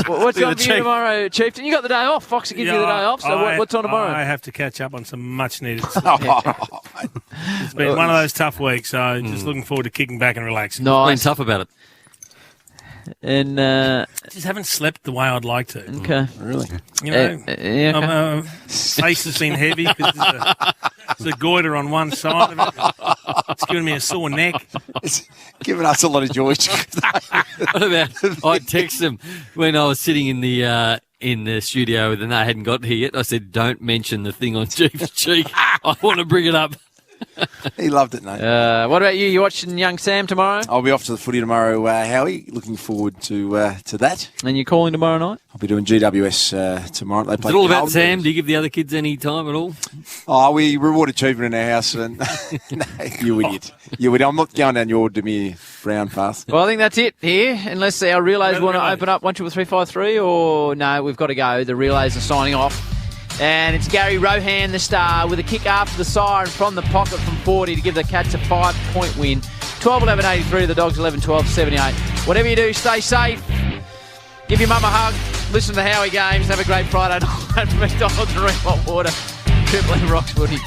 Speaker 6: What's on for you tomorrow, Chieftain? You got the day off. Fox will give you the day off, so what's on tomorrow?
Speaker 24: I have to catch up on some much-needed sleep. It's been one of those tough weeks, so just looking forward to kicking back and relaxing.
Speaker 3: Nice. Been tough about it.
Speaker 6: And
Speaker 24: just haven't slept the way I'd like to.
Speaker 6: Okay.
Speaker 25: Really?
Speaker 24: You know, face has been heavy because there's a goiter on one side of it. It's giving me a sore neck.
Speaker 25: It's giving us a lot of joy.
Speaker 3: What about, I texted him when I was sitting in the studio and they hadn't got here yet. I said, don't mention the thing on Chief's cheek. I want to bring it up.
Speaker 25: He loved it, mate.
Speaker 6: What about you? You watching young Sam tomorrow?
Speaker 25: I'll be off to the footy tomorrow, Howie. Looking forward to that.
Speaker 6: And you're calling tomorrow night?
Speaker 25: I'll be doing GWS tomorrow. They play
Speaker 3: Is it all about Sam? Do you give the other kids any time at all?
Speaker 25: Oh, we reward achievement in our house. And no, you idiot. You idiot. I'm not going down your Demir Brown path.
Speaker 6: Well, I think that's it here. Unless our relays want to open up 1, 2, 3, 5, 3, or no, we've got to go. The relays are signing off. And it's Gary Rohan, the star, with a kick after the siren from the pocket from 40 to give the Cats a 5-point win. 12-11-83, the Dogs 11-12-78. Whatever you do, stay safe. Give your mum a hug. Listen to the Howie games. Have a great Friday night from McDonald's and Red Hot Water. Triple M Rocks Footy.